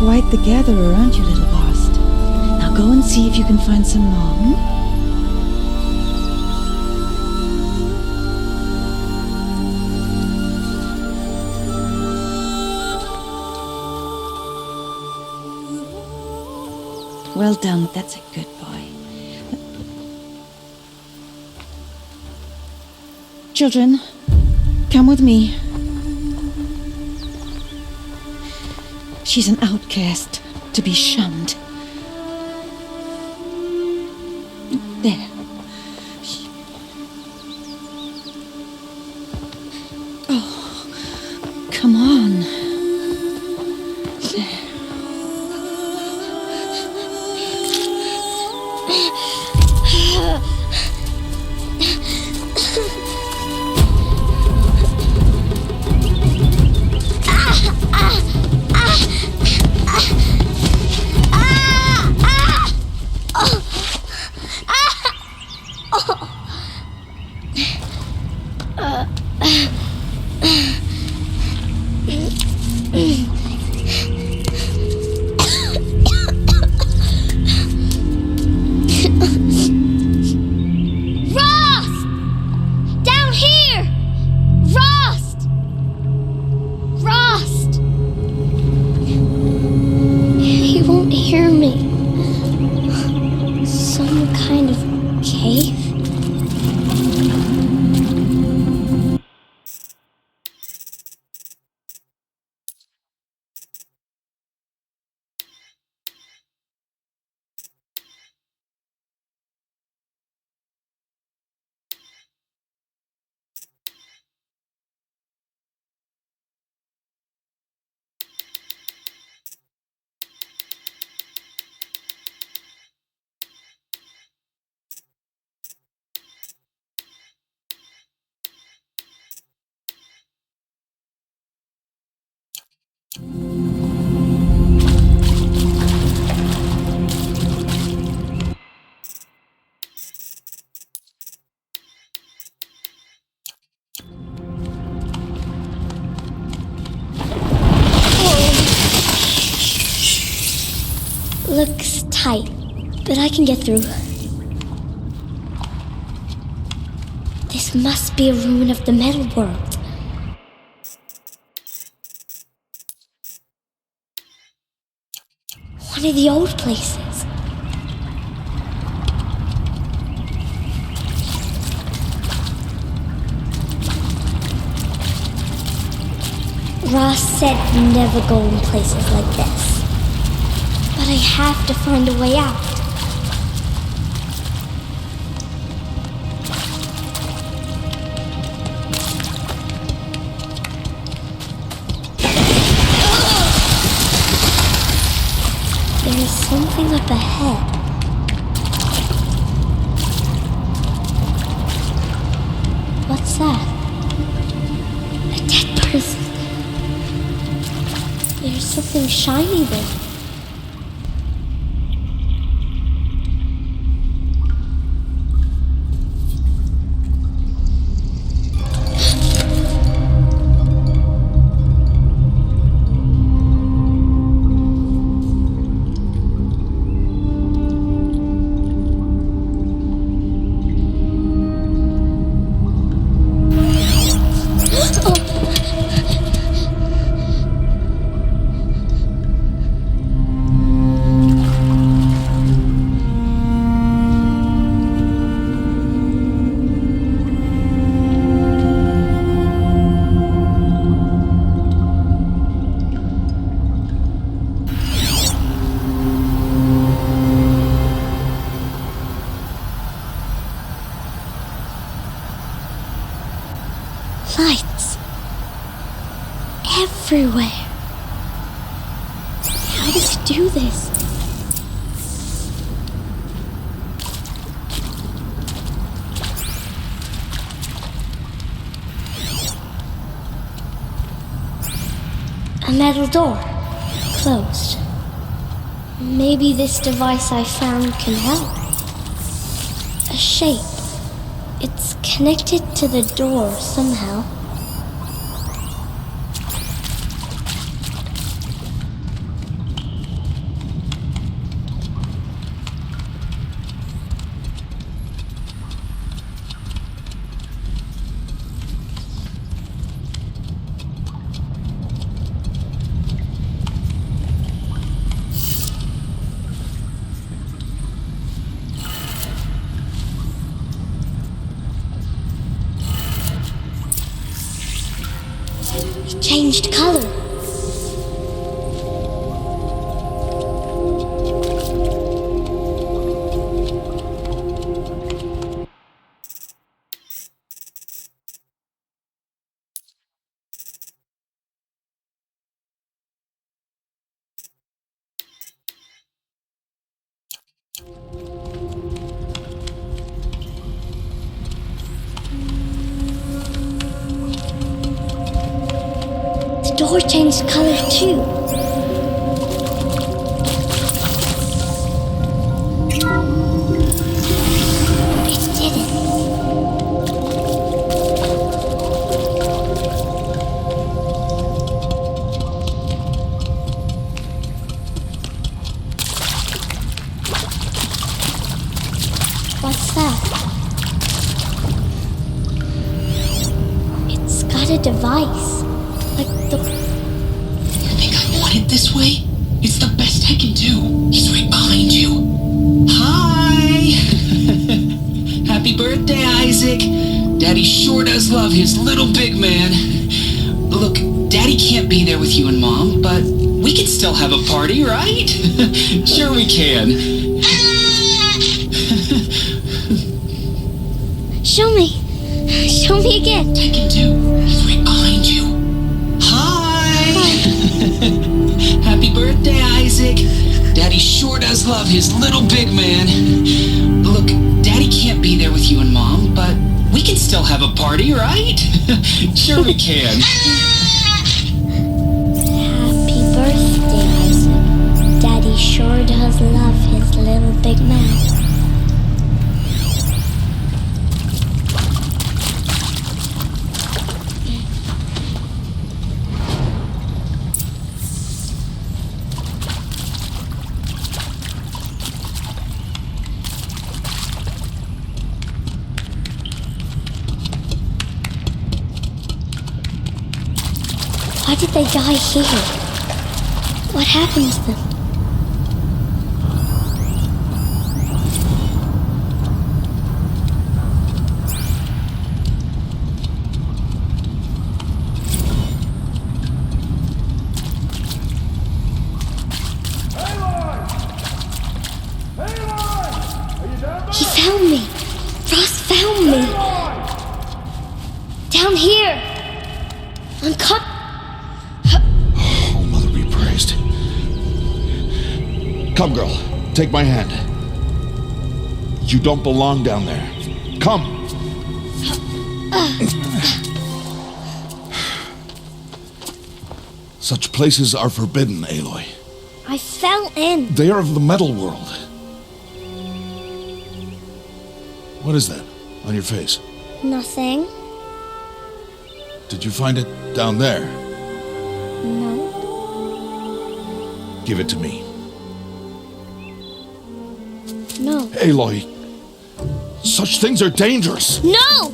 quite the gatherer, aren't you, little Bast? Now go and see if you can find some more. Well done, that's a good boy. Children, come with me. She's an outcast, to be shunned. There. Oh, come on. There. Looks tight, but I can get through. This must be a ruin of the metal world. One of the old places. Ross said never go in places like this. But I have to find a way out. There's something up ahead. What's that? A dead person. There's something shiny there. Lights. Everywhere. How does he do this? A metal door. Closed. Maybe this device I found can help. A shape. It's connected to the door somehow. changed color. The door changed color too. It didn't. What's that? It's got a device. Like the... You think I want it this way? It's the best I can do. He's right behind you. Hi! Happy birthday, Isaac. Daddy sure does love his little big man. Look, Daddy can't be there with you and Mom, but we can still have a party, right? Sure we can. Show me. Show me again. I can do. He's right behind you. Hi! Happy birthday, Isaac. Daddy sure does love his little big man. Look, Daddy can't be there with you and Mom, but we can still have a party, right? Sure we can. Happy birthday, Isaac. Daddy sure does love his little big man. Why did they die here? What happened to them? He found me! Ross found me! Down here! I'm cut. Oh, Mother be praised. Come, girl. Take my hand. You don't belong down there. Come. Such places are forbidden, Aloy. I fell in. They are of the metal world. What is that on your face? Nothing. Did you find it down there? No. Give it to me. No. Aloy, such things are dangerous. No!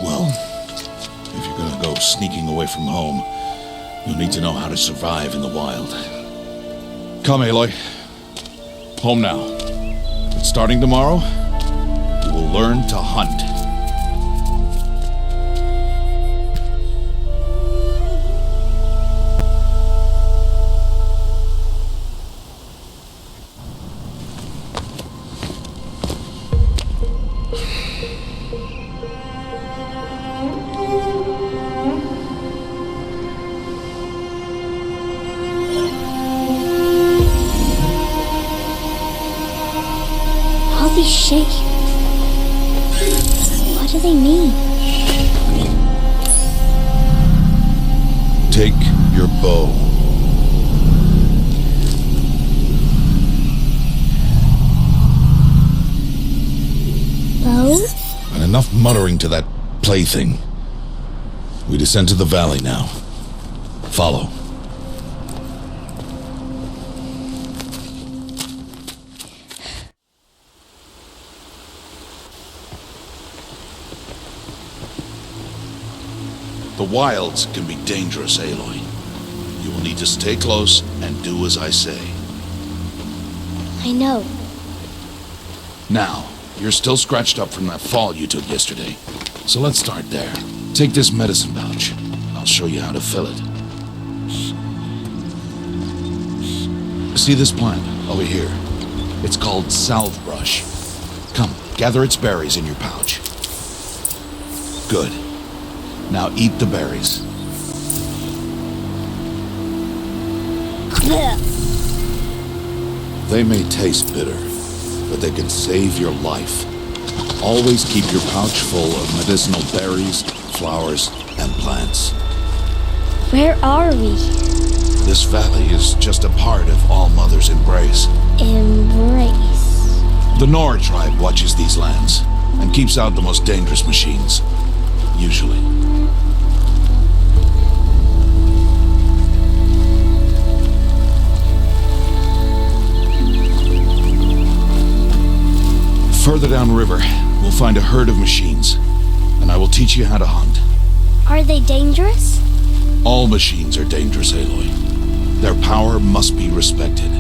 Well, if you're gonna go sneaking away from home, you'll need to know how to survive in the wild. Come, Aloy. Home now. But starting tomorrow, you will learn to hunt. All these shapes. What do they mean? Take your bow. Bow? And enough muttering to that plaything. We descend to the valley now. Follow. wilds can be dangerous, Aloy. You will need to stay close and do as I say. I know. Now, you're still scratched up from that fall you took yesterday. So let's start there. Take this medicine pouch. I'll show you how to fill it. See this plant over here? It's called salve brush. Come, gather its berries in your pouch. Good. Now eat the berries. They may taste bitter, but they can save your life. Always keep your pouch full of medicinal berries, flowers, and plants. Where are we? This valley is just a part of All Mother's embrace. Embrace. The Nora tribe watches these lands and keeps out the most dangerous machines. Usually. Further downriver, we'll find a herd of machines, and I will teach you how to hunt. Are they dangerous? All machines are dangerous, Aloy. Their power must be respected.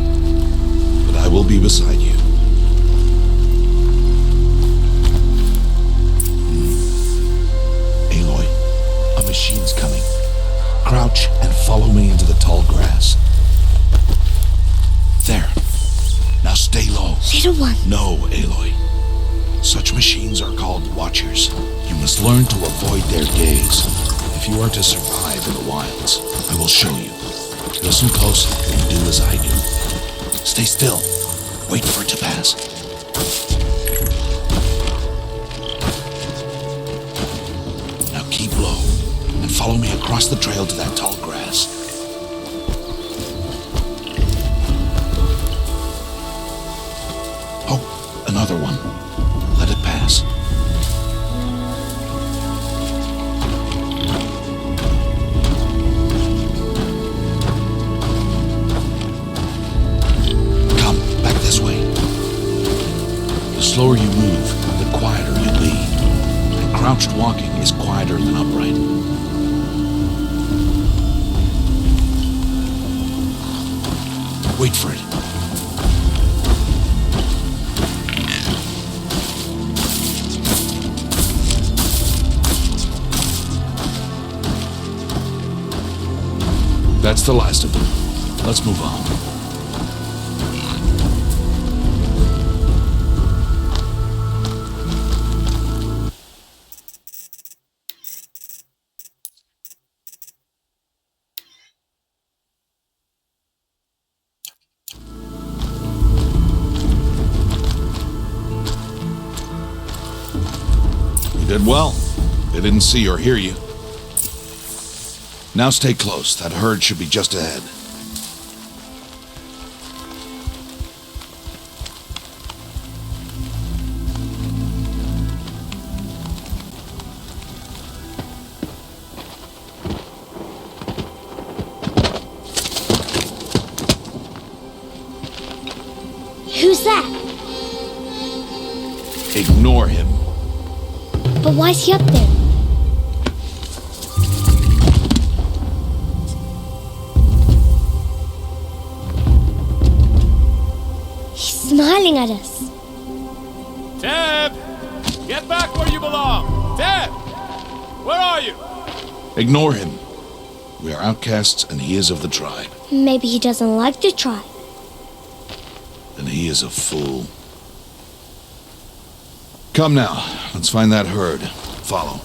But I will be beside you. Aloy, a machine's coming. Crouch and follow me into the tall grass. There. Now stay low. Little one. No, Aloy. Such machines are called watchers. You must learn to avoid their gaze if you are to survive in the wilds. I will show you. Listen close and do as I do. Stay still. Wait for it to pass. Now keep low and follow me across the trail to that tall grass. Oh, another one. Let it pass. Come, back this way. The slower you move, the quieter you'll be. And crouched walking is quieter than upright. Wait for it. That's the last of them. Let's move on. You did well. They didn't see or hear you. Now stay close. That herd should be just ahead. Who's that? Ignore him. But why's he up there? Smiling at us. Teb! Get back where you belong! Teb! Where are you? Ignore him. We are outcasts and he is of the tribe. Maybe he doesn't like the tribe. And he is a fool. Come now, let's find that herd. Follow.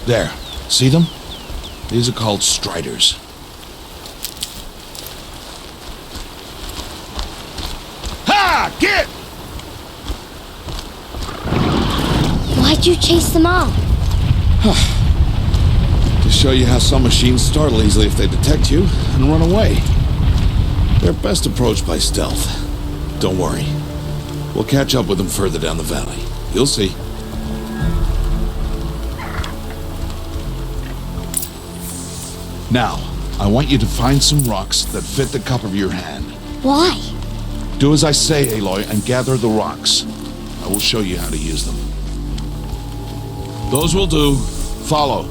There. See them? These are called striders. Ha! Get! Why'd you chase them off? To show you how some machines startle easily if they detect you and run away. They're best approached by stealth. Don't worry. We'll catch up with them further down the valley. You'll see. Now, I want you to find some rocks that fit the cup of your hand. Why? Do as I say, Aloy, and gather the rocks. I will show you how to use them. Those will do. Follow.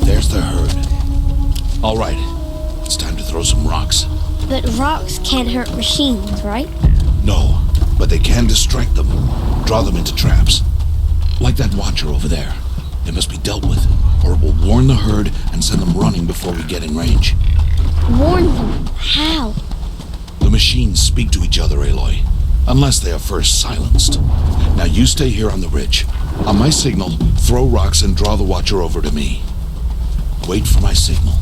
There's the herd. All right, it's time to throw some rocks. But rocks can't hurt machines, right? No, but they can distract them, draw them into traps. Like that watcher over there. It must be dealt with, or it will warn the herd and send them running before we get in range. Warn them? How? The machines speak to each other, Aloy, unless they are first silenced. Now you stay here on the ridge. On my signal, throw rocks and draw the watcher over to me. Wait for my signal.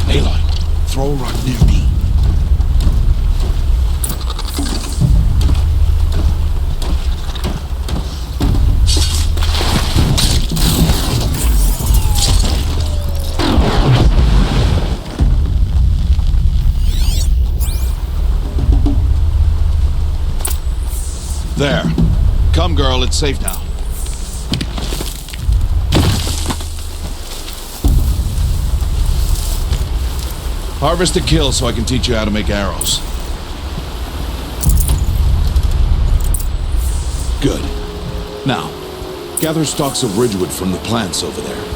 Aloy, throw a rock near me. There. Come, girl, it's safe now. Harvest a kill so I can teach you how to make arrows. Good. Now, gather stalks of ridgewood from the plants over there.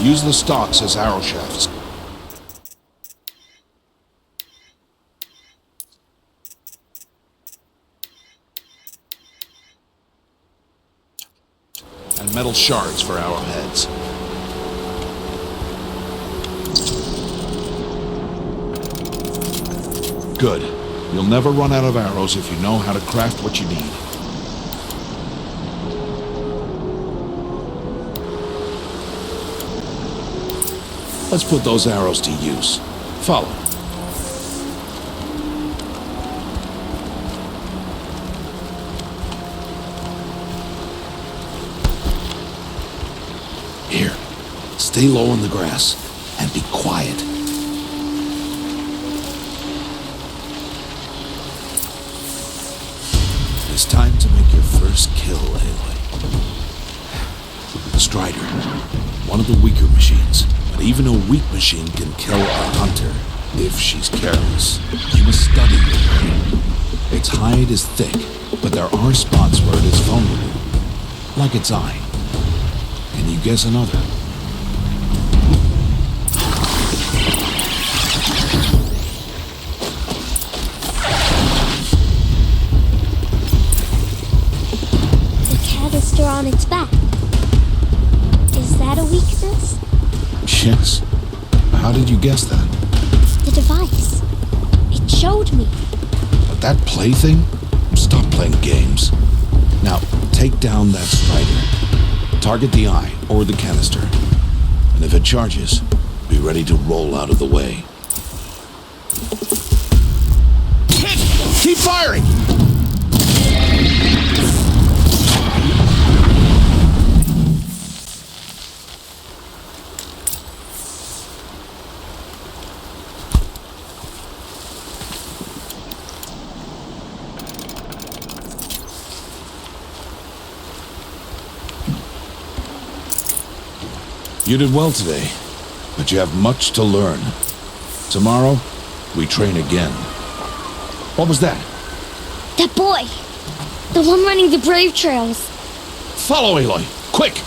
Use the stalks as arrow shafts. And metal shards for arrowheads. Good. You'll never run out of arrows if you know how to craft what you need. Let's put those arrows to use. Follow. Here, stay low on the grass and be quiet. It's time to make your first kill, Aloy. Strider, one of the weaker machines. But even a weak machine can kill a hunter if she's careless. You must study your prey. Its hide is thick, but there are spots where it is vulnerable. Like its eye. Can you guess another? The canister on its back. Is that a weakness? Yes. How did you guess that? The device. It showed me. But that plaything? Stop playing games. Now, take down that strider. Target the eye or the canister. And if it charges, be ready to roll out of the way. Keep firing! You did well today, but you have much to learn. Tomorrow, we train again. What was that? That boy! The one running the brave trails. Follow, Aloy! Quick!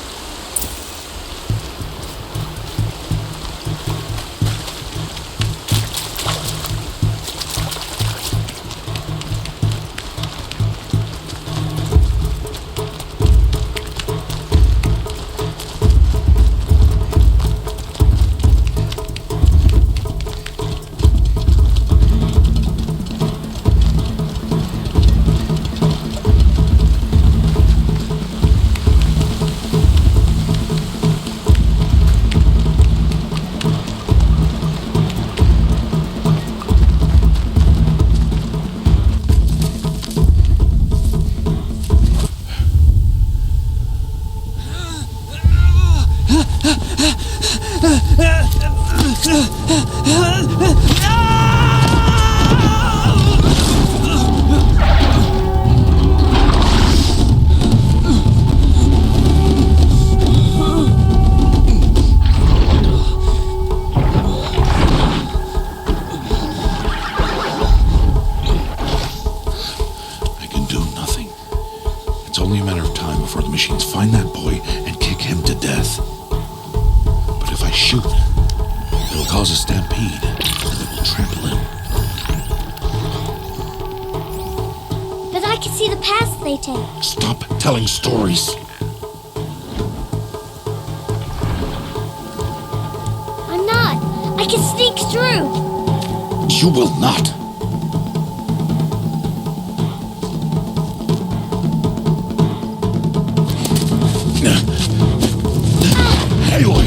I can see the paths they take. Stop telling stories. I'm not. I can sneak through. You will not. Aloy!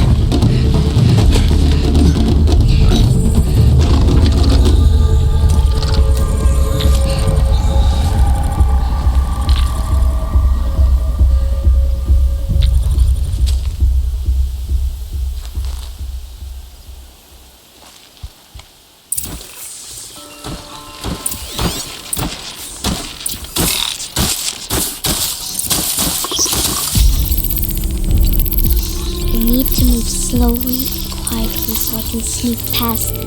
I need to move slowly and quietly so I can sneak past them.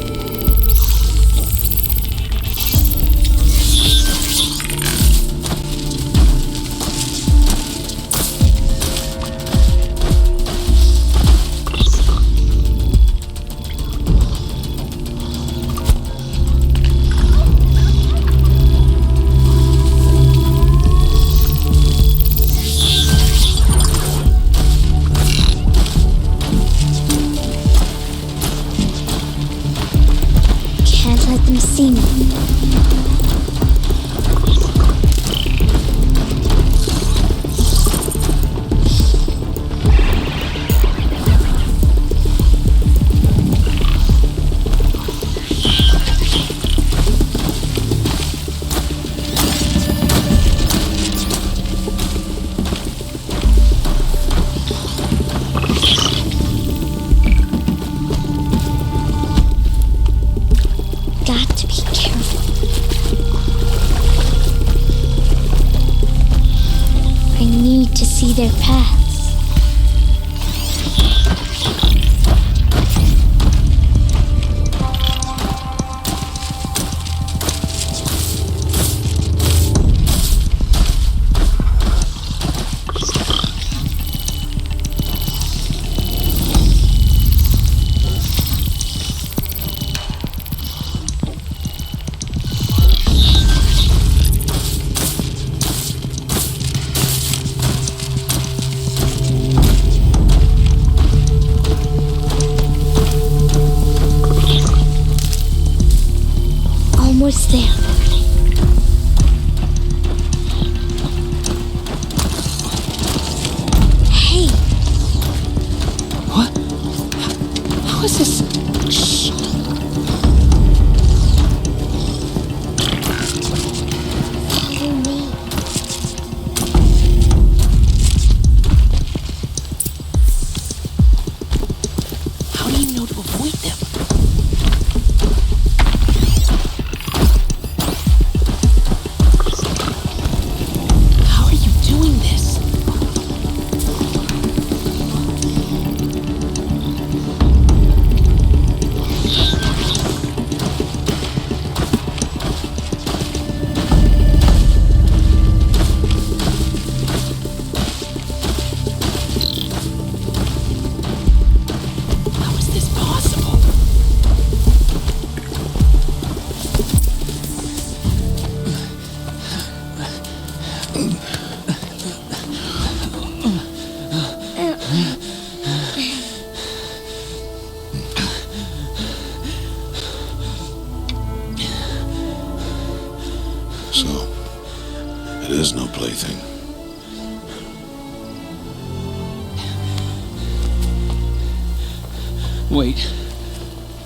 Can't let them see me. Got to be careful. I need to see their paths. Almost there. Hey, What? How is this? Shh. follow me. How do you know to avoid them? How are you doing this? How is this possible? So, it is no plaything. Wait.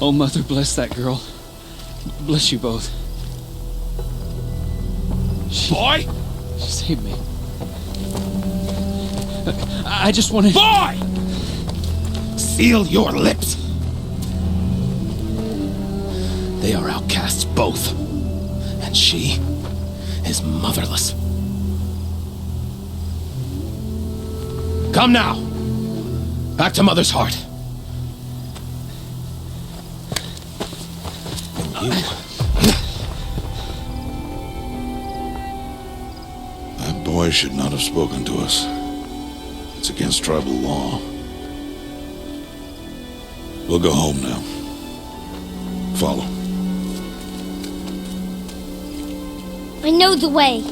Oh, Mother, bless that girl. Bless you both. Boy! She saved me. I just wanted... Boy! Seal your lips! They are outcasts, both. And she is motherless. Come now! Back to Mother's heart. And you... That boy should not have spoken to us. It's against tribal law. We'll go home now. Follow. I know the way.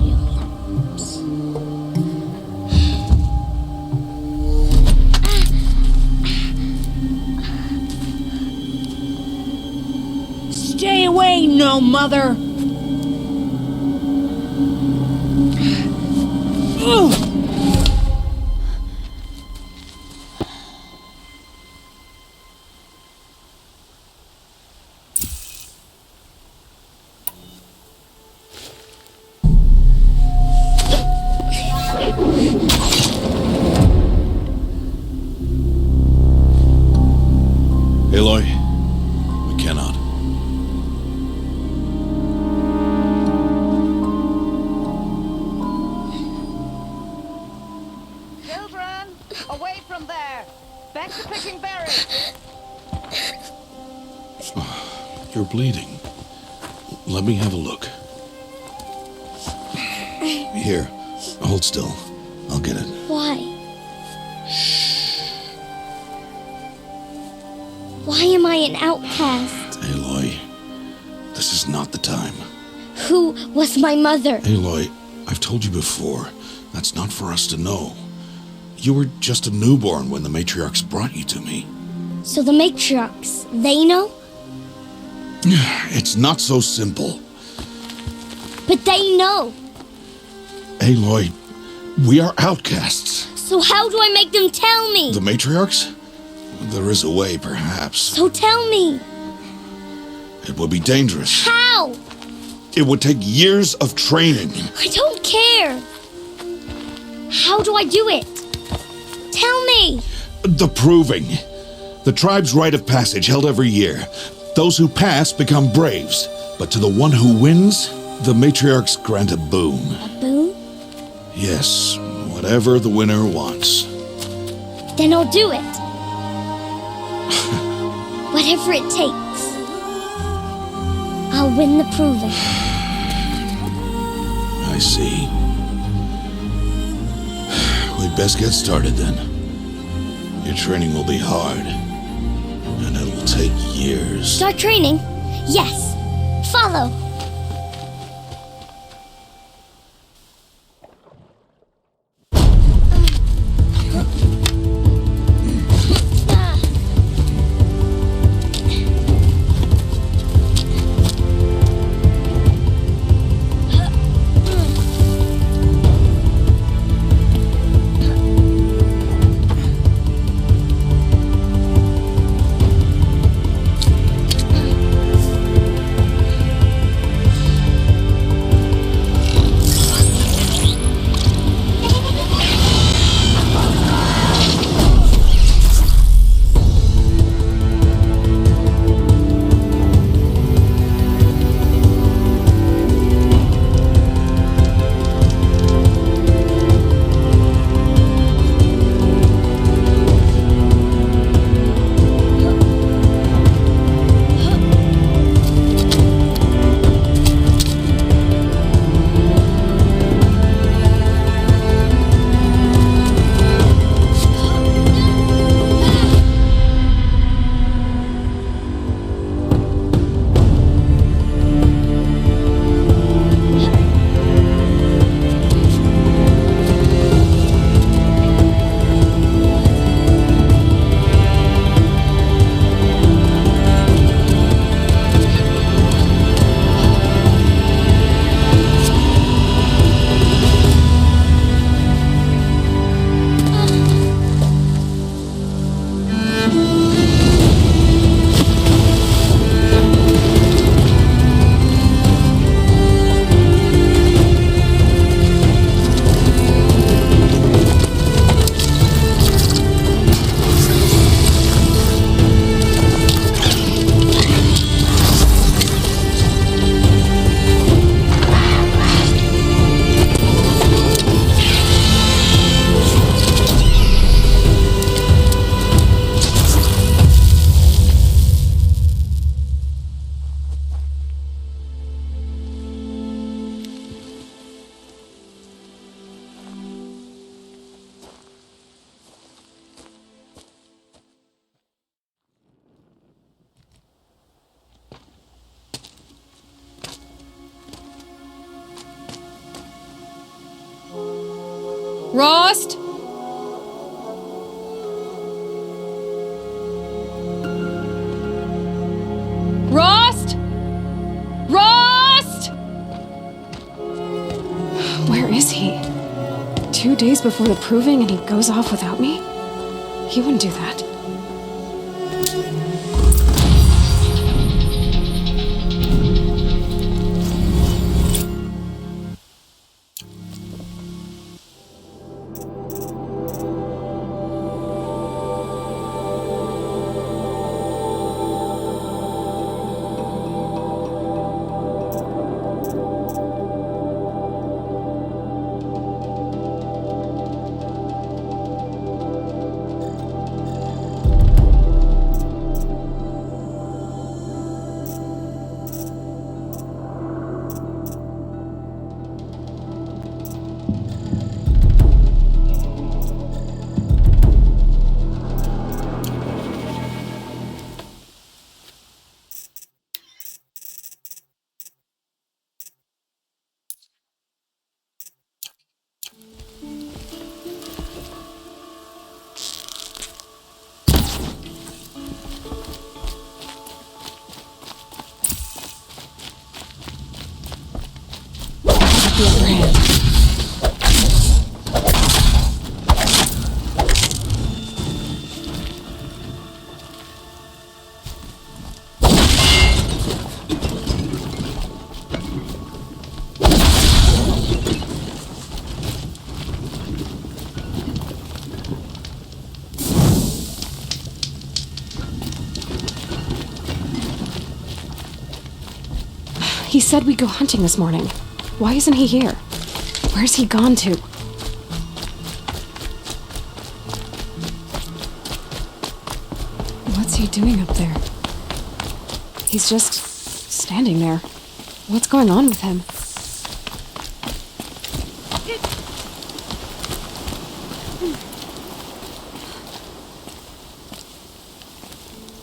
volumes. Stay away, no mother! Ugh. Aloy, we cannot. Children, away from there! Back to picking berries! You're bleeding. Let me have a look. Here, hold still. I'll get it. Why? Why am I an outcast? Aloy, this is not the time. Who was my mother? Aloy, I've told you before, that's not for us to know. You were just a newborn when the matriarchs brought you to me. So the matriarchs, they know? It's not so simple. But they know. Aloy, we are outcasts. So how do I make them tell me? The matriarchs? There is a way, perhaps. So tell me. It would be dangerous. How? It would take years of training. I don't care. How do I do it? Tell me. The proving. The tribe's rite of passage held every year. Those who pass become braves. But to the one who wins, the matriarchs grant a boon. A boon? Yes, whatever the winner wants. Then I'll do it. Whatever it takes. I'll win the proving. I see. We'd best get started then. Your training will be hard, and it'll take years. Start training? Yes. Follow. Rost? Rost? Rost? Where is he? 2 days before the proving and he goes off without me? He wouldn't do that. The upper hand. He said we'd go hunting this morning. Why isn't he here? Where's he gone to? What's he doing up there? He's just standing there. What's going on with him?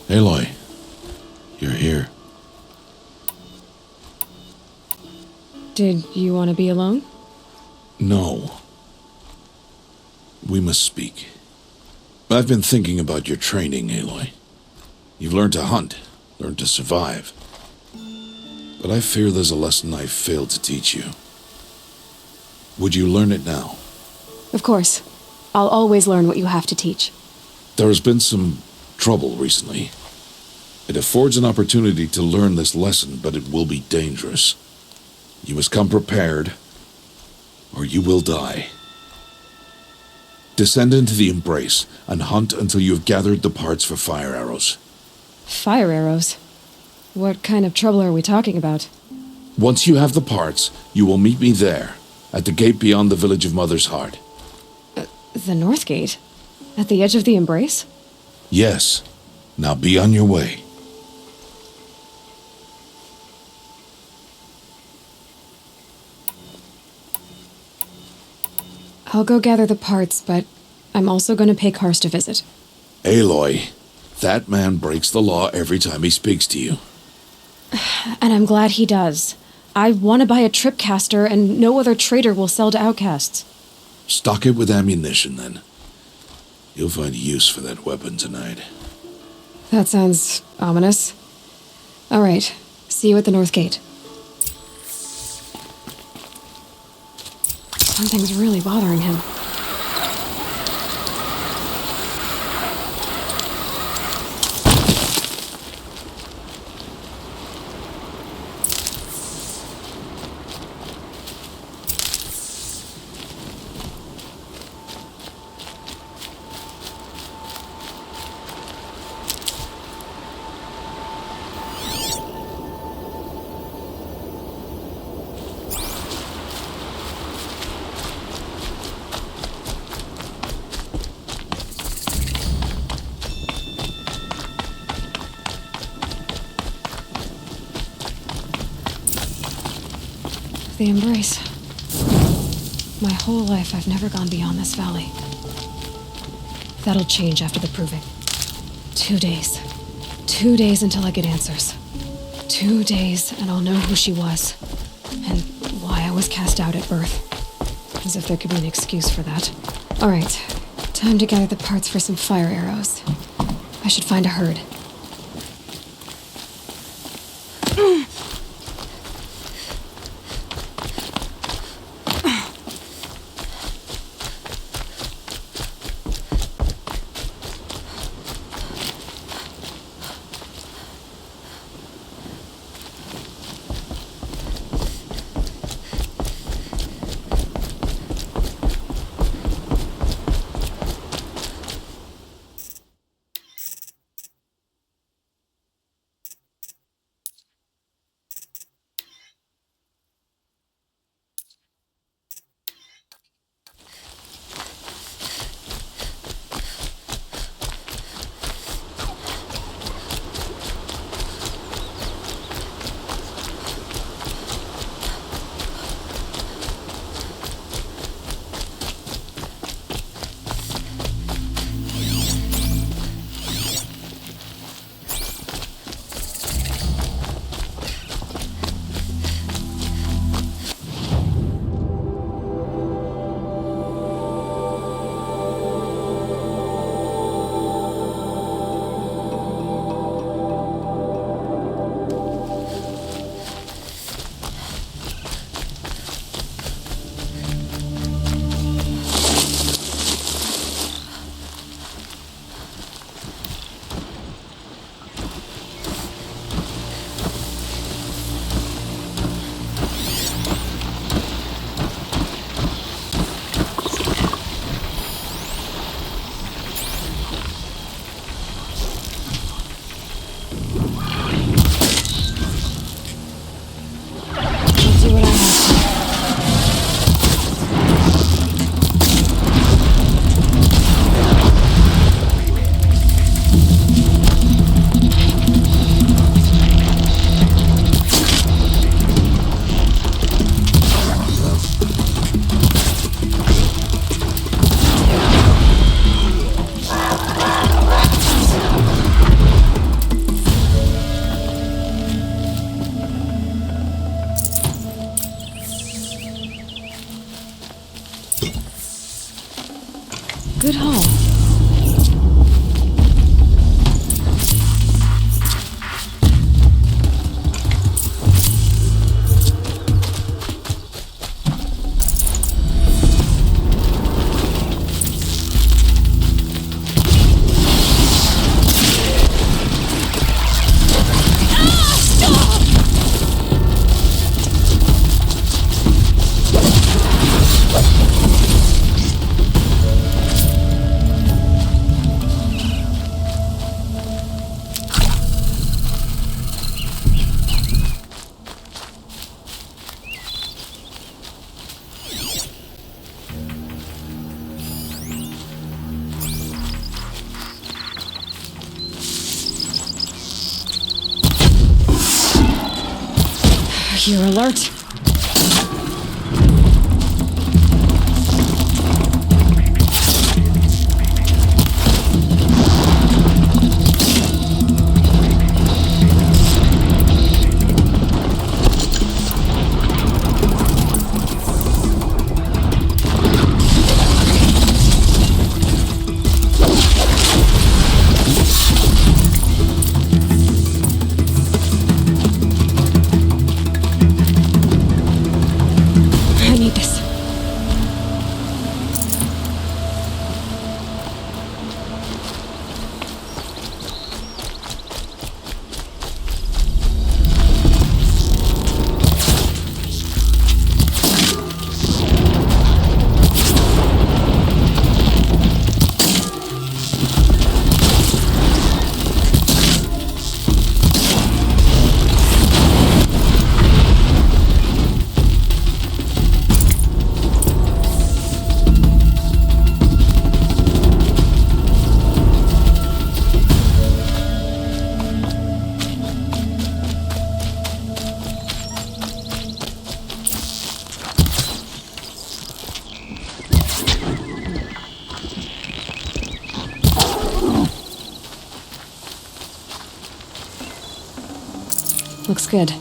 Aloy, you're here. Did you want to be alone? No. We must speak. I've been thinking about your training, Aloy. You've learned to hunt, learned to survive. But I fear there's a lesson I've failed to teach you. Would you learn it now? Of course. I'll always learn what you have to teach. There has been some trouble recently. It affords an opportunity to learn this lesson, but it will be dangerous. You must come prepared, or you will die. Descend into the Embrace and hunt until you have gathered the parts for fire arrows. Fire arrows? What kind of trouble are we talking about? Once you have the parts, you will meet me there, at the gate beyond the village of Mother's Heart. The North Gate? At the edge of the Embrace? Yes. Now be on your way. I'll go gather the parts, but I'm also going to pay Karst a visit. Aloy, that man breaks the law every time he speaks to you. And I'm glad he does. I want to buy a tripcaster, and no other trader will sell to outcasts. Stock it with ammunition, then. You'll find use for that weapon tonight. That sounds ominous. All right. See you at the North Gate. Something's really bothering him. The Embrace. My whole life, I've never gone beyond this valley. That'll change after the proving. 2 days. 2 days until I get answers. 2 days, and I'll know who she was. And why I was cast out at birth. As if there could be an excuse for that. Alright, time to gather the parts for some fire arrows. I should find a herd. Good haul. You're alert. I need this. Looks good.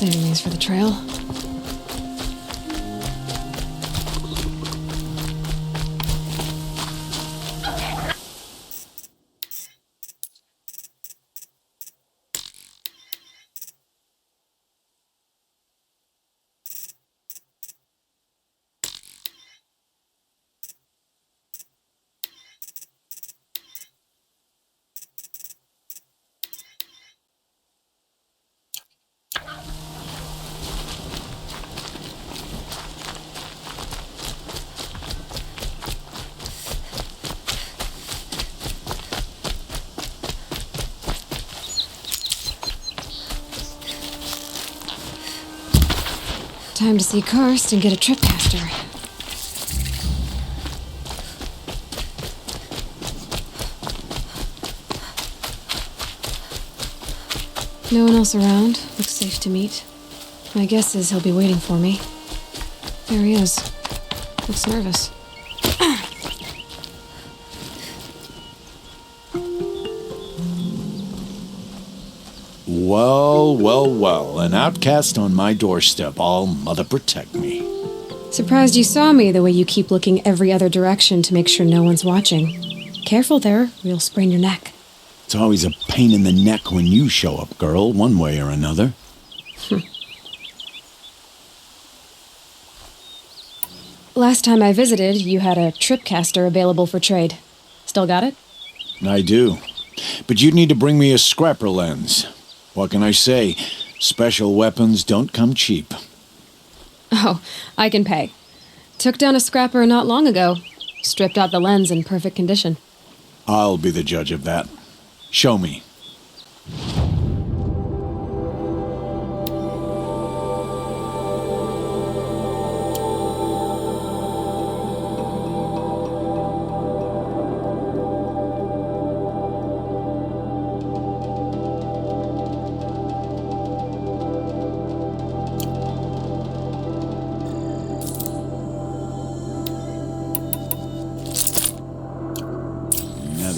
Saving these for the trail. Time to see Karst and get a tripcaster. No one else around. Looks safe to meet. My guess is he'll be waiting for me. There he is. Looks nervous. Well, well, well. An outcast on my doorstep. All mother protect me. Surprised you saw me the way you keep looking every other direction to make sure no one's watching. Careful there, or you'll sprain your neck. It's always a pain in the neck when you show up, girl, one way or another. Last time I visited, you had a tripcaster available for trade. Still got it? I do. But you'd need to bring me a scrapper lens. What can I say? Special weapons don't come cheap. Oh, I can pay. Took down a scrapper not long ago. Stripped out the lens in perfect condition. I'll be the judge of that. Show me.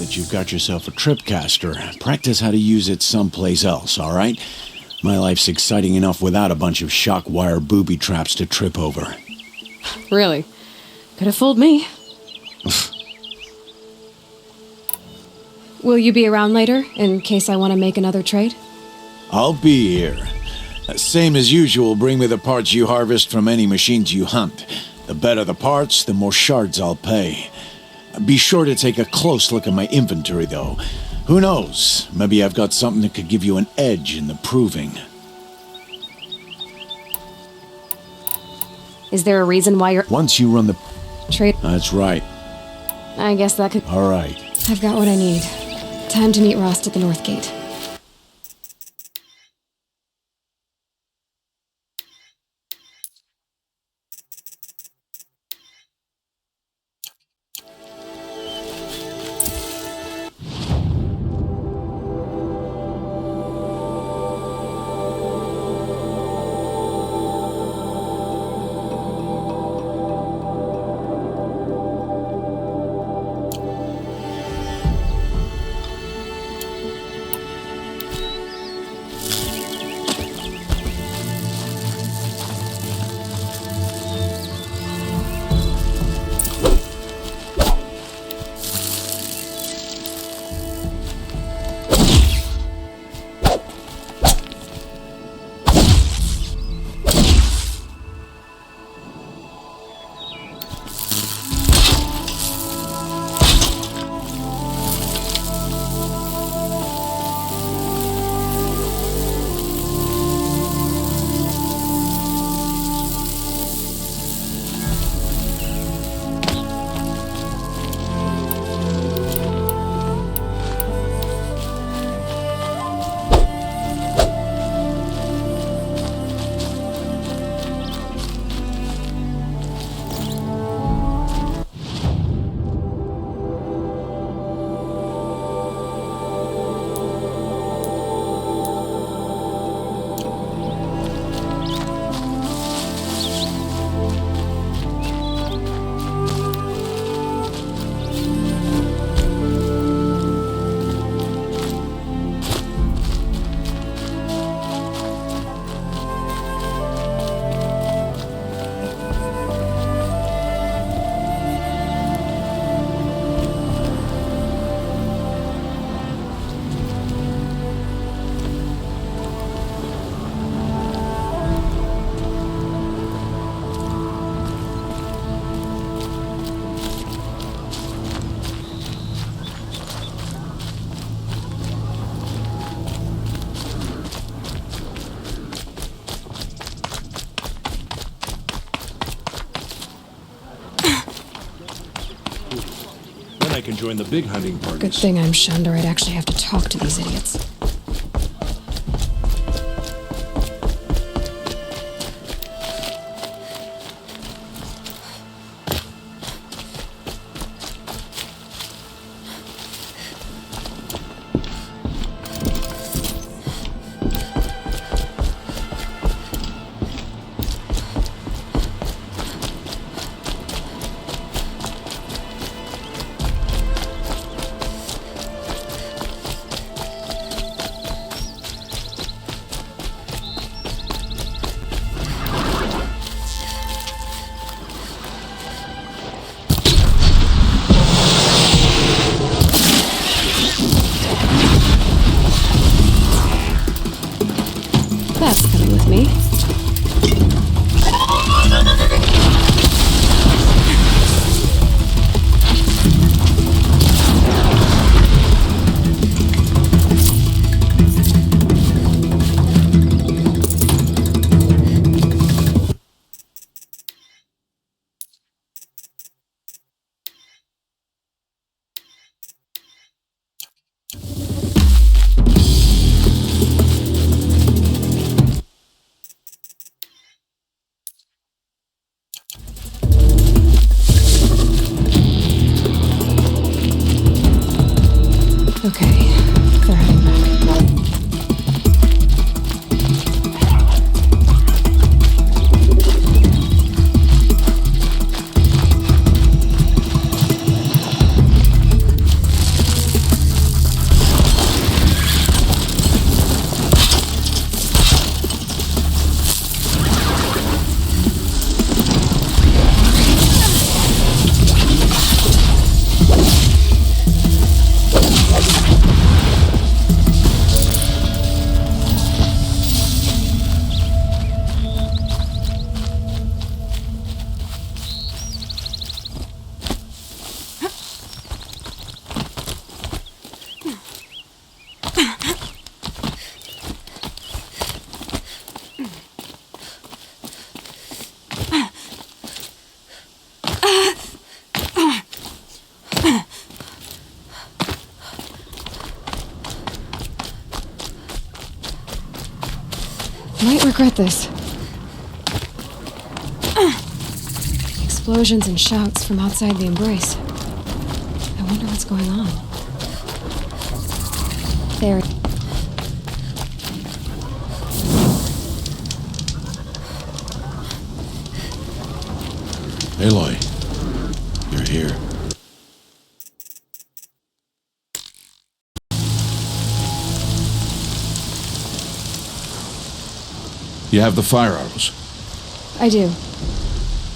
You've got yourself a tripcaster. Practice how to use it someplace else, all right? My life's exciting enough without a bunch of shock wire booby traps to trip over. Really? Could have fooled me. Will you be around later, in case I want to make another trade? I'll be here. Same as usual, bring me the parts you harvest from any machines you hunt. The better the parts, the more shards I'll pay. Be sure to take a close look at my inventory, though. Who knows? Maybe I've got something that could give you an edge in the proving. Is there a reason why you're... Once you run the... trade... That's right. I guess that could... All right. I've got what I need. Time to meet Rost at the North Gate. cool. Then I can join the big hunting parties. Good thing I'm shunned, or I'd actually have to talk to these idiots. That's coming with me. Okay, they're heading back. Might regret this. Explosions and shouts from outside the embrace. I wonder what's going on. There. Aloy, you're here. You have the fire arrows. I do.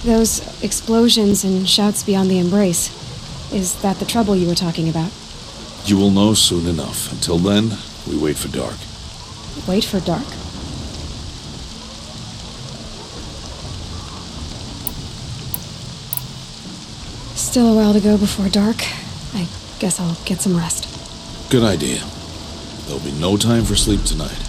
Those explosions and shouts beyond the embrace. Is that the trouble you were talking about? You will know soon enough. Until then, we wait for dark. Wait for dark? Still a while to go before dark. I guess I'll get some rest. Good idea. There'll be no time for sleep tonight.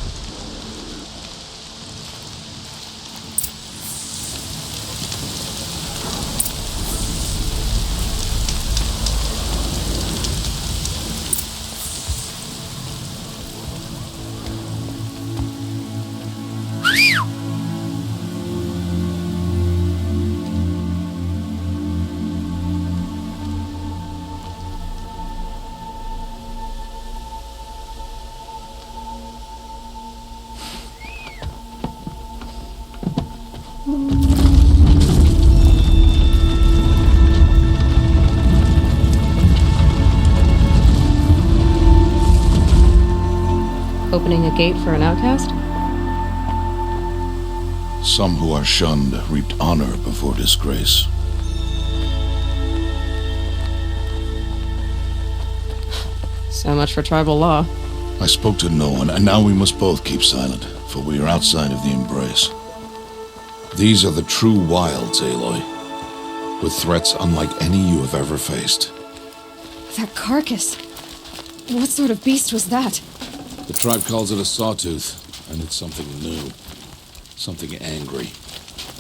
Opening a gate for an outcast? Some who are shunned reaped honor before disgrace. So much for tribal law. I spoke to no one, and now we must both keep silent, for we are outside of the embrace. These are the true wilds, Aloy, with threats unlike any you have ever faced. That carcass. What sort of beast was that? The tribe calls it a sawtooth, and it's something new. Something angry.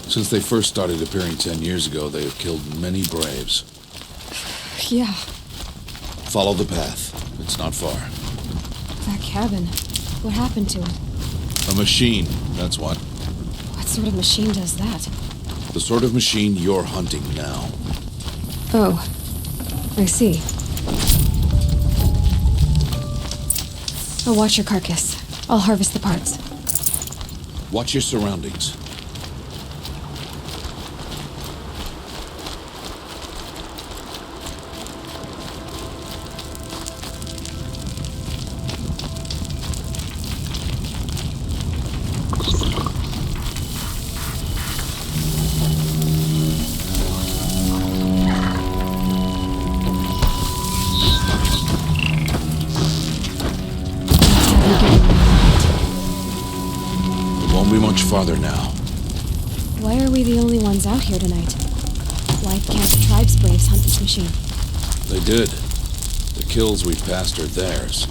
Since they first started appearing 10 years ago, they have killed many braves. Yeah, Follow the path. It's not far. that cabin. What happened to it? A machine, that's what. What sort of machine does that? The sort of machine you're hunting now. Oh, I see. I'll watch your carcass. I'll harvest the parts. Watch your surroundings. Won't be much farther now. Why are we the only ones out here tonight? Why can't the tribe's braves hunt this machine? They did. The kills we passed are theirs.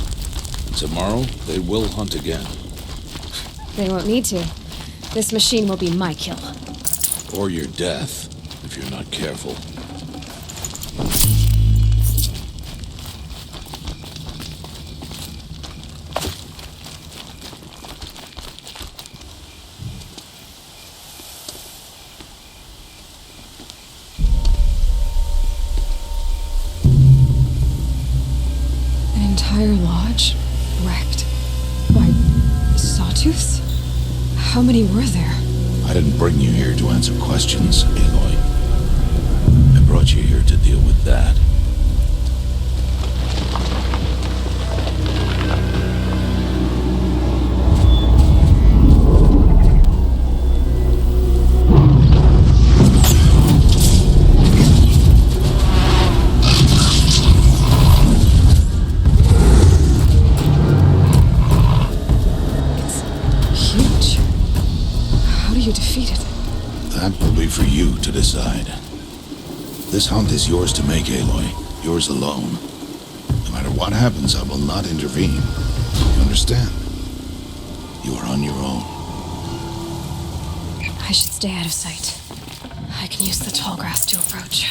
And tomorrow, they will hunt again. They won't need to. This machine will be my kill. Or your death, if you're not careful. An entire lodge wrecked by sawtooths? How many were there? I didn't bring you here to answer questions, Aloy. I brought you here to deal with that. Huge. How do you defeat it? That will be for you to decide. This hunt is yours to make, Aloy. Yours alone. No matter what happens, I will not intervene. You understand? You are on your own. I should stay out of sight. I can use the tall grass to approach.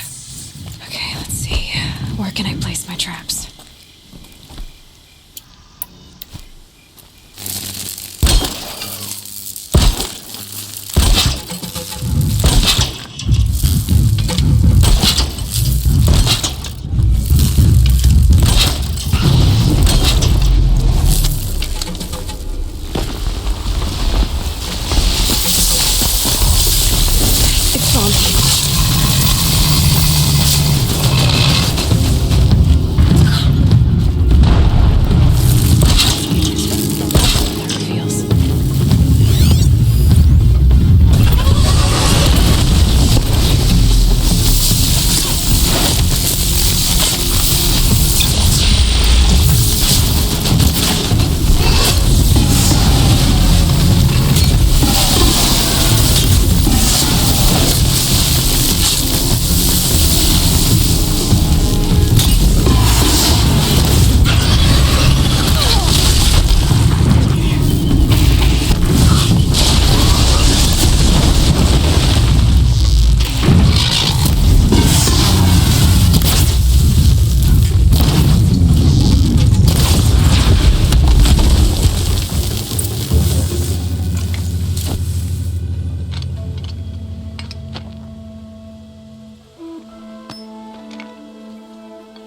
Okay, let's see. Where can I place my traps? It's on. That reveals.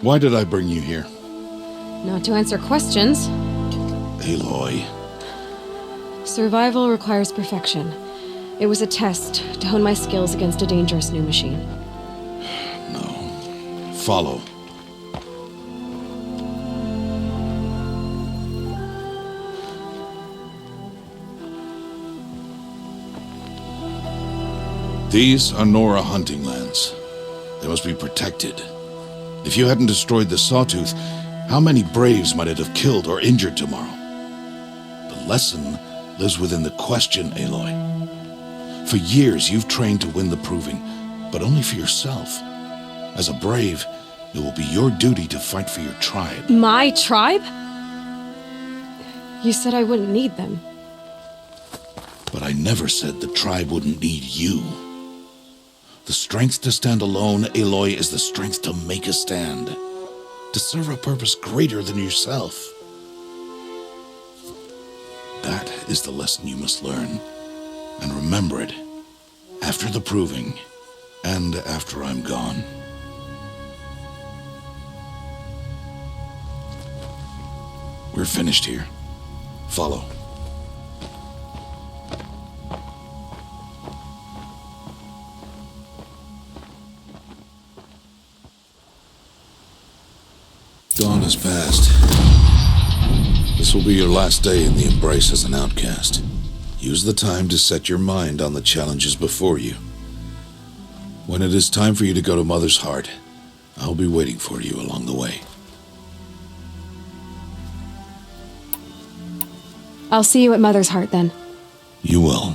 Why did I bring you here? Not to answer questions. Aloy. Survival requires perfection. It was a test to hone my skills against a dangerous new machine. No. Follow. These are Nora hunting lands. They must be protected. If you hadn't destroyed the Sawtooth, how many braves might it have killed or injured tomorrow? The lesson lives within the question, Aloy. For years, you've trained to win the proving, but only for yourself. As a brave, it will be your duty to fight for your tribe. My tribe? You said I wouldn't need them. But I never said the tribe wouldn't need you. The strength to stand alone, Aloy, is the strength to make a stand. To serve a purpose greater than yourself. That is the lesson you must learn. And remember it. After the proving. And after I'm gone. We're finished here. Follow. Dawn has passed. This will be your last day in the Embrace as an outcast. Use the time to set your mind on the challenges before you. When it is time for you to go to Mother's Heart, I'll be waiting for you along the way. I'll see you at Mother's Heart then. You will.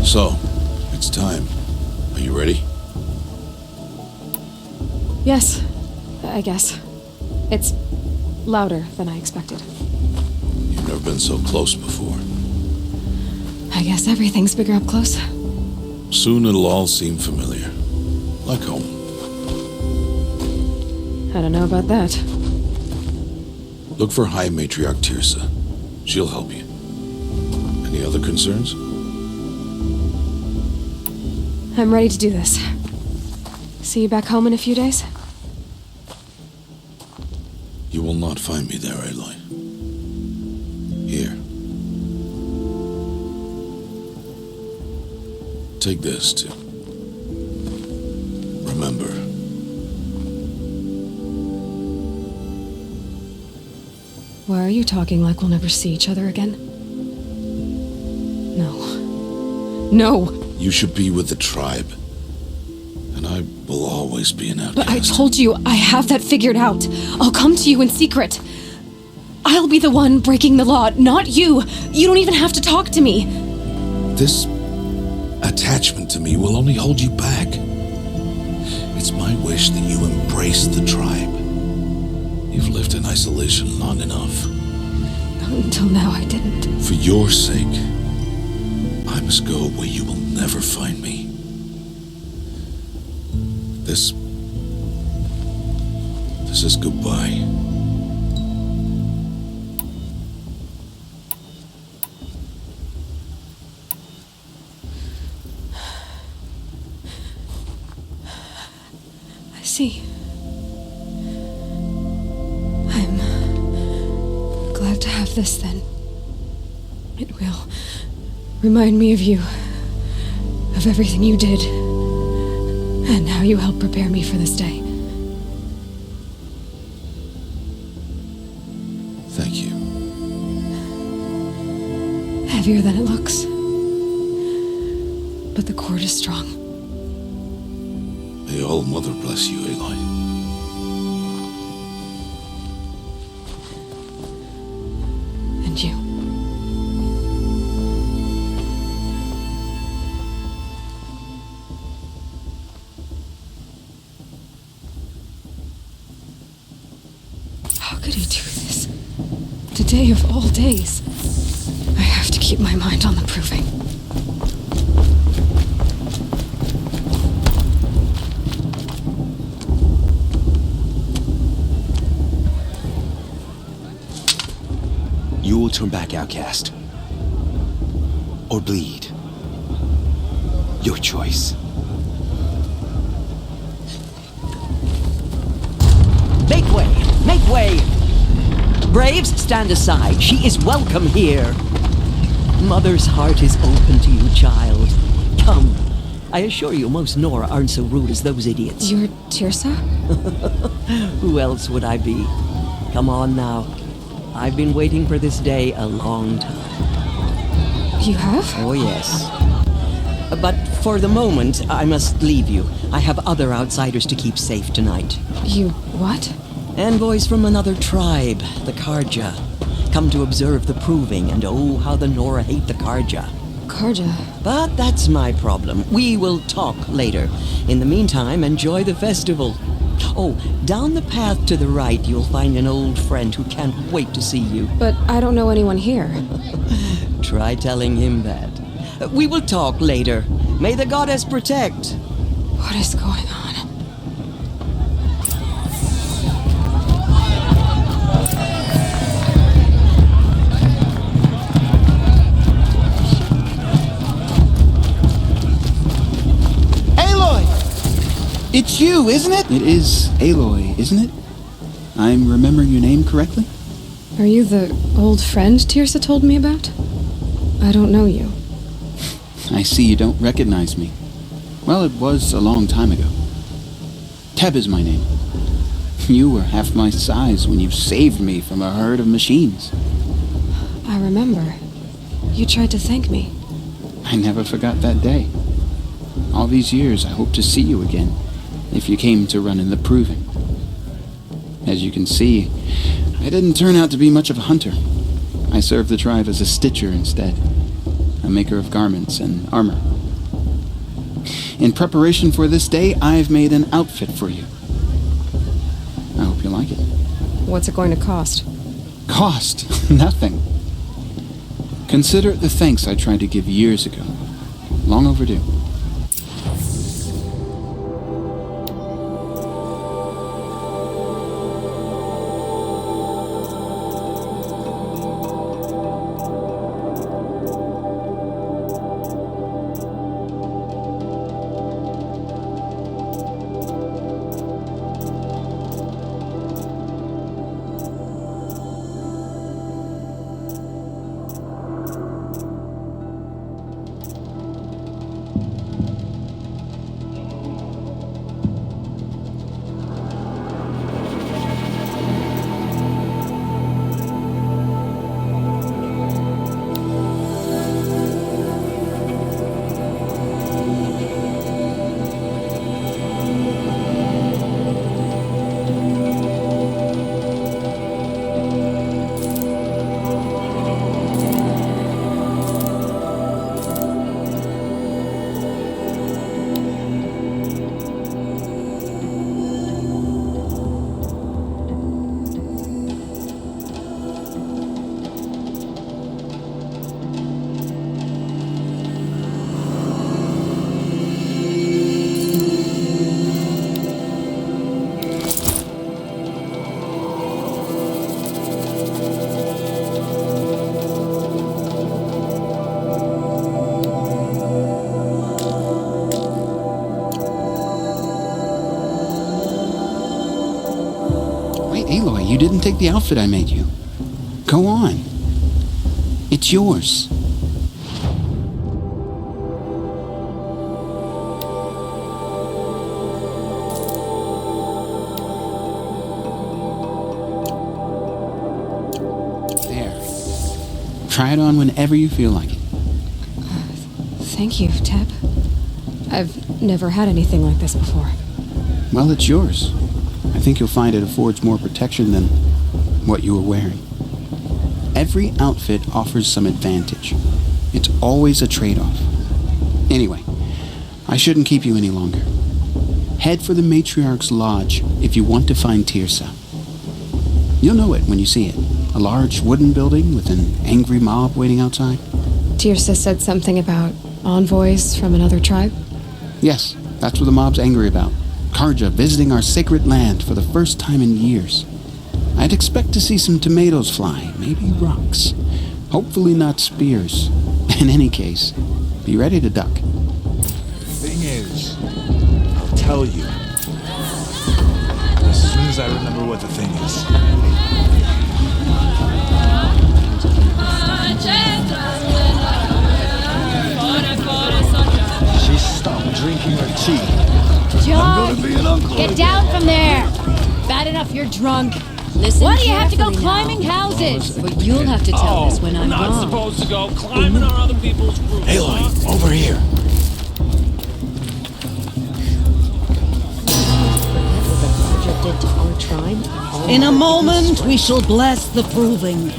So, it's time. Are you ready? Yes, I guess. It's louder than I expected. You've never been so close before. I guess everything's bigger up close. Soon it'll all seem familiar. Like home. I don't know about that. Look for High Matriarch Tirsa. She'll help you. Any other concerns? I'm ready to do this. See you back home in a few days? You will not find me there, Aloy. Here. Take this to remember. Why are you talking like we'll never see each other again? No. No! You should be with the tribe. And I will always be an outcast. But I told you, I have that figured out. I'll come to you in secret. I'll be the one breaking the law, not you. You don't even have to talk to me. This attachment to me will only hold you back. It's my wish that you embrace the tribe. You've lived in isolation long enough. Until now, I didn't. For your sake, I must go where you will never find me. This This is goodbye. I see. I'm glad to have this then. It will remind me of you, of everything you did, and how you helped prepare me for this day. Thank you. Heavier than it looks. But the cord is strong. May All Mother bless you, Aloy. And you. How could he do this? Today of all days. I have to keep my mind on the proving. You will turn back, outcast. Or bleed. Your choice. Make way! Make way! Braves, stand aside. She is welcome here. Mother's heart is open to you, child. Come. I assure you, most Nora aren't so rude as those idiots. You're Tirsa? Who else would I be? Come on now. I've been waiting for this day a long time. You have? Oh, yes. But for the moment, I must leave you. I have other outsiders to keep safe tonight. You what? Envoys from another tribe, the Karja. Come to observe the proving, and oh, how the Nora hate the Karja. Karja? But that's my problem. We will talk later. In the meantime, enjoy the festival. Oh, down the path to the right, you'll find an old friend who can't wait to see you. But I don't know anyone here. Try telling him that. We will talk later. May the goddess protect. What is going on? It's you, isn't it? It is Aloy, isn't it? I'm remembering your name correctly? Are you the old friend Tirsa told me about? I don't know you. I see you don't recognize me. Well, it was a long time ago. Teb is my name. You were half my size when you saved me from a herd of machines. I remember. You tried to thank me. I never forgot that day. All these years, I hope to see you again, if you came to run in the proving. As you can see, I didn't turn out to be much of a hunter. I served the tribe as a stitcher instead, a maker of garments and armor. In preparation for this day, I've made an outfit for you. I hope you like it. What's it going to cost? Cost? Nothing. Consider it the thanks I tried to give years ago. Long overdue. Aloy, you didn't take the outfit I made you. Go on. It's yours. There. Try it on whenever you feel like it. Thank you, Teb. I've never had anything like this before. Well, it's yours. I think you'll find it affords more protection than what you were wearing. Every outfit offers some advantage. It's always a trade-off. Anyway, I shouldn't keep you any longer. Head for the Matriarch's Lodge if you want to find Tirsa. You'll know it when you see it. A large wooden building with an angry mob waiting outside. Tirsa said something about envoys from another tribe? Yes, that's what the mob's angry about. Karja visiting our sacred land for the first time in years. I'd expect to see some tomatoes fly, maybe rocks. Hopefully not spears. In any case, be ready to duck. Thing is, I'll tell you. As soon as I remember what the thing is. She stopped drinking her tea. John, I'm gonna be an uncle. get down from there. Bad enough you're drunk. Listen Why do you have to go carefully climbing now. houses? But you'll have to tell us when I'm not wrong. supposed to go climbing on other people's roofs. Aloy, over here. Did to our tribe. In a moment, we shall bless the proving.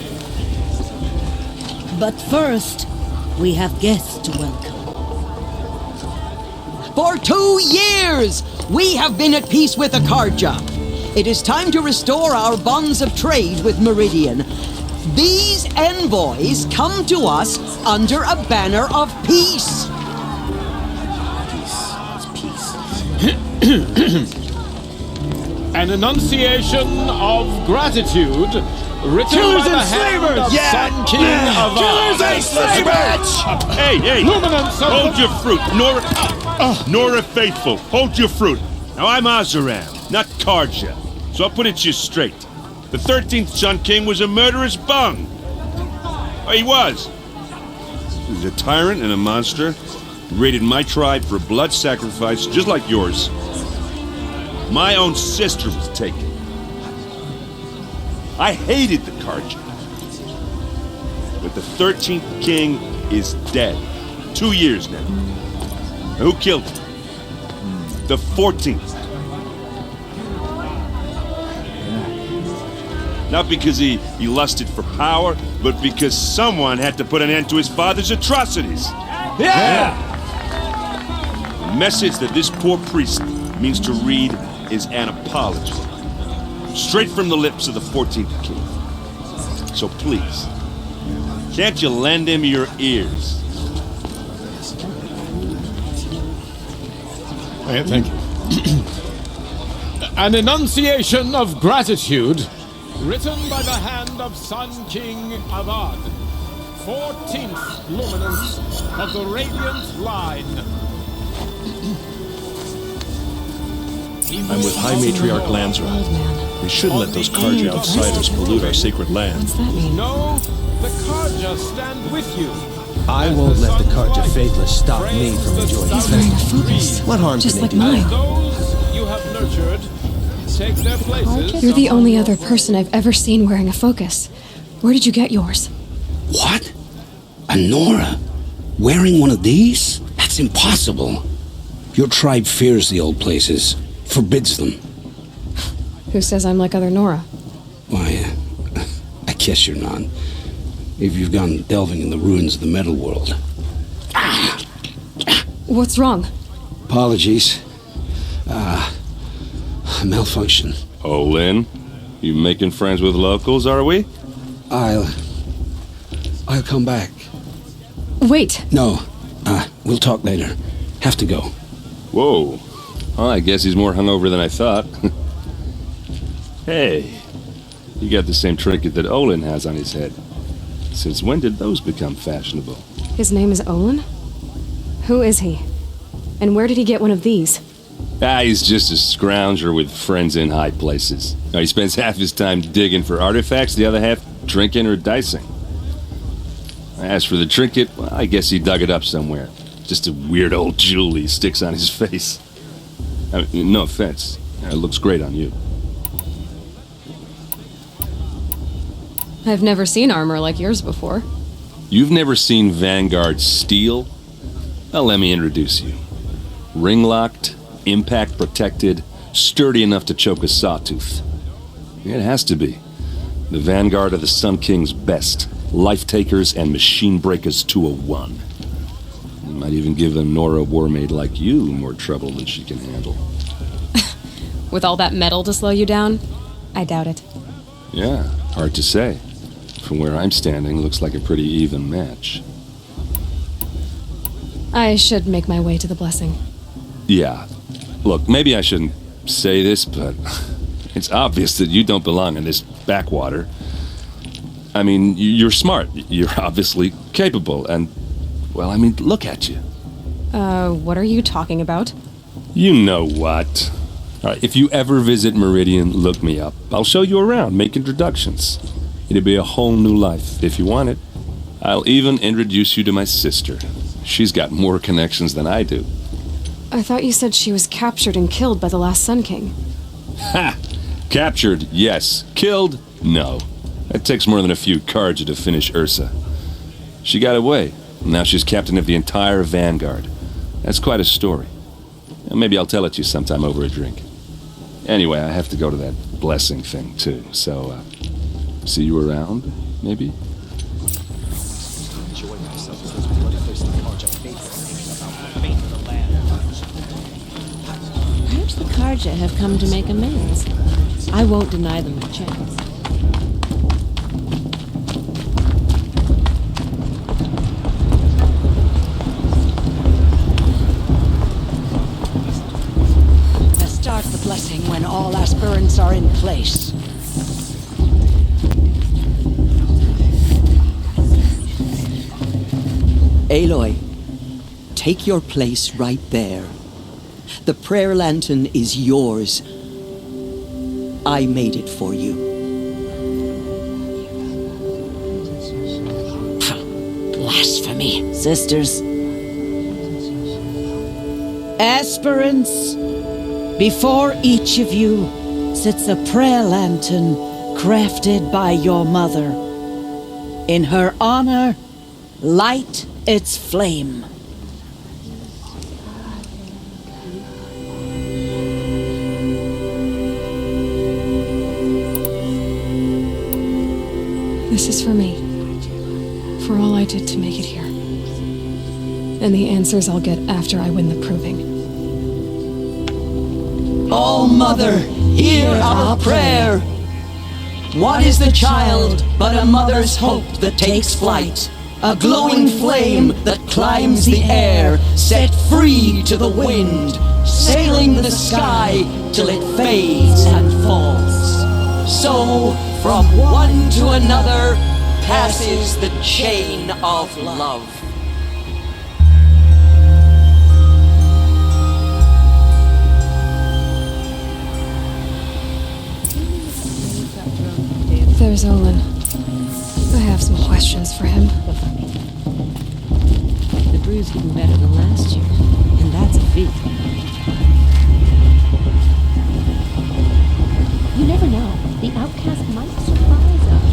But first, we have guests to welcome. For 2 years, we have been at peace with Akarja. It is time to restore our bonds of trade with Meridian. These envoys come to us under a banner of peace. An enunciation of gratitude written Killers by the and hand slavers! of Yeah! Sun King of Killers and slavers! Hey! Luminance of Hold your fruit, Nora Faithful. Hold your fruit. Now I'm Azaram, not Karja, so I'll put it to you straight. The 13th Sun King was a murderous bung. Oh, he was. He was a tyrant and a monster. He raided my tribe for a blood sacrifice, just like yours. My own sister was taken. I hated the Karja. But the 13th king is dead. 2 years now. And who killed him? The 14th. Not because he lusted for power, but because someone had to put an end to his father's atrocities. Yeah! The message that this poor priest means to read is an apology. Straight from the lips of the 14th king. So please, can't you lend him your ears? Thank you. An enunciation of gratitude written by the hand of Sun King Avad, 14th luminance of the Radiant Line. I'm with High Matriarch Lansra. We shouldn't let those Karja outsiders pollute our sacred land. What's that mean? No, the Karja stand with you. I won't let the Karja Faithless stop me from enjoying He's wearing a focus. What harm Just can they like do? mine. Those you have nurtured take their places. You're the only other person I've ever seen wearing a focus. Where did you get yours? What? A Nora? Wearing one of these? That's impossible. Your tribe fears the old places, forbids them. Who says I'm like other Nora? Why, I guess you're not. If you've gone delving in the ruins of the metal world. What's wrong? Apologies. Malfunction. Oh, Lynn, you making friends with locals, are we? I'll come back. Wait. No, we'll talk later. Have to go. Whoa. Well, I guess he's more hungover than I thought. Hey, you got the same trinket that Olin has on his head. Since when did those become fashionable? His name is Olin? Who is he? And where did he get one of these? He's just a scrounger with friends in high places. He spends half his time digging for artifacts, the other half drinking or dicing. As for the trinket, well, I guess he dug it up somewhere. Just a weird old jewel he sticks on his face. I mean, no offense. It looks great on you. I've never seen armor like yours before. You've never seen Vanguard steel? Well, let me introduce you. Ring-locked, impact-protected, sturdy enough to choke a sawtooth. It has to be. The Vanguard of the Sun King's best. Life-takers and machine breakers 201. You might even give a Nora warmaid like you more trouble than she can handle. With all that metal to slow you down? I doubt it. Yeah, hard to say. From where I'm standing, looks like a pretty even match. I should make my way to the blessing. Yeah. Look, maybe I shouldn't say this, but it's obvious that you don't belong in this backwater. I mean, you're smart. You're obviously capable, and, well, I mean, look at you. What are you talking about? You know what. All right, if you ever visit Meridian, look me up. I'll show you around, make introductions. It'll be a whole new life, if you want it. I'll even introduce you to my sister. She's got more connections than I do. I thought you said she was captured and killed by the last Sun King. Ha! Captured, yes. Killed, no. It takes more than a few cards to finish Ursa. She got away. Now she's captain of the entire Vanguard. That's quite a story. Maybe I'll tell it to you sometime over a drink. Anyway, I have to go to that blessing thing, too. So, see you around, maybe? Perhaps the Karja have come to make amends. I won't deny them a chance. Start the blessing when all aspirants are in place. Aloy, take your place right there. The prayer lantern is yours. I made it for you. Blasphemy. Sisters. Aspirants, before each of you sits a prayer lantern crafted by your mother. In her honor, light its flame. This is for me. For all I did to make it here. And the answers I'll get after I win the proving. Oh, Mother, hear our prayer. What is the child but a mother's hope that takes flight? A glowing flame that climbs the air, set free to the wind, sailing the sky till it fades and falls. So, from one to another, passes the chain of love. There's Olin. I have some questions for him. The brew's getting better than last year, and that's a feat. You never know. The outcast might surprise us.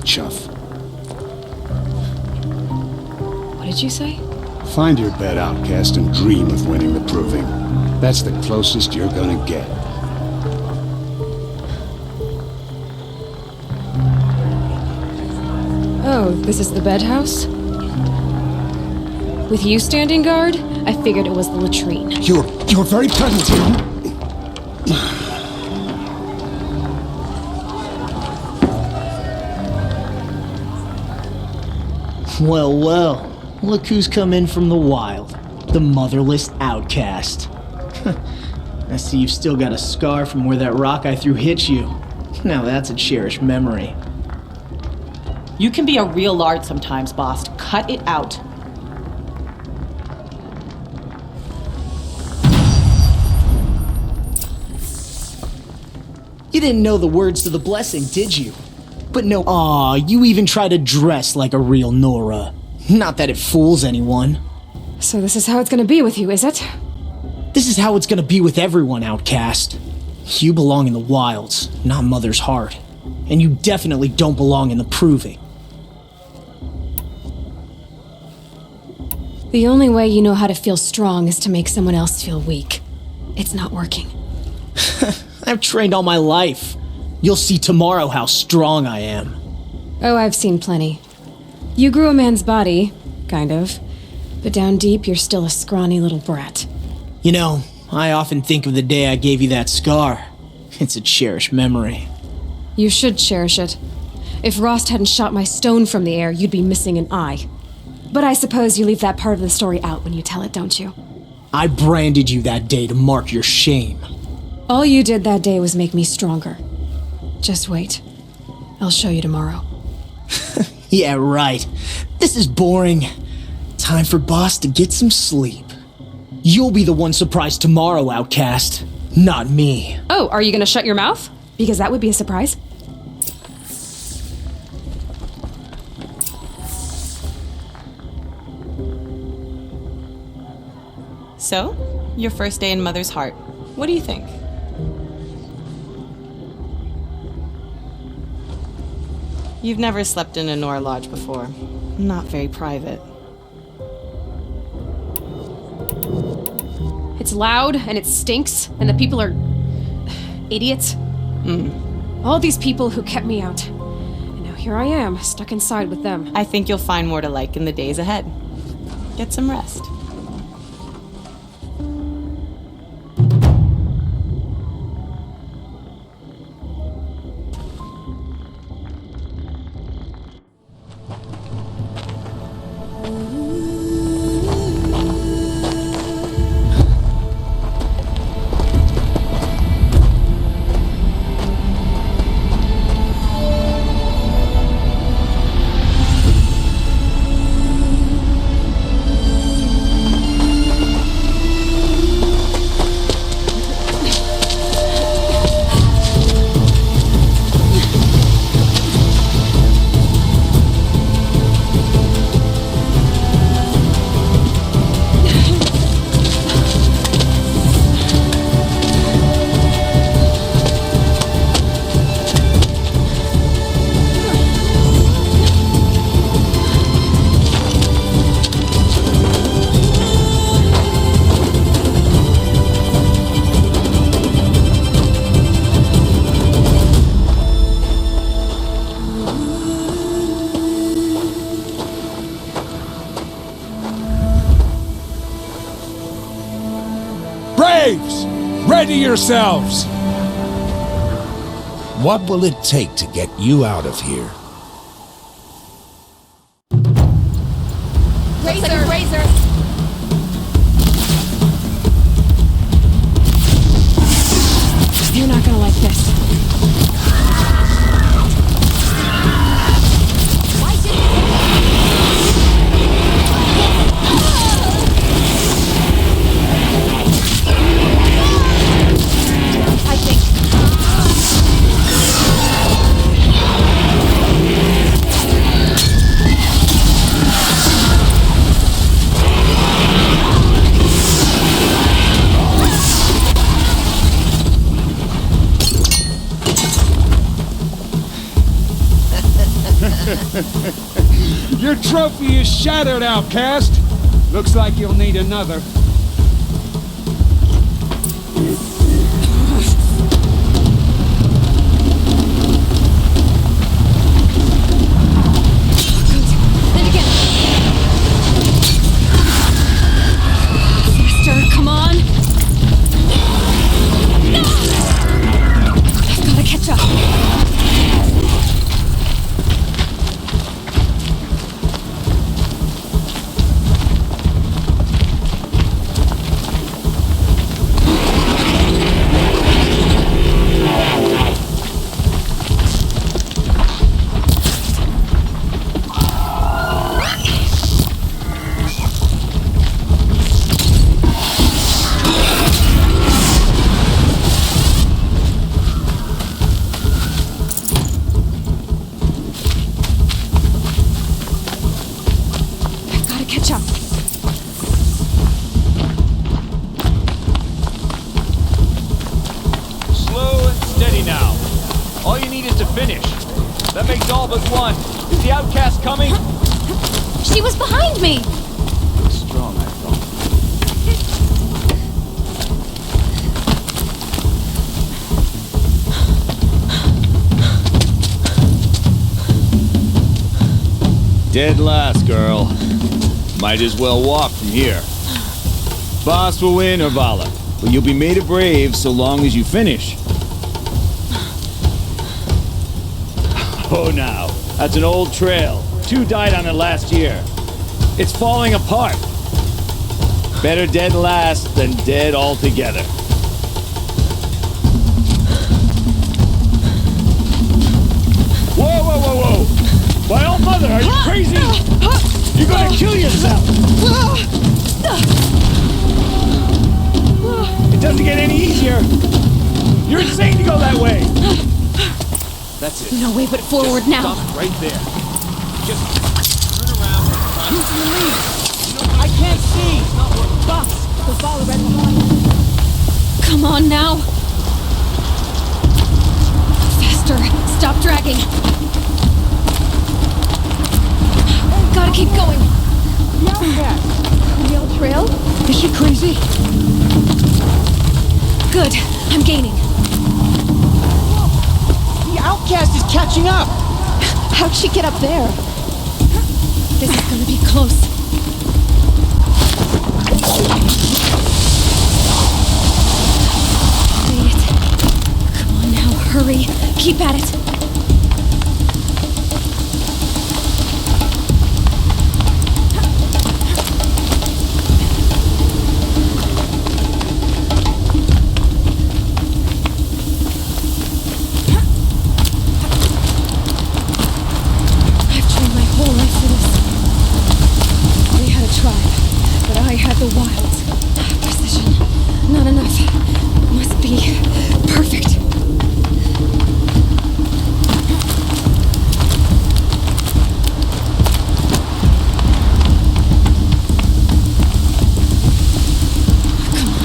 Chuff. What did you say? Find your bed, outcast, and dream of winning the proving. That's the closest you're gonna get. Oh, this is the bedhouse? With you standing guard, I figured it was the latrine. Your very presence here. Well, well. Look who's come in from the wild. The motherless outcast. I see you've still got a scar from where that rock I threw hit you. Now that's a cherished memory. You can be a real lard sometimes, boss. Cut it out. You didn't know the words to the blessing, did you? But no, aw, you even try to dress like a real Nora. Not that it fools anyone. So this is how it's gonna be with you, is it? This is how it's gonna be with everyone, outcast. You belong in the wilds, not Mother's heart. And you definitely don't belong in the proving. The only way you know how to feel strong is to make someone else feel weak. It's not working. I've trained all my life. You'll see tomorrow how strong I am. Oh, I've seen plenty. You grew a man's body, kind of. But down deep, you're still a scrawny little brat. You know, I often think of the day I gave you that scar. It's a cherished memory. You should cherish it. If Rost hadn't shot my stone from the air, you'd be missing an eye. But I suppose you leave that part of the story out when you tell it, don't you? I branded you that day to mark your shame. All you did that day was make me stronger. Just wait. I'll show you tomorrow. Yeah, right. This is boring. Time for Boss to get some sleep. You'll be the one surprised tomorrow, outcast. Not me. Oh, are you gonna shut your mouth? Because that would be a surprise. So, your first day in Mother's heart. What do you think? You've never slept in a Nora lodge before. Not very private. It's loud, and it stinks, and the people are... idiots. All these people who kept me out. And now here I am, stuck inside with them. I think you'll find more to like in the days ahead. Get some rest. Braves! Ready yourselves! What will it take to get you out of here? Razor! You're not gonna like this. Your trophy is shattered, outcast. Looks like you'll need another. Faster, come on! I've gotta catch up. catch up. Slow and steady now. All you need is to finish. That makes all but one. Is the outcast coming? She was behind me! Strong, I thought. Dead last, girl. Might as well walk from here. Boss will win or Vala, but you'll be made a brave so long as you finish. Oh, now. That's an old trail. 2 died on it last year. It's falling apart. Better dead last than dead altogether. Whoa, whoa, whoa, whoa! My old mother, are you crazy? You're gonna kill yourself! It doesn't get any easier. You're insane to go that way. That's it. No way but forward Just now. Stop right there. Just turn around and use your lead. I can't see. Boss, the ball right behind. Come on now. Faster. Stop dragging. Gotta keep going. The old trail? Is she crazy? Good. I'm gaining. The outcast is catching up! How'd she get up there? This is gonna be close. Made it. Come on now, hurry. Keep at it. The wilds. Precision. Not enough. Must be perfect.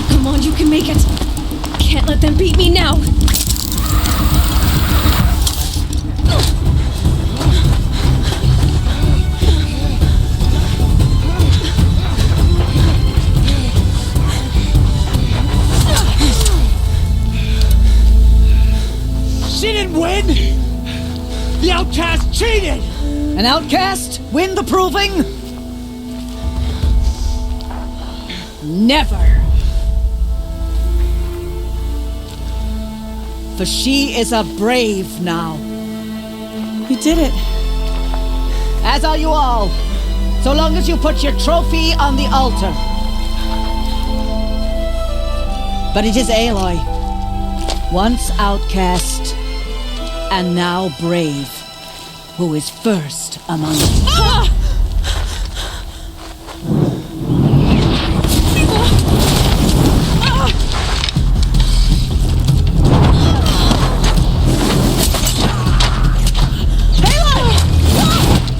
Come on, you can make it. Can't let them beat me now. Win? The outcast cheated! An outcast win the proving? Never. For she is a brave now. You did it. As are you all. So long as you put your trophy on the altar. But it is Aloy, once outcast, and now brave, who is first among us.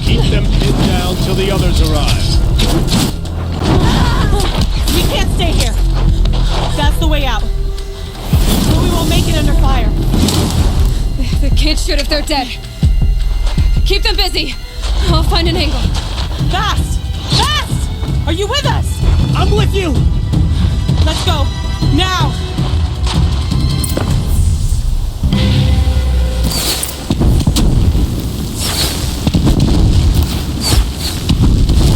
Keep them pinned down till the others arrive. We can't stay here. That's the way out. But we won't make it under fire. They can't shoot if they're dead. Keep them busy. I'll find an angle. Fast! Fast! Are you with us? I'm with you! Let's go. Now!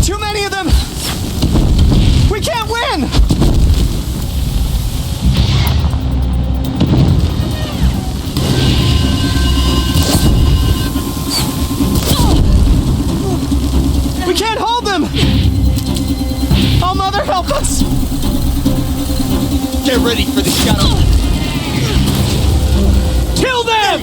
Too many of them! We can't win! We can't hold them! Oh, Mother, help us! Get ready for the shadow. Kill them!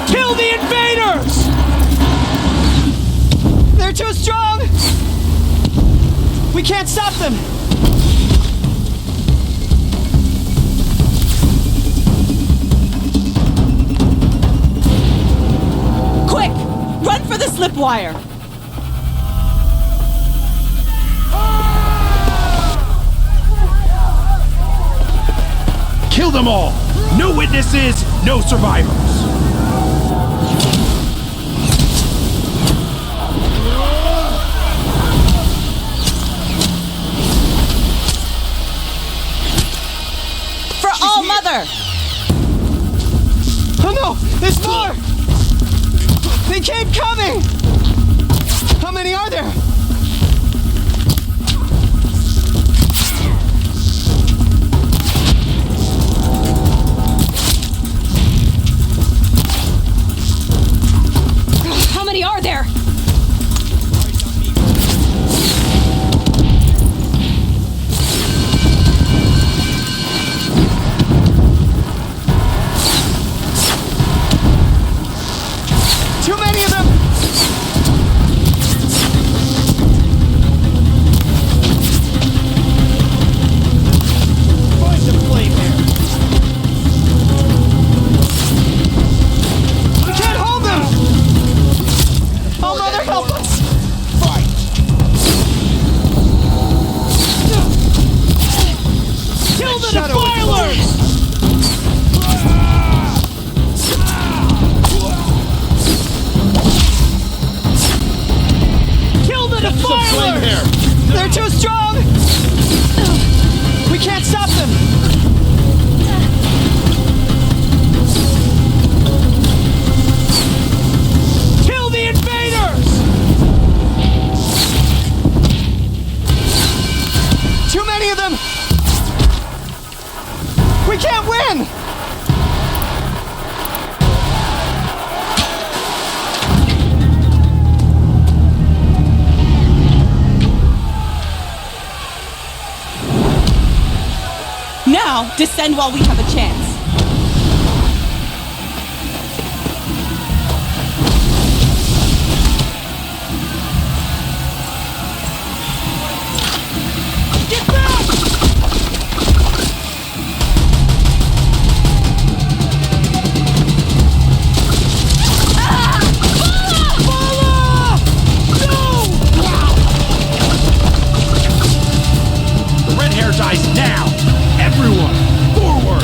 Kill the invaders! They're too strong! We can't stop them! wire. Kill them all! No witnesses, no survivors! For All Mother! Oh no! There's more! They keep coming! How many are there? How many are there? Too many of them! Find the flame here! We can't hold them! Oh, Mother, help us! Fight! Kill the defilers! Kill the defilers! They're too strong! We can't stop them! Kill the invaders! Too many of them! We can't win! Now, descend while we have a chance. Get back! Bala! No! The red hair dies now! Everyone, forward!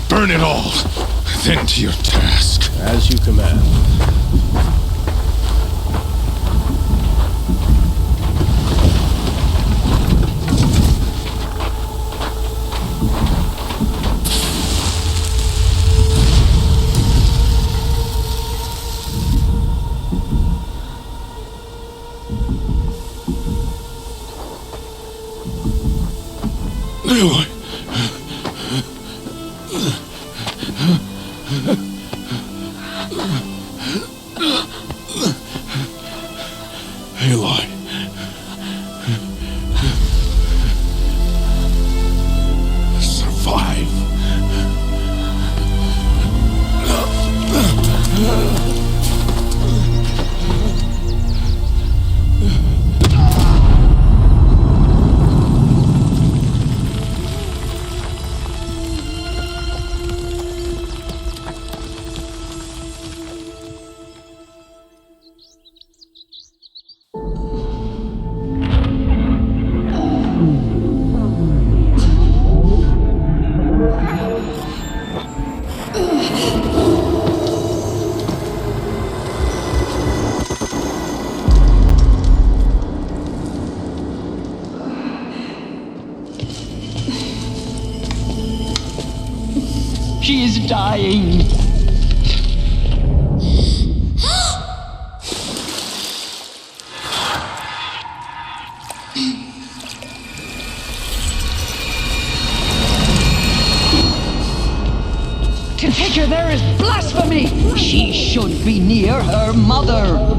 Burn it all, then to your task. As you command. Aloy. Aloy. Survive. She is dying. To take her there is blasphemy! She should be near her mother.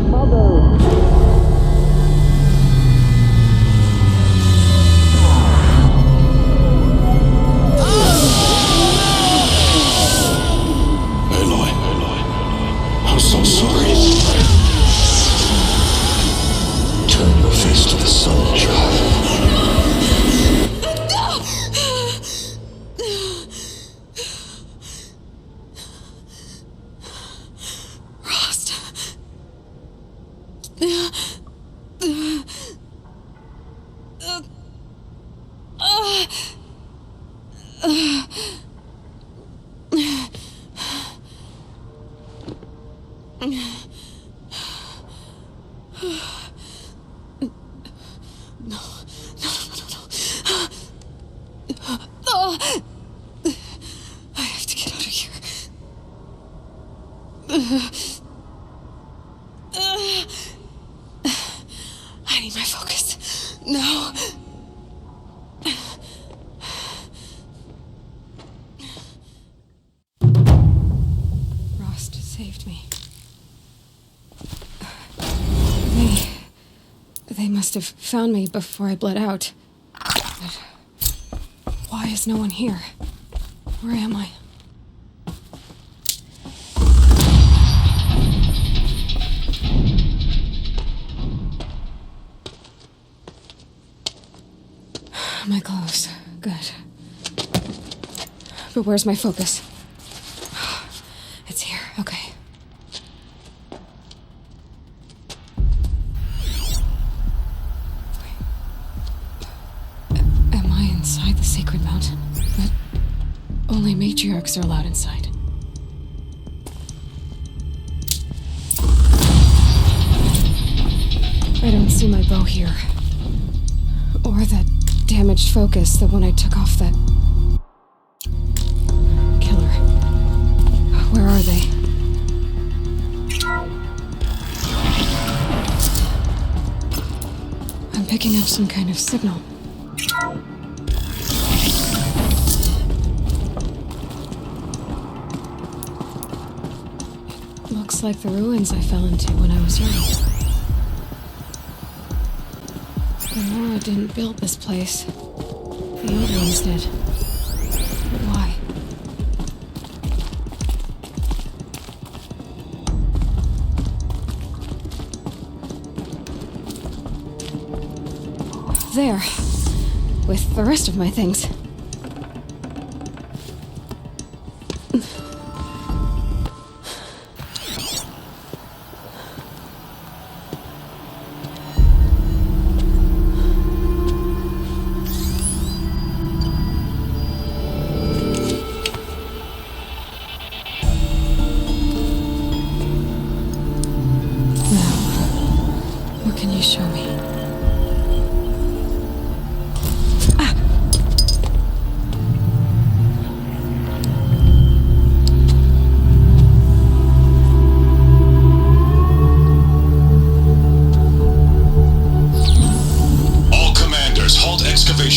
I'm so sorry. Turn your face to the sun, child. I have to get out of here. I need my focus. No. Rost saved me. They must have found me before I bled out. But why is no one here? Where am I? My clothes. Good. But where's my focus? It's here. Okay. Am I inside the sacred mountain? But only matriarchs are allowed inside. I don't see my bow here. Or that damaged focus, the one I took off that killer. Where are they? I'm picking up some kind of signal. Looks like the ruins I fell into when I was young. Nora didn't build this place. The old ones did. But why? There. With the rest of my things.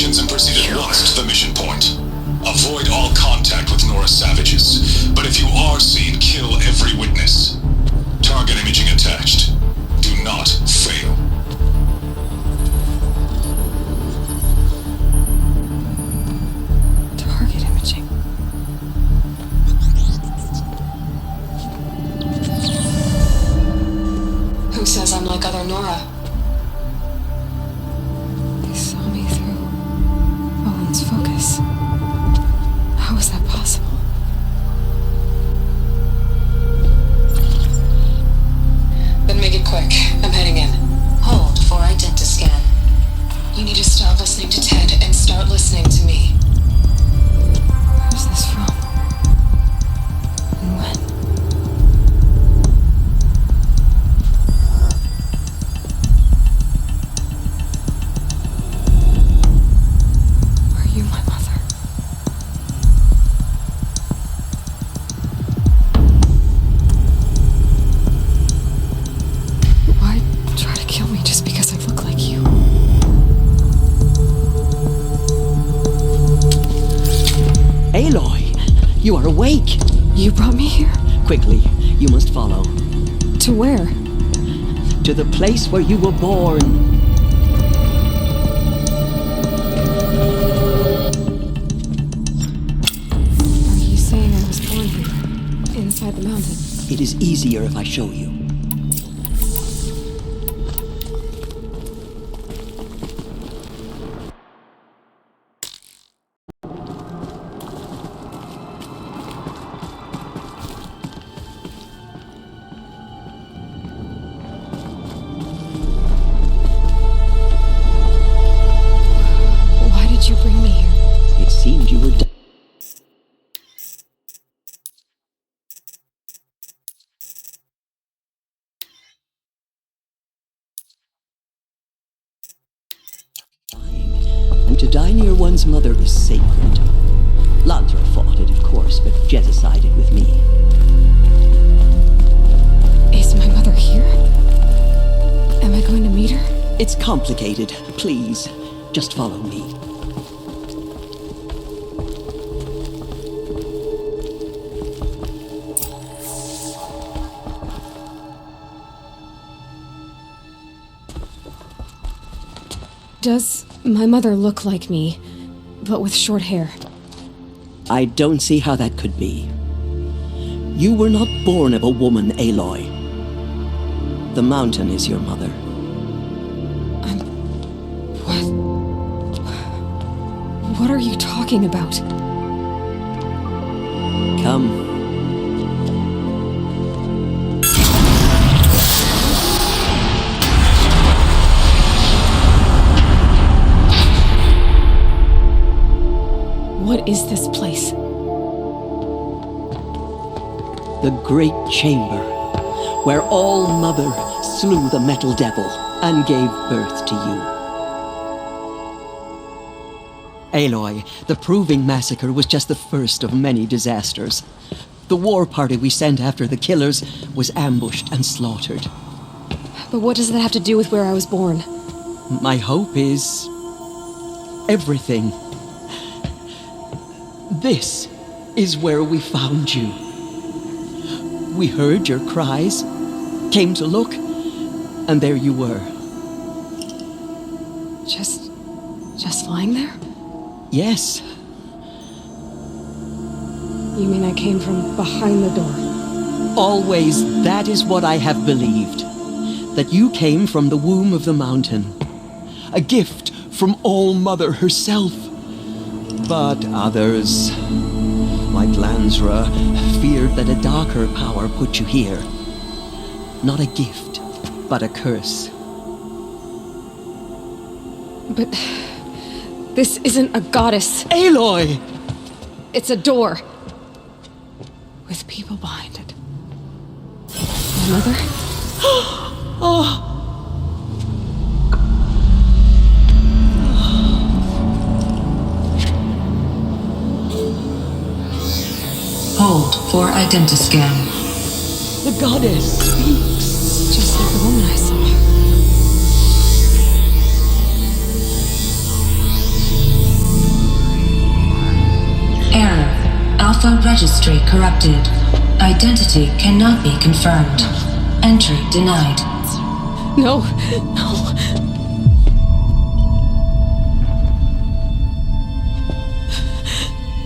And proceed at once to the mission point. Avoid all contact with Nora savages, but if you are seen, kill every witness. Target imaging attached. Do not fail. Target imaging. Who says I'm like other Nora? Focus. How is that possible? Then make it quick. I'm heading in. Hold for identiscan. You need to stop listening to Ted and start listening to me. Where's this from? And when? You are awake! You brought me here? Quickly, you must follow. To where? To the place where you were born. Are you saying I was born here? Inside the mountain? It is easier if I show you. You bring me here? It seemed you were dying, and to die near one's mother is sacred. Lantra fought it, of course, but Jezza sided with me. Is my mother here? Am I going to meet her? It's complicated. Please, just follow me. Does my mother look like me, but with short hair? I don't see how that could be. You were not born of a woman, Aloy. The mountain is your mother. What are you talking about? Come. What is this place? The Great Chamber, where All-Mother slew the Metal Devil and gave birth to you. Aloy, the Proving Massacre was just the first of many disasters. The war party we sent after the killers was ambushed and slaughtered. But what does that have to do with where I was born? My hope is everything. This is where we found you. We heard your cries, came to look, and there you were. Just lying there? Yes. You mean I came from behind the door? Always that is what I have believed. That you came from the womb of the mountain. A gift from All-Mother herself. But others, like Lansra, feared that a darker power put you here. Not a gift, but a curse. But this isn't a goddess. Aloy! It's a door. With people behind it. My mother? Oh! Hold for identiscan. The goddess speaks. Just like the woman I saw. Error. Alpha registry corrupted. Identity cannot be confirmed. Entry denied. No.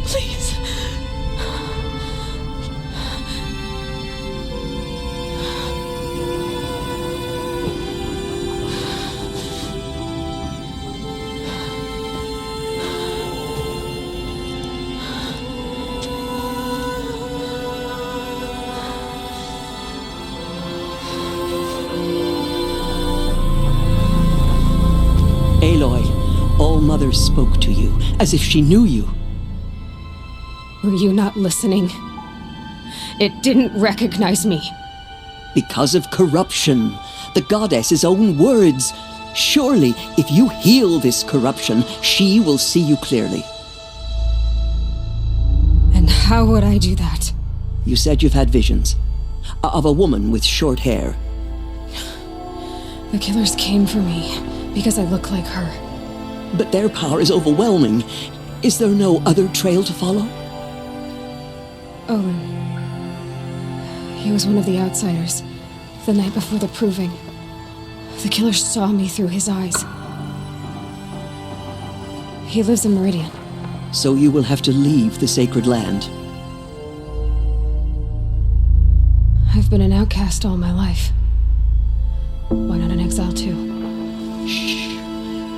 Please. Aloy, All-Mother spoke to you, as if she knew you. Were you not listening? It didn't recognize me. Because of corruption, the goddess's own words. Surely, if you heal this corruption, she will see you clearly. And how would I do that? You said you've had visions. Of a woman with short hair. The killers came for me because I look like her. But their power is overwhelming. Is there no other trail to follow? Owen. He was one of the outsiders. The night before the proving. The killers saw me through his eyes. He lives in Meridian. So you will have to leave the sacred land. I've been an outcast all my life. Why not an exile too? Shh.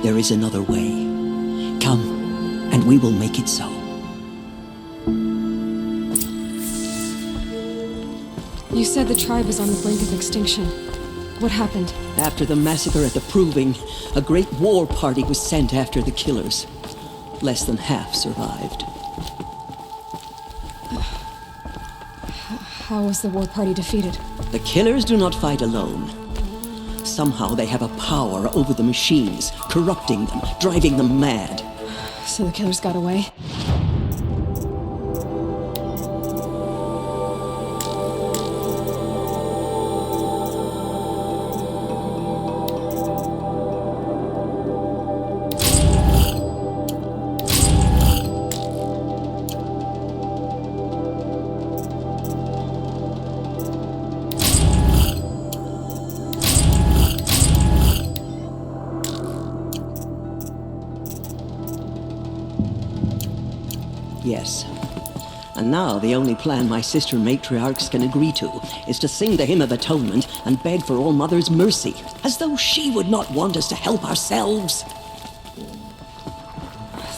There is another way. Come, and we will make it so. You said the tribe was on the brink of extinction. What happened? After the massacre at the Proving, a great war party was sent after the killers. Less than half survived. How was the war party defeated? The killers do not fight alone. Somehow they have a power over the machines, corrupting them, driving them mad. So the killers got away? Yes. And now the only plan my sister matriarchs can agree to is to sing the Hymn of Atonement and beg for All-Mother's mercy, as though she would not want us to help ourselves.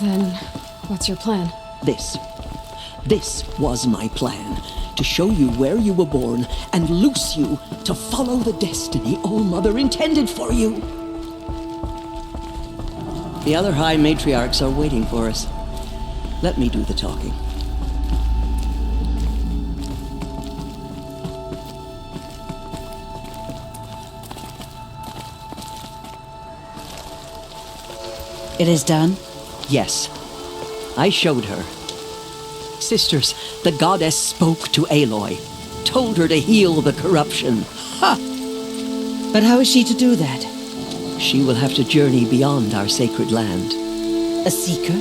Then, what's your plan? This was my plan. To show you where you were born and loose you to follow the destiny All-Mother intended for you. The other High Matriarchs are waiting for us. Let me do the talking. It is done? Yes. I showed her. Sisters, the goddess spoke to Aloy. Told her to heal the corruption. Ha! But how is she to do that? She will have to journey beyond our sacred land. A seeker?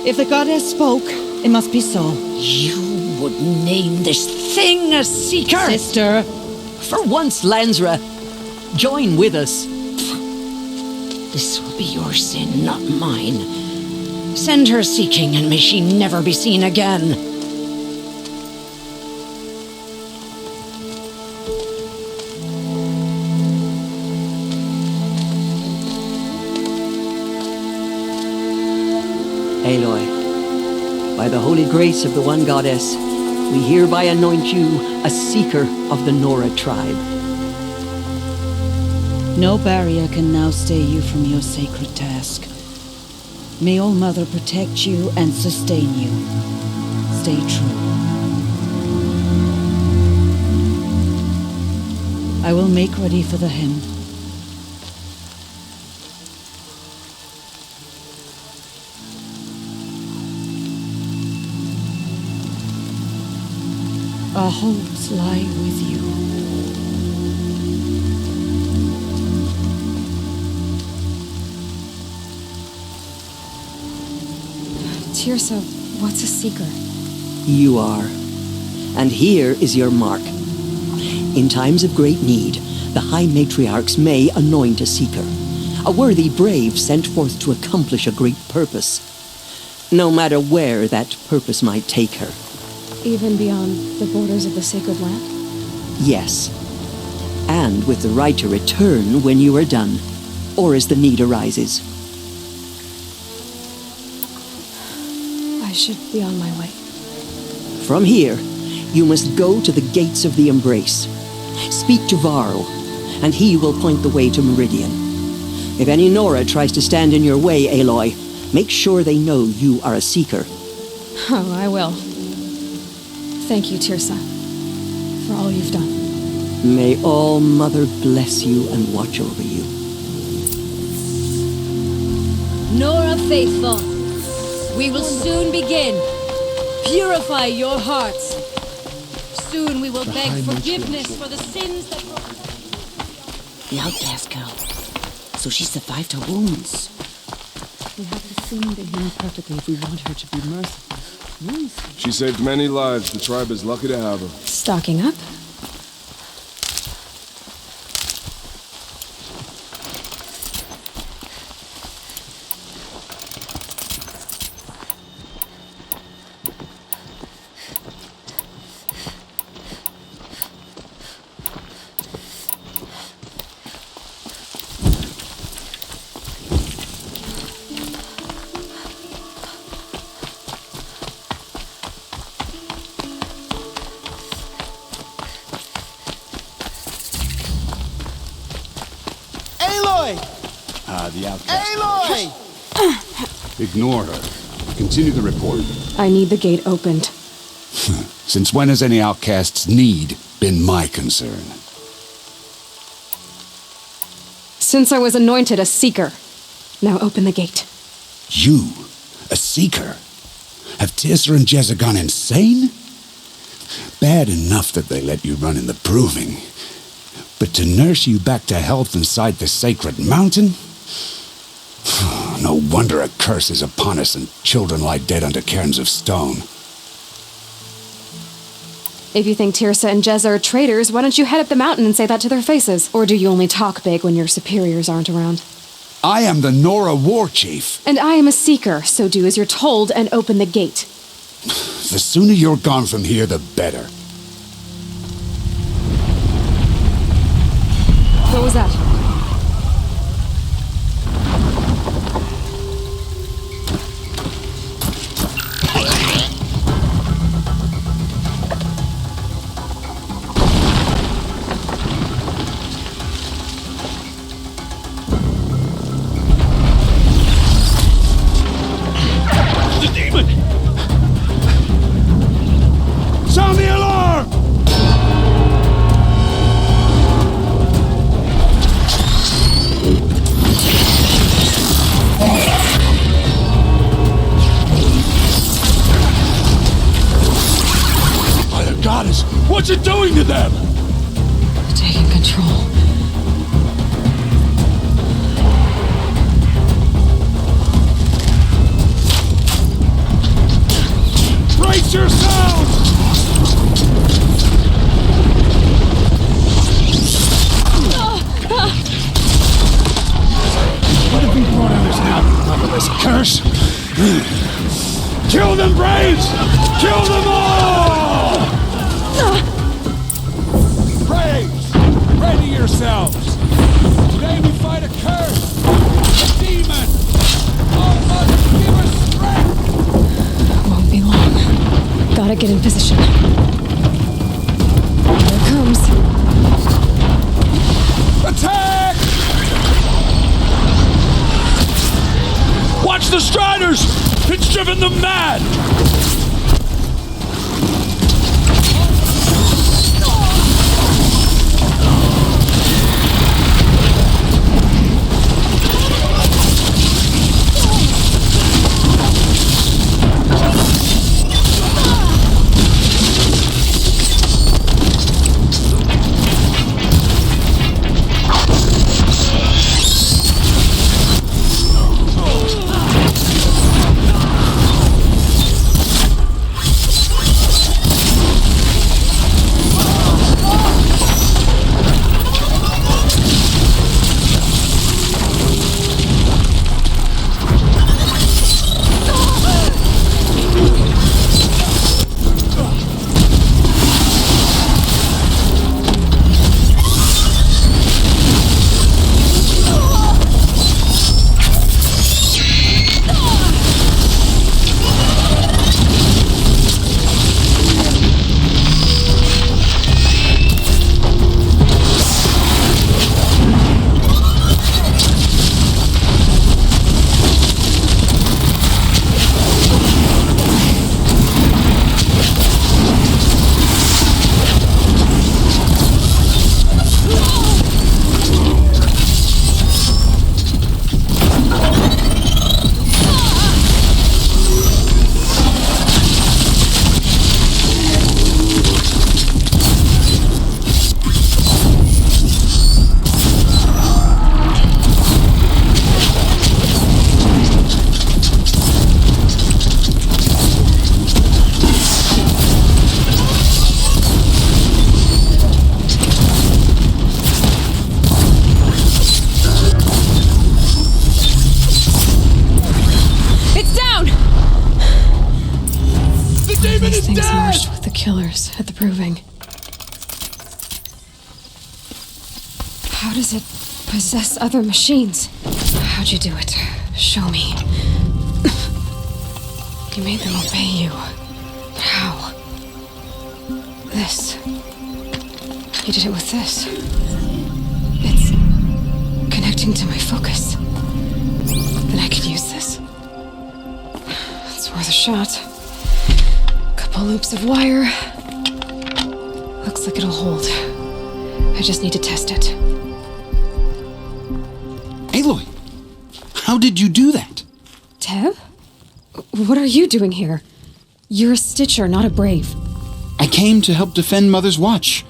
If the goddess spoke, it must be so. You would name this thing a Seeker? Sister! For once, Lansra, join with us. This will be your sin, not mine. Send her seeking, and may she never be seen again. Aloy, by the holy grace of the One Goddess, we hereby anoint you a Seeker of the Nora tribe. No barrier can now stay you from your sacred task. May All Mother protect you and sustain you. Stay true. I will make ready for the hymn. Our hopes lie with you. Tirsa, what's a Seeker? You are. And here is your mark. In times of great need, the High Matriarchs may anoint a Seeker, a worthy brave sent forth to accomplish a great purpose, no matter where that purpose might take her. Even beyond the borders of the sacred land? Yes. And with the right to return when you are done, or as the need arises. I should be on my way. From here, you must go to the gates of the Embrace. Speak to Varro, and he will point the way to Meridian. If any Nora tries to stand in your way, Aloy, make sure they know you are a Seeker. Oh, I will. Thank you, Tirsa, for all you've done. May All Mother bless you and watch over you. Nora Faithful, we will soon begin. Purify your hearts. Soon we will beg forgiveness for the sins that were... The outcast girl. So she survived her wounds. We have to sing the hymn perfectly if we want her to be merciful. She saved many lives. The tribe is lucky to have her. Stocking up? The outcast. Aloy! Ignore her. Continue the report. I need the gate opened. Since when has any outcast's need been my concern? Since I was anointed a Seeker. Now open the gate. You? A Seeker? Have Tirsa and Jezza gone insane? Bad enough that they let you run in the proving. But to nurse you back to health inside the sacred mountain? No wonder a curse is upon us and children lie dead under cairns of stone. If you think Tirsa and Jezza are traitors, why don't you head up the mountain and say that to their faces? Or do you only talk big when your superiors aren't around? I am the Nora War Chief. And I am a Seeker, so do as you're told and open the gate. The sooner you're gone from here, the better. What was that? The demon! Sound the alarm! By the goddess, what's it doing to them? Taking control. Brace yourselves! this curse! Kill them, Braves! Kill them all! Braves, ready yourselves! Today we fight a curse! A demon! Oh, Mother, give us strength! Won't be long. Gotta get in position. Here it comes. Attack! Watch the Striders! It's driven them mad! These things marched with the killers at the Proving. How does it possess other machines? How'd you do it? Show me. You made them obey you. How? This. You did it with this. It's connecting to my focus. Then I could use this. It's worth a shot. Couple loops of wire. Looks like it'll hold. I just need to test it. Aloy, how did you do that? Teb? What are you doing here? You're a Stitcher, not a Brave. I came to help defend Mother's Watch,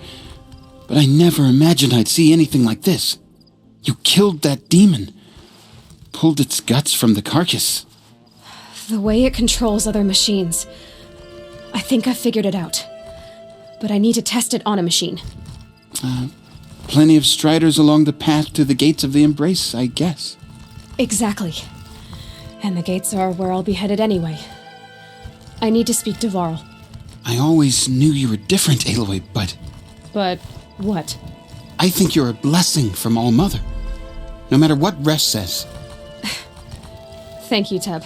but I never imagined I'd see anything like this. You killed that demon, pulled its guts from the carcass. The way it controls other machines. I think I figured it out. But I need to test it on a machine. Plenty of Striders along the path to the gates of the Embrace, I guess. Exactly. And the gates are where I'll be headed anyway. I need to speak to Varl. I always knew you were different, Aloy, but... But what? I think you're a blessing from All Mother. No matter what Resh says. Thank you, Teb.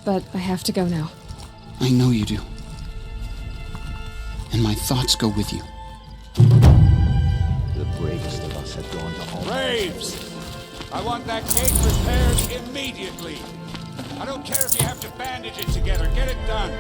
But I have to go now. I know you do. And my thoughts go with you. The bravest of us have gone to home. Braves! I want that gate repaired immediately. I don't care if you have to bandage it together. Get it done.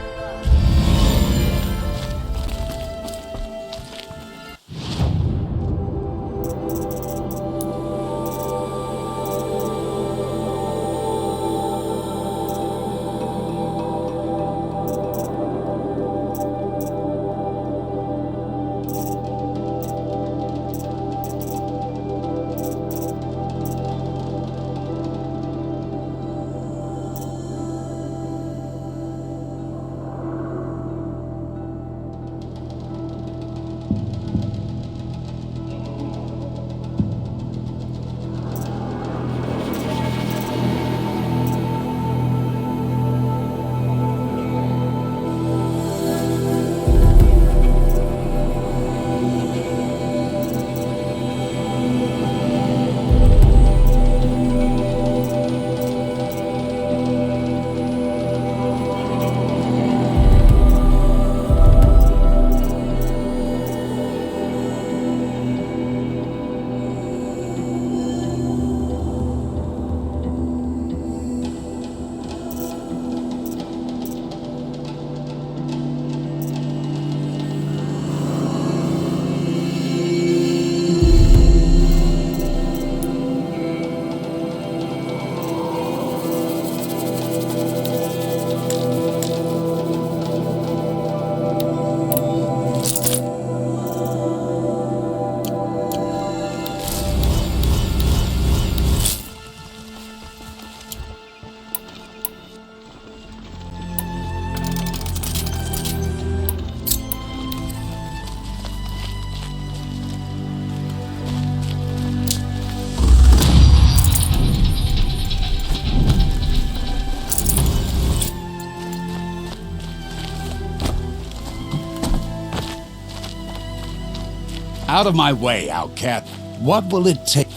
Out of my way, Outcat. What will it take?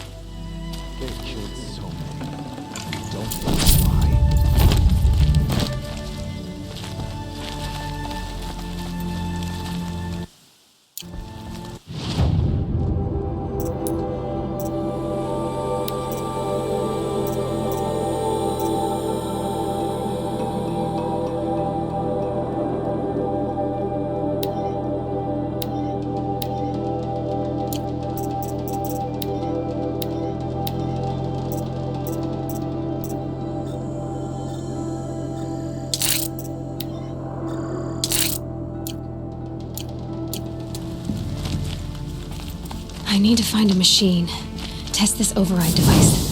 They killed so many. Don't know why. I need to find a machine. Test this override device.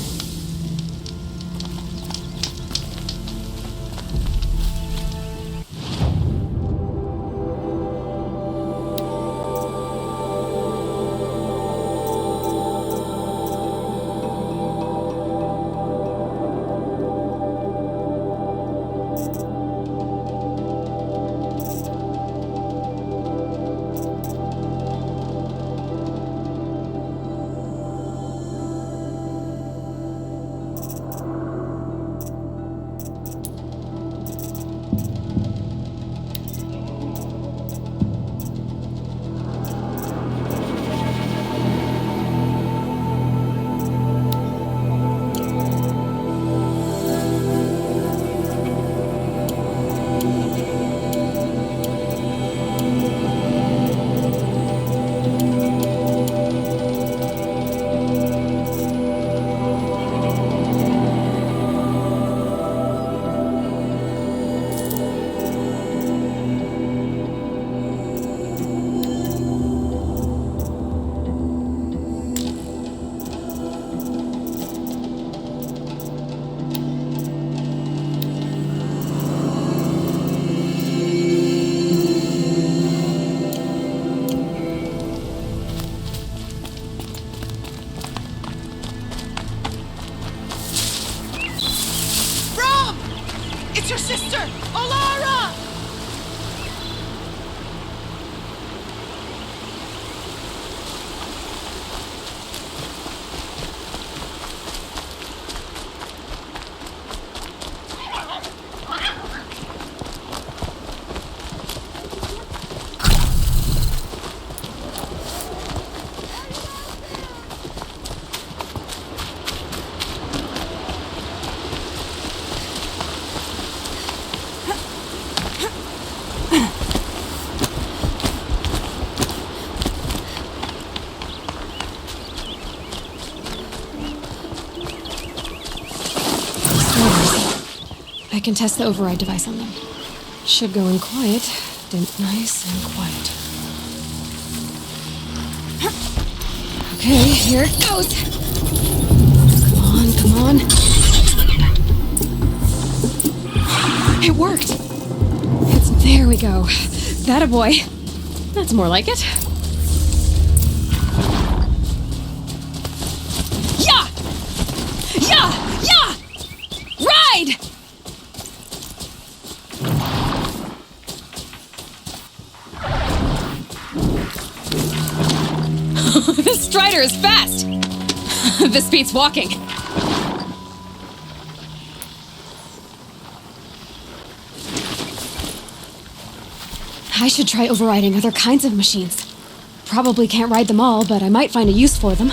It's your sister, Alara! I can test the override device on them. Should go in quiet. Nice and quiet. Okay, here it goes. Come on, come on. It worked. There we go. That-a boy. That's more like it. Yeah! Yeah! Yeah! Ride! This Strider is fast! This beats walking. I should try overriding other kinds of machines. Probably can't ride them all, but I might find a use for them.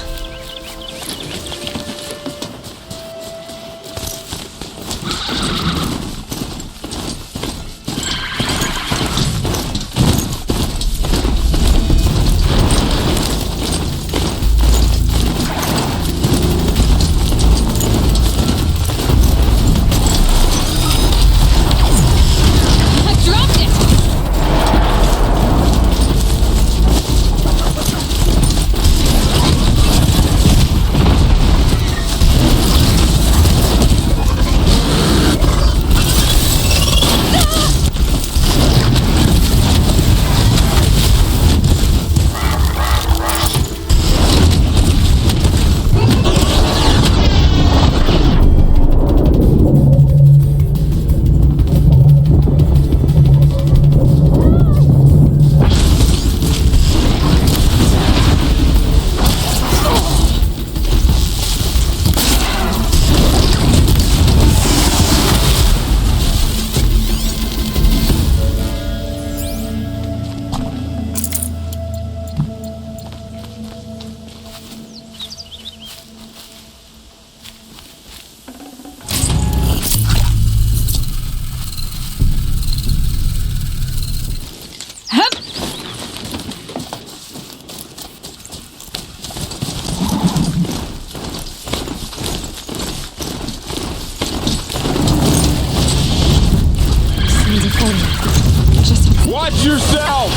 Watch yourself!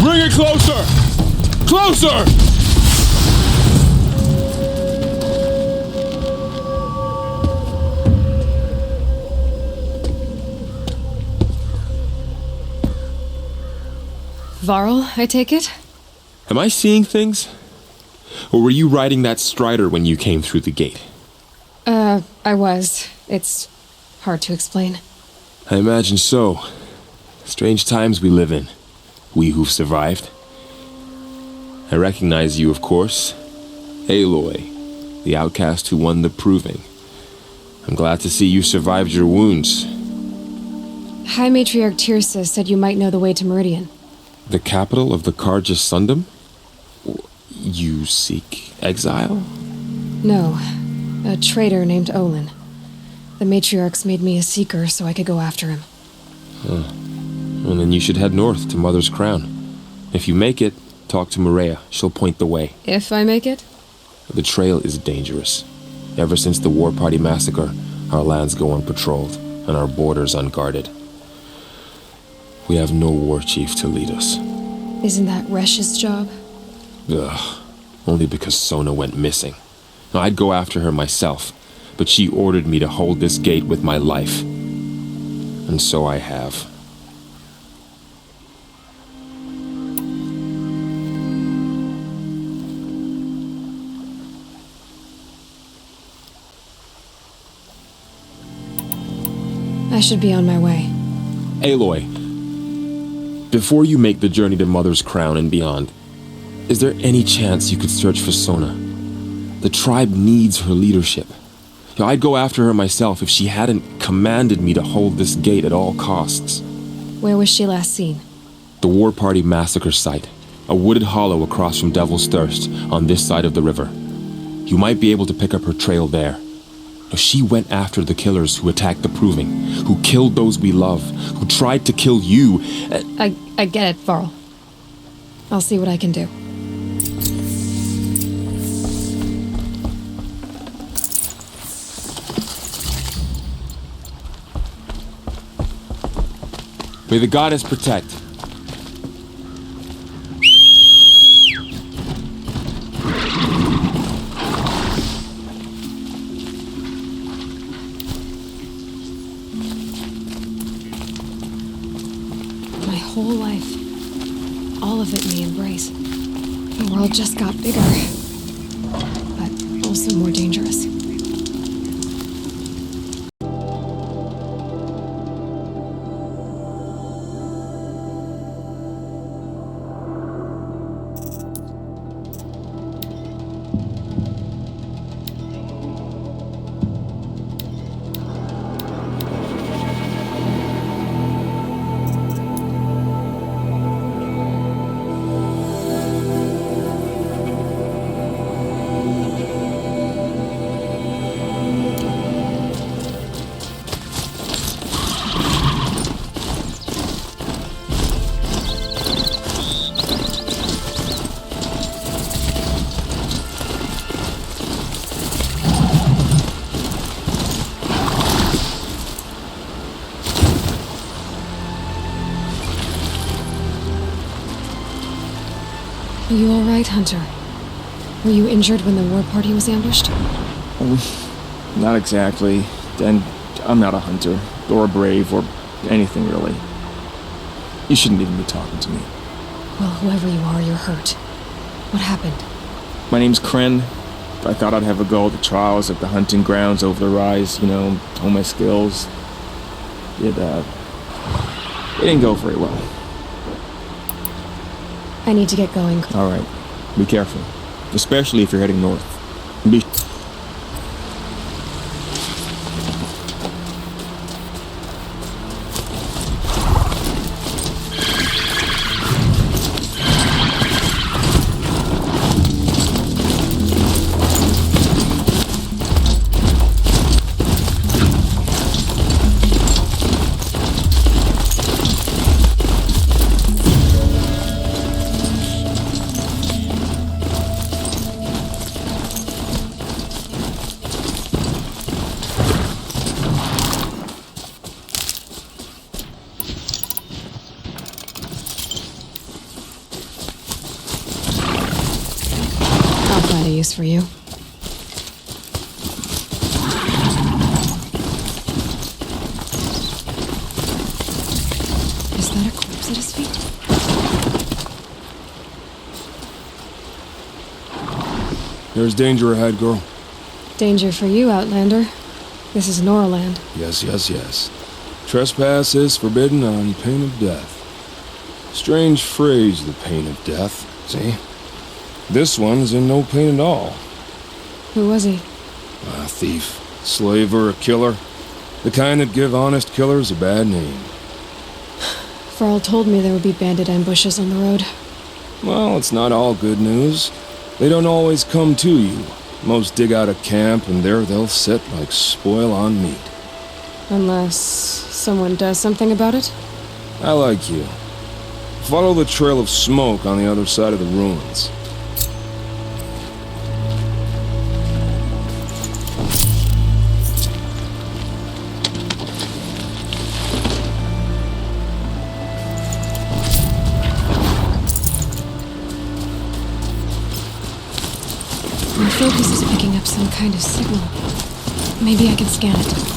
Bring it closer! Closer! Varl, I take it? Am I seeing things? Or were you riding that strider when you came through the gate? I was. It's hard to explain. I imagine so. Strange times we live in. We who've survived. I recognize you, of course. Aloy, the outcast who won the proving. I'm glad to see you survived your wounds. High Matriarch Tirsa said you might know the way to Meridian. The capital of the Carja Sundom? You seek exile? No. A traitor named Olin. The Matriarchs made me a seeker so I could go after him. Huh. Well, then you should head north to Mother's Crown. If you make it, talk to Maria. She'll point the way. If I make it? The trail is dangerous. Ever since the War Party massacre, our lands go unpatrolled, and our borders unguarded. We have no war chief to lead us. Isn't that Resh's job? Ugh. Only because Sona went missing. Now, I'd go after her myself, but she ordered me to hold this gate with my life. And so I have. I should be on my way. Aloy, before you make the journey to Mother's Crown and beyond, is there any chance you could search for Sona? The tribe needs her leadership. I'd go after her myself if she hadn't commanded me to hold this gate at all costs. Where was she last seen? The War Party massacre site, a wooded hollow across from Devil's Thirst on this side of the river. You might be able to pick up her trail there. She went after the killers who attacked the Proving, who killed those we love, who tried to kill you. I get it, Varl. I'll see what I can do. May the goddess protect. My whole life, all of it may embrace. The world just got bigger, but also more dangerous. Are you all right, Hunter? Were you injured when the war party was ambushed? Not exactly. And I'm not a hunter, or a brave, or anything really. You shouldn't even be talking to me. Well, whoever you are, you're hurt. What happened? My name's Kren. I thought I'd have a go at the trials at the hunting grounds over the rise, hone my skills. It didn't go very well. I need to get going. All right. Be careful. Especially if you're heading north. Be... use for you. Is that a corpse at his feet? There's danger ahead, girl. Danger for you, Outlander. This is Norland. Yes, yes, yes. Trespass is forbidden on pain of death. Strange phrase, the pain of death. See? This one's in no pain at all. Who was he? A thief, slaver, a killer. The kind that give honest killers a bad name. Varl told me there would be bandit ambushes on the road. Well, it's not all good news. They don't always come to you. Most dig out a camp, and there they'll sit like spoil on meat. Unless someone does something about it? I like you. Follow the trail of smoke on the other side of the ruins. My focus is picking up some kind of signal. Maybe I can scan it.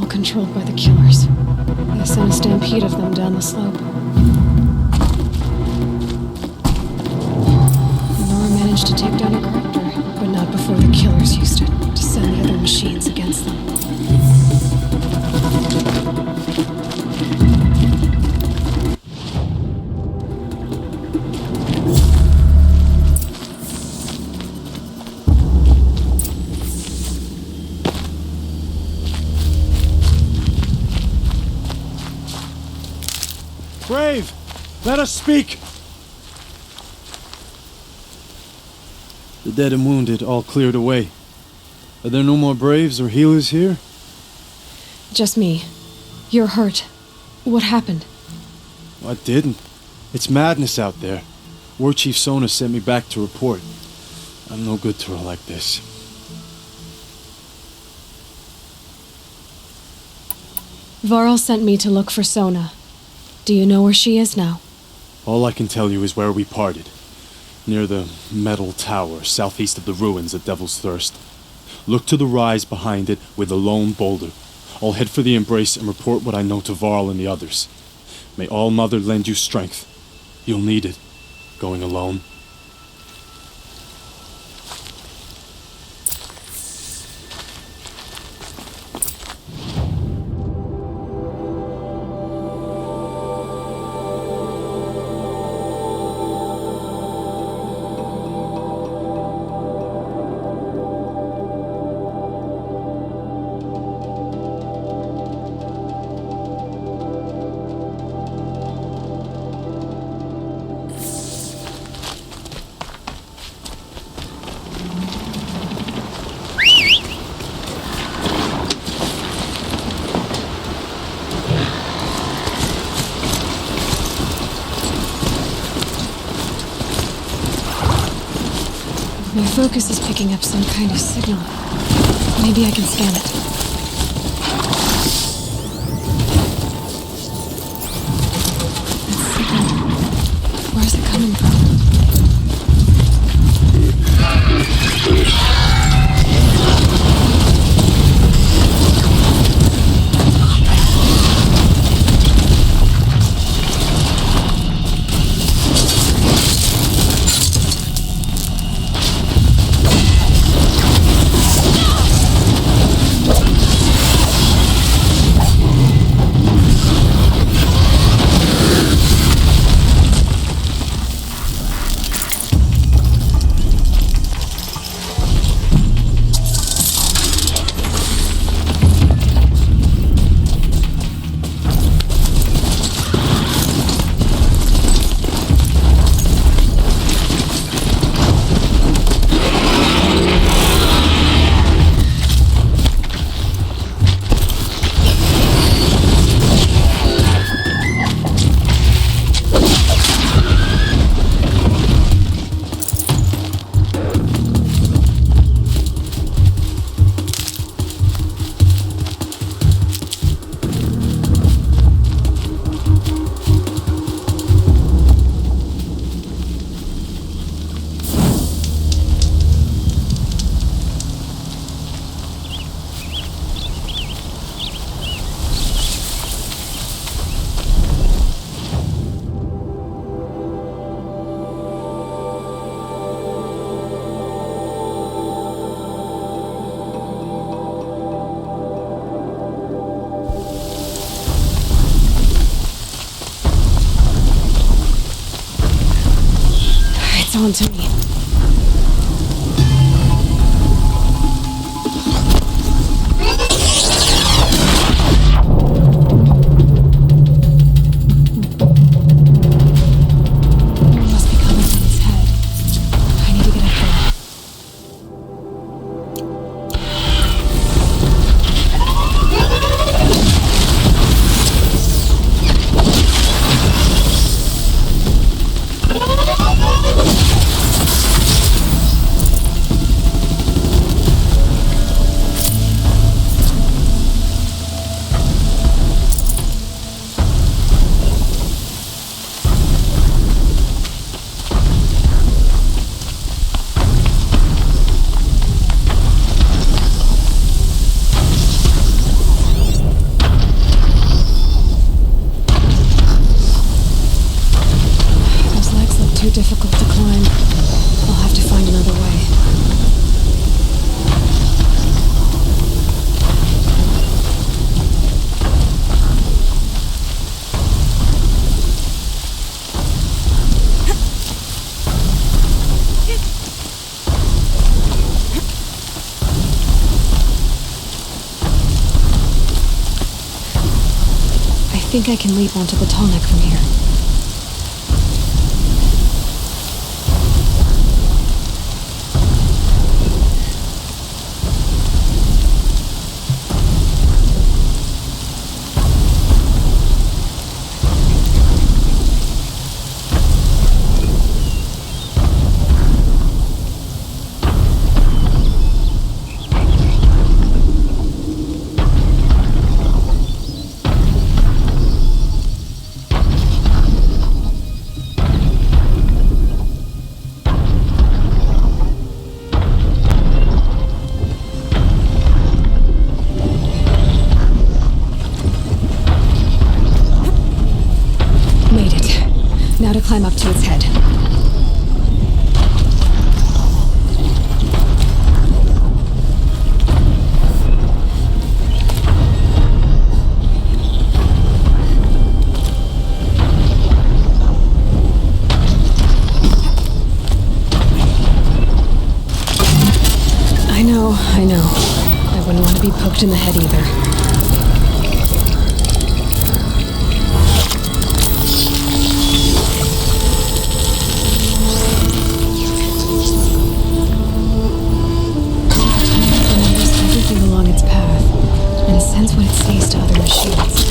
Controlled by the killers. They sent a stampede of them down the slope. Nora managed to take down a corruptor, but not before the killers used it to send the other machines against them. Brave! Let us speak! The dead and wounded all cleared away. Are there no more Braves or healers here? Just me. You're hurt. What happened? I didn't. It's madness out there. War Chief Sona sent me back to report. I'm no good to her like this. Varl sent me to look for Sona. Do you know where she is now? All I can tell you is where we parted. Near the metal tower, southeast of the ruins at Devil's Thirst. Look to the rise behind it with a lone boulder. I'll head for the embrace and report what I know to Varl and the others. May All Mother lend you strength. You'll need it, going alone. My focus is picking up some kind of signal. Maybe I can scan it. That signal. Where's it coming from? It's on to me. Must be coming from his head. I need to get up there. Too difficult to climb. I'll have to find another way. I think I can leap onto the tall neck from here. Now to climb up to its head. I know. I wouldn't want to be poked in the head either. Along its path, and sense what it says to other machines.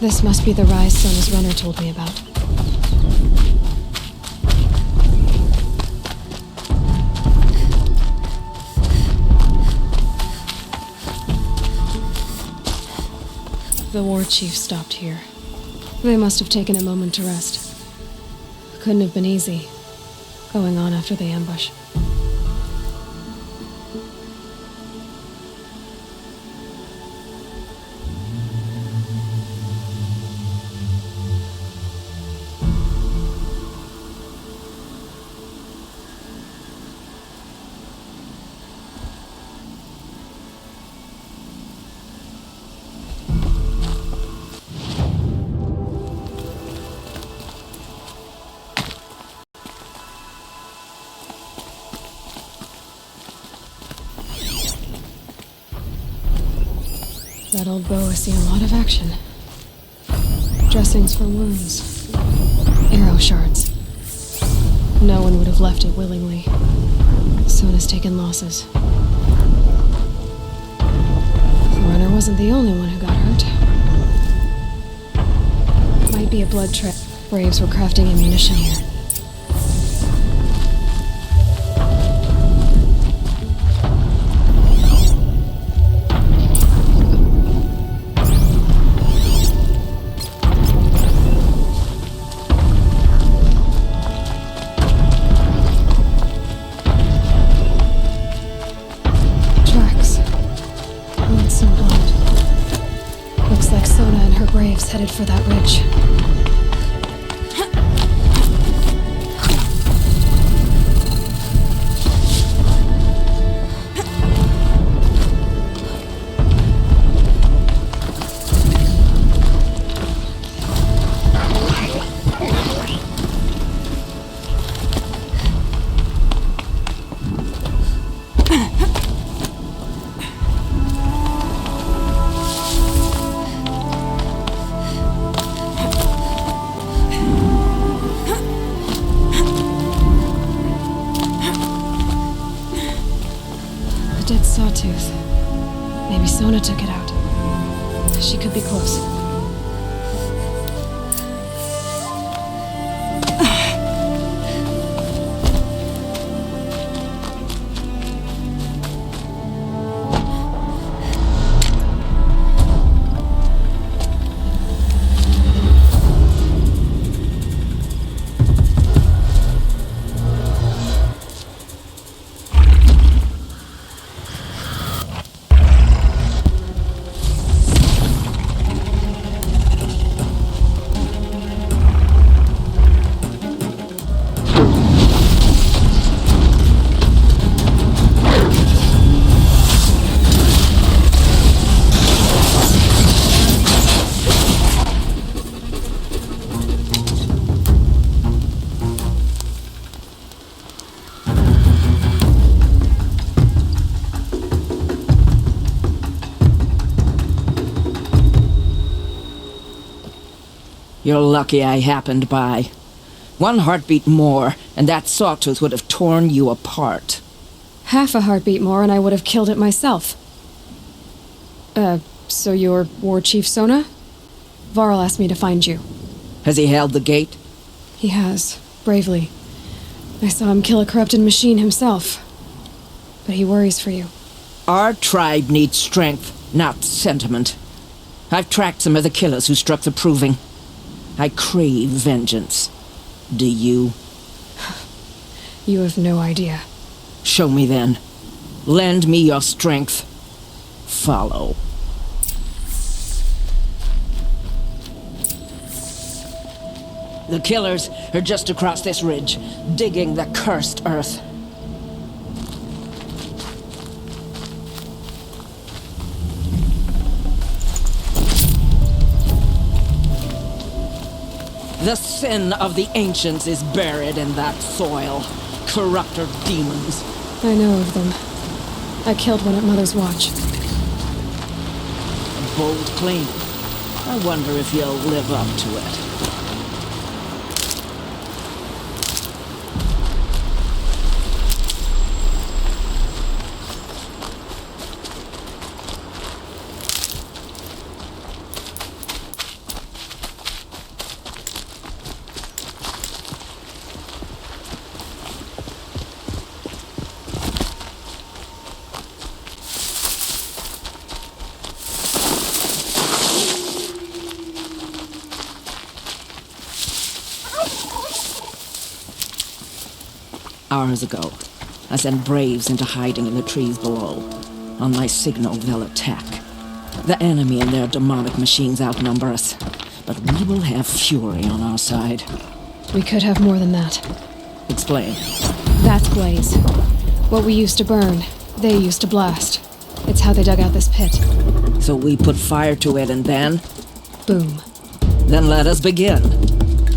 This must be the rise Sona's runner told me about. The war chief stopped here. They must have taken a moment to rest. Couldn't have been easy, going on after the ambush. That old bow has seen a lot of action. Dressings for wounds. Arrow shards. No one would have left it willingly. Sona's taken losses. The runner wasn't the only one who got hurt. Might be a blood trail. Braves were crafting ammunition here. Headed for that ridge. Sawtooth. Maybe Sona took it out. She could be close. You're lucky I happened by. One heartbeat more, and that sawtooth would have torn you apart. Half a heartbeat more and I would have killed it myself. So you're War Chief Sona? Varl asked me to find you. Has he held the gate? He has, bravely. I saw him kill a corrupted machine himself. But he worries for you. Our tribe needs strength, not sentiment. I've tracked some of the killers who struck the Proving. I crave vengeance. Do you? You have no idea. Show me then. Lend me your strength. Follow. The killers are just across this ridge, digging the cursed earth. The sin of the ancients is buried in that soil. Corrupter demons. I know of them. I killed one at Mother's Watch. A bold claim. I wonder if you'll live up to it. Hours ago, I sent Braves into hiding in the trees below. On my signal, they'll attack. The enemy and their demonic machines outnumber us, but we will have fury on our side. We could have more than that. Explain. That's Blaze. What we used to burn, they used to blast. It's how they dug out this pit. So we put fire to it and then? Boom. Then let us begin.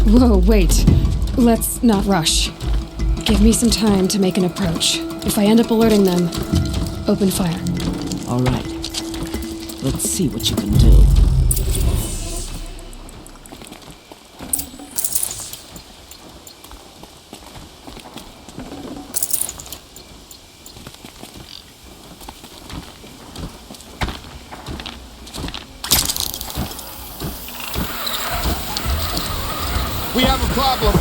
Whoa, wait. Let's not rush. Give me some time to make an approach. If I end up alerting them, open fire. All right. Let's see what you can do. We have a problem.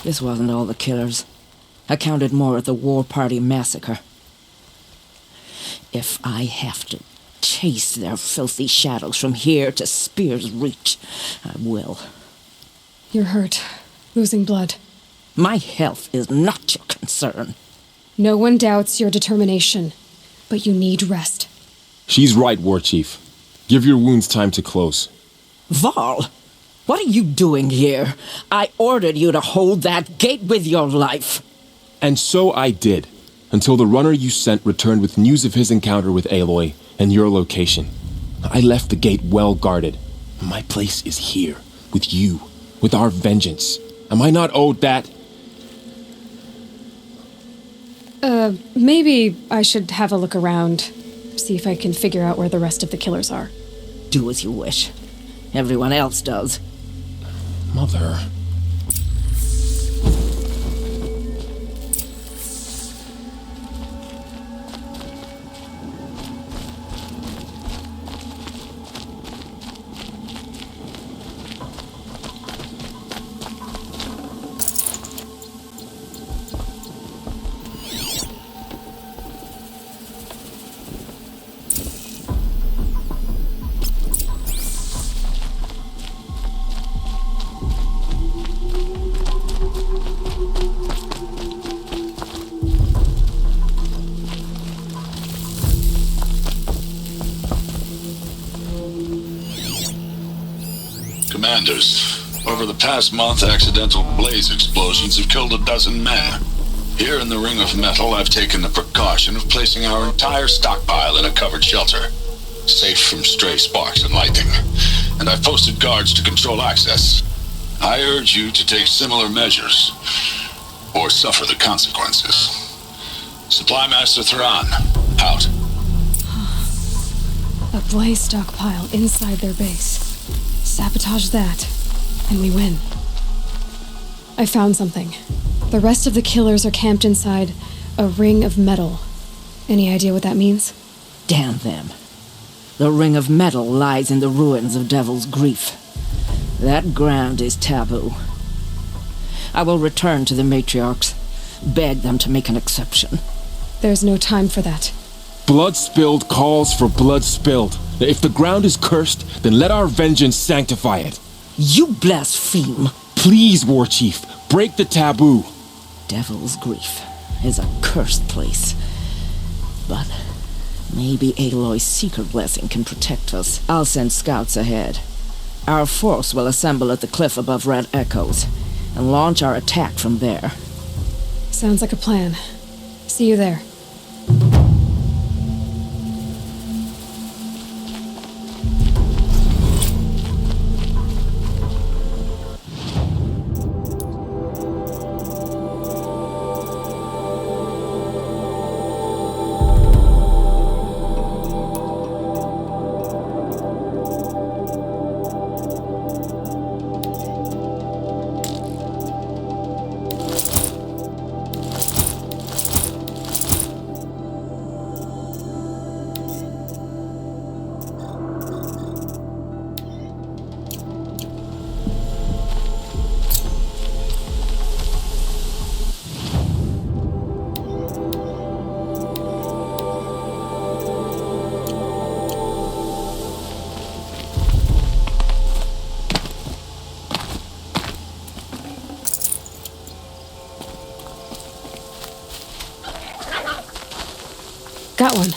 This wasn't all the killers. I counted more at the War Party massacre. If I have to chase their filthy shadows from here to Spear's Reach, I will. You're hurt. Losing blood. My health is not your concern. No one doubts your determination, but you need rest. She's right, War Chief. Give your wounds time to close. Varl! What are you doing here? I ordered you to hold that gate with your life. And so I did, until the runner you sent returned with news of his encounter with Aloy and your location. I left the gate well guarded. My place is here, with you, with our vengeance. Am I not owed that? Maybe I should have a look around, see if I can figure out where the rest of the killers are. Do as you wish. Everyone else does. Mother... Commanders, over the past month, accidental blaze explosions have killed 12 men. Here in the Ring of Metal, I've taken the precaution of placing our entire stockpile in a covered shelter, safe from stray sparks and lightning, and I've posted guards to control access. I urge you to take similar measures, or suffer the consequences. Supply Master Thran, out. A blaze stockpile inside their base. Sabotage that, and we win. I found something. The rest of the killers are camped inside a ring of metal. Any idea what that means? Damn them. The Ring of Metal lies in the ruins of Devil's Grief. That ground is taboo. I will return to the matriarchs, beg them to make an exception. There's no time for that. Blood spilled calls for blood spilled. If the ground is cursed, then let our vengeance sanctify it. You blaspheme. Please, War Chief, break the taboo. Devil's Grief is a cursed place. But maybe Aloy's secret blessing can protect us. I'll send scouts ahead. Our force will assemble at the cliff above Red Echoes and launch our attack from there. Sounds like a plan. See you there. Got one.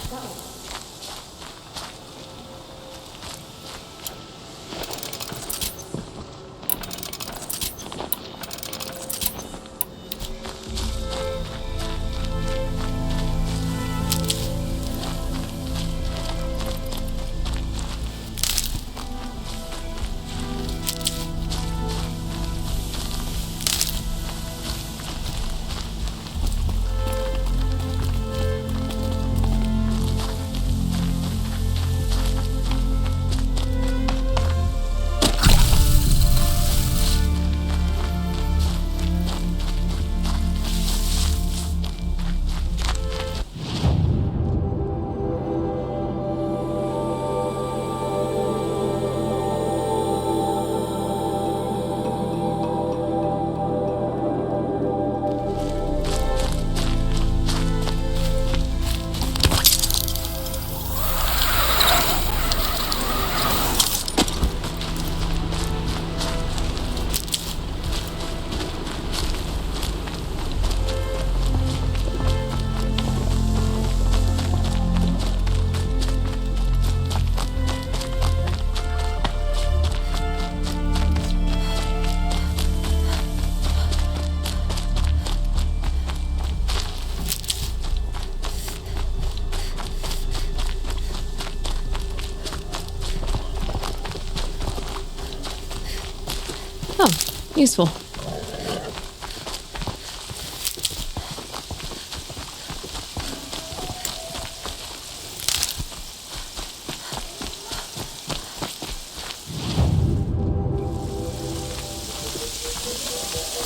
Oh, useful.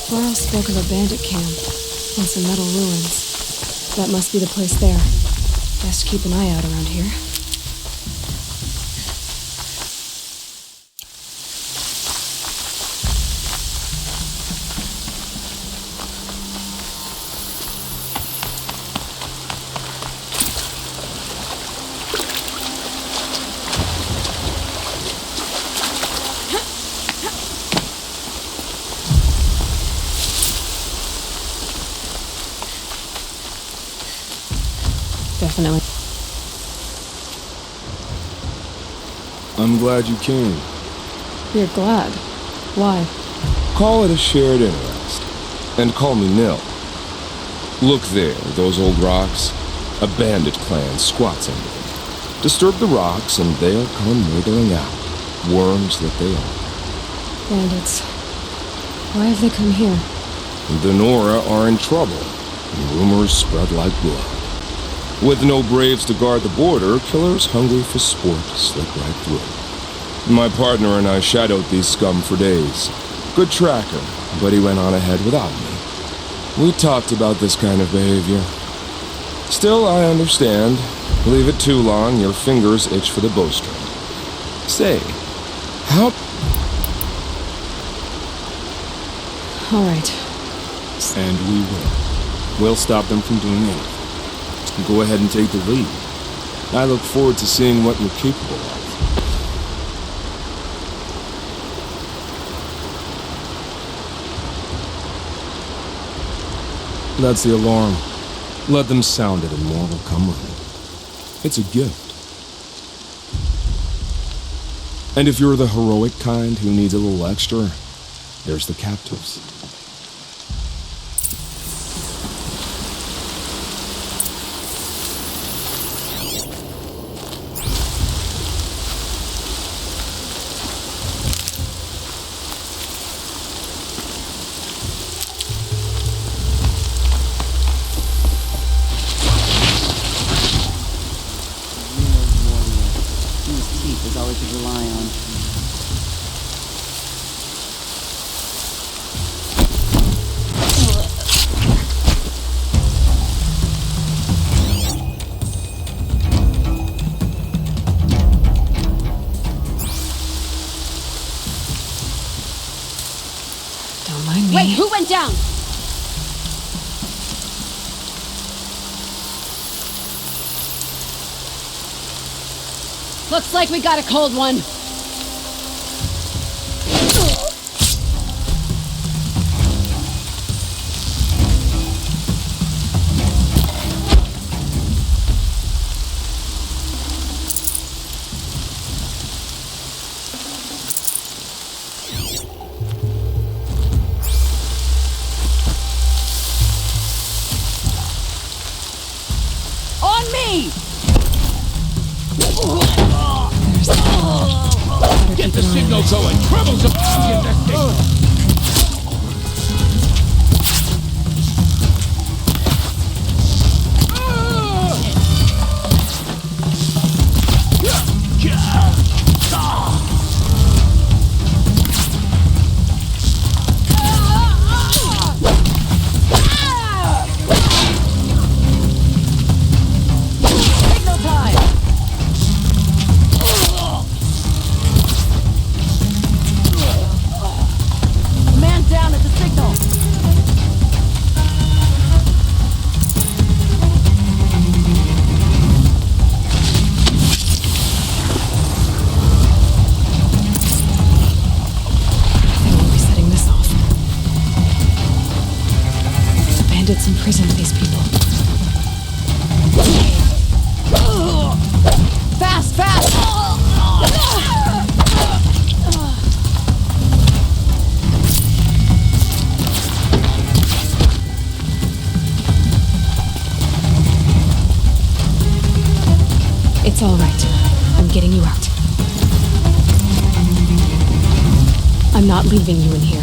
Varl spoke of a bandit camp and some metal ruins. That must be the place there. Best keep an eye out around here. Definitely. I'm glad you came. You're glad. Why? Call it a shared interest. And call me Nil. Look there, those old rocks. A bandit clan squats under them. Disturb the rocks and they'll come wriggling out. Worms that they are. Bandits. Why have they come here? The Nora are in trouble. And rumors spread like blood. With no braves to guard the border, killers hungry for sport slip right through. My partner and I shadowed these scum for days. Good tracker, but he went on ahead without me. We talked about this kind of behavior. Still, I understand. Leave it too long, your fingers itch for the bowstring. Say, how... All right. And we will. We'll stop them from doing anything. Go ahead and take the lead. I look forward to seeing what you're capable of. That's the alarm. Let them sound it and more will come running. It's a gift. And if you're the heroic kind who needs a little extra, there's the captives. Wait, who went down? Looks like we got a cold one. Get the signal going! Trouble's about to get that signal! Bandits imprisoned these people. Fast, fast! It's all right. I'm getting you out. I'm not leaving you in here.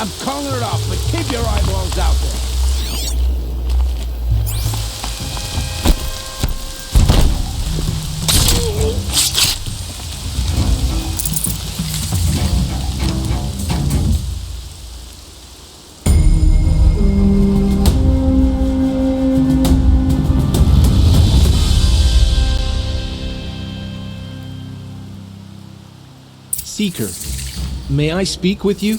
I'm calling it off, but keep your eyeballs out there. Seeker, may I speak with you?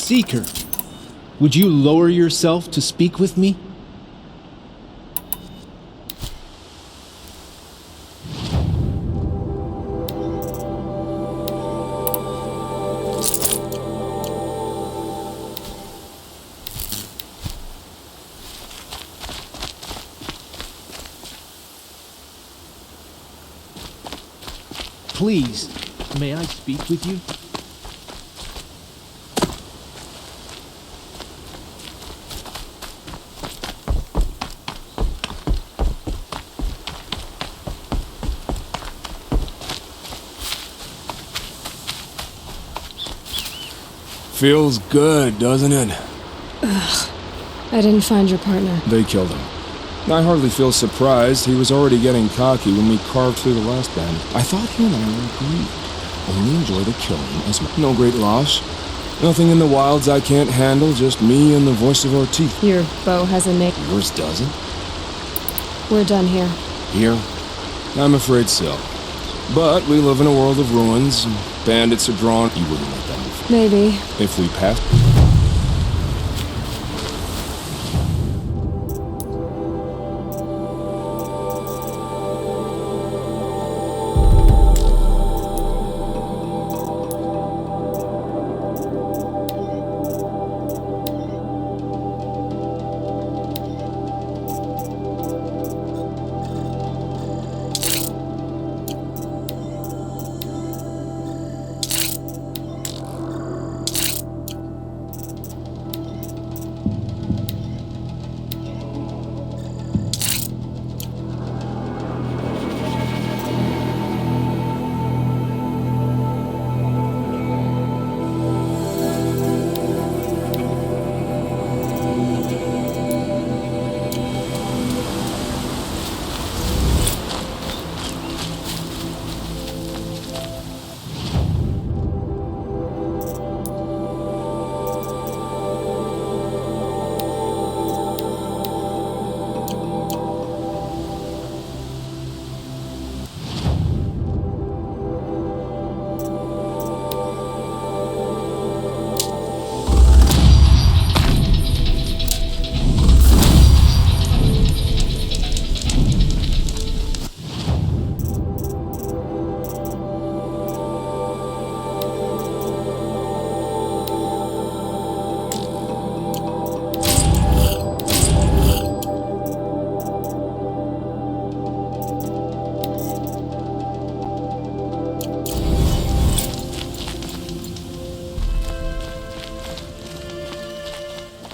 Seeker, would you lower yourself to speak with me? Please, may I speak with you? Feels good, doesn't it? Ugh. I didn't find your partner. They killed him. I hardly feel surprised. He was already getting cocky when we carved through the last band. I thought he and I were agreed. Only enjoy the killing as well. No great loss. Nothing in the wilds I can't handle, just me and the voice of our teeth. Your bow has a name. Yours doesn't? We're done here. Here? I'm afraid so. But we live in a world of ruins. Bandits are drawn. You wouldn't let them before. Maybe. If we passed.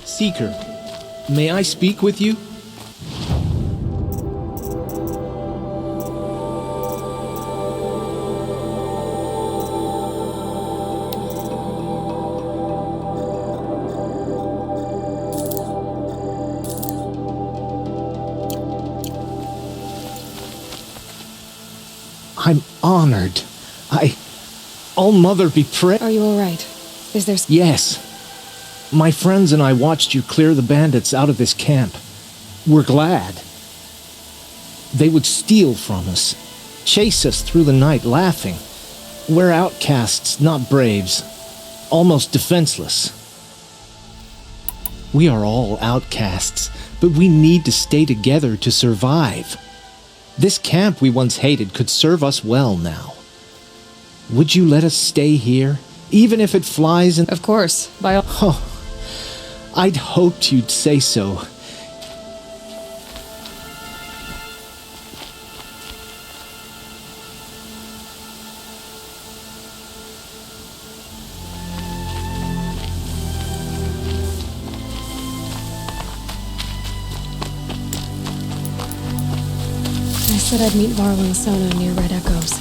Seeker, may I speak with you? I'm honored. All Mother be praised. Are you all right? Is there... Yes. My friends and I watched you clear the bandits out of this camp. We're glad. They would steal from us, chase us through the night laughing. We're outcasts, not braves, almost defenseless. We are all outcasts, but we need to stay together to survive. This camp we once hated could serve us well now. Would you let us stay here, even if it flies in... Of course, by all... Oh, I'd hoped you'd say so. I said I'd meet Varl and Sona near Red Echoes.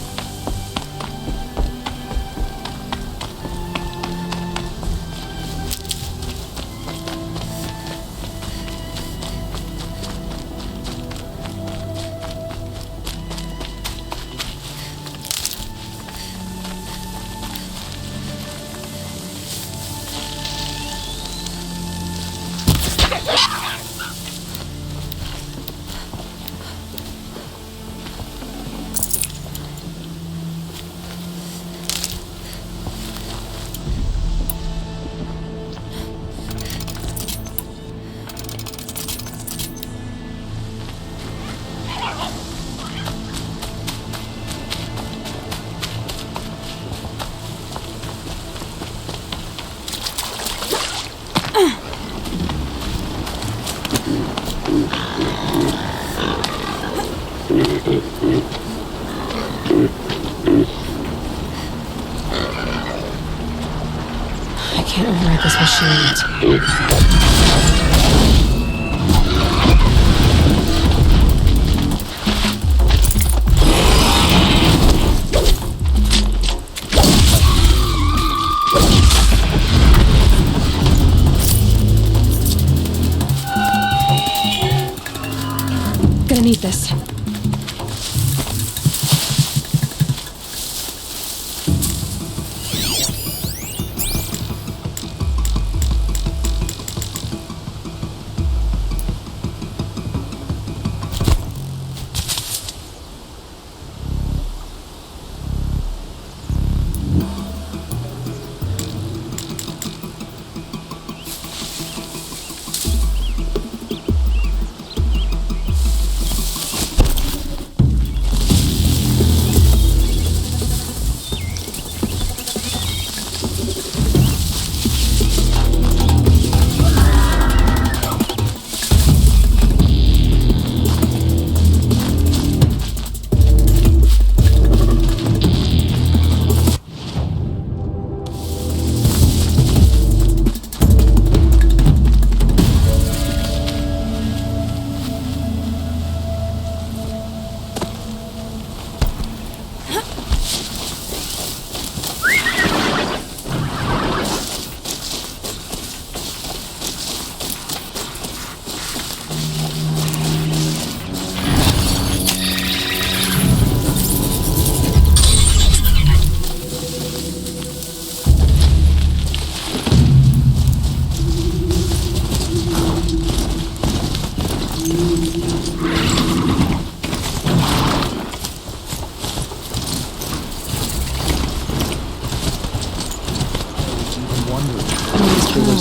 can't override this machine yet. Gonna need this.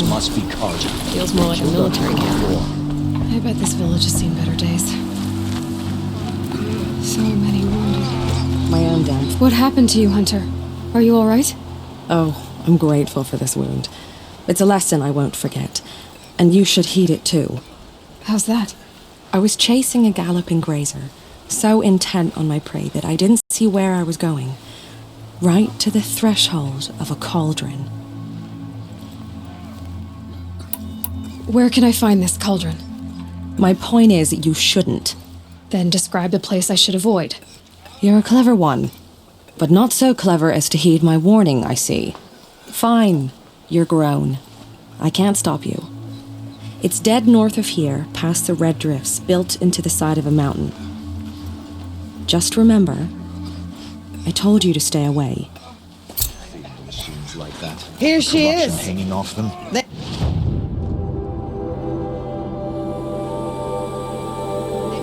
Must be Karja. Feels more like a military camp. I bet this village has seen better days. So many wounded. My own down. What happened to you, Hunter? Are you all right? Oh, I'm grateful for this wound. It's a lesson I won't forget. And you should heed it too. How's that? I was chasing a galloping grazer, so intent on my prey that I didn't see where I was going. Right to the threshold of a cauldron. Where can I find this cauldron? My point is that you shouldn't. Then describe the place I should avoid. You're a clever one, but not so clever as to heed my warning, I see. Fine, you're grown. I can't stop you. It's dead north of here, past the red drifts built into the side of a mountain. Just remember, I told you to stay away. Machines like that. Here she Corruption is. hanging off them. They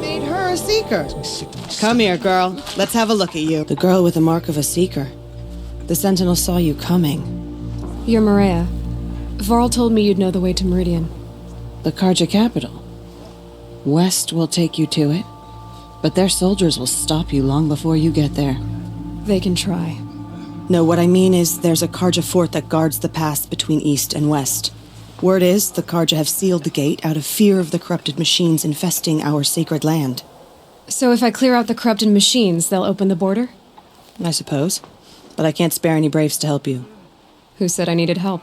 made her a seeker. Come here, girl. Let's have a look at you. The girl with the mark of a seeker. The Sentinel saw you coming. You're Maria. Varl told me you'd know the way to Meridian. The Karja capital. West will take you to it, but their soldiers will stop you long before you get there. They can try. No, what I mean is there's a Karja fort that guards the pass between east and west. Word is the Karja have sealed the gate out of fear of the corrupted machines infesting our sacred land. So if I clear out the corrupted machines, they'll open the border? I suppose. But I can't spare any braves to help you. Who said I needed help?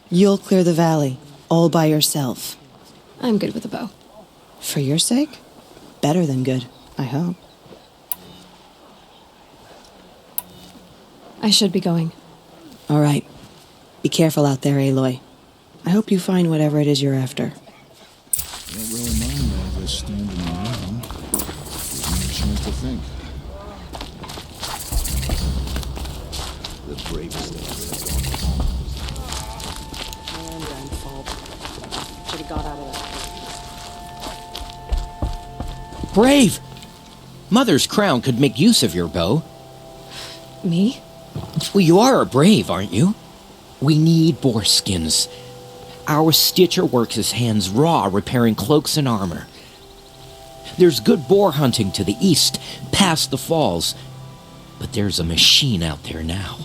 You'll clear the valley, all by yourself. I'm good with a bow. For your sake? Better than good, I hope. I should be going. All right. Be careful out there, Aloy. I hope you find whatever it is you're after. Don't really mind all this standing around. Gives me a chance to think. The bravest thing. Should have got out of that. Brave! Mother's crown could make use of your bow. Me? Well, you are a brave, aren't you? We need boar skins. Our stitcher works his hands raw repairing cloaks and armor. There's good boar hunting to the east, past the falls. But there's a machine out there now.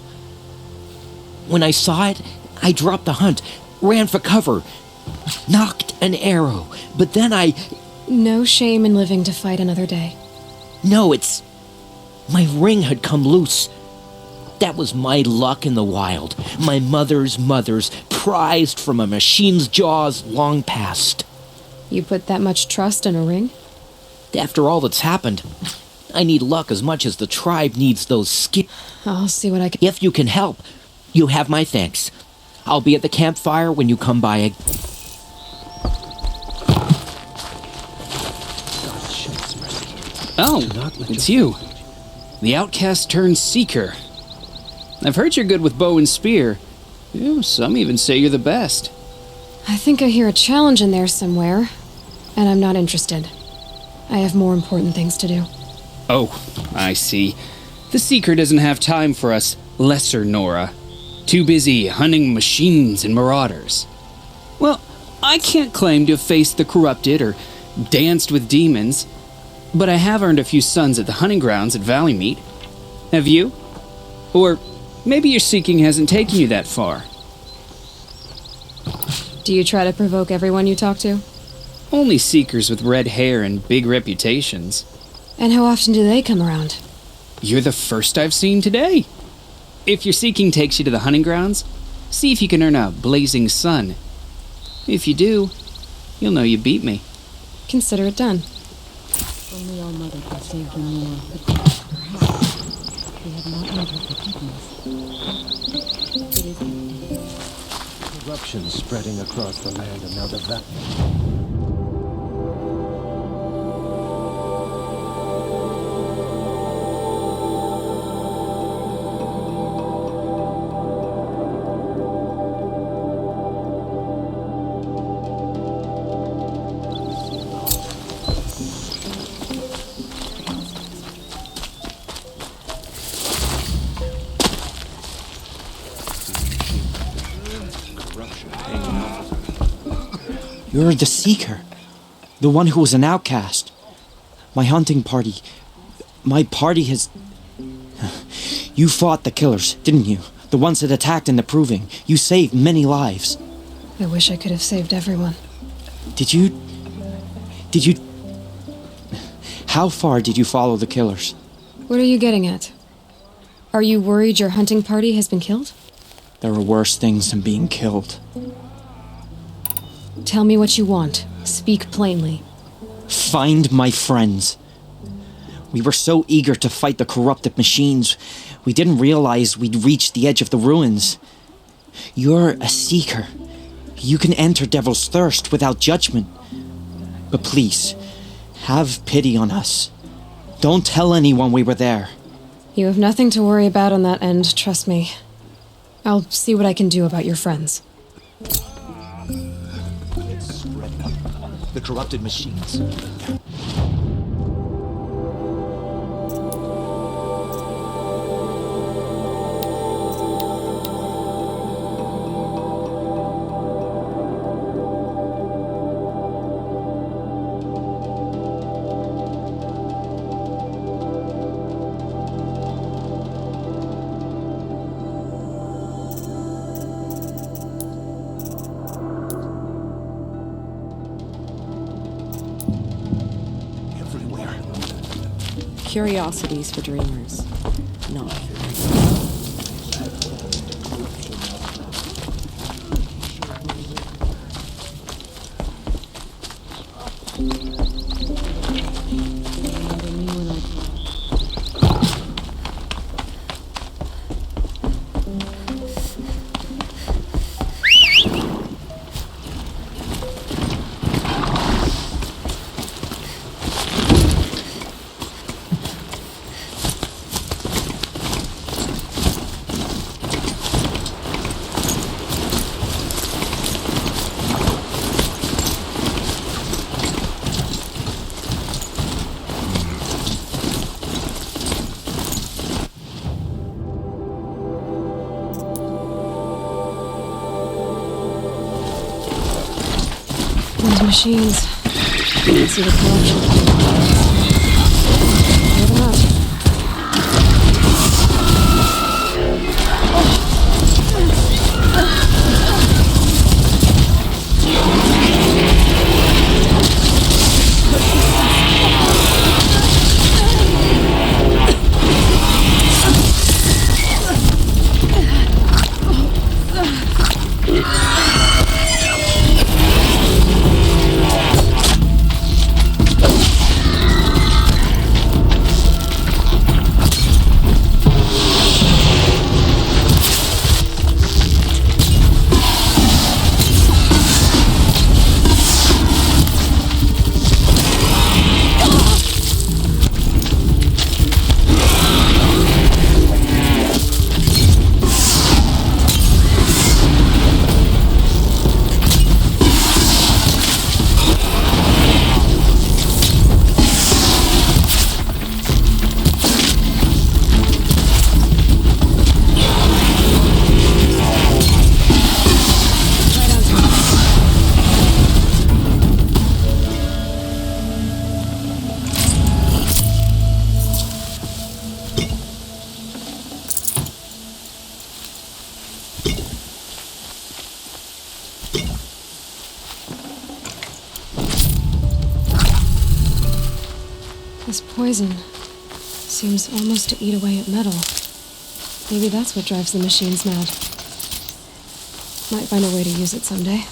When I saw it, I dropped the hunt, ran for cover, knocked an arrow, but then I... No shame in living to fight another day. No, it's... My ring had come loose. That was my luck in the wild. My mother's prized from a machine's jaws long past. You put that much trust in a ring? After all that's happened, I need luck as much as the tribe needs those skins. I'll see what I can... If you can help, you have my thanks. I'll be at the campfire when you come by. Oh, it's you. The outcast turned seeker. I've heard you're good with bow and spear. Some even say you're the best. I think I hear a challenge in there somewhere, and I'm not interested. I have more important things to do. Oh, I see. The Seeker doesn't have time for us lesser Nora. Too busy hunting machines and marauders. Well, I can't claim to have faced the corrupted or danced with demons, but I have earned a few sons at the hunting grounds at Valley Meet. Have you? Or maybe your seeking hasn't taken you that far. Do you try to provoke everyone you talk to? Only seekers with red hair and big reputations. And how often do they come around? You're the first I've seen today. If your seeking takes you to the hunting grounds, see if you can earn a blazing sun. If you do, you'll know you beat me. Consider it done. Only our mother could save you more, but perhaps we have not made her forgiveness. Corruption spreading across the land, and now the valley. You're the Seeker. The one who was an outcast. My hunting party. My party has... You fought the killers, didn't you? The ones that attacked in the Proving. You saved many lives. I wish I could have saved everyone. Did you... How far did you follow the killers? What are you getting at? Are you worried your hunting party has been killed? There are worse things than being killed. Tell me what you want. Speak plainly. Find my friends. We were so eager to fight the corrupted machines, we didn't realize we'd reached the edge of the ruins. You're a seeker. You can enter Devil's Thirst without judgment. But please, have pity on us. Don't tell anyone we were there. You have nothing to worry about on that end, trust me. I'll see what I can do about your friends. It's spreading. The corrupted machines. Curiosities for dreamers. No. Those machines. I can see the corruption. Clear them out. This poison seems almost to eat away at metal. Maybe that's what drives the machines mad. Might find a way to use it someday.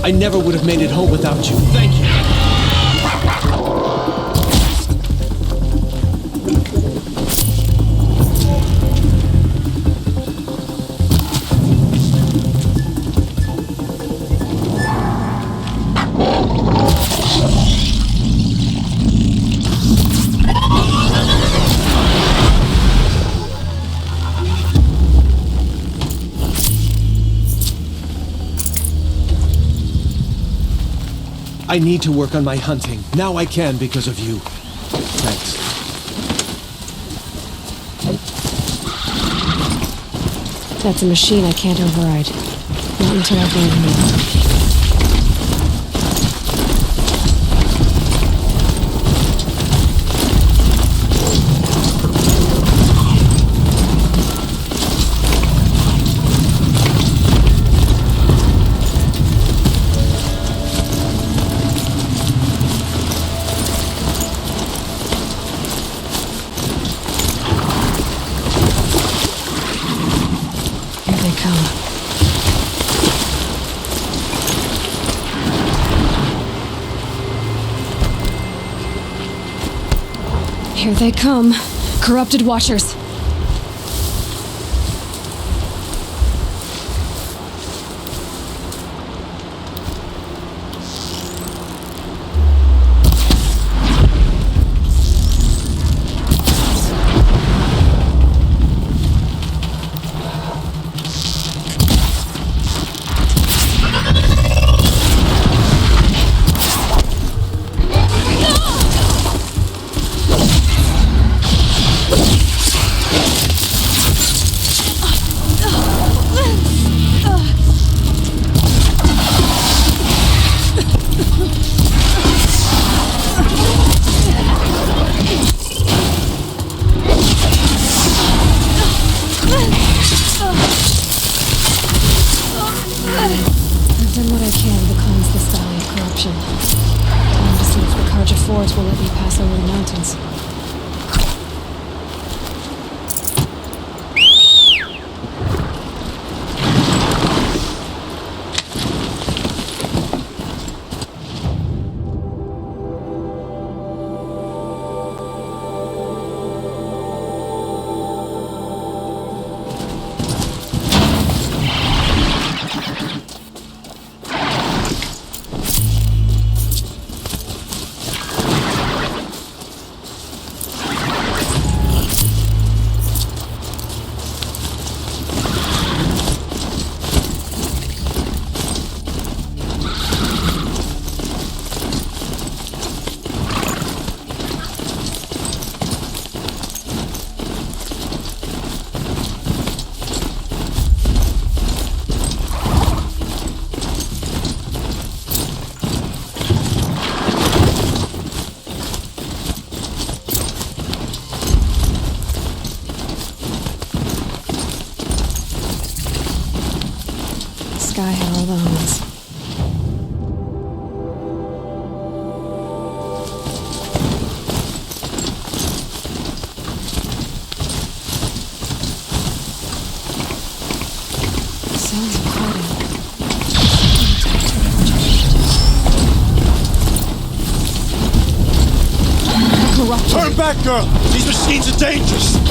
I never would have made it home without you. Thank you. I need to work on my hunting. Now I can because of you. Thanks. That's a machine I can't override. Not until I've learned more. Here they come. Corrupted Watchers. Will let me pass over the mountains. This guy had all the hones. Sounds of hiding. Turn back, girl! These machines are dangerous!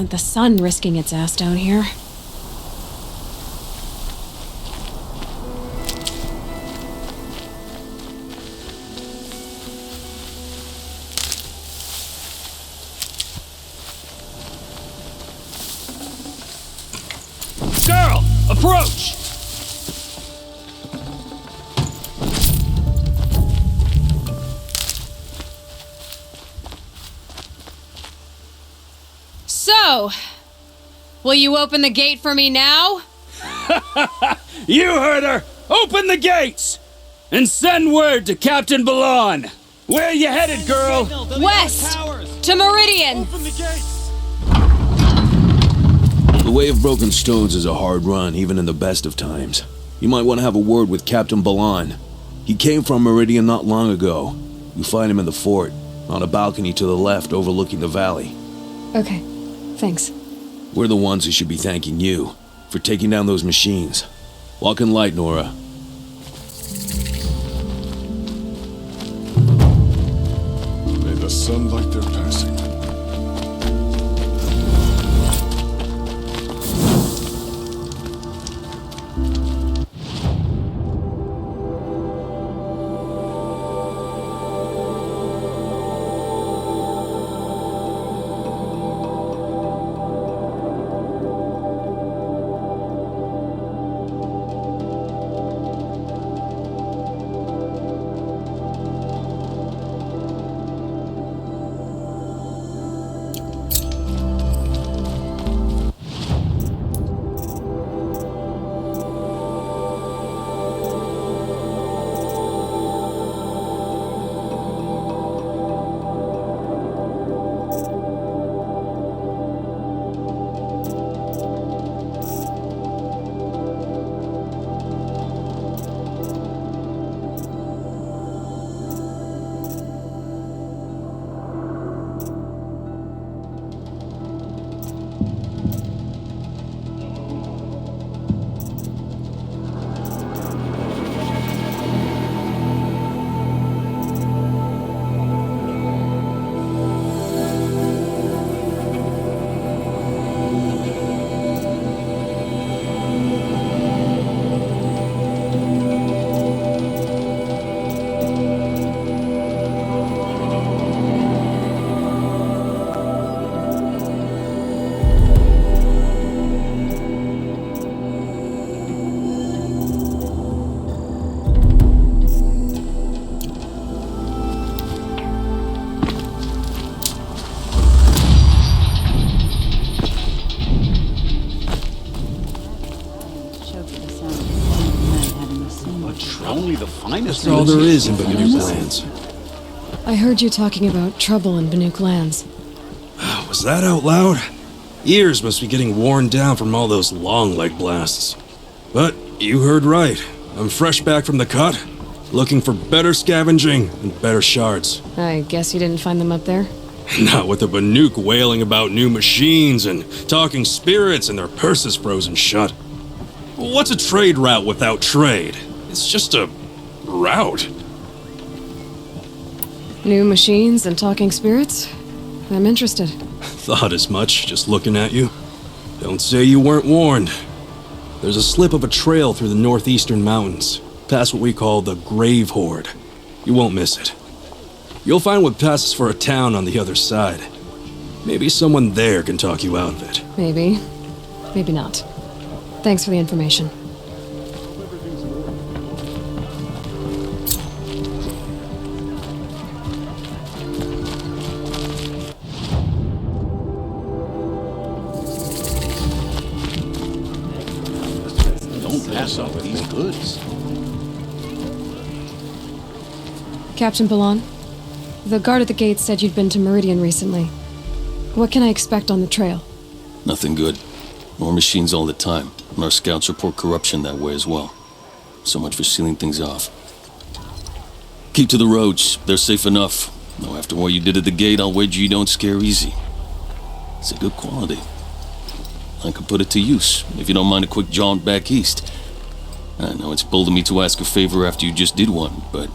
The sun risking its ass down here. Girl, approach! So, will you open the gate for me now? You heard her! Open the gates! And send word to Captain Ballon! Where you headed, girl? West! To Meridian! The way of broken stones is a hard run, even in the best of times. You might want to have a word with Captain Ballon. He came from Meridian not long ago. You find him in the fort, on a balcony to the left overlooking the valley. Okay, thanks. We're the ones who should be thanking you for taking down those machines. Walk in light, Nora. May the sun light their passing. finest. That's all there is in Banuk lands. I heard you talking about trouble in Banuk lands. Was that out loud? Ears must be getting worn down from all those long leg blasts. But you heard right. I'm fresh back from the cut, looking for better scavenging and better shards. I guess you didn't find them up there? Not with the Banuk wailing about new machines and talking spirits and their purses frozen shut. What's a trade route without trade? It's just a route. New machines and talking spirits? I'm interested. Thought as much, just looking at you. Don't say you weren't warned. There's a slip of a trail through the northeastern mountains, past what we call the Grave Horde. You won't miss it. You'll find what passes for a town on the other side. Maybe someone there can talk you out of it. Maybe. Maybe not. Thanks for the information. Don't pass up these goods. Captain Balan, the guard at the gate said you'd been to Meridian recently. What can I expect on the trail? Nothing good. More machines all the time, and our scouts report corruption that way as well. So much for sealing things off. Keep to the roads. They're safe enough. Though after what you did at the gate, I'll wager you don't scare easy. It's a good quality. I could put it to use, if you don't mind a quick jaunt back east. I know it's bold of me to ask a favor after you just did one, but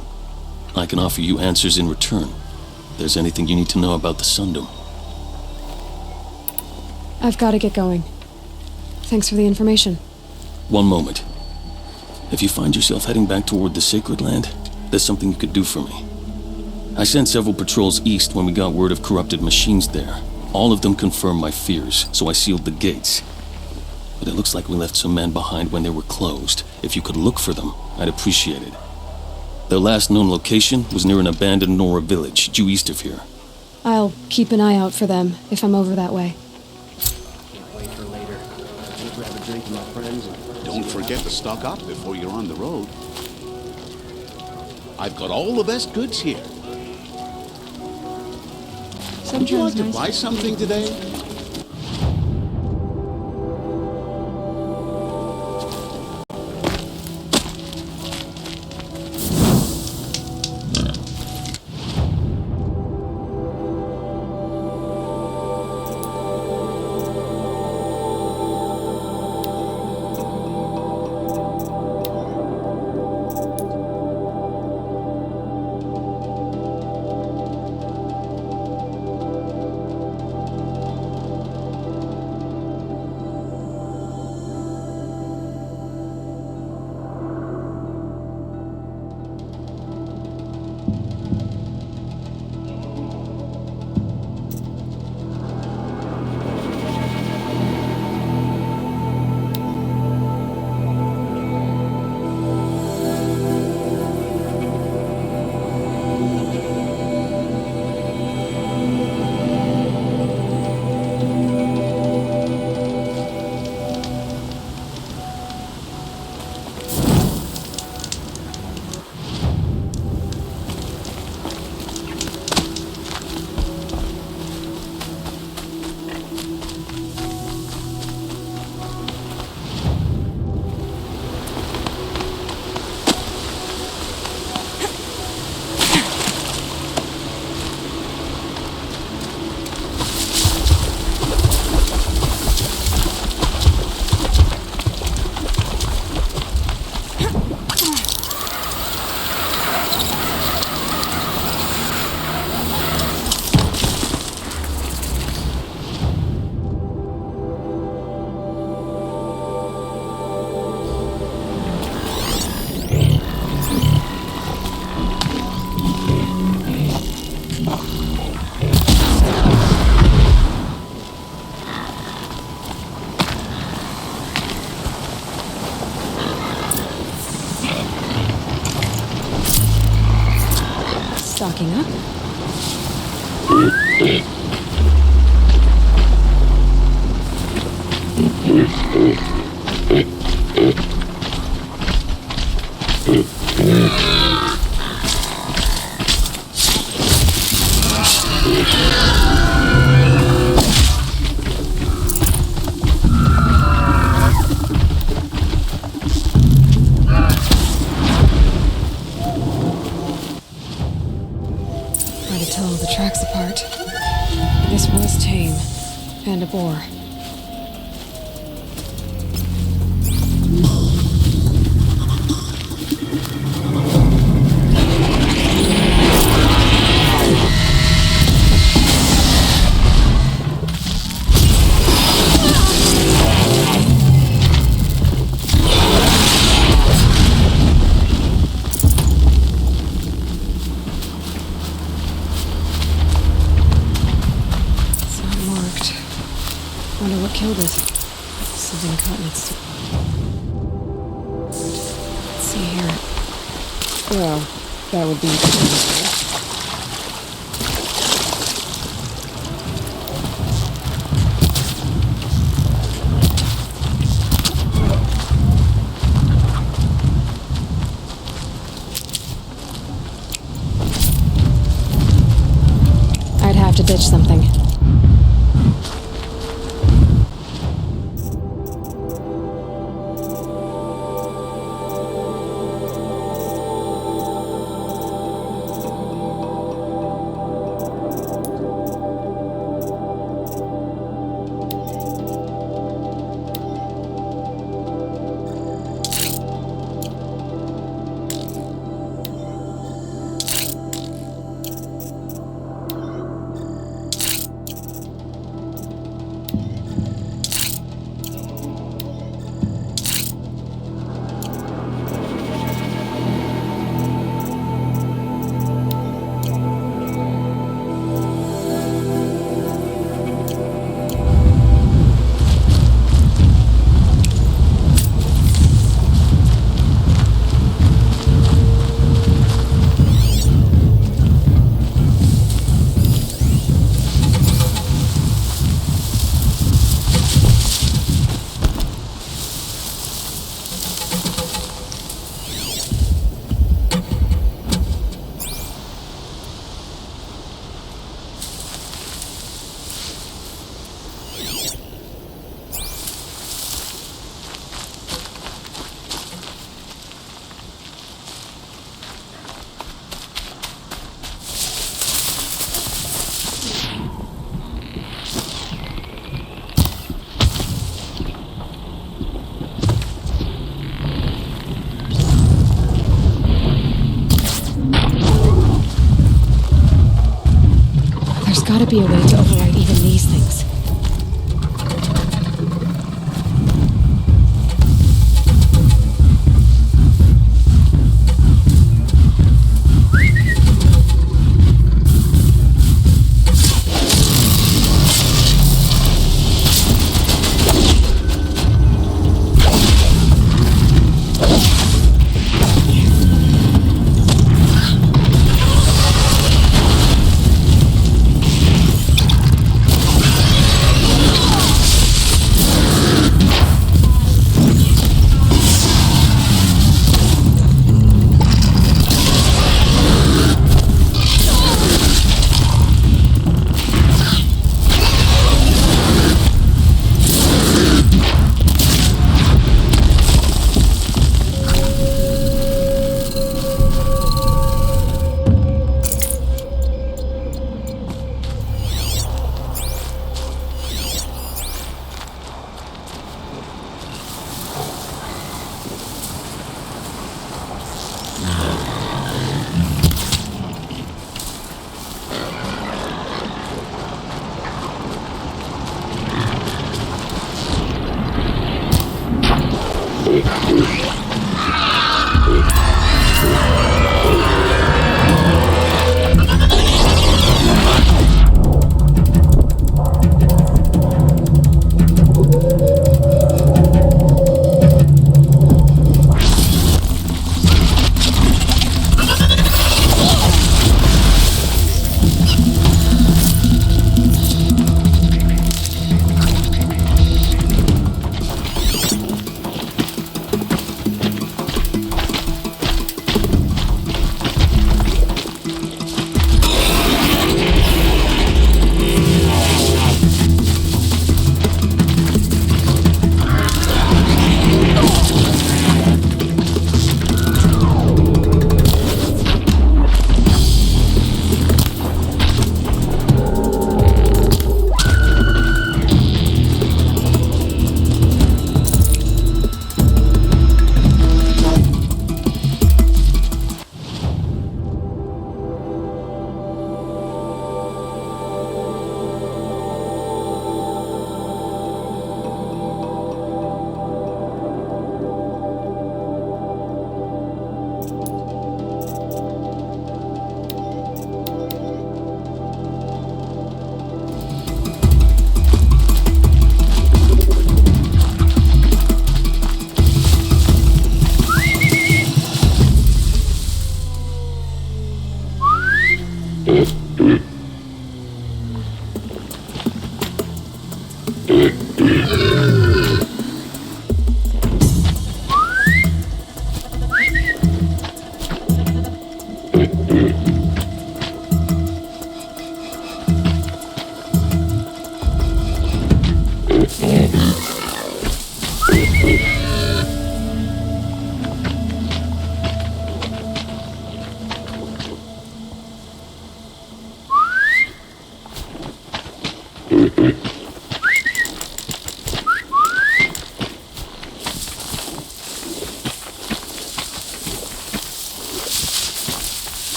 I can offer you answers in return. If there's anything you need to know about the Sundom. I've got to get going. Thanks for the information. One moment. If you find yourself heading back toward the Sacred Land, there's something you could do for me. I sent several patrols east when we got word of corrupted machines there. All of them confirmed my fears, so I sealed the gates. But it looks like we left some men behind when they were closed. If you could look for them, I'd appreciate it. Their last known location was near an abandoned Nora village, due east of here. I'll keep an eye out for them if I'm over that way. Wait for later. I'll grab a drink with my friends. Don't forget to stock up before you're on the road. I've got all the best goods here. Would you like to buy something today? Stocking up. Hard to tell the tracks apart. This was tame. And a boar. Wonder what killed it. Something caught in its... Let's see here. Well, that would be... I'd have to ditch something. There's gotta be a way to override even these things.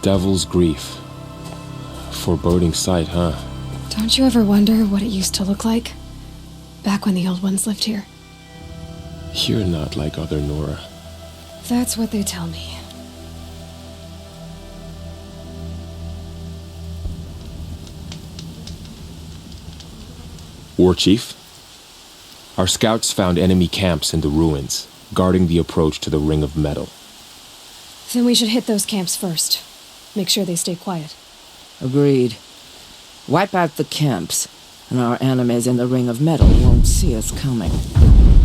Devil's Grief. Foreboding sight, huh? Don't you ever wonder what it used to look like? Back when the old ones lived here. You're not like other Nora. That's what they tell me. War Chief? Our scouts found enemy camps in the ruins, guarding the approach to the Ring of Metal. Then we should hit those camps first. Make sure they stay quiet. Agreed. Wipe out the camps, and our enemies in the Ring of Metal won't see us coming.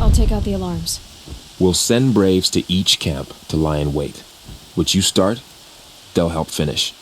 I'll take out the alarms. We'll send Braves to each camp to lie in wait. Which you start, they'll help finish.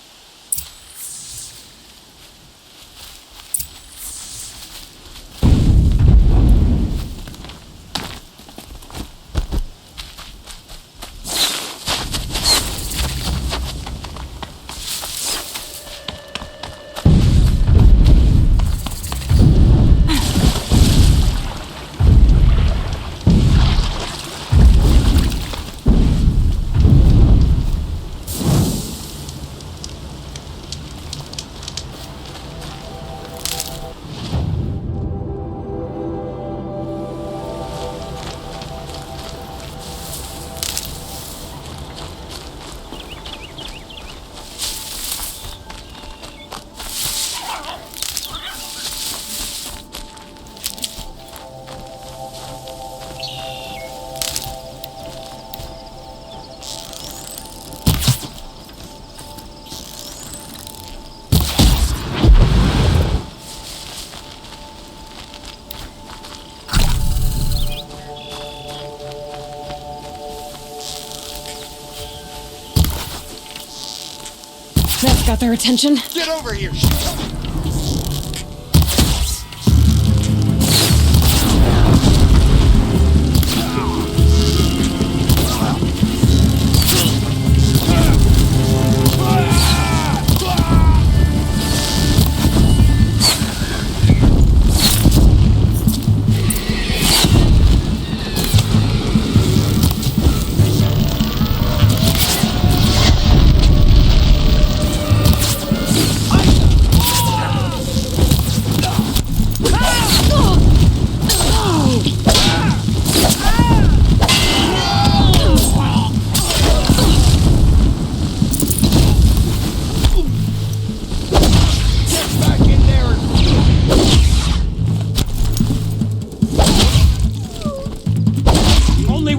That's got their attention. Get over here!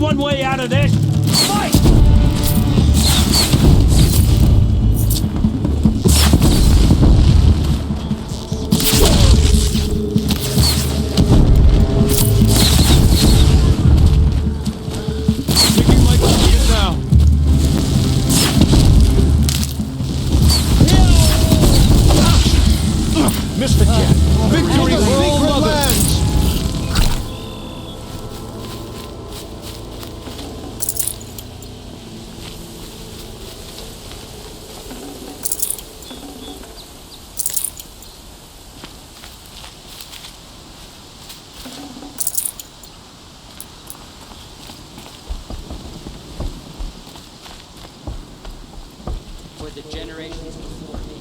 One way out of this. Fight! Taking my target now. Missed again. Victory for all mothers. For the generations before me.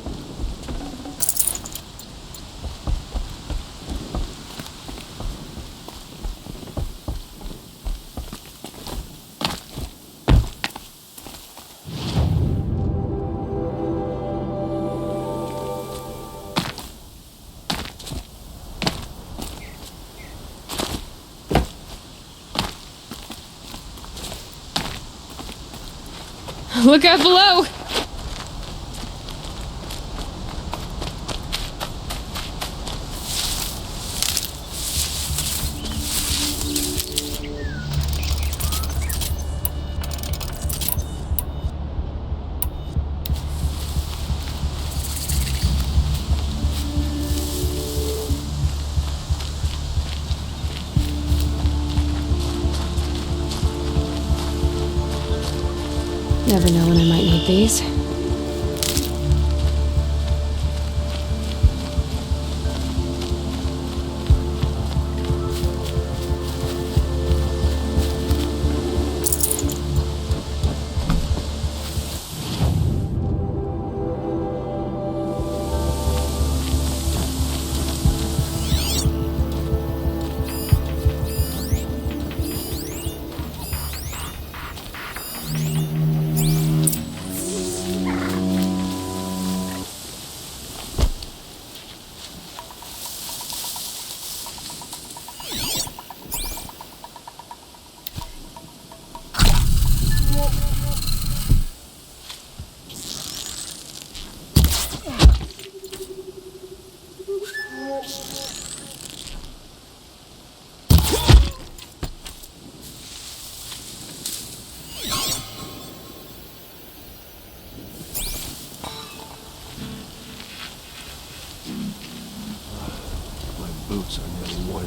Look out below! Never know when I might need these.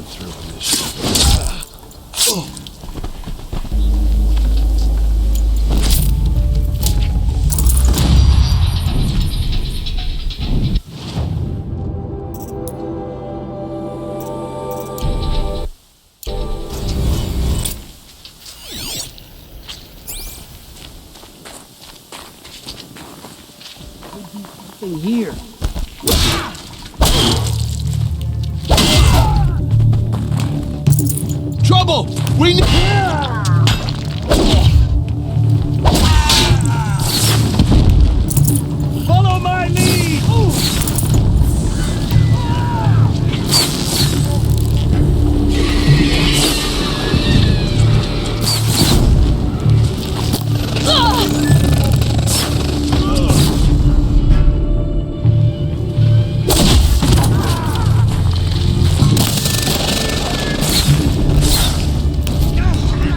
burn through initially. In here. Trouble! We need... Follow my lead!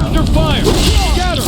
Under fire! Scatter!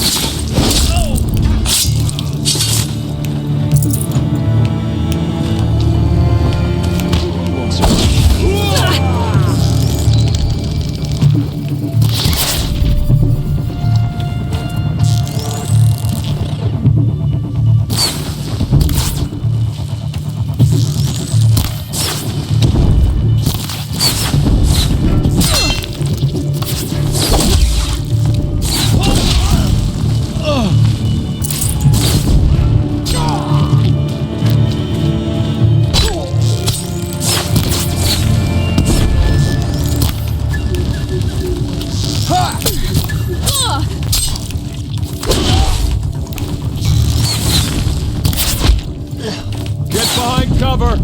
Get behind cover!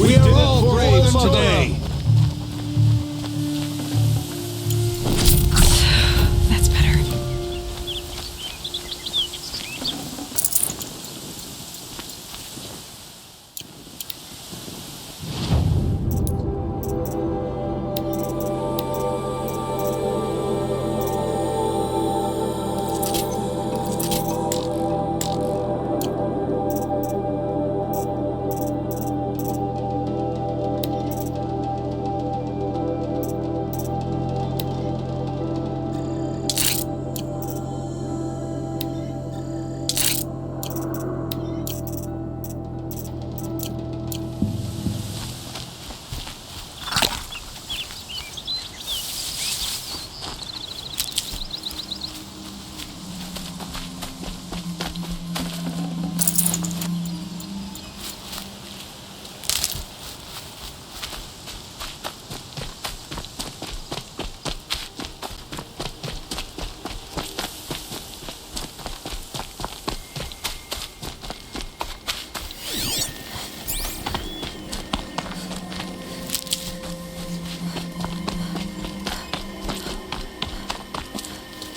We are all braves today. That's better.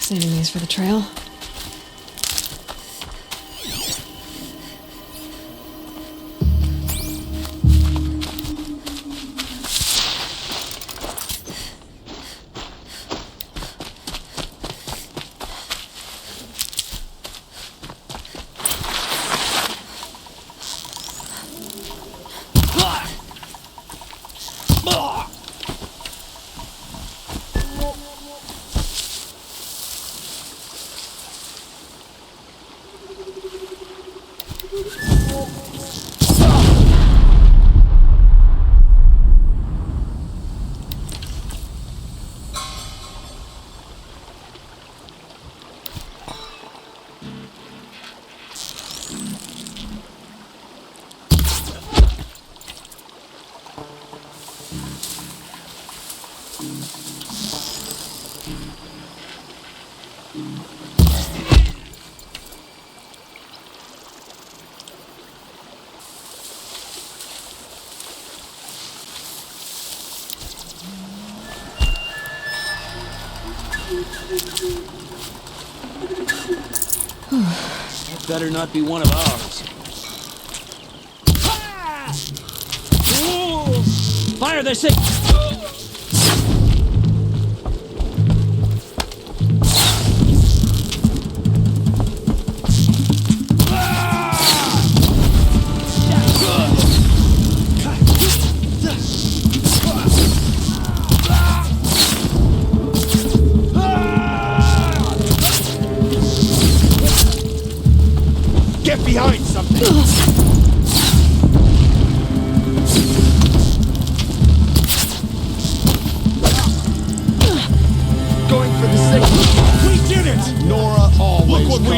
Saving these for the trail. That better not be one of ours. Fire this thing!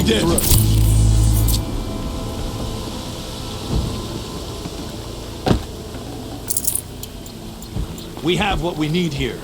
did. We have what we need here.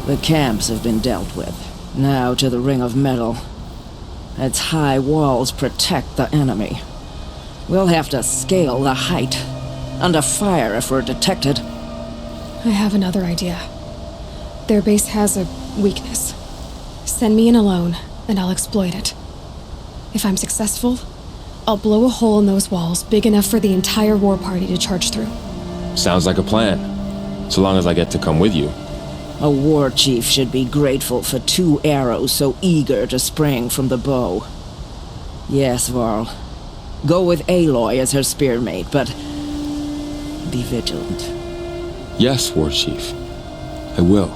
The camps have been dealt with. Now to the ring of metal. Its high walls protect the enemy. We'll have to scale the height. Under fire if we're detected. I have another idea. Their base has a weakness. Send me in alone, and I'll exploit it. If I'm successful, I'll blow a hole in those walls big enough for the entire war party to charge through. Sounds like a plan. So long as I get to come with you. A war chief should be grateful for 2 arrows so eager to spring from the bow. Yes, Varl. Go with Aloy as her spearmate, but be vigilant. Yes, War Chief. I will.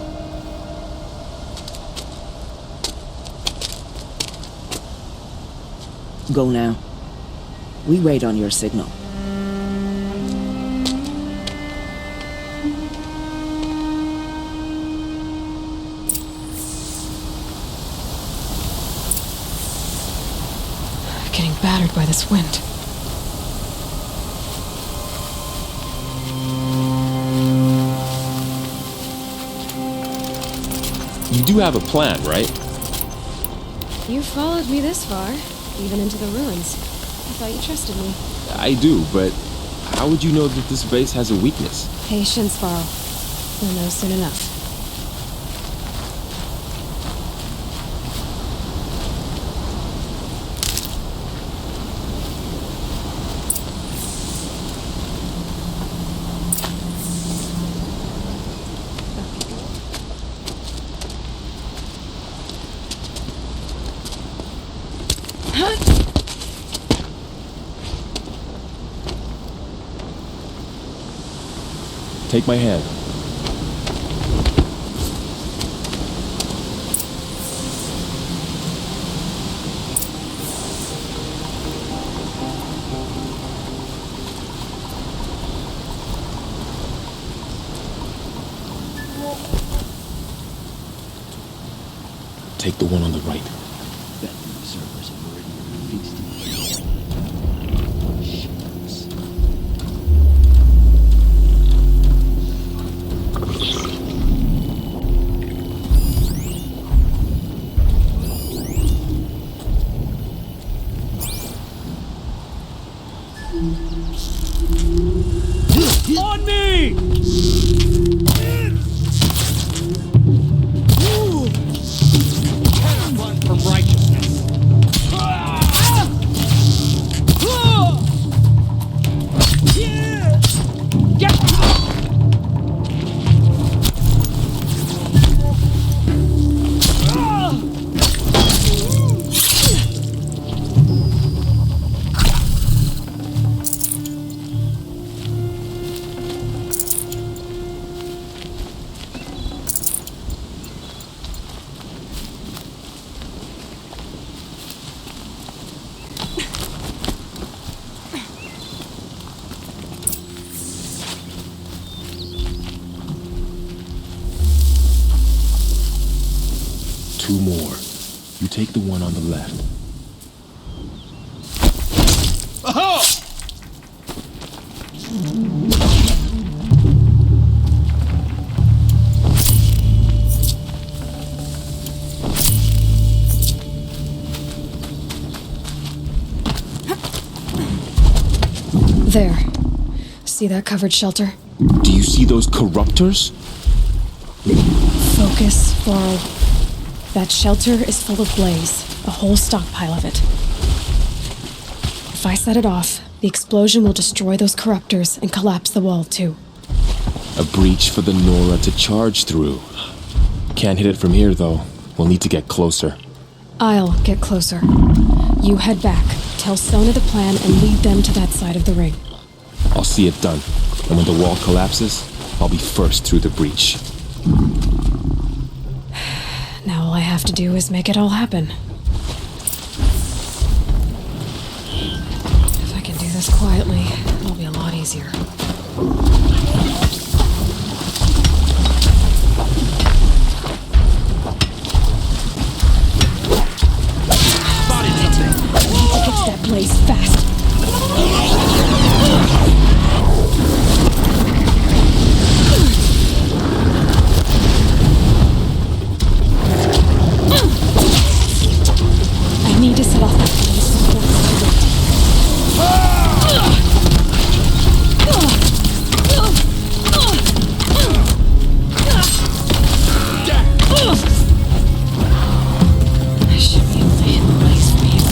Go now. We wait on your signal. Getting battered by this wind. You do have a plan, right? You followed me this far, even into the ruins. I thought you trusted me. I do, but how would you know that this base has a weakness? Patience, Varl. You'll know soon enough. Take my hand. Take the one on the right. On me! You cannot run from righteousness. 2 more. You take the one on the left. Aha! There. See that covered shelter? Do you see those corruptors? Focus, Laurel. That shelter is full of blaze, a whole stockpile of it. If I set it off, the explosion will destroy those corruptors and collapse the wall, too. A breach for the Nora to charge through. Can't hit it from here, though. We'll need to get closer. I'll get closer. You head back, tell Sona the plan, and lead them to that side of the ring. I'll see it done. And when the wall collapses, I'll be first through the breach. Now all I have to do is make it all happen. If I can do this quietly, it'll be a lot easier. Fix that blaze fast. I need to set off that blaze before I should be able to hit the blaze from here.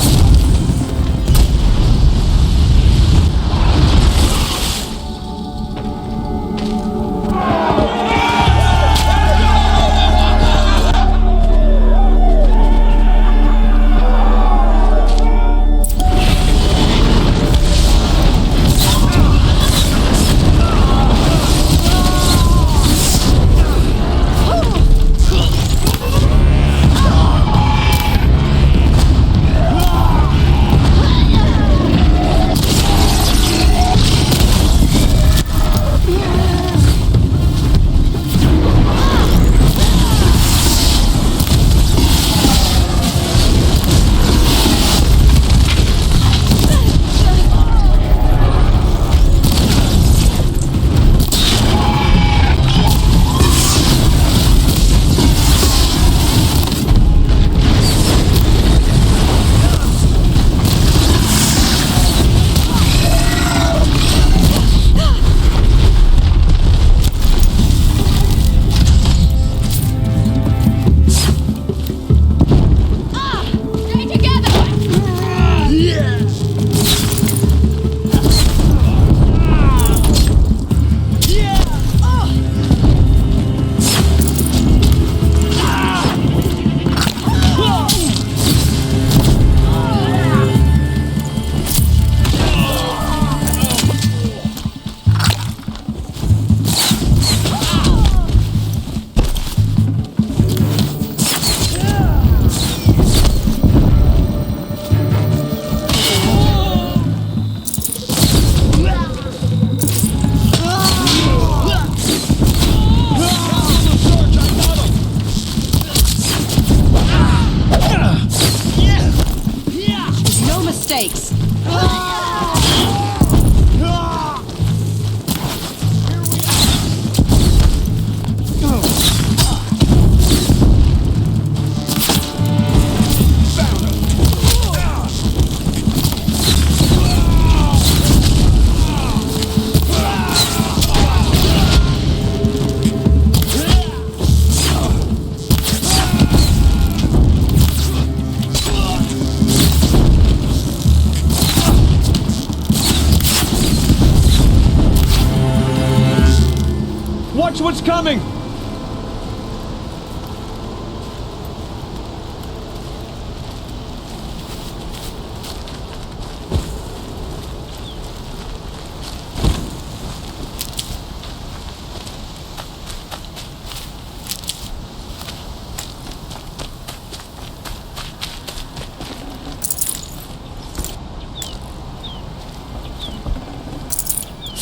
Watch what's coming!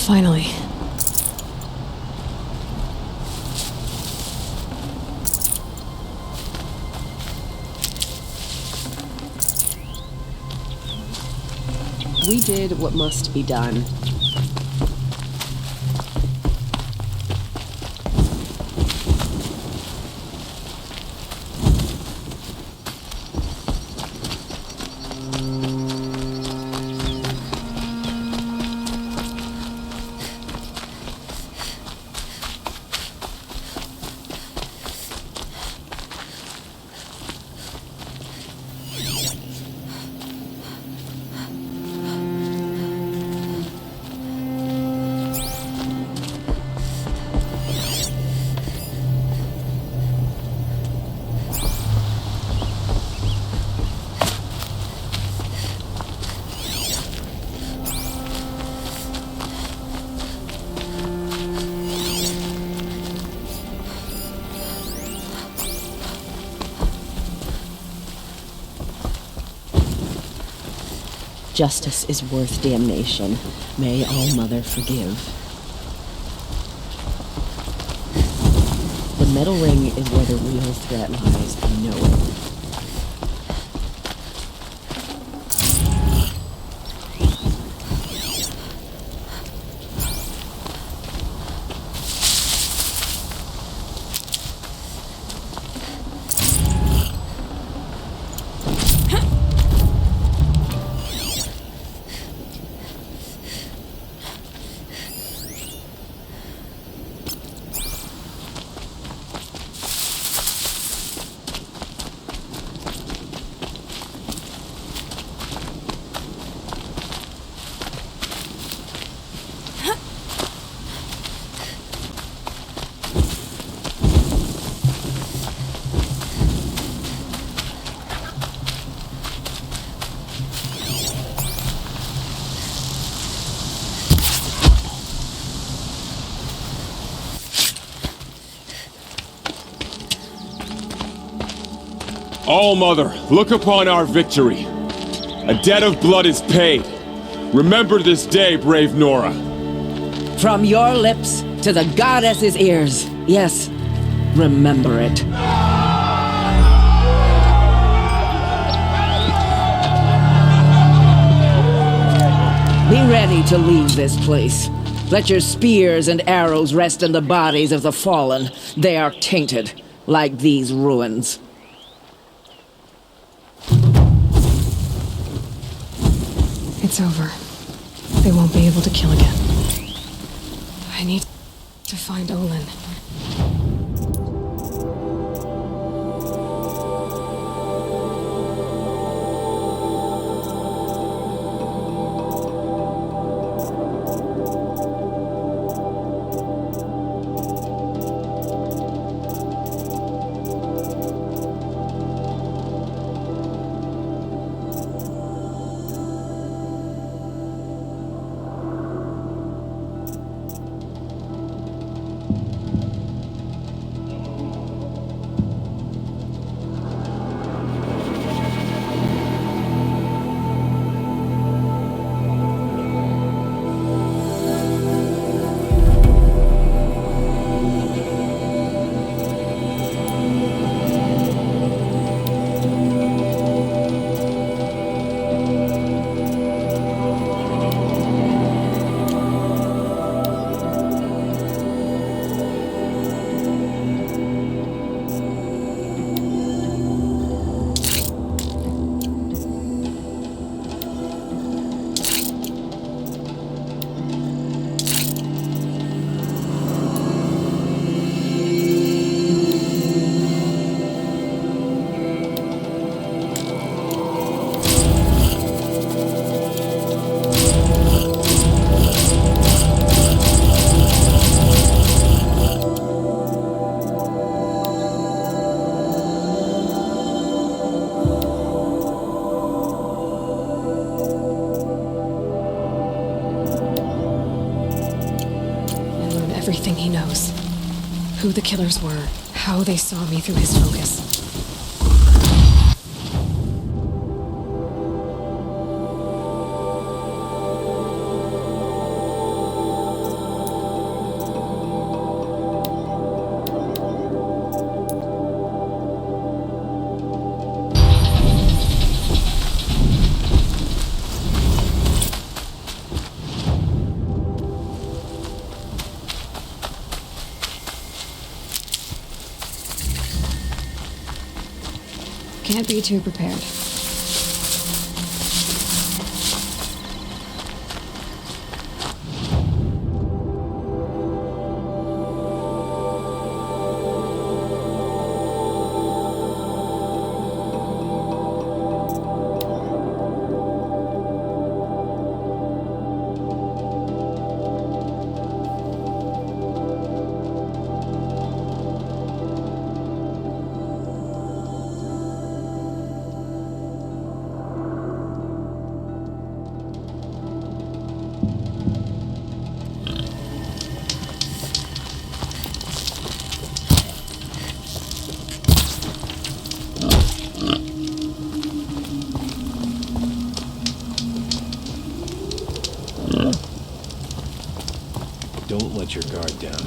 Finally. We did what must be done. Justice is worth damnation. May All-Mother forgive. The metal ring is where the real threat lies, I know it. All-Mother, look upon our victory. A debt of blood is paid. Remember this day, brave Nora. From your lips to the goddess's ears. Yes, remember it. Be ready to leave this place. Let your spears and arrows rest in the bodies of the fallen. They are tainted, like these ruins. It's over. They won't be able to kill again. I need to find Olin. Everything he knows. Who the killers were, how they saw me through his focus. Can't be too prepared. Don't let your guard down.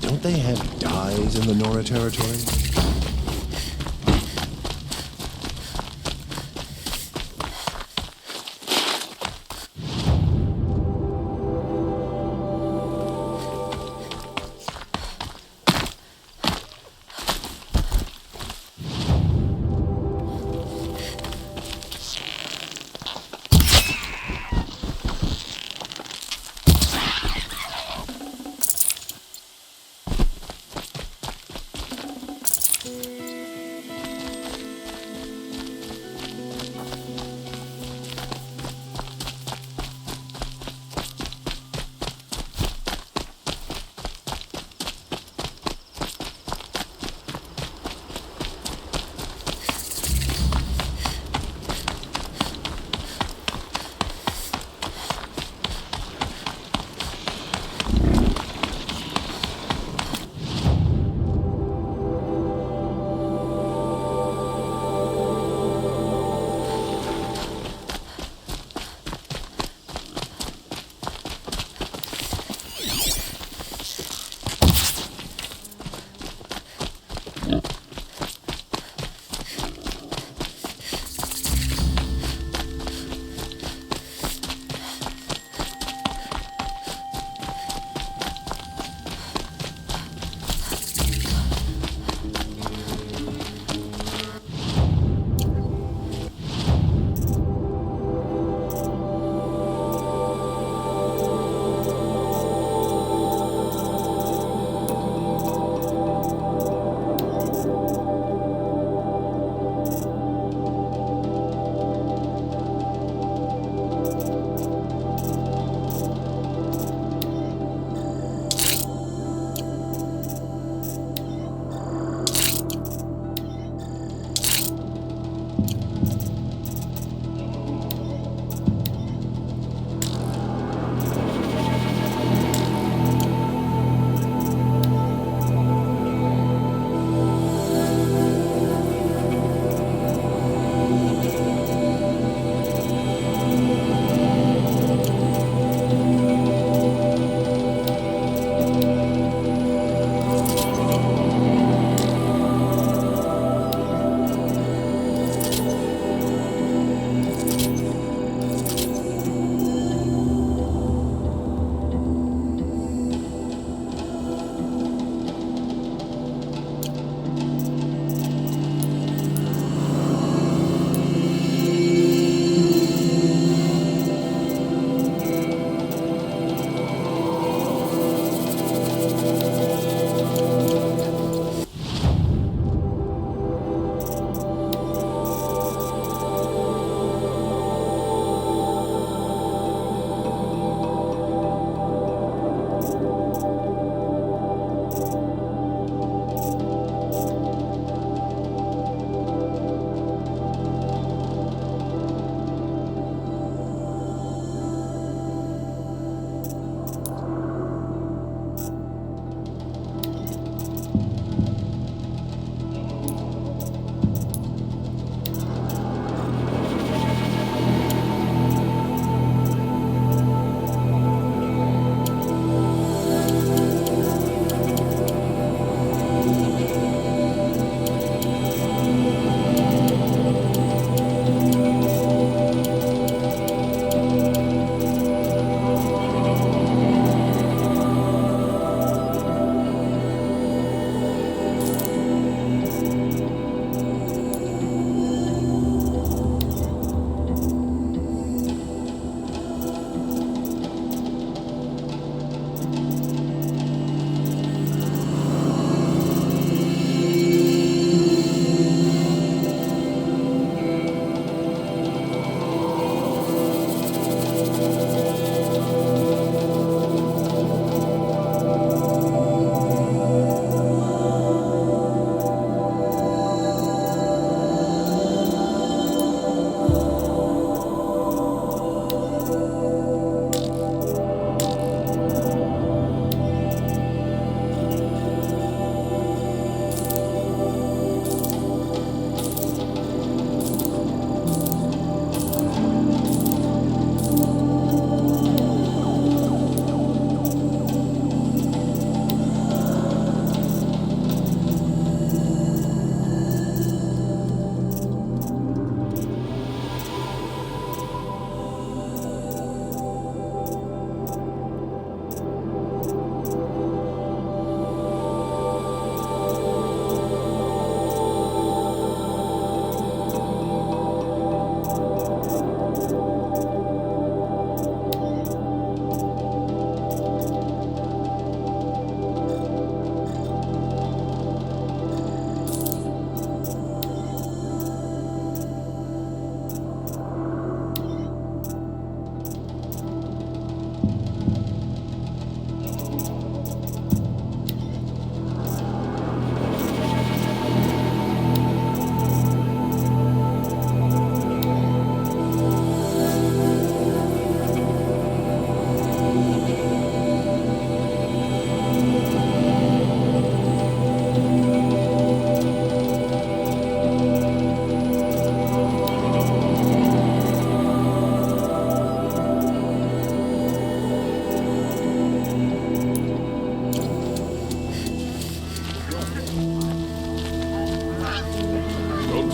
Don't they have dyes in the Nora territory?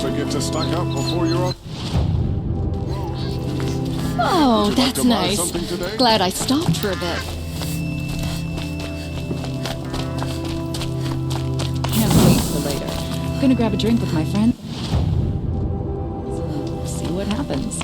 Forget to stock up before you're on. Oh, Would you like that's to buy nice. something today? Glad I stopped for a bit. Can't wait for later. I'm gonna grab a drink with my friend. See what happens.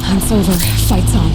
Hunt's over. Fight's on.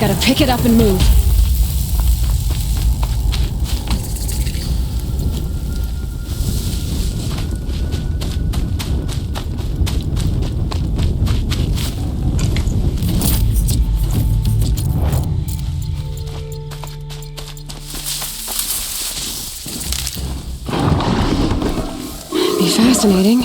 gotta pick it up and move. Be fascinating.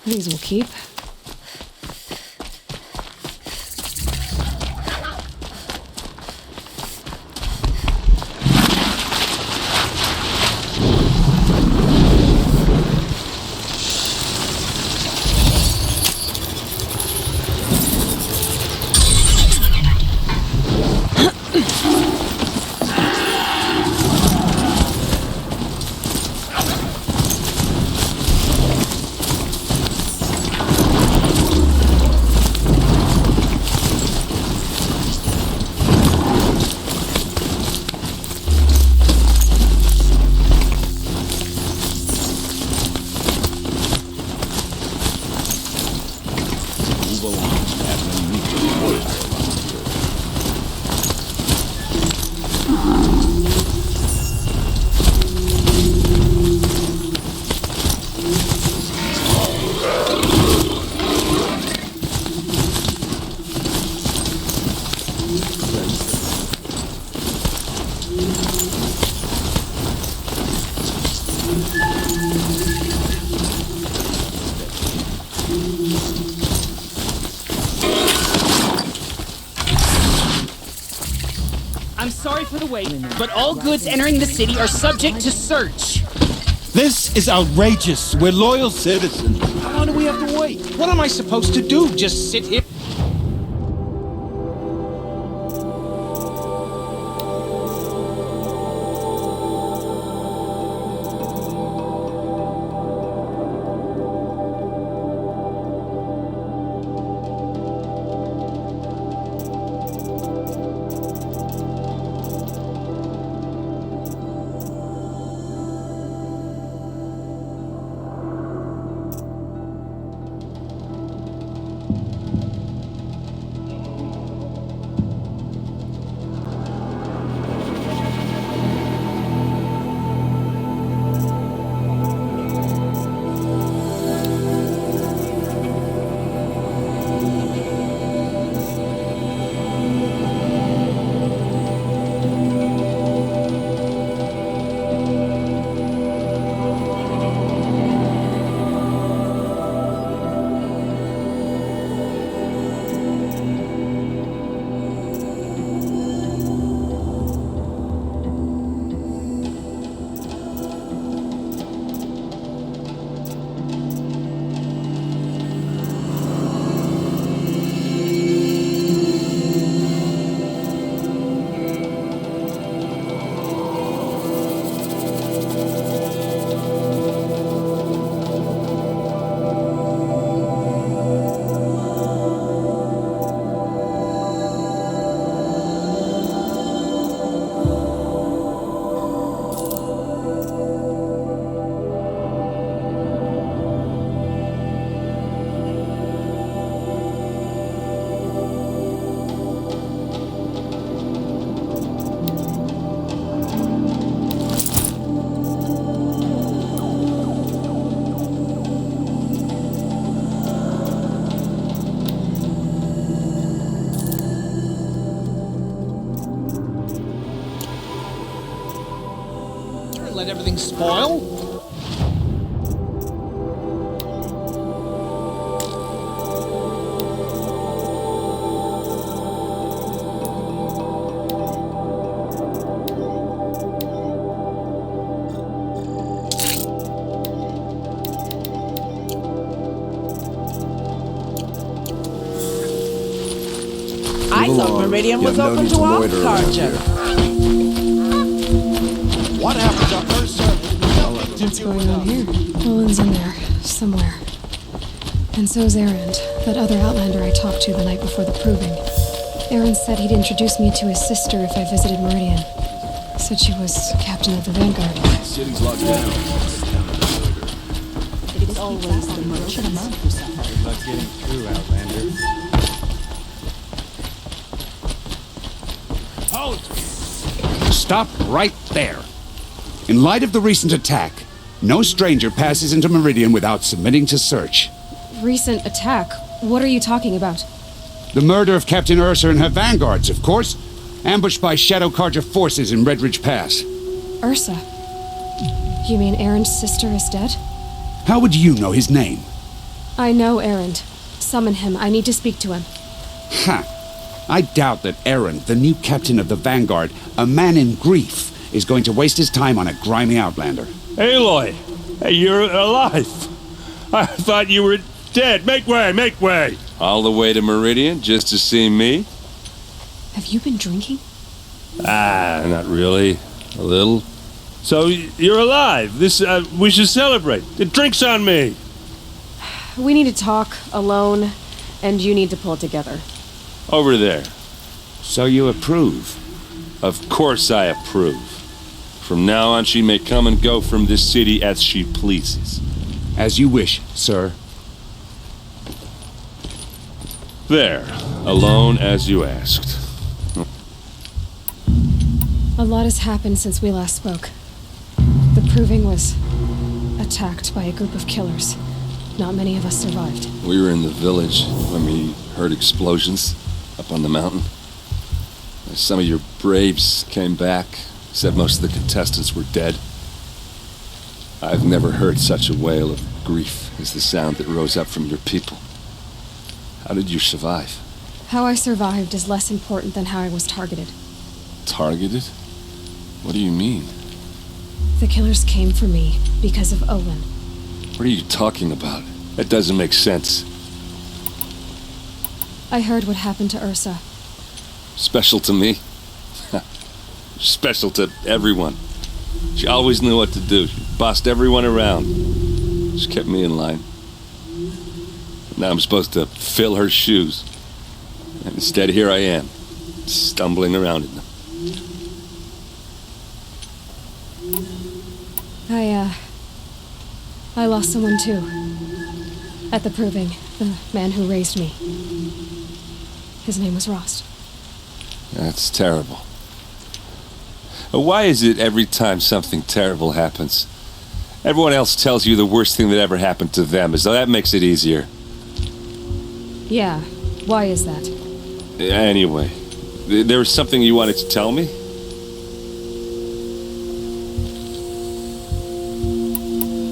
These will keep. I'm sorry for the wait, but all goods entering the city are subject to search. This is outrageous. We're loyal citizens. How long do we have to wait? What am I supposed to do? Just sit here? spoil? I thought Meridian was open to all culture. What happened to Ursa? What's going on here? Owen's in there, somewhere. And so's Erend, that other Outlander I talked to the night before the proving. Erend said he'd introduce me to his sister if I visited Meridian. Said she was captain of the Vanguard. City's locked down. It's always the merchants. Not getting through, Outlander. Stop right there. In light of the recent attack, no stranger passes into Meridian without submitting to search. Recent attack? What are you talking about? The murder of Captain Ursa and her vanguards, of course. Ambushed by Shadow Carja forces in Redridge Pass. Ursa? You mean Erend's sister is dead? How would you know his name? I know Erend. Summon him. I need to speak to him. Ha! I doubt that Erend, the new captain of the Vanguard, a man in grief, is going to waste his time on a grimy Outlander. Aloy! Hey, you're alive! I thought you were dead. Make way, make way! All the way to Meridian just to see me? Have you been drinking? Not really. A little. So, you're alive. We should celebrate. The drink's on me! We need to talk, alone, and you need to pull it together. Over there. So you approve? Of course I approve. From now on, she may come and go from this city as she pleases. As you wish, sir. There. Alone as you asked. A lot has happened since we last spoke. The proving was attacked by a group of killers. Not many of us survived. We were in the village when we heard explosions up on the mountain. Some of your braves came back, said most of the contestants were dead. I've never heard such a wail of grief as the sound that rose up from your people. How did you survive? How I survived is less important than how I was targeted. Targeted? What do you mean? The killers came for me because of Olin. What are you talking about? That doesn't make sense. I heard what happened to Ursa. Special to me? Special to everyone. She always knew what to do. She bossed everyone around. She kept me in line. Now I'm supposed to fill her shoes. And instead, here I am, stumbling around in them. I lost someone too. At the proving, the man who raised me. His name was Rost. That's terrible. Why is it every time something terrible happens, everyone else tells you the worst thing that ever happened to them, as though that makes it easier? Yeah, why is that? Anyway, there was something you wanted to tell me?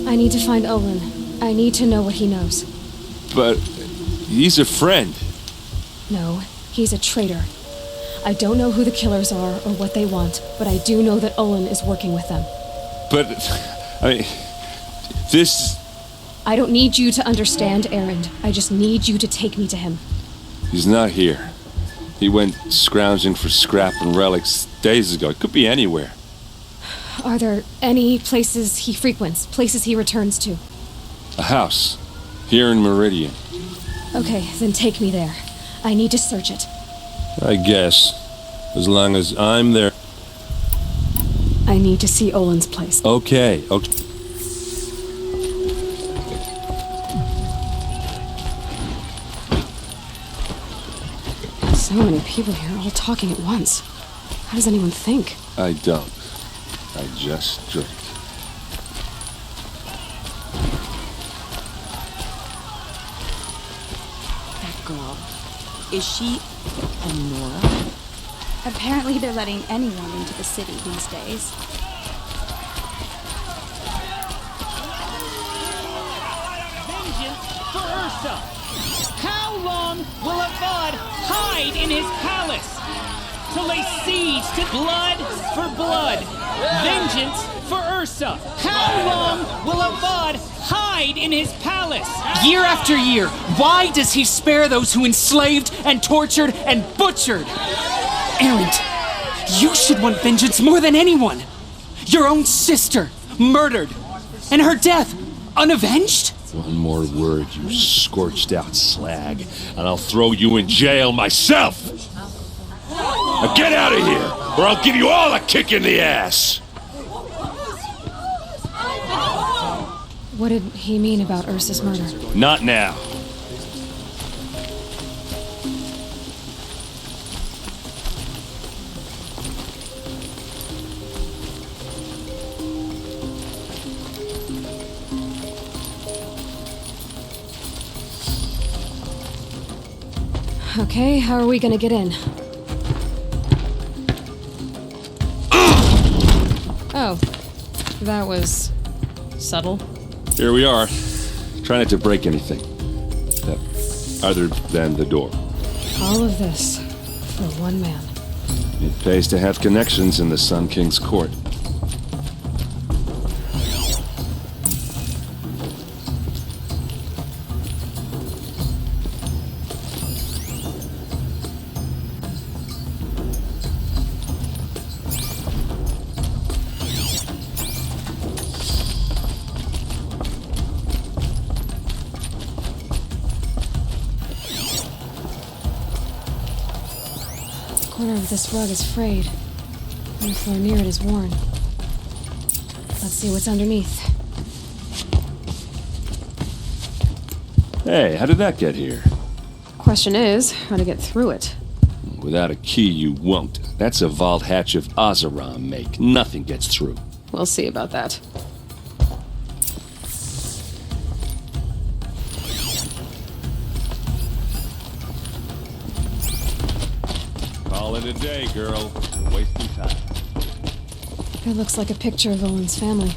I need to find Olin. I need to know what he knows. But he's a friend. No, he's a traitor. I don't know who the killers are or what they want, but I do know that Olin is working with them. But, this... I don't need you to understand, Erend. I just need you to take me to him. He's not here. He went scrounging for scrap and relics days ago. It could be anywhere. Are there any places he frequents, places he returns to? A house. Here in Meridian. Okay, then take me there. I need to search it. I guess. As long as I'm there. I need to see Olin's place. Okay. So many people here, all talking at once. How does anyone think? I don't. I just drink. That girl. Is she a Nora? Apparently they're letting anyone into the city these days. for Ursa? How long will Avad hide in his palace? To lay siege to blood for blood. Vengeance for Ursa. How long will Avad hide in his palace? Year after year, why does he spare those who enslaved and tortured and butchered? Erend, you should want vengeance more than anyone. Your own sister, murdered, and her death, unavenged? One more word, you scorched out slag, and I'll throw you in jail myself! Now get out of here, or I'll give you all a kick in the ass! What did he mean about Ursa's murder? Not now. Okay, how are we gonna get in? Oh, that was subtle. Here we are. Try not to break anything. Other than the door. All of this for one man. It pays to have connections in the Sun King's court. The corner of this rug is frayed, and the floor near it is worn. Let's see what's underneath. Hey, how did that get here? Question is, how to get through it. Without a key, you won't. That's a vault hatch of Azeram make. Nothing gets through. We'll see about that. Call it a day, girl. You're wasting time. It looks like a picture of Owen's family.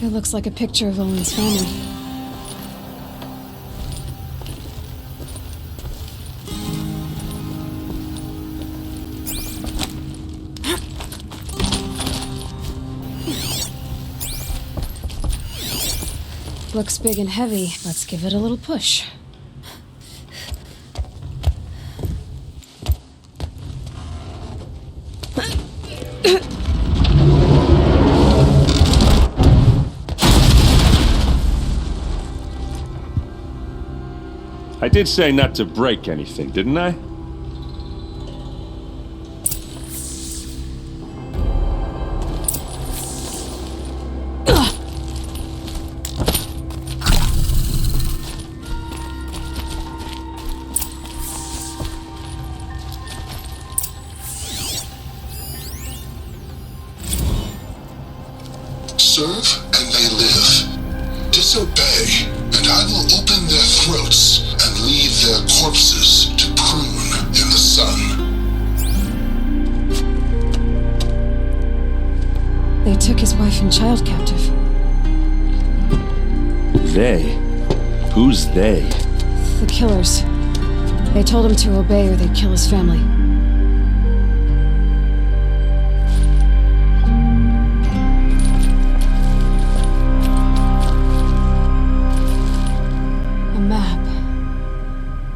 It looks like a picture of Owen's family. Looks big and heavy. Let's give it a little push. I did say not to break anything, didn't I? Serve and they live. Disobey, and I will open their throats and leave their corpses to prune in the sun. They took his wife and child captive. They? Who's they? The killers. They told him to obey or they'd kill his family.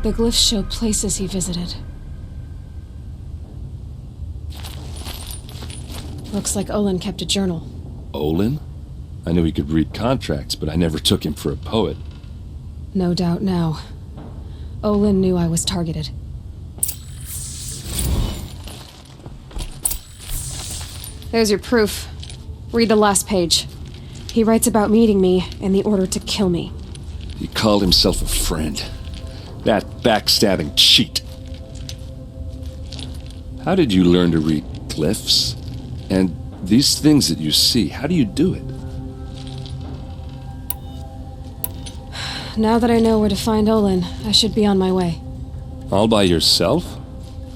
The glyphs show places he visited. Looks like Olin kept a journal. Olin? I knew he could read contracts, but I never took him for a poet. No doubt now. Olin knew I was targeted. There's your proof. Read the last page. He writes about meeting me and the order to kill me. He called himself a friend. That backstabbing cheat. How did you learn to read glyphs? And these things that you see, how do you do it? Now that I know where to find Olin, I should be on my way. All by yourself?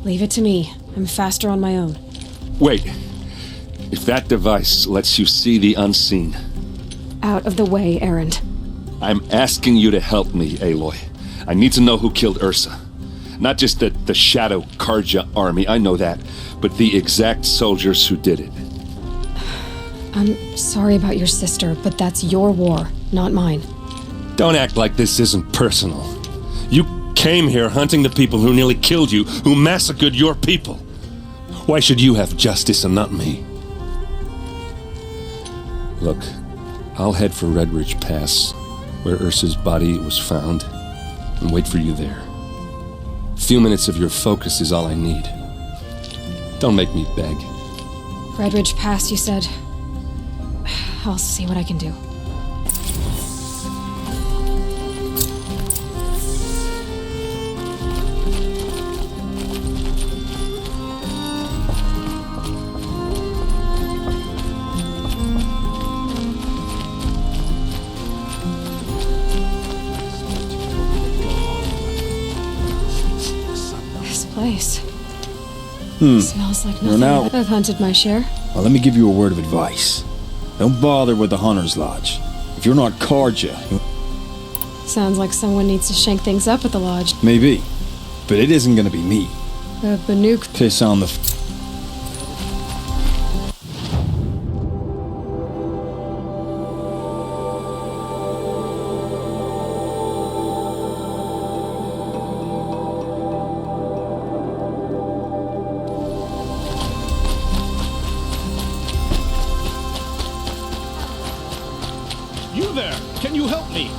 Leave it to me. I'm faster on my own. Wait. If that device lets you see the unseen... Out of the way, Erend. I'm asking you to help me, Aloy. I need to know who killed Ursa. Not just the Shadow Karja army, I know that, but the exact soldiers who did it. I'm sorry about your sister, but that's your war, not mine. Don't act like this isn't personal. You came here hunting the people who nearly killed you, who massacred your people. Why should you have justice and not me? Look, I'll head for Red Ridge Pass, where Ursa's body was found, and wait for you there. A few minutes of your focus is all I need. Don't make me beg. Red Ridge Pass, you said? I'll see what I can do. Place. Smells like nothing. Now, I've hunted my share. well, let me give you a word of advice. Don't bother with the Hunter's Lodge. If you're not Karja, Sounds like someone needs to shank things up at the lodge. maybe. But it isn't gonna be me. The Banuk. Piss on the... You there! Can you help me?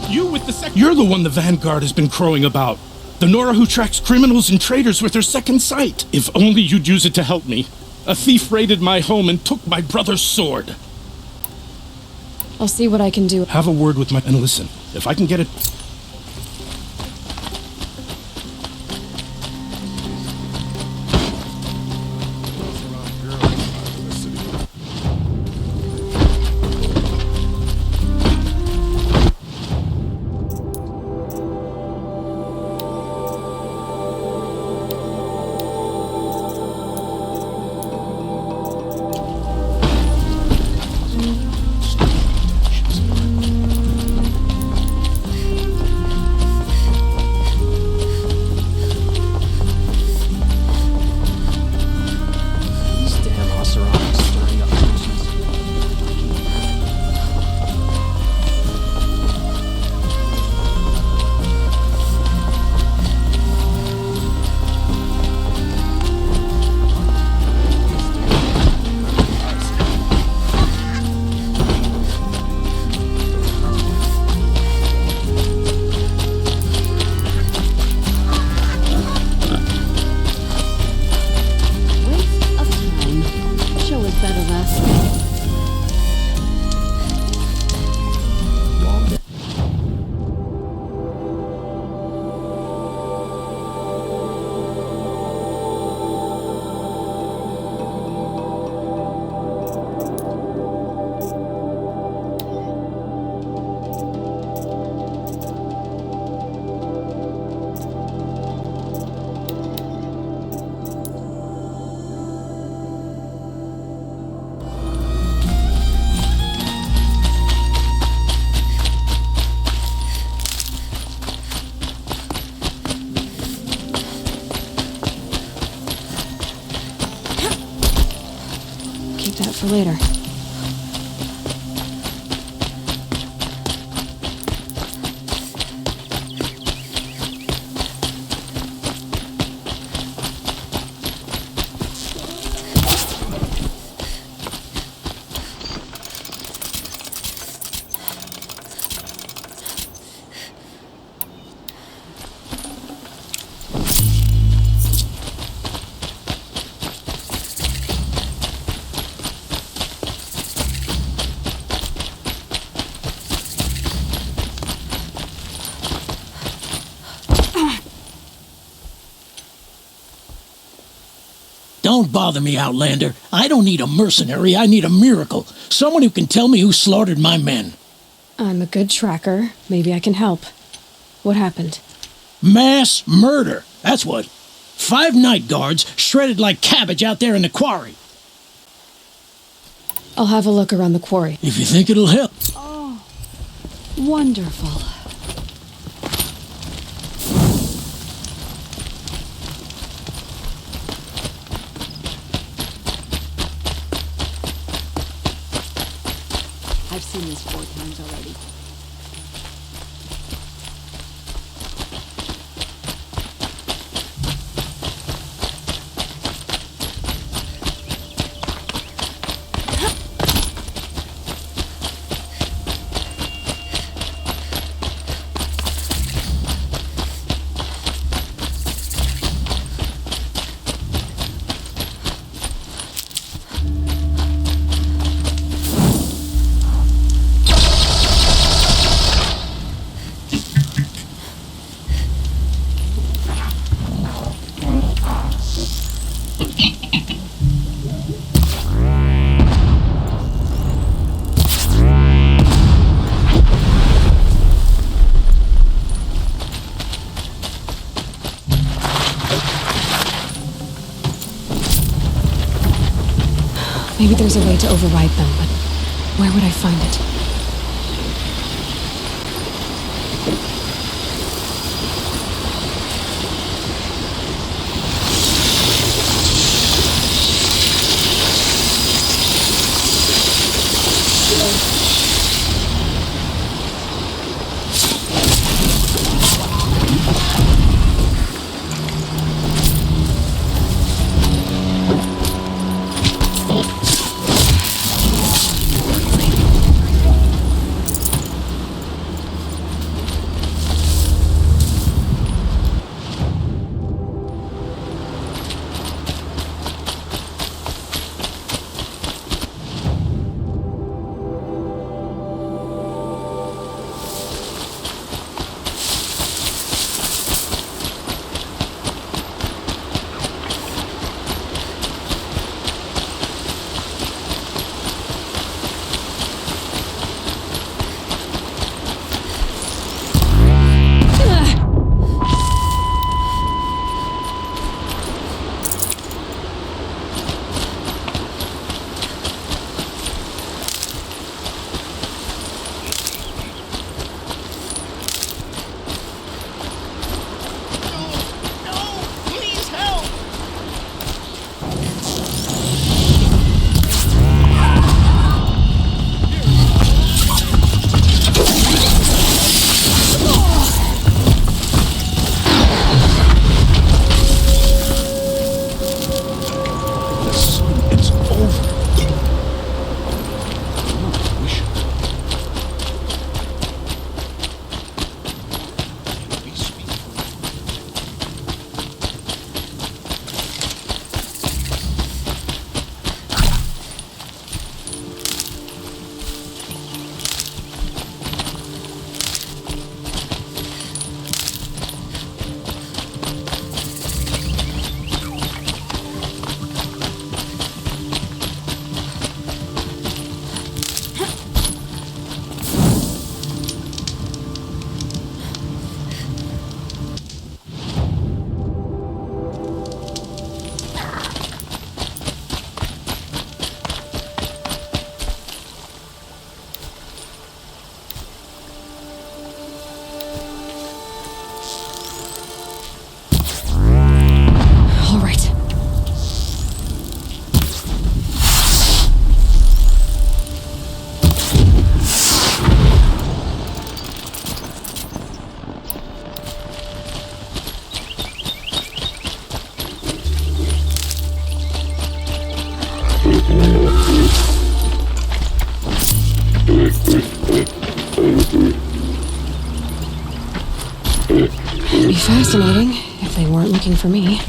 You with the second... You're the one the Vanguard has been crowing about. The Nora who tracks criminals and traitors with her second sight. If only you'd use it to help me. A thief raided my home and took my brother's sword. I'll see what I can do. Have a word with my... And listen, if I can get it... For later. Don't bother me, Outlander. I don't need a mercenary, I need a miracle. Someone who can tell me who slaughtered my men. I'm a good tracker. Maybe I can help. What happened? Mass murder, that's what. 5 night guards shredded like cabbage out there in the quarry. I'll have a look around the quarry. If you think it'll help. Oh, wonderful. I've seen this 4 times already. Maybe there's a way to override them, but where would I find it? It'd be fascinating if they weren't looking for me.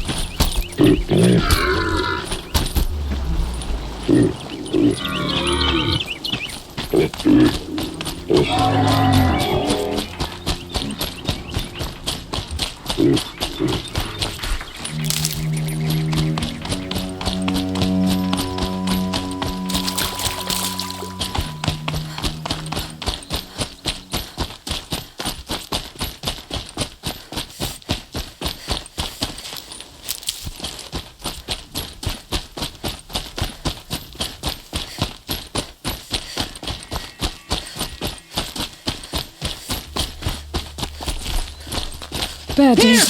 Bad day.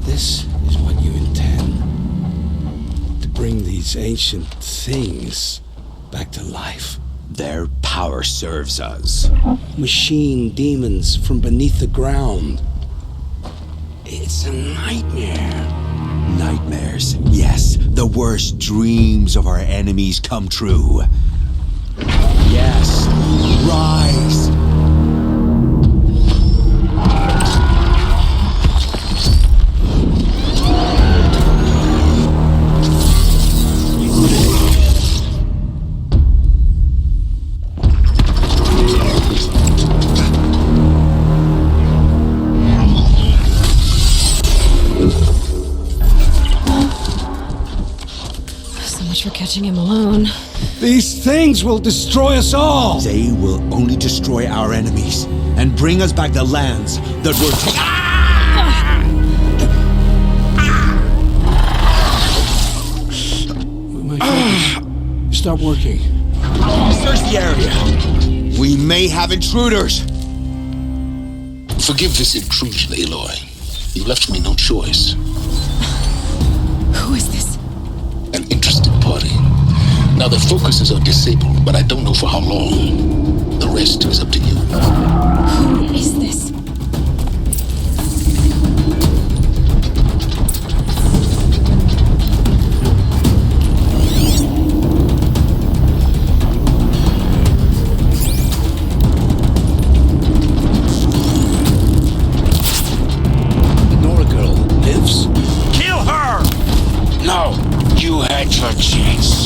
This is what you intend. To bring these ancient things back to life. Their power serves us. Machine demons from beneath the ground. It's a nightmare. Nightmares, yes. The worst dreams of our enemies come true. Yes, rise! For catching him alone. These things will destroy us all! They will only destroy our enemies and bring us back the lands that were My focus. Stop working. Search the area. We may have intruders. Forgive this intrusion, Aloy. You left me no choice. Who is this? An interested party. Now the focuses are disabled, but I don't know for how long. The rest is up to you. Who is this? The Nora girl lives? Kill her! No! You had your chance.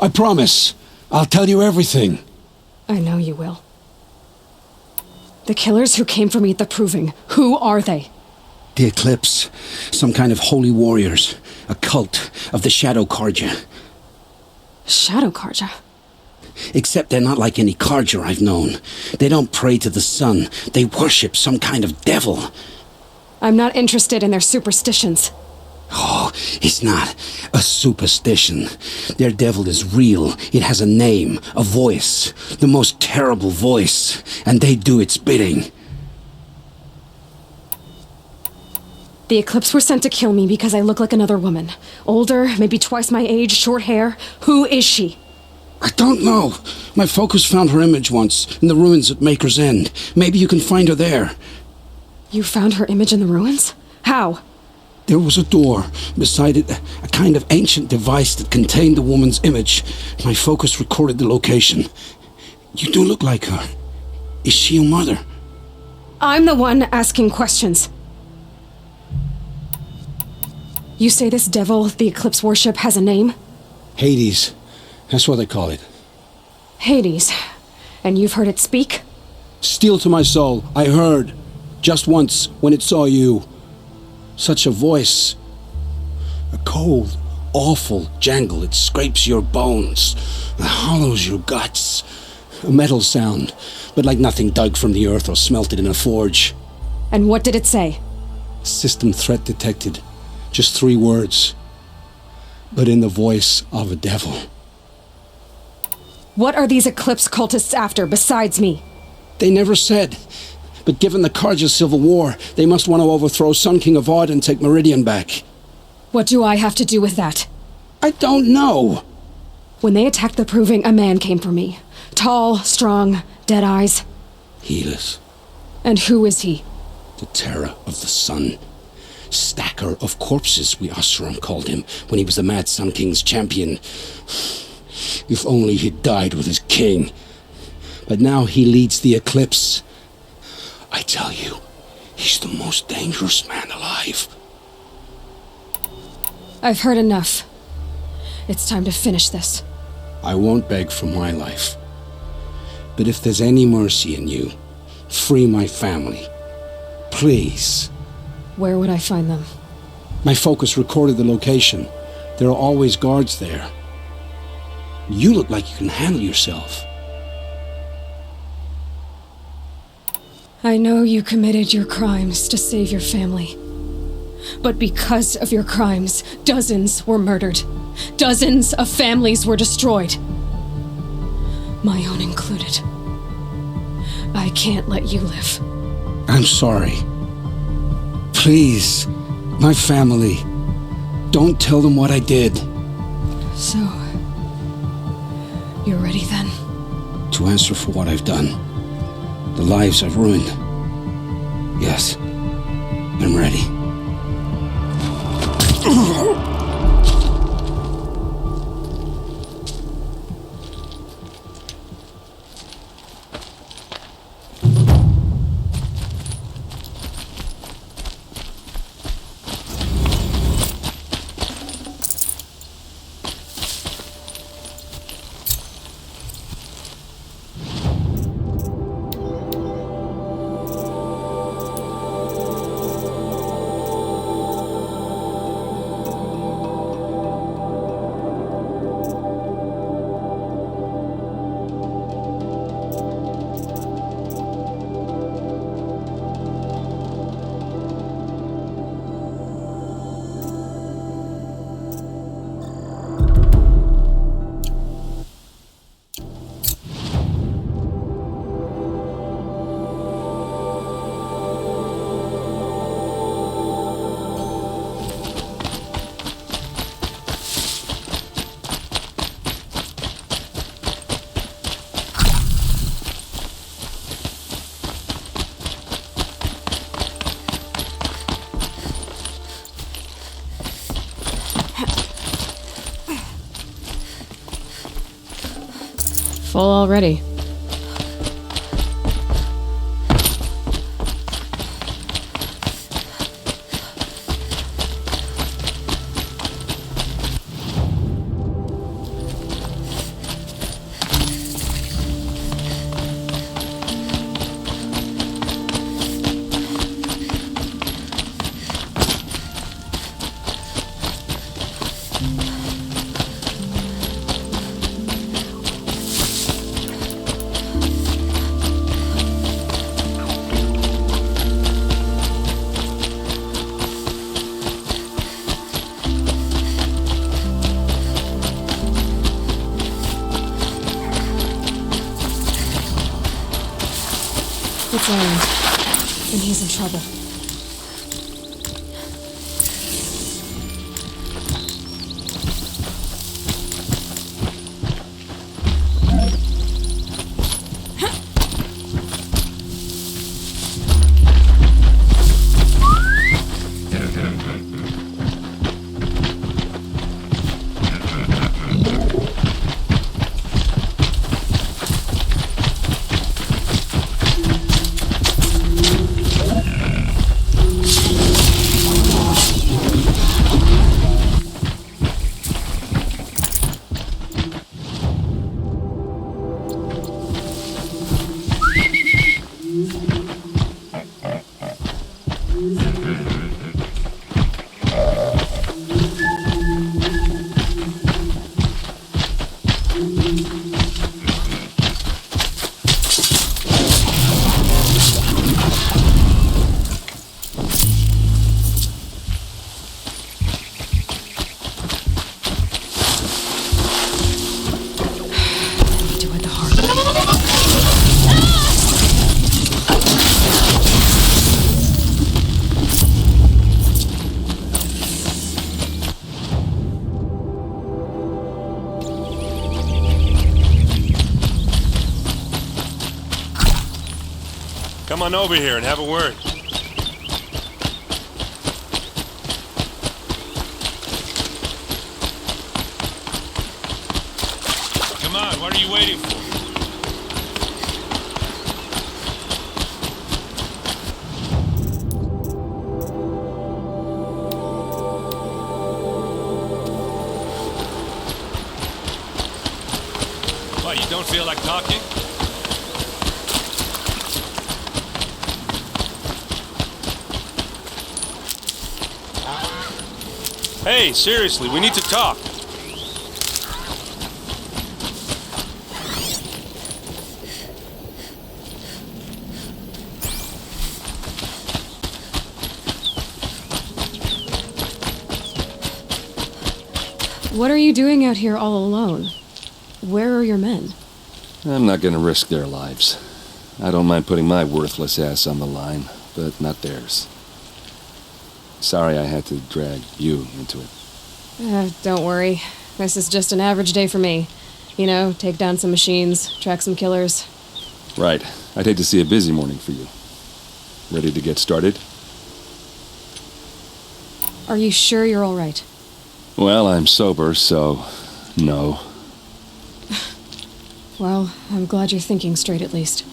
I promise. I'll tell you everything. I know you will. The killers who came for me at the Proving, who are they? The Eclipse. Some kind of holy warriors. A cult of the Shadow Karja. Shadow Karja? Except they're not like any Karja I've known. They don't pray to the sun. They worship some kind of devil. I'm not interested in their superstitions. Oh, it's not a superstition. Their devil is real. It has a name, a voice, the most terrible voice, and they do its bidding. The Eclipse were sent to kill me because I look like another woman. Older, maybe twice my age, short hair. Who is she? I don't know. My focus found her image once, in the ruins at Maker's End. Maybe you can find her there. You found her image in the ruins? How? There was a door. Beside it, a kind of ancient device that contained the woman's image. My focus recorded the location. You do look like her. Is she your mother? I'm the one asking questions. You say this devil the Eclipse worship has a name? Hades. That's what they call it. Hades. And you've heard it speak? Steel to my soul. I heard. Just once, when it saw you. Such a voice. A cold, awful jangle. It scrapes your bones. It hollows your guts. A metal sound, but like nothing dug from the earth or smelted in a forge. And what did it say? System threat detected. Just 3 words. But in the voice of a devil. What are these Eclipse cultists after, besides me? They never said. But given the Karja civil war, they must want to overthrow Sun King of Odd and take Meridian back. What do I have to do with that? I don't know. When they attacked the Proving, a man came for me. Tall, strong, dead eyes. Helis. And who is he? The terror of the sun. Stacker of corpses, we Oseram called him, when he was the Mad Sun King's champion. If only he'd died with his king. But now he leads the Eclipse. I tell you, he's the most dangerous man alive. I've heard enough. It's time to finish this. I won't beg for my life. But if there's any mercy in you, free my family. Please. Where would I find them? My focus recorded the location. There are always guards there. You look like you can handle yourself. I know you committed your crimes to save your family. But because of your crimes, dozens were murdered. Dozens of families were destroyed. My own included. I can't let you live. I'm sorry. Please, my family. Don't tell them what I did. So, you're ready then? To answer for what I've done. The lives I've ruined. Yes, I'm ready. Full already. It's Aaron. And he's in trouble. Come on over here and have a word. Come on, what are you waiting for? What, you don't feel like talking? Hey, seriously, we need to talk. What are you doing out here all alone? Where are your men? I'm not gonna risk their lives. I don't mind putting my worthless ass on the line, but not theirs. Sorry I had to drag you into it. Don't worry. This is just an average day for me. You know, take down some machines, track some killers. Right. I'd hate to see a busy morning for you. Ready to get started? Are you sure you're all right? Well, I'm sober, so no. Well, I'm glad you're thinking straight at least.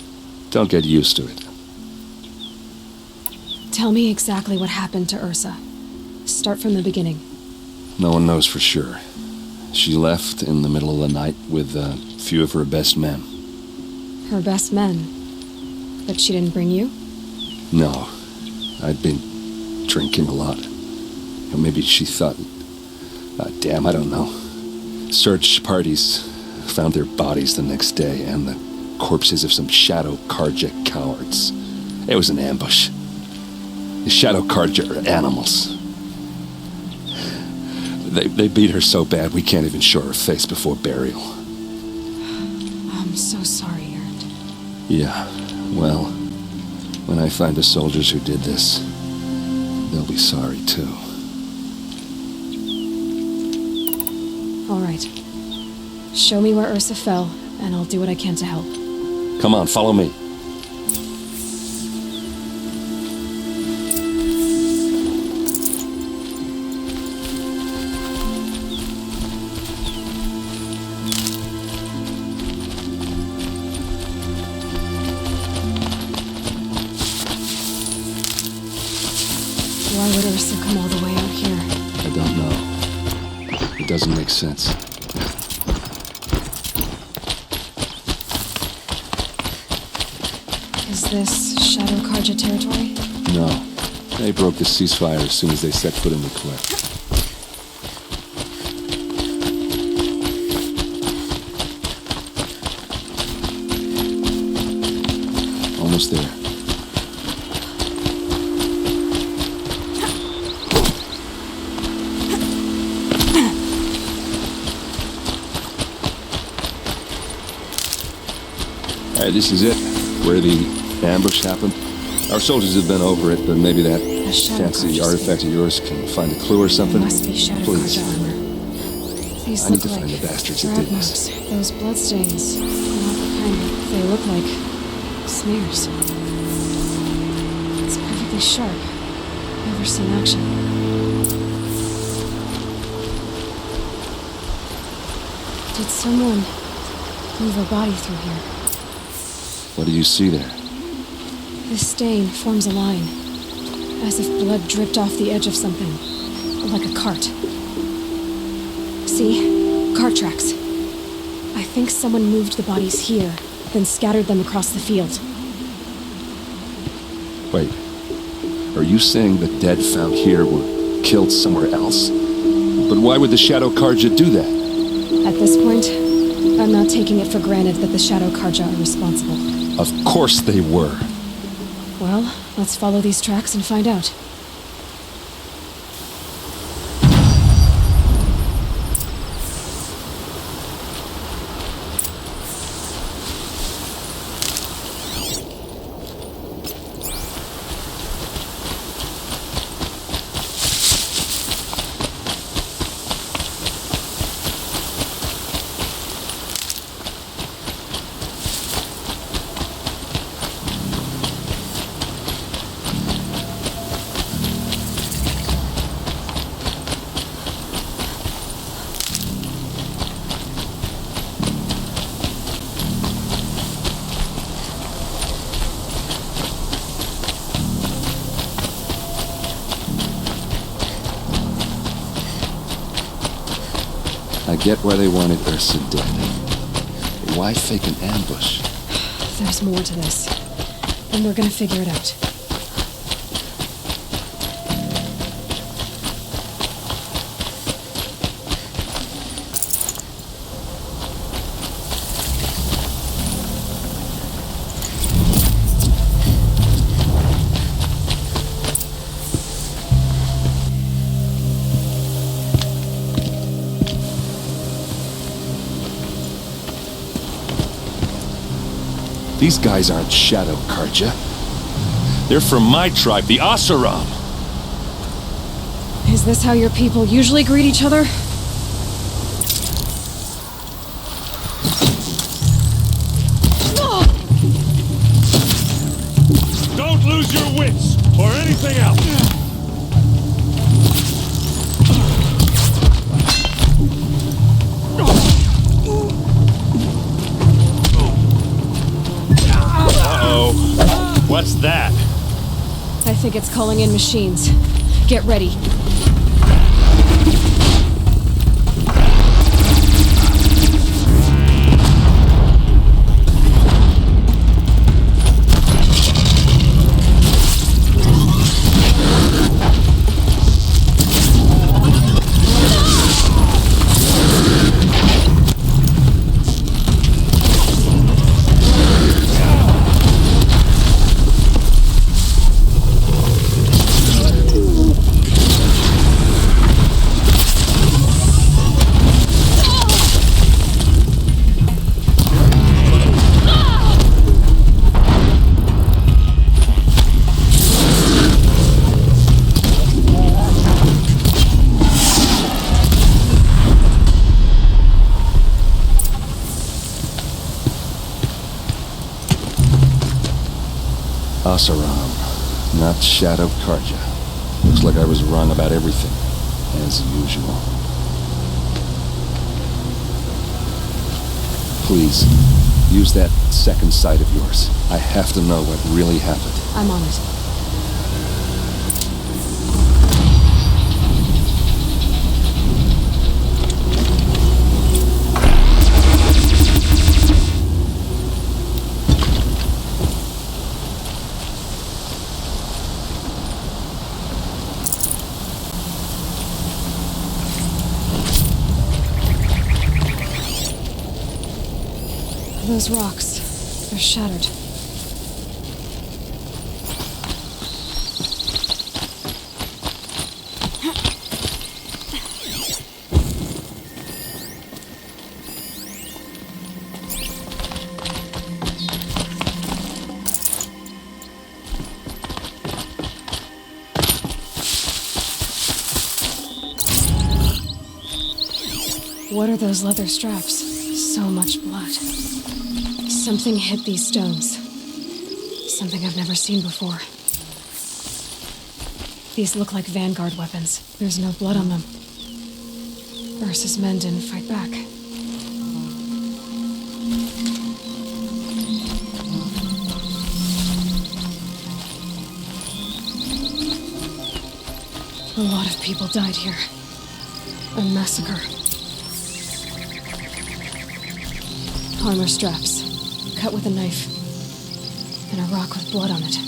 Don't get used to it. Tell me exactly what happened to Ursa. Start from the beginning. No one knows for sure. She left in the middle of the night with a few of her best men. Her best men? But she didn't bring you? No. I'd been drinking a lot. Or maybe she thought... damn, I don't know. Search parties found their bodies the next day and the corpses of some Shadow Karja cowards. It was an ambush. The Shadow Karja are animals. They beat her so bad we can't even show her face before burial. I'm so sorry, Aaron. Yeah, well, when I find the soldiers who did this, they'll be sorry too. All right. Show me where Ursa fell, and I'll do what I can to help. Come on, follow me. Why would Ursa come all the way out here? I don't know. It doesn't make sense. Is this Shadow Karja territory? No. They broke the ceasefire as soon as they set foot in the cliff. Almost there. All right, this is it. Where the ambush happened? Our soldiers have been over it, but maybe that shadow fancy carja artifact of yours can find a clue or something? Must be shadow Please. carja armor. These I need look to like find the bastards that drag did this. marks. Those bloodstains. Not the kind they look like smears. It's perfectly sharp. Never seen action. Did someone move a body through here? What do you see there? This stain forms a line, as if blood dripped off the edge of something, like a cart. See? Cart tracks. I think someone moved the bodies here, then scattered them across the field. Wait. Are you saying the dead found here were killed somewhere else? But why would the Shadow Carja do that? At this point, I'm not taking it for granted that the Shadow Carja are responsible. Of course they were. Well, let's follow these tracks and find out. I get why they wanted Ursa dead. But why fake an ambush? There's more to this. And we're gonna figure it out. These guys aren't Shadow Carja. They're from my tribe, the Asaram. Is this how your people usually greet each other? Don't lose your wits, or anything else! What's that? I think it's calling in machines. Get ready. Asaram, not Shadow Carja. Looks like I was wrong about everything, as usual. Please, use that second sight of yours. I have to know what really happened. I'm on it. Those rocks, they're shattered. What are those leather straps? So much blood. Something hit these stones. Something I've never seen before. These look like Vanguard weapons. There's no blood on them. Ursa's men didn't fight back. A lot of people died here. A massacre. Armor straps, cut with a knife, and a rock with blood on it.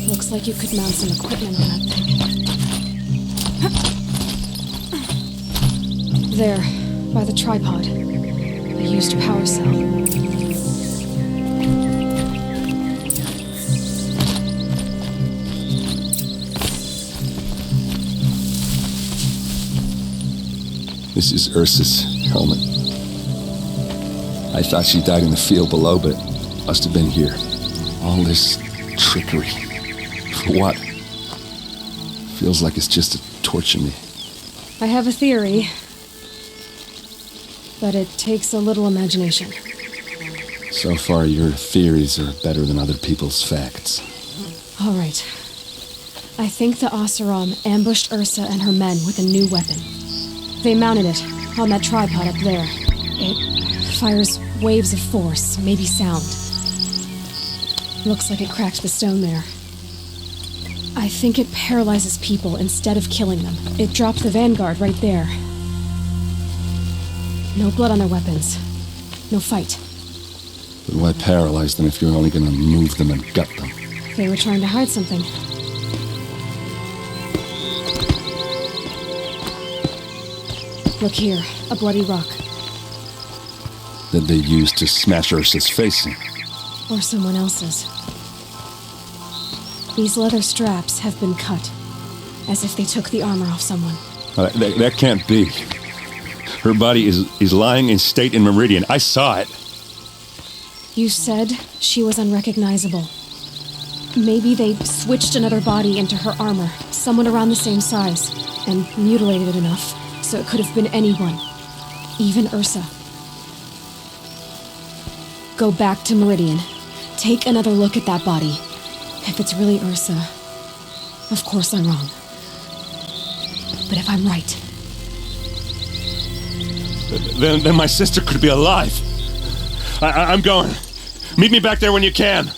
Looks like you could mount some equipment on that thing. There, by the tripod. A used power cell. This is Ursa's helmet. I thought she died in the field below, but must have been here. All this trickery. For what? Feels like it's just to torture me. I have a theory, but it takes a little imagination. So far, your theories are better than other people's facts. All right. I think the Oseram ambushed Ursa and her men with a new weapon. They mounted it on that tripod up there. It fires waves of force, maybe sound. Looks like it cracked the stone there. I think it paralyzes people instead of killing them. It dropped the Vanguard right there. No blood on their weapons. No fight. But why paralyze them if you're only gonna move them and gut them? They were trying to hide something. Look here, a bloody rock. That they used to smash Ursa's face in. Or someone else's. These leather straps have been cut, as if they took the armor off someone. That can't be. Her body is lying in state in Meridian. I saw it. You said she was unrecognizable. Maybe they switched another body into her armor, someone around the same size, and mutilated it enough, so it could have been anyone. Even Ursa. Go back to Meridian. Take another look at that body. If it's really Ursa, of course I'm wrong. But if I'm right... Then my sister could be alive. I'm going. Meet me back there when you can.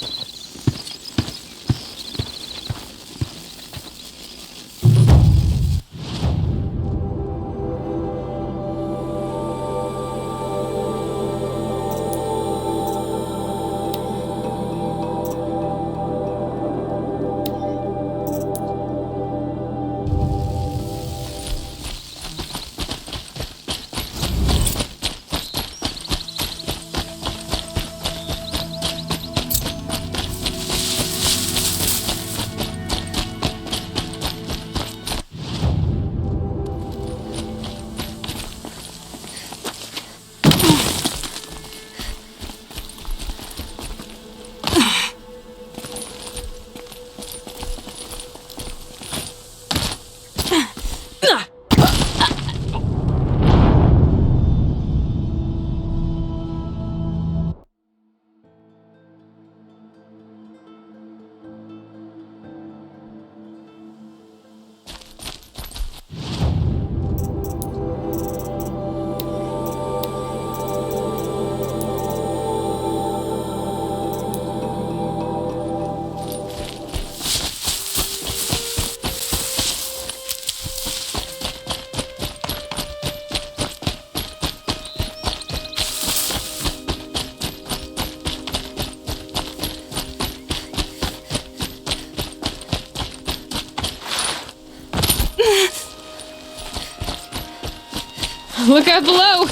Look out below!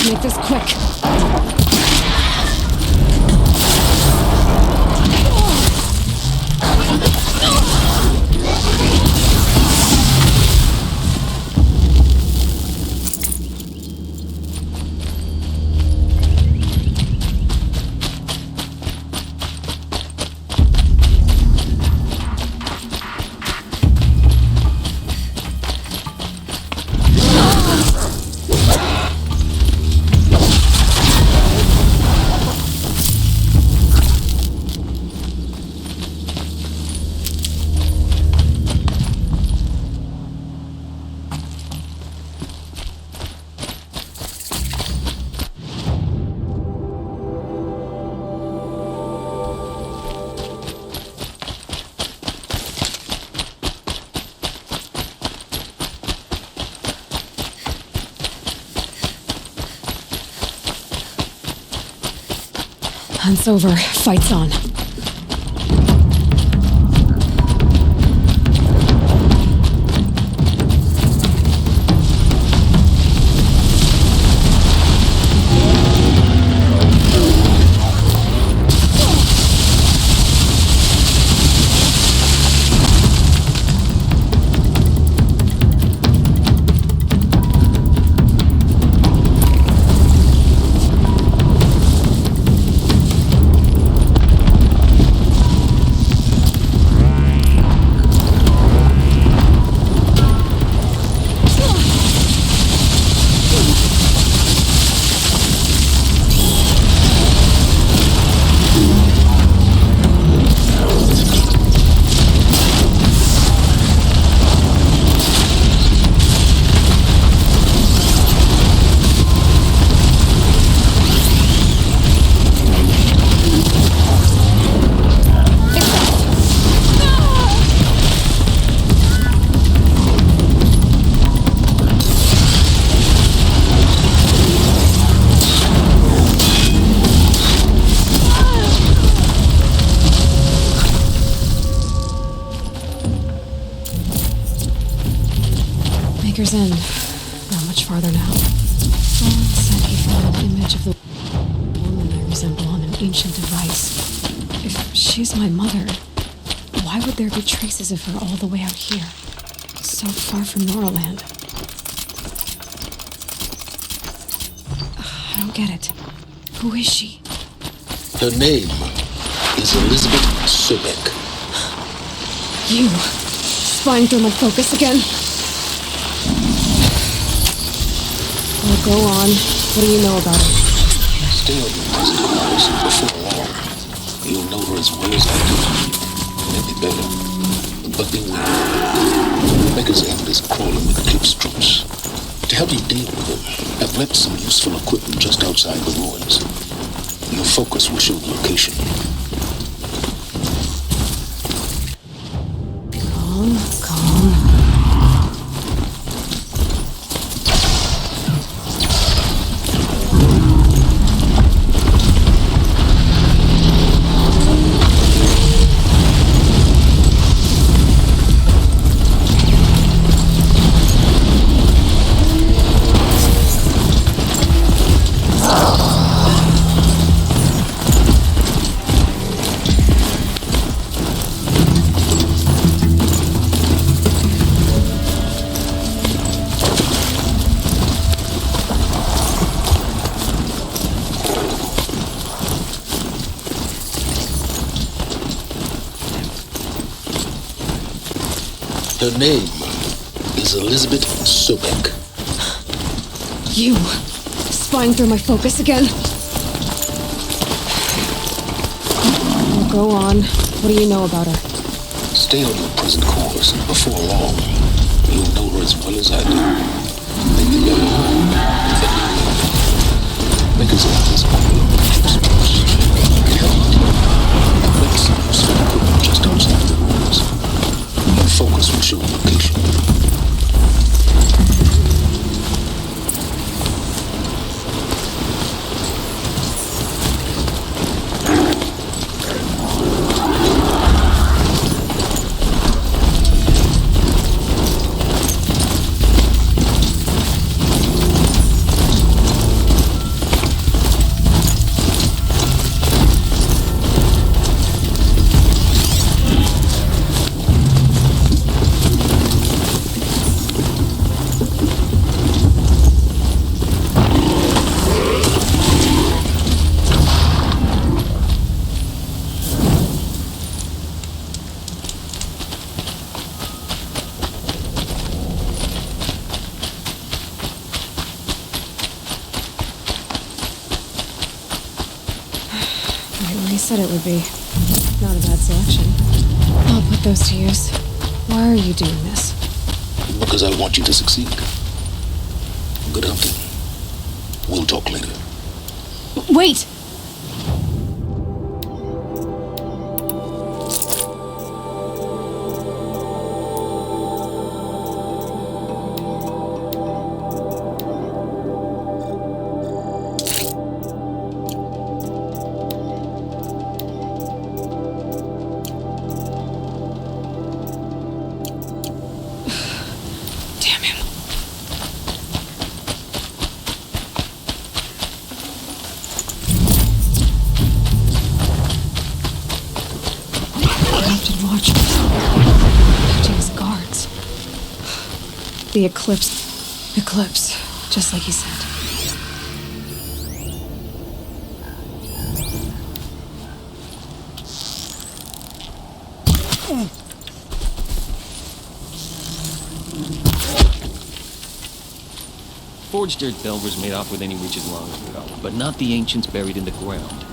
Make this quick. Hunt's over. Fight's on. Baker's End. Not much farther now. Someone said he found an image of the woman I resemble on an ancient device. If she's my mother, why would there be traces of her all the way out here? So far from Noraland. I don't get it. Who is she? Her name is Elizabeth Sobek. You! Spying through my focus again? Well, go on. What do you know about her? Stay on your present course, and before long, you'll know her as well as I do. Maybe better. But beware. Baker's End is crawling with Eclipse troops. To help you deal with them, I've left some useful equipment just outside the ruins. Your focus will show the location. Calm. Her name is Elizabeth Sobek. You, spying through my focus again? Well, go on. What do you know about her? Stay on your present course, and before long, you'll know her as well as I do. Make the young home, make us all this make some use of the equipment just outside the walls. Your focus will show location. Said it would be. Not a bad selection. I'll put those to use. Why are you doing this? Because I want you to succeed. Good hunting. We'll talk later. Wait! The eclipse. Eclipse, just like he said. Forged earth delvers made off with any riches long ago, but not the ancients buried in the ground.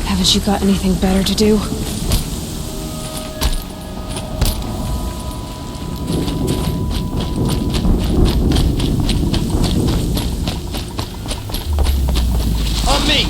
Haven't you got anything better to do? On me!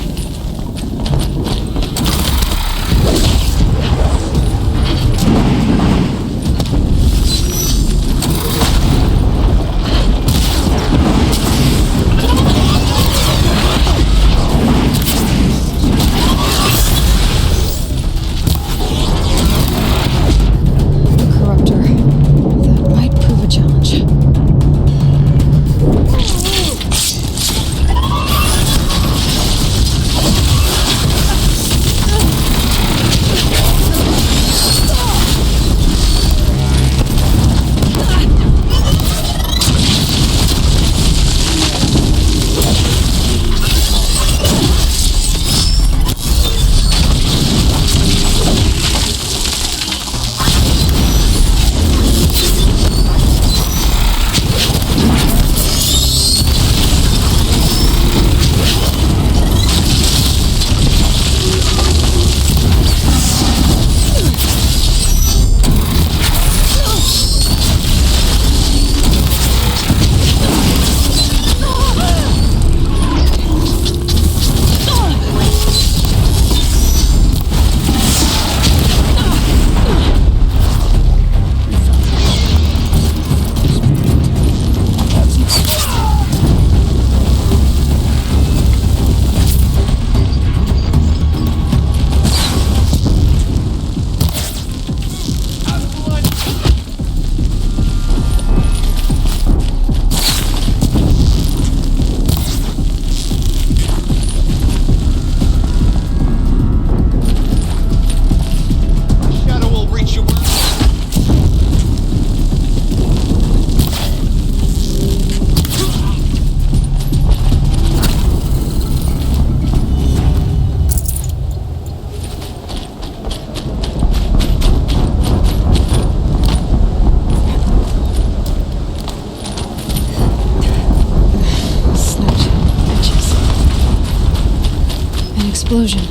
explosion.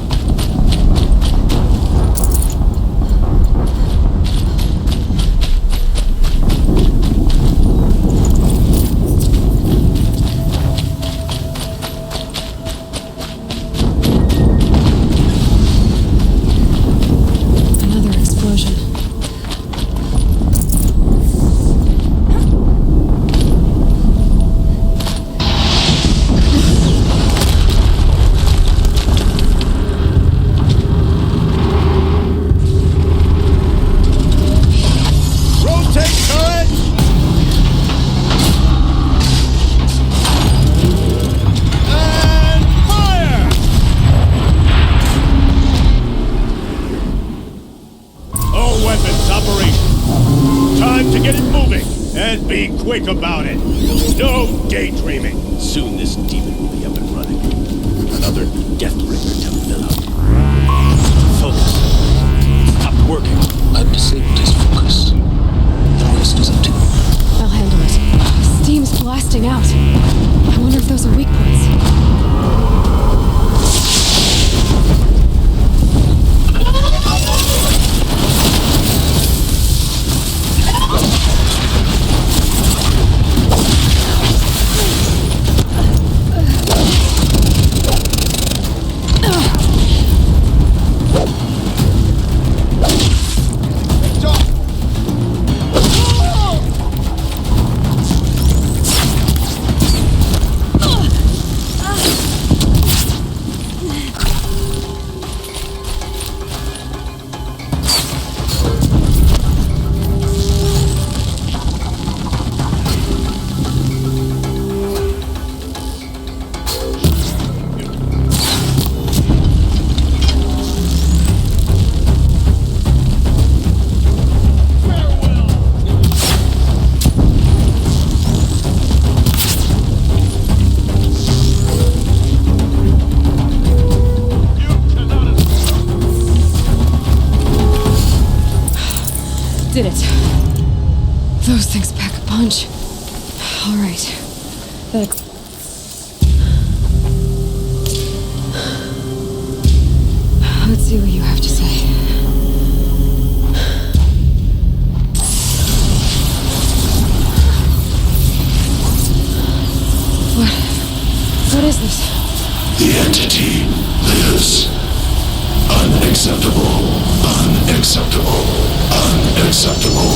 Another explosion. Rotate turret! And fire! All weapons operational. Time to get it moving. And be quick about it. No daydreaming. Soon this demon will be up and running. Another Deathbringer to Philip. Focus. Stop working. I've disabled his focus. The rest is up to you. I'll handle it. Steam's blasting out. I wonder if those are weak points. Did it. Those things pack a punch. All right. Let's see what you have to say. What is this? The entity lives. Unacceptable. Unacceptable. Unacceptable.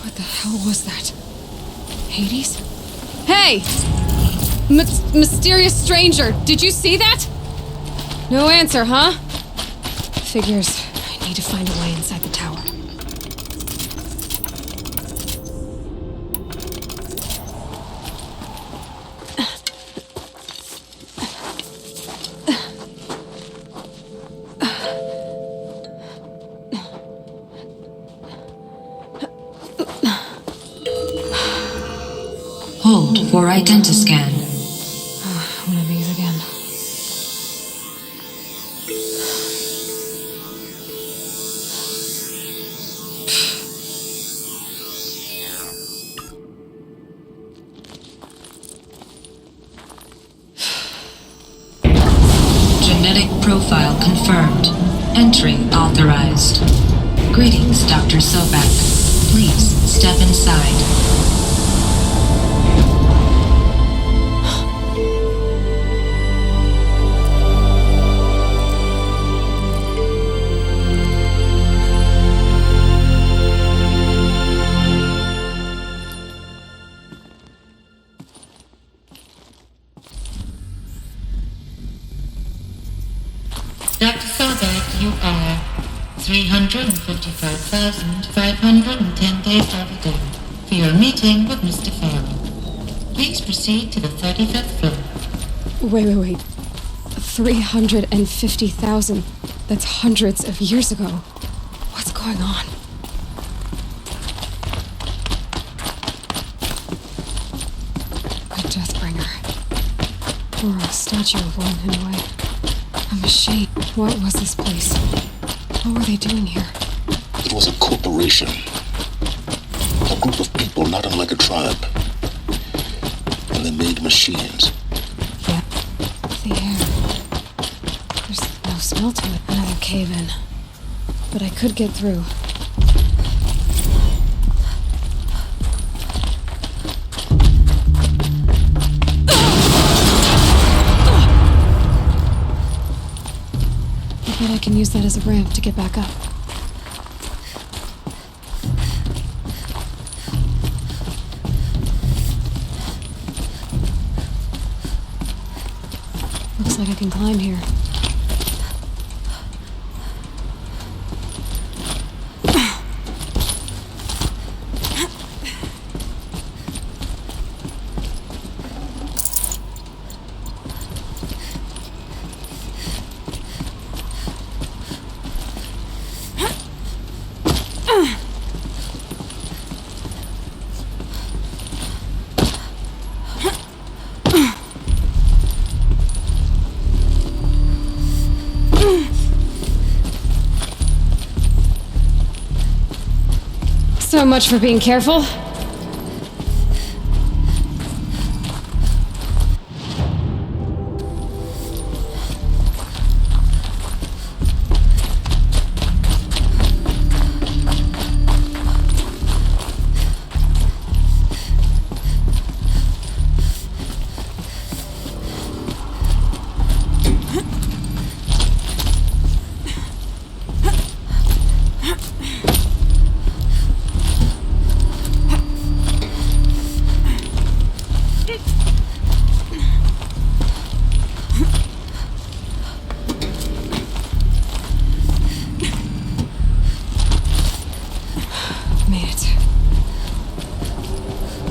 What the hell was that? Hades? Hey! Mysterious stranger, did you see that? No answer, huh? Figures. I need to find a way inside the tower. Hold for identiscan. One of these again. Genetic profile confirmed. Entry authorized. Greetings, Dr. Sobek. Please step inside. Dr. Sobek, you are 355,510 days overdue for your meeting with Mr. Farrell. Please proceed to the 35th floor. Wait. 350,000. That's hundreds of years ago. What's going on? A Deathbringer. Or a statue of one, anyway. A machine. What was this place? What were they doing here? It was a corporation. A group of people not unlike a tribe. And they made machines. Yep. The air. There's no smell to it. Another cave-in. But I could get through. I bet I can use that as a ramp to get back up. Looks like I can climb here. So much for being careful.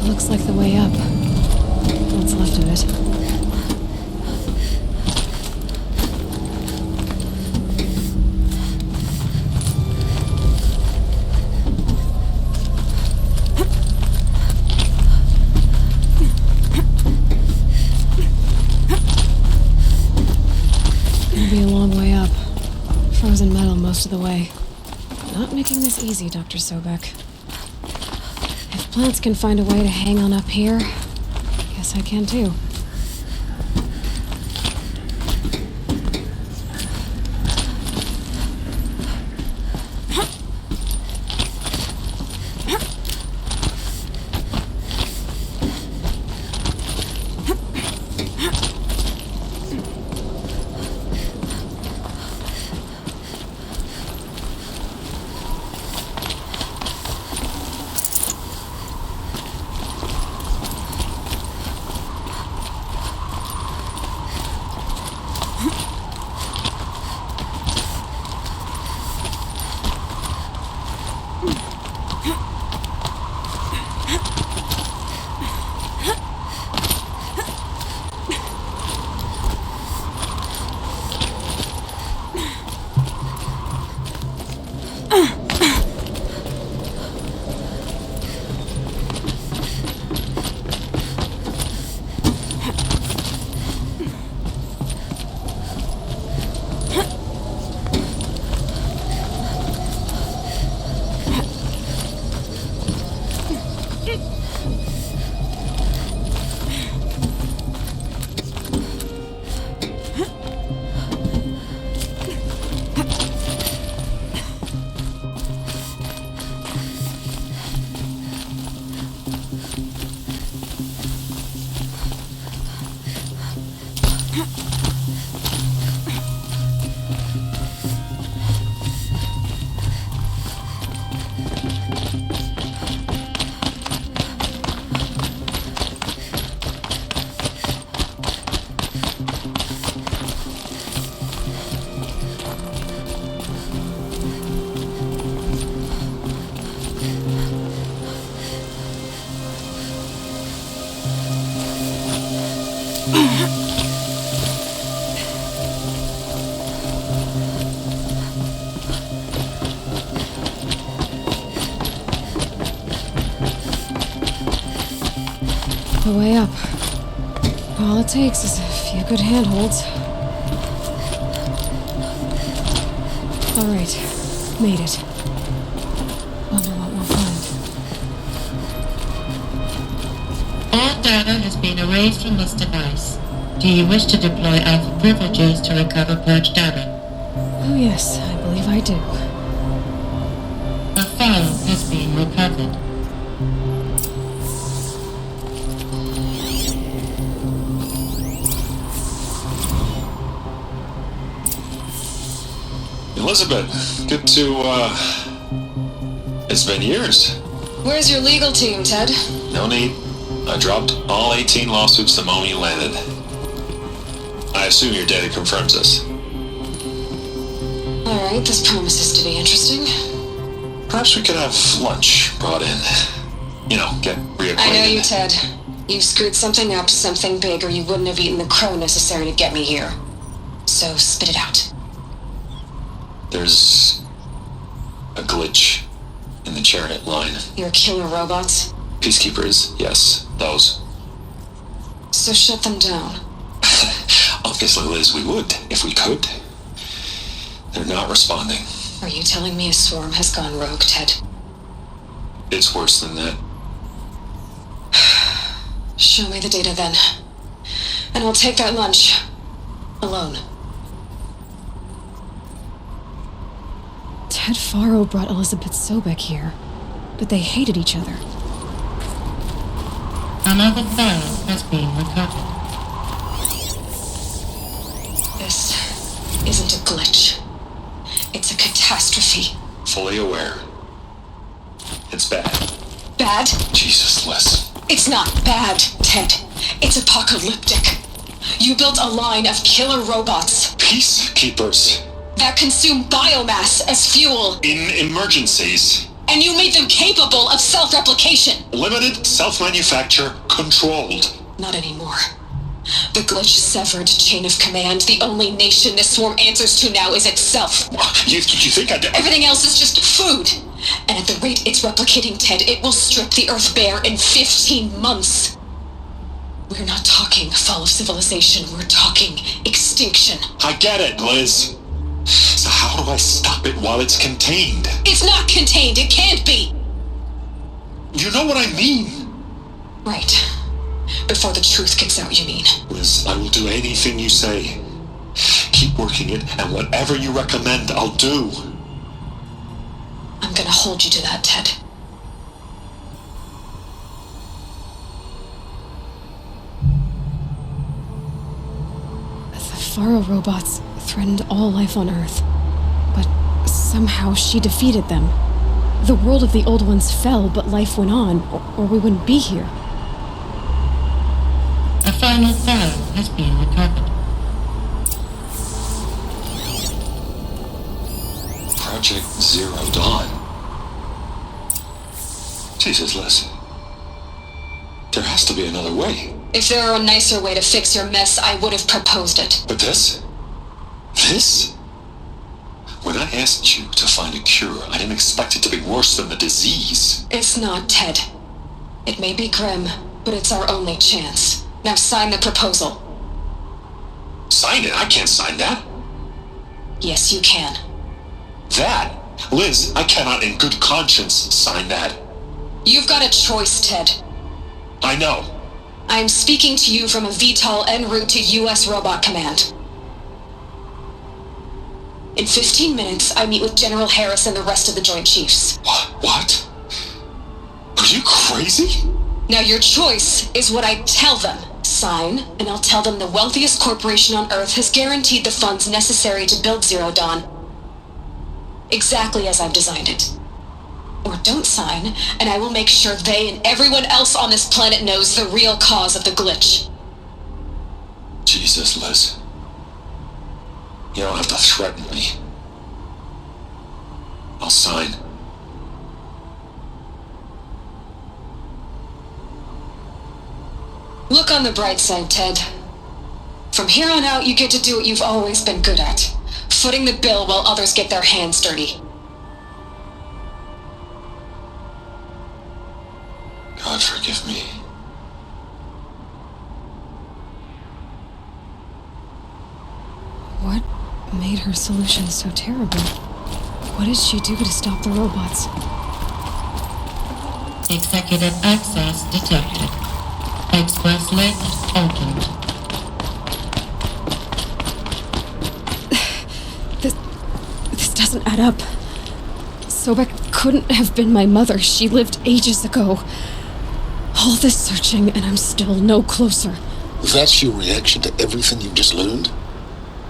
Looks like the way up. What's left of it. It'll be a long way up. Frozen metal most of the way. Not making this easy, Dr. Sobek. If plants can find a way to hang on up here, guess I can too. The way up. All it takes is a few good handholds. All right, Made it. Wonder what we'll find. All data has been erased from this device. Do you wish to deploy Alpha privileges to recover purged data? Oh yes, I believe I do. A file has been recovered. Elizabeth, good to, It's been years. Where's your legal team, Ted? No need. I dropped all 18 lawsuits the moment you landed. I assume your data confirms this. Alright, this promises to be interesting. Perhaps we could have lunch brought in. You know, get reacquainted. I know you, Ted. You screwed something up, something big, or you wouldn't have eaten the crow necessary to get me here. So spit it out. There's a glitch in the chariot line. Your killer robots? Peacekeepers, yes, those. So shut them down. Obviously, Liz, we would, if we could. They're not responding. Are you telling me a swarm has gone rogue, Ted? It's worse than that. Show me the data then. And I'll take that lunch. Alone. Ted Faro brought Elizabeth Sobek here, but they hated each other. Another file has been recovered. This isn't a glitch. It's a catastrophe. Fully aware. It's bad. Bad? Jesus, Liz. It's not bad, Ted. It's apocalyptic. You built a line of killer robots. Peacekeepers. That consume biomass as fuel. In emergencies. And you made them capable of self-replication. Limited, self-manufacture, controlled. Not anymore. The glitch severed chain of command. The only nation this swarm answers to now is itself. You think I did? Everything else is just food. And at the rate it's replicating, Ted, it will strip the Earth bare in 15 months. We're not talking fall of civilization. We're talking extinction. I get it, Liz. So how do I stop it while it's contained? It's not contained. It can't be. You know what I mean? Right. Before the truth gets out, you mean? Liz, I will do anything you say. Keep working it, and whatever you recommend, I'll do. I'm gonna hold you to that, Ted. The Faro robots threatened all life on Earth, but somehow she defeated them. The world of the old ones fell, but life went on, or we wouldn't be here. A final file has been recovered. Project Zero Dawn. Jesus, Liz. There has to be another way. If there were a nicer way to fix your mess, I would have proposed it. But this? This? When I asked you to find a cure, I didn't expect it to be worse than the disease. It's not, Ted. It may be grim, but it's our only chance. Now sign the proposal. Sign it? I can't sign that. Yes, you can. That? Liz, I cannot in good conscience sign that. You've got a choice, Ted. I know. I'm speaking to you from a VTOL en route to U.S. Robot Command. In 15 minutes, I meet with General Harris and the rest of the Joint Chiefs. What? Are you crazy? Now your choice is what I tell them. Sign, and I'll tell them the wealthiest corporation on Earth has guaranteed the funds necessary to build Zero Dawn. Exactly as I've designed it. Or don't sign, and I will make sure they and everyone else on this planet knows the real cause of the glitch. Jesus, Liz. You don't have to threaten me. I'll sign. Look on the bright side, Ted. From here on out, you get to do what you've always been good at. Footing the bill while others get their hands dirty. God forgive me. What made her solution so terrible? What did she do to stop the robots? Executive access detected. Express list opened. This doesn't add up. Sobek couldn't have been my mother. She lived ages ago. All this searching, and I'm still no closer. That's your reaction to everything you've just learned?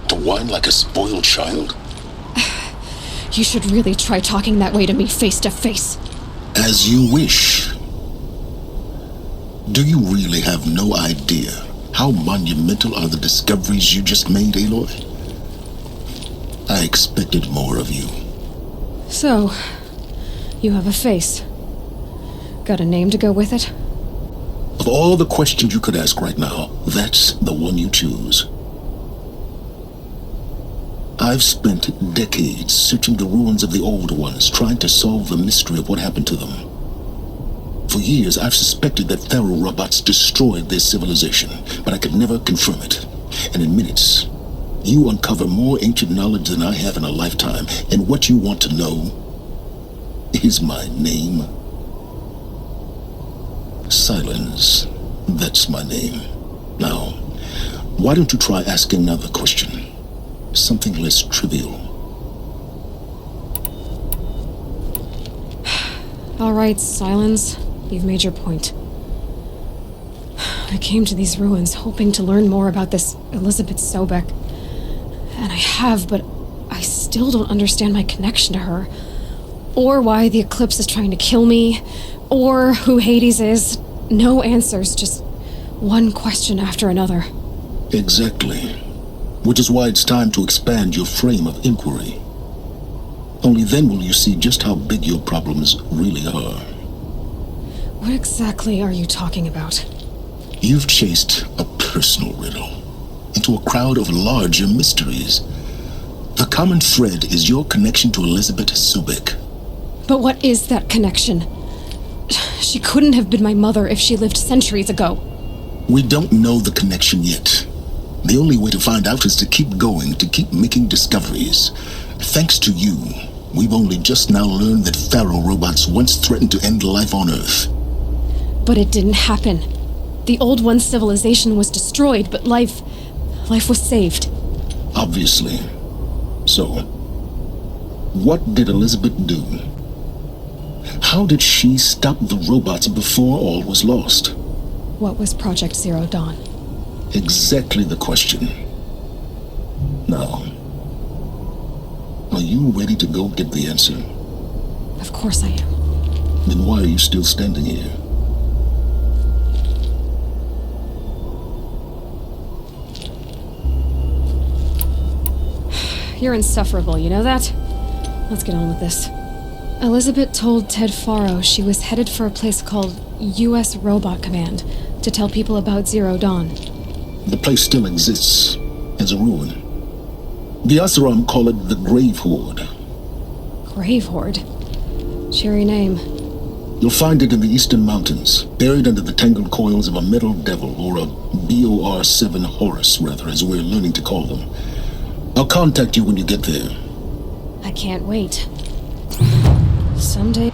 To whine like a spoiled child? You should really try talking that way to me face to face. As you wish. Do you really have no idea how monumental are the discoveries you just made, Aloy? I expected more of you. So, you have a face. Got a name to go with it? Of all the questions you could ask right now, that's the one you choose. I've spent decades searching the ruins of the old ones, trying to solve the mystery of what happened to them. For years, I've suspected that Pharaoh robots destroyed their civilization, but I could never confirm it. And in minutes, you uncover more ancient knowledge than I have in a lifetime, and what you want to know is my name. Silence. That's my name. Now, why don't you try asking another question? Something less trivial. All right, Silence. You've made your point. I came to these ruins hoping to learn more about this Elizabeth Sobek. And I have, but I still don't understand my connection to her. Or why the Eclipse is trying to kill me. Or who Hades is. No answers, just one question after another. Exactly. Which is why it's time to expand your frame of inquiry. Only then will you see just how big your problems really are. What exactly are you talking about? You've chased a personal riddle into a crowd of larger mysteries. The common thread is your connection to Elizabeth Sobek. But what is that connection? She couldn't have been my mother if she lived centuries ago. We don't know the connection yet. The only way to find out is to keep going, to keep making discoveries. Thanks to you, we've only just now learned that Pharaoh robots once threatened to end life on Earth. But it didn't happen. The Old One's civilization was destroyed, but life was saved. Obviously. So, what did Elizabeth do? How did she stop the robots before all was lost? What was Project Zero Dawn? Exactly the question. Now, are you ready to go get the answer? Of course I am. Then why are you still standing here? You're insufferable, you know that? Let's get on with this. Elizabeth told Ted Faro she was headed for a place called U.S. Robot Command to tell people about Zero Dawn. The place still exists as a ruin. The Asaram call it the Grave Horde. Grave Horde? Cheery name. You'll find it in the Eastern Mountains, buried under the tangled coils of a metal devil, or a BOR-7 Horus, rather, as we're learning to call them. I'll contact you when you get there. I can't wait. Someday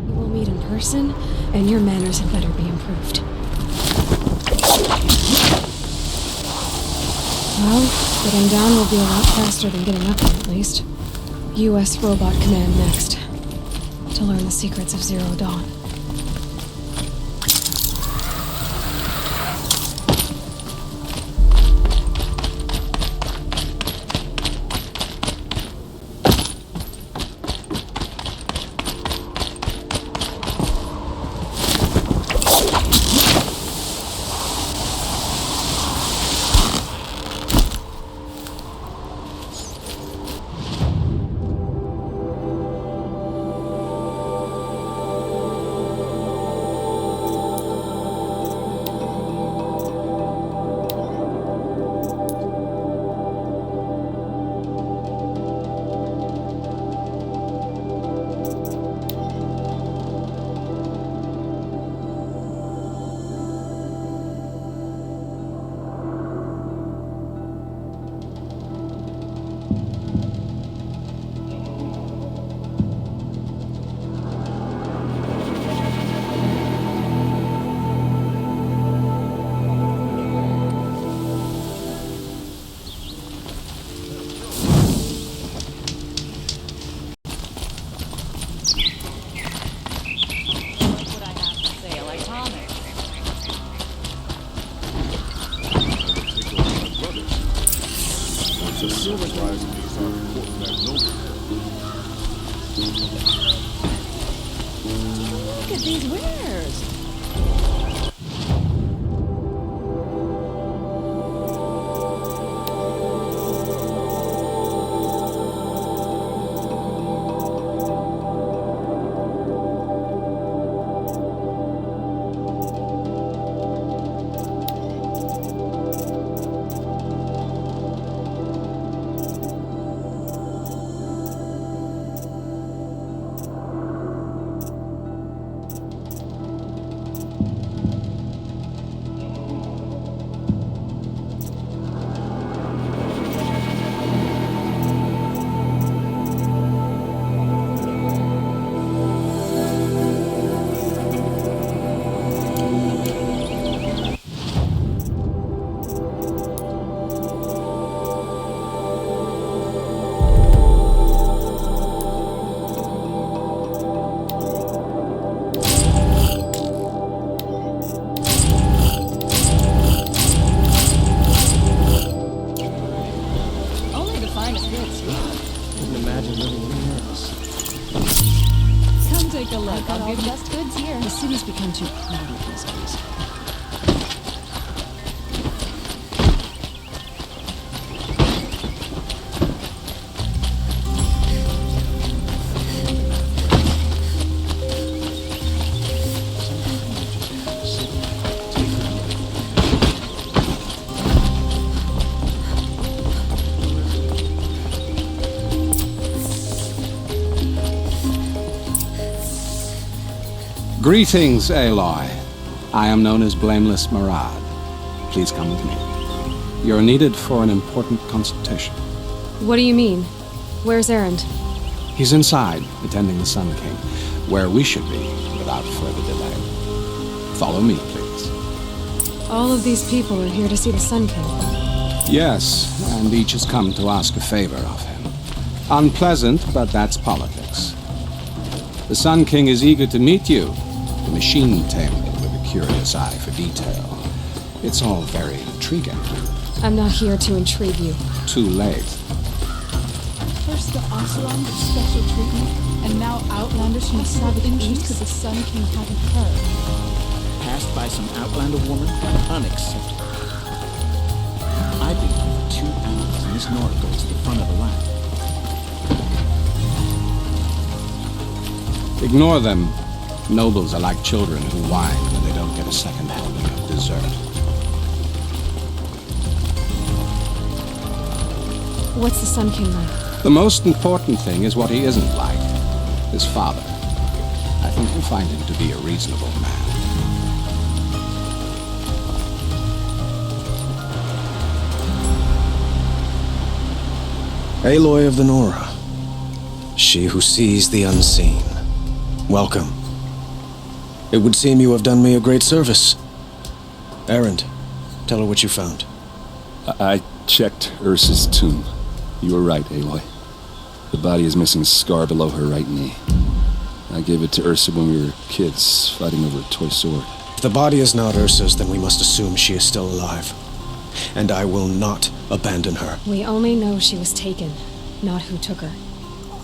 we'll meet in person, and your manners had better be improved. Well, getting down will be a lot faster than getting up there, at least. U.S. Robot Command next. To learn the secrets of Zero Dawn. Look at these wares. Take a look. I've got all the best goods here. The city's become too crowded these days. Greetings, Aloy. I am known as Blameless Murad. Please come with me. You're needed for an important consultation. What do you mean? Where's Erend? He's inside, attending the Sun King, where we should be without further delay. Follow me, please. All of these people are here to see the Sun King. Yes, and each has come to ask a favor of him. Unpleasant, but that's politics. The Sun King is eager to meet you. The machine tamer with a curious eye for detail. It's all very intriguing. I'm not here to intrigue you. Too late. First the Oseram with special treatment, and now outlanders from the Savage East because the Sun King haven't heard. Passed by some outlander woman? Unacceptable. I've been here for 2 hours, and this Nora goes to the front of the line. Ignore them. Nobles are like children who whine when they don't get a second helping of dessert. What's the Sun King like? The most important thing is what he isn't like. His father. I think you'll find him to be a reasonable man. Aloy of the Nora. She who sees the unseen. Welcome. It would seem you have done me a great service. Erend, tell her what you found. I checked Ursa's tomb. You were right, Aloy. The body is missing a scar below her right knee. I gave it to Ursa when we were kids, fighting over a toy sword. If the body is not Ursa's, then we must assume she is still alive. And I will not abandon her. We only know she was taken, not who took her.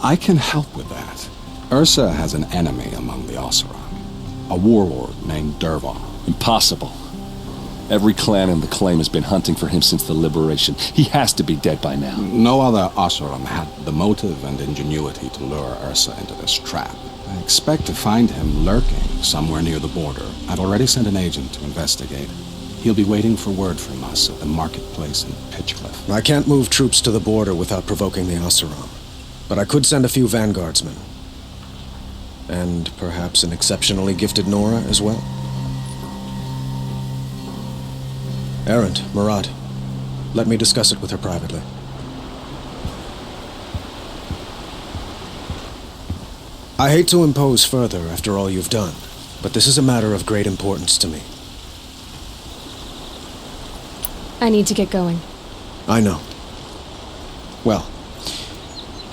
I can help with that. Ursa has an enemy among the Oseram. A warlord named Dervahl. Impossible. Every clan in the claim has been hunting for him since the liberation. He has to be dead by now. No other Oseram had the motive and ingenuity to lure Ursa into this trap. I expect to find him lurking somewhere near the border. I've already sent an agent to investigate. He'll be waiting for word from us at the marketplace in Pitchcliff. I can't move troops to the border without provoking the Oseram. But I could send a few vanguardsmen. And perhaps an exceptionally gifted Nora as well. Erend, Murad, let me discuss it with her privately. I hate to impose further after all you've done, but this is a matter of great importance to me. I need to get going. I know. Well,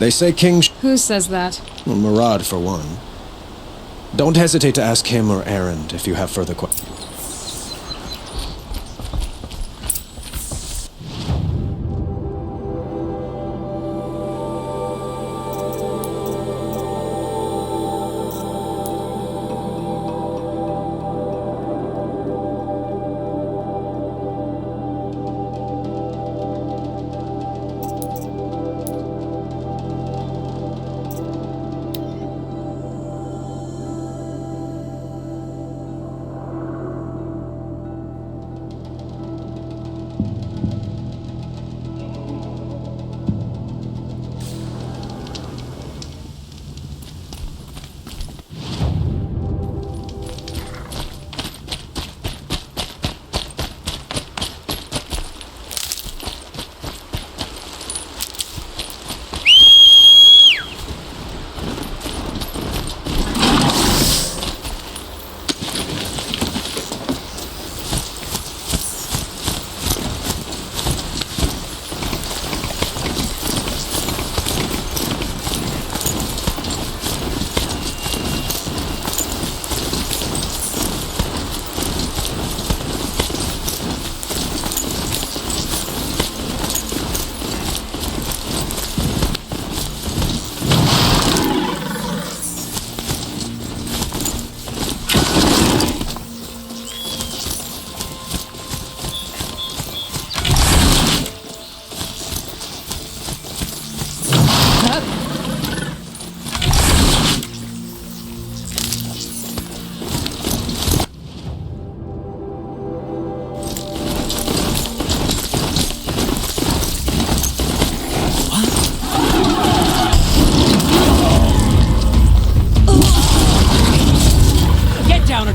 they say King... Who says that? Well, Murad, for one. Don't hesitate to ask him or Erend if you have further questions.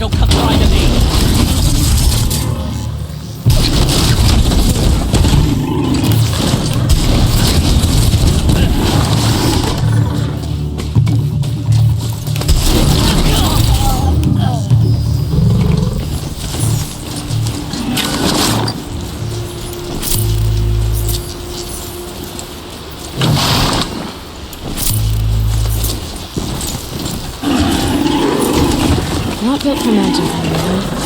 don't come crying to me! Not built for magic, anymore.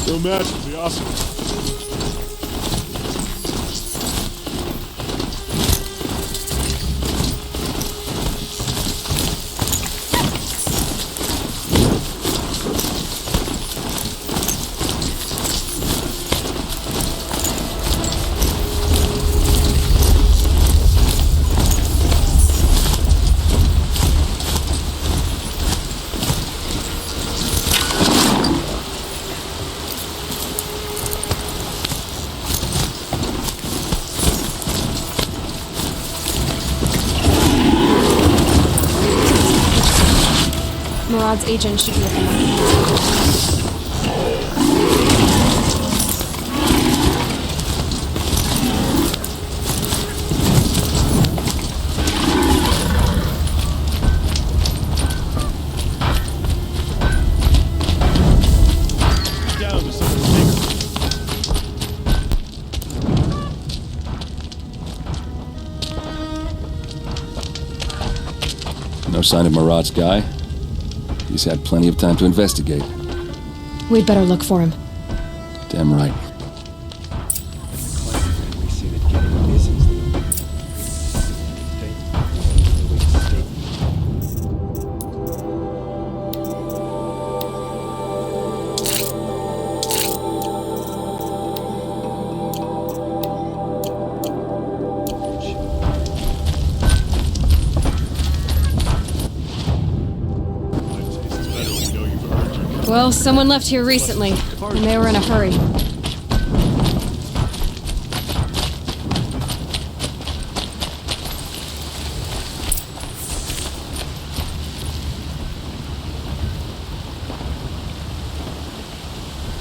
No match would be awesome. Murad's agent should be at the moment. No sign of Murad's guy? He's had plenty of time to investigate. We'd better look for him. Damn right. Well, someone left here recently, and they were in a hurry.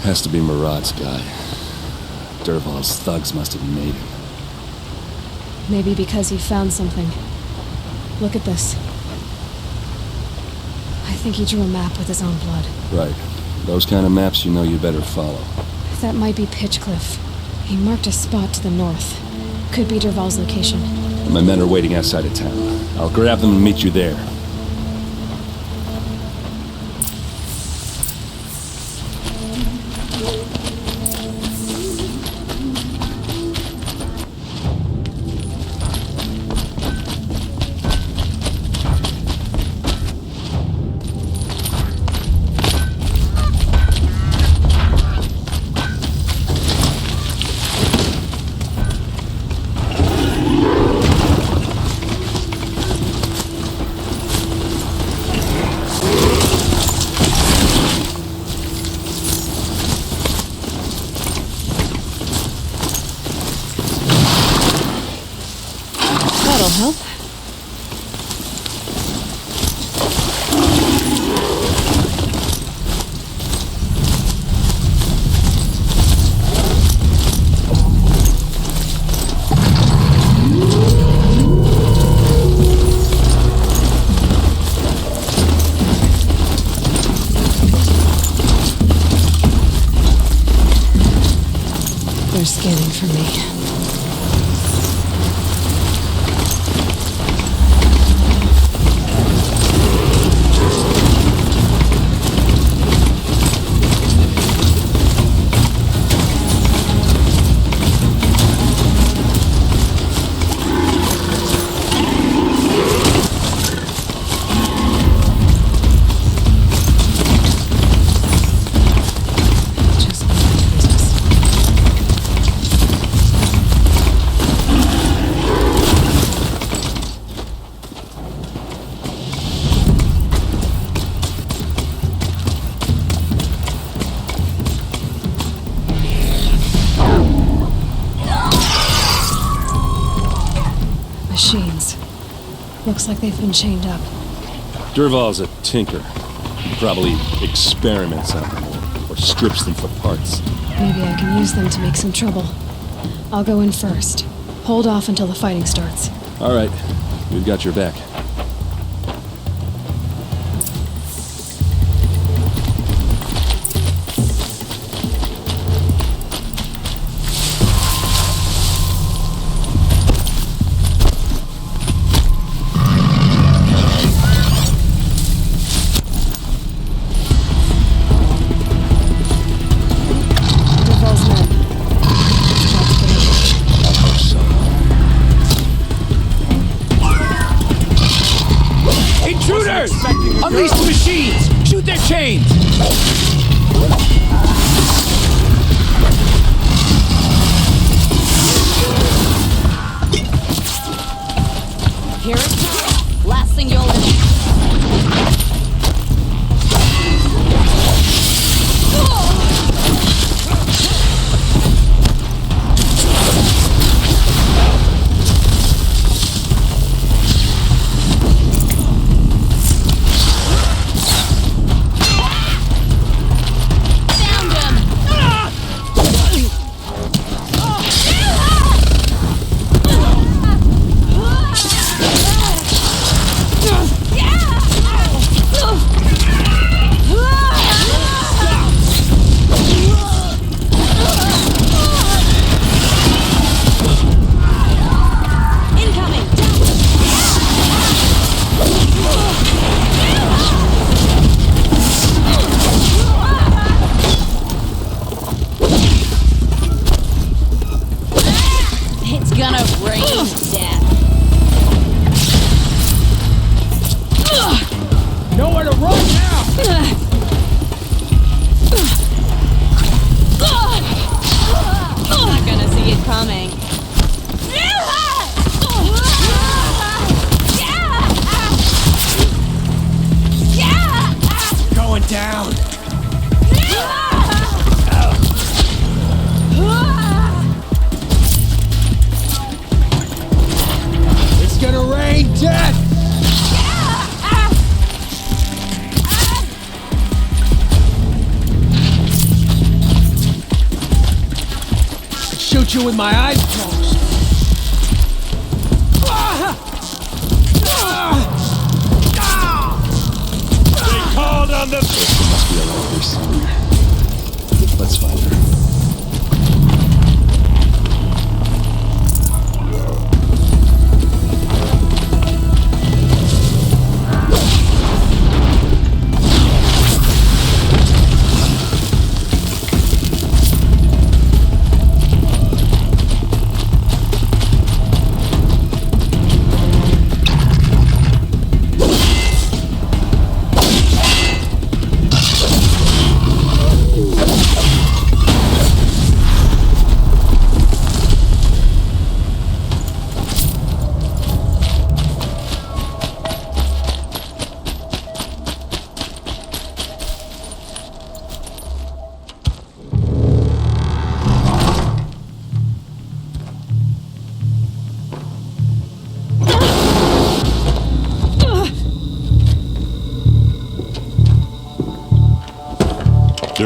Has to be Murad's guy. Dervahl's thugs must have made him. Maybe because he found something. Look at this. I think he drew a map with his own blood. Right. Those kind of maps you know you better follow. I That might be Pitchcliff. He marked a spot to the north. Could be Derval's location. My men are waiting outside of town. I'll grab them and meet you there. That'll help. They're scanning for me. Machines. Looks like they've been chained up. Derval's a tinker. He probably experiments on them or strips them for parts. Maybe I can use them to make some trouble. I'll go in first. Hold off until the fighting starts. All right, we've got your back. Intruders! Unleash the machines! Shoot their chains! Here it comes. Last thing you'll Nowhere to run now! I'm not gonna see it coming. Going down! It's gonna rain death! Shoot you with my eyes closed. They called on the... There must be a local somewhere. Let's find her.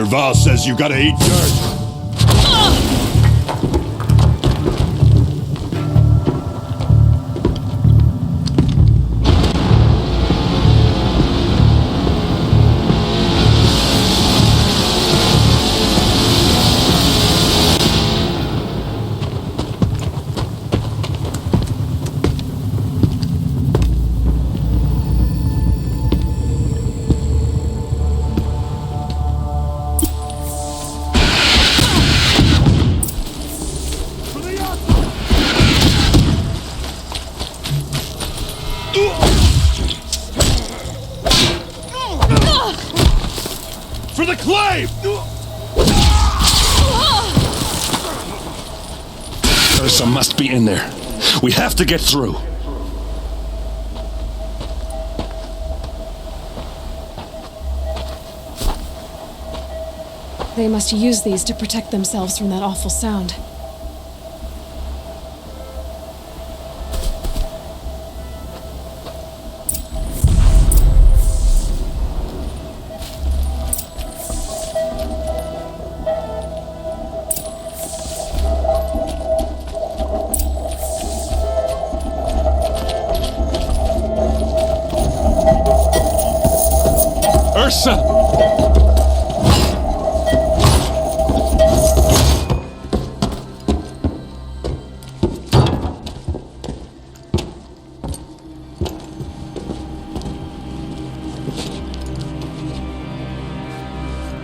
Derval says you gotta eat dirt. For the claim! Ursa must be in there. We have to get through. They must use these to protect themselves from that awful sound. Ursa!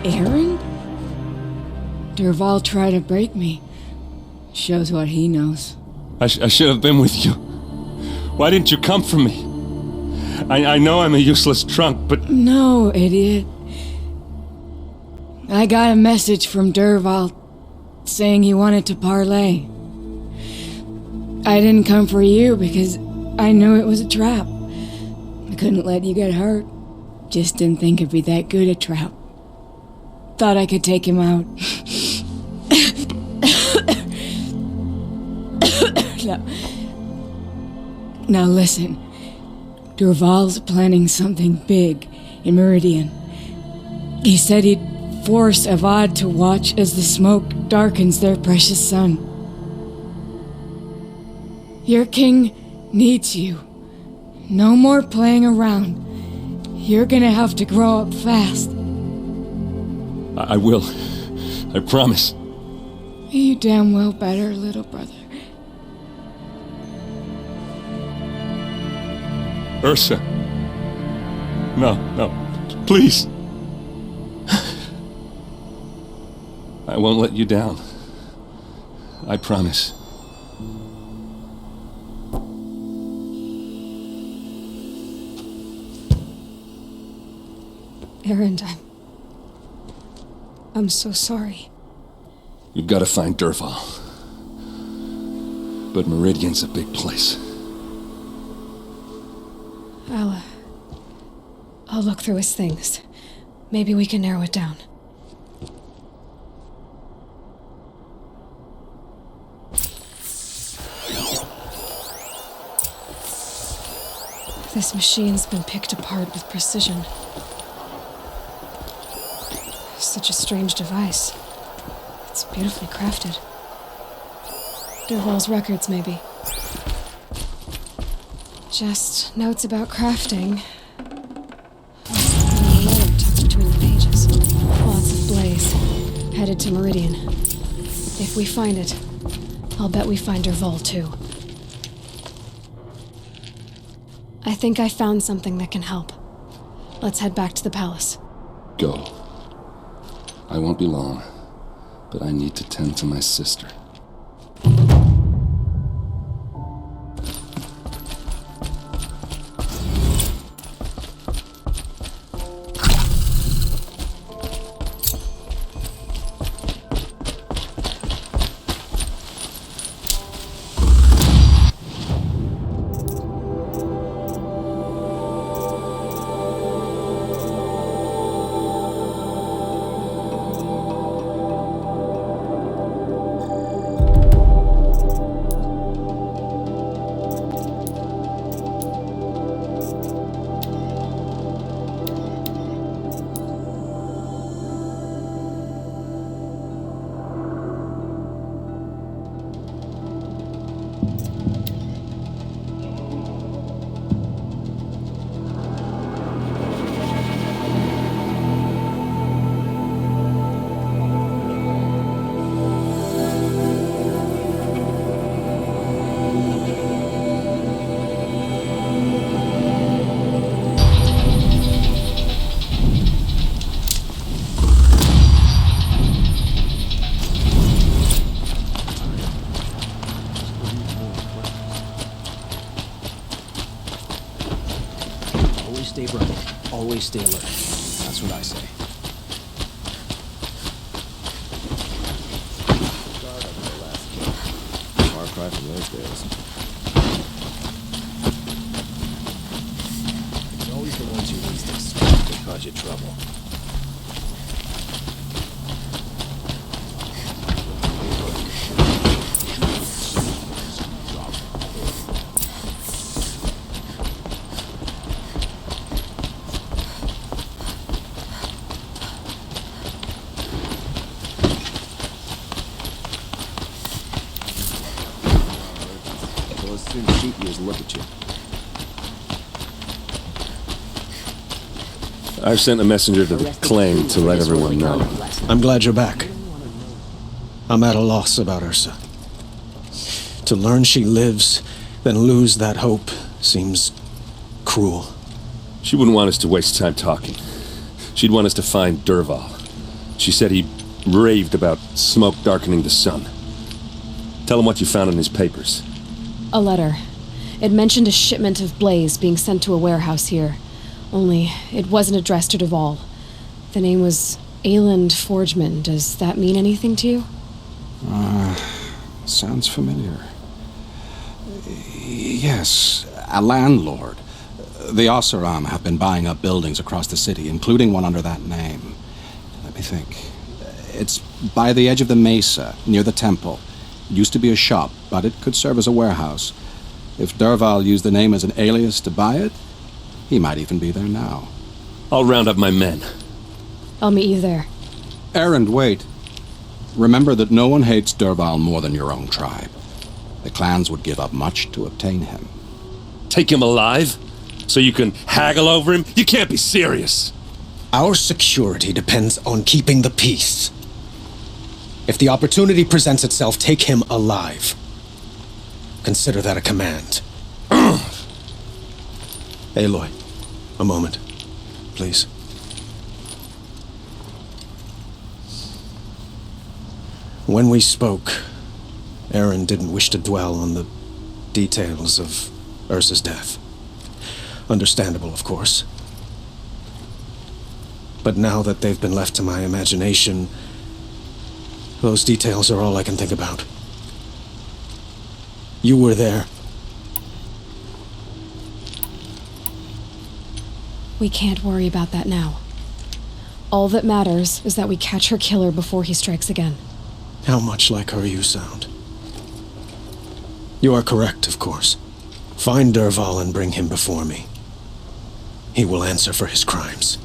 Aaron? Derval tried to break me. Shows what he knows. I should have been with you. Why didn't you come for me? I know I'm a useless trunk, but... No, idiot. I got a message from Derval saying he wanted to parlay. I didn't come for you because I knew it was a trap. I couldn't let you get hurt. Just didn't think it'd be that good a trap. Thought I could take him out. Now listen. Derval's planning something big in Meridian. He said he'd force Avad to watch as the smoke darkens their precious sun. Your king needs you. No more playing around. You're gonna have to grow up fast. I will. I promise. You damn well better, little brother. Ursa. No, please. I won't let you down. I promise. Aaron, I'm so sorry. You've got to find Derval. But Meridian's a big place. I'll look through his things. Maybe we can narrow it down. This machine's been picked apart with precision. Such a strange device. It's beautifully crafted. Derval's records, maybe. Just notes about crafting. And a letter tucked between the pages. Lots of blaze. Headed to Meridian. If we find it, I'll bet we find Derval too. I think I found something that can help. Let's head back to the palace. Go. I won't be long, but I need to tend to my sister. stay running. Always stay alert. That's what I say. Far cry from those days. It's always the ones you least expect that cause you trouble. They'll as soon shoot you as look at you. I've sent a messenger to the claim to let everyone know. I'm glad you're back. I'm at a loss about Ursa. To learn she lives, then lose that hope, seems cruel. She wouldn't want us to waste time talking. She'd want us to find Dervahl. She said he raved about smoke darkening the sun. Tell him what you found in his papers. A letter. It mentioned a shipment of blaze being sent to a warehouse here. Only, it wasn't addressed to Dervahl. The name was Ayland Forgeman. Does that mean anything to you? Sounds familiar. Yes, a landlord. The Oseram have been buying up buildings across the city, including one under that name. Let me think. It's by the edge of the mesa, near the temple. It used to be a shop, but it could serve as a warehouse. If Dervahl used the name as an alias to buy it, he might even be there now. I'll round up my men. I'll meet you there. Erend, wait. Remember that no one hates Dervahl more than your own tribe. The clans would give up much to obtain him. Take him alive? So you can haggle over him? You can't be serious. Our security depends on keeping the peace. If the opportunity presents itself, take him alive. Consider that a command. Aloy, a moment, please. When we spoke, Erend didn't wish to dwell on the details of Ursa's death. Understandable, of course. But now that they've been left to my imagination, those details are all I can think about. You were there. We can't worry about that now. All that matters is that we catch her killer before he strikes again. How much like her you sound. You are correct, of course. Find Dervahl and bring him before me. He will answer for his crimes.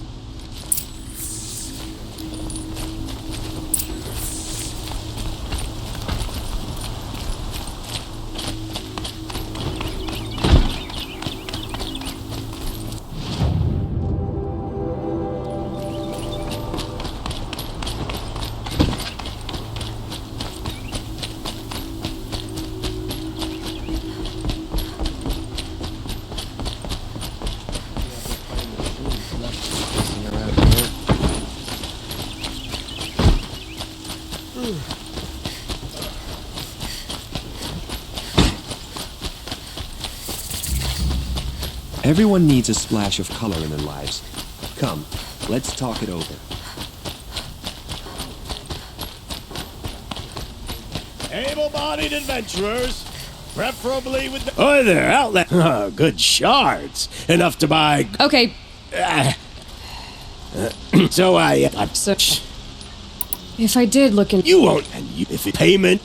Everyone needs a splash of color in their lives. Come, let's talk it over. Able-bodied adventurers, preferably with the... Hi there, outlet. Good shards. Enough to buy... Okay. So I... Such... If I did look in... You won't... And you, if it payment...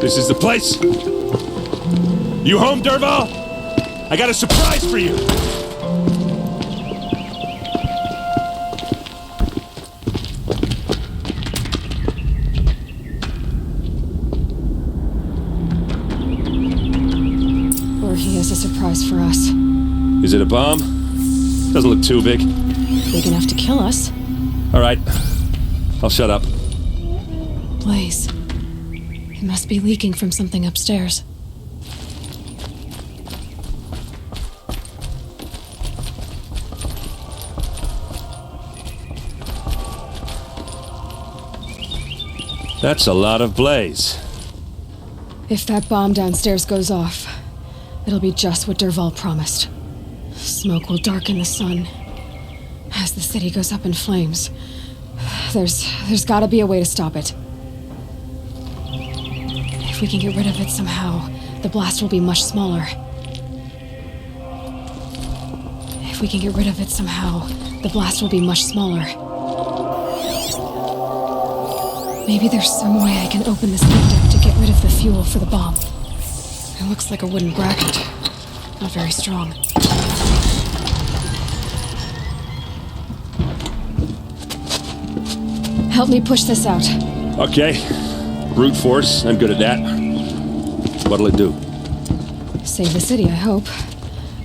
This is the place. You home, Dervahl? I got a surprise for you. Or he has a surprise for us. Is it a bomb? Doesn't look too big. Big enough to kill us. All right. I'll shut up. Blaze. It must be leaking from something upstairs. That's a lot of blaze. If that bomb downstairs goes off, it'll be just what Dervahl promised. Smoke will darken the sun. As the city goes up in flames, there's gotta be a way to stop it. If we can get rid of it somehow, the blast will be much smaller. If we can get rid of it somehow, the blast will be much smaller. Maybe there's some way I can open this window to get rid of the fuel for the bomb. It looks like a wooden bracket. Not very strong. Help me push this out. Okay. Brute force, I'm good at that. What'll it do? Save the city, I hope.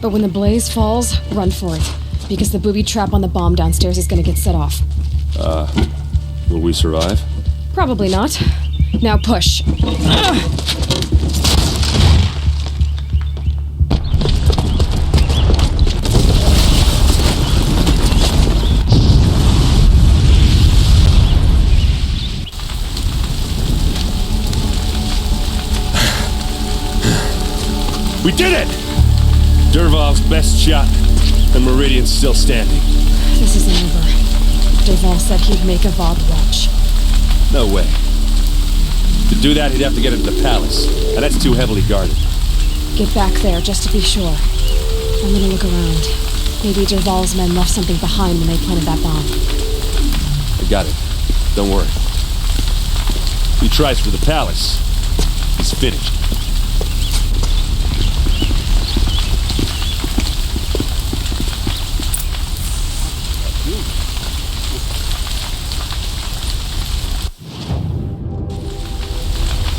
But when the blaze falls, run for it. Because the booby trap on the bomb downstairs is gonna get set off. Will we survive? Probably not. Now push. We did it! Dervahl's best shot, and Meridian's still standing. This isn't over. Dervahl said he'd make a VOD watch. No way. To do that, he'd have to get into the palace, and that's too heavily guarded. Get back there, just to be sure. I'm gonna look around. Maybe Dervahl's men left something behind when they planted that bomb. I got it. Don't worry. If he tries for the palace, he's finished.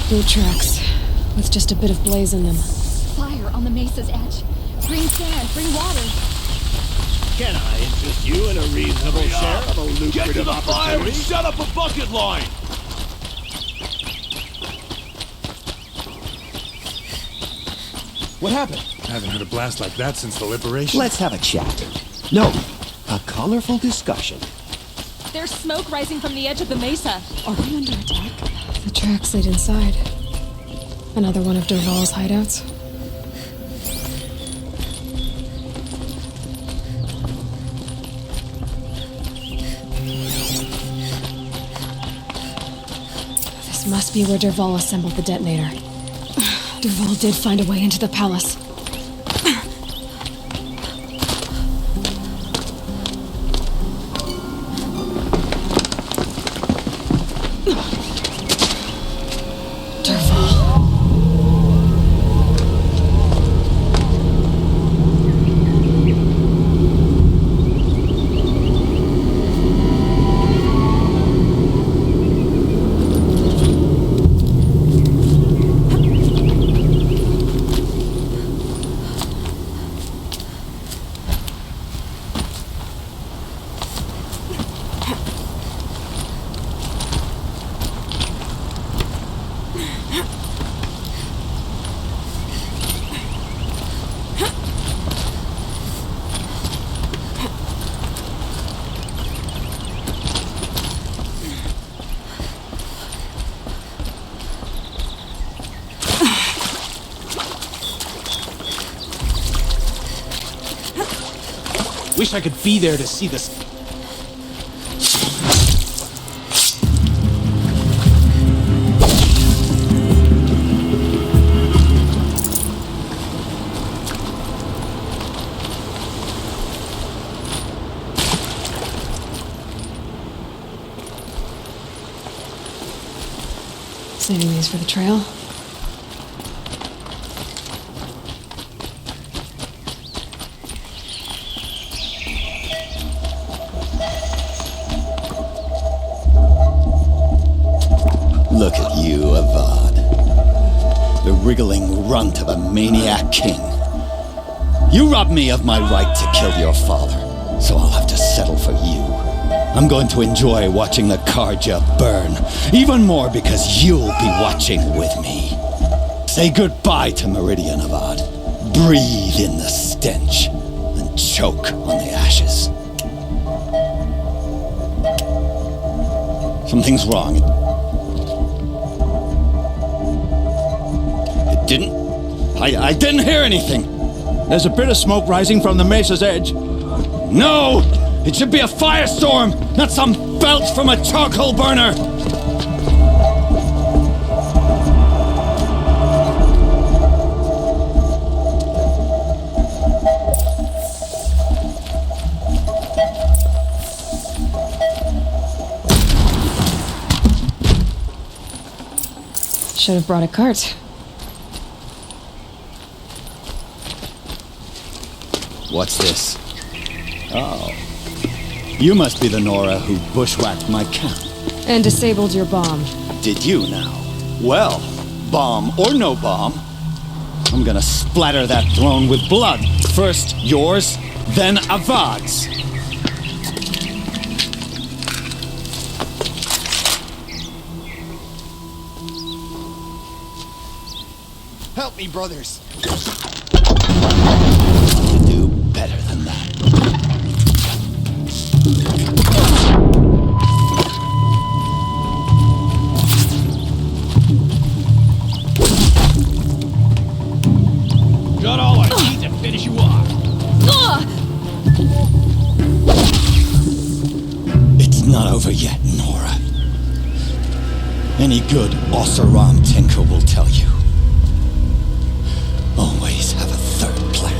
Boot tracks, with just a bit of blaze in them. Fire on the mesa's edge. Bring sand, bring water. Can I interest you in a reasonable share of a lucrative Get to the fire and opportunity? set up a bucket line! What happened? I haven't heard a blast like that since the liberation. Let's have a chat. No, a colorful discussion. There's smoke rising from the edge of the mesa. Are we under attack? The tracks lead inside. Another one of Dervahl's hideouts. This must be where Dervahl assembled the detonator. Dervahl did find a way into the palace. Wish I could be there to see this. Saving these for the trail. Look at you, Avad. The wriggling runt of a maniac king. You robbed me of my right to kill your father, so I'll have to settle for you. I'm going to enjoy watching the Karja burn, even more because you'll be watching with me. Say goodbye to Meridian, Avad. Breathe in the stench, and choke on the ashes. Something's wrong. I didn't hear anything. There's a bit of smoke rising from the mesa's edge. No! It should be a firestorm, not some belch from a charcoal burner! Should have brought a cart. What's this? Oh. You must be the Nora who bushwhacked my camp. And disabled your bomb. Did you now? Well, bomb or no bomb, I'm gonna splatter that throne with blood. First yours, then Avad's. Help me, brothers. Do better than that. Got all I need to finish you off. It's not over yet, Nora. Any good Oseram tinker will tell you. Always have a third plan.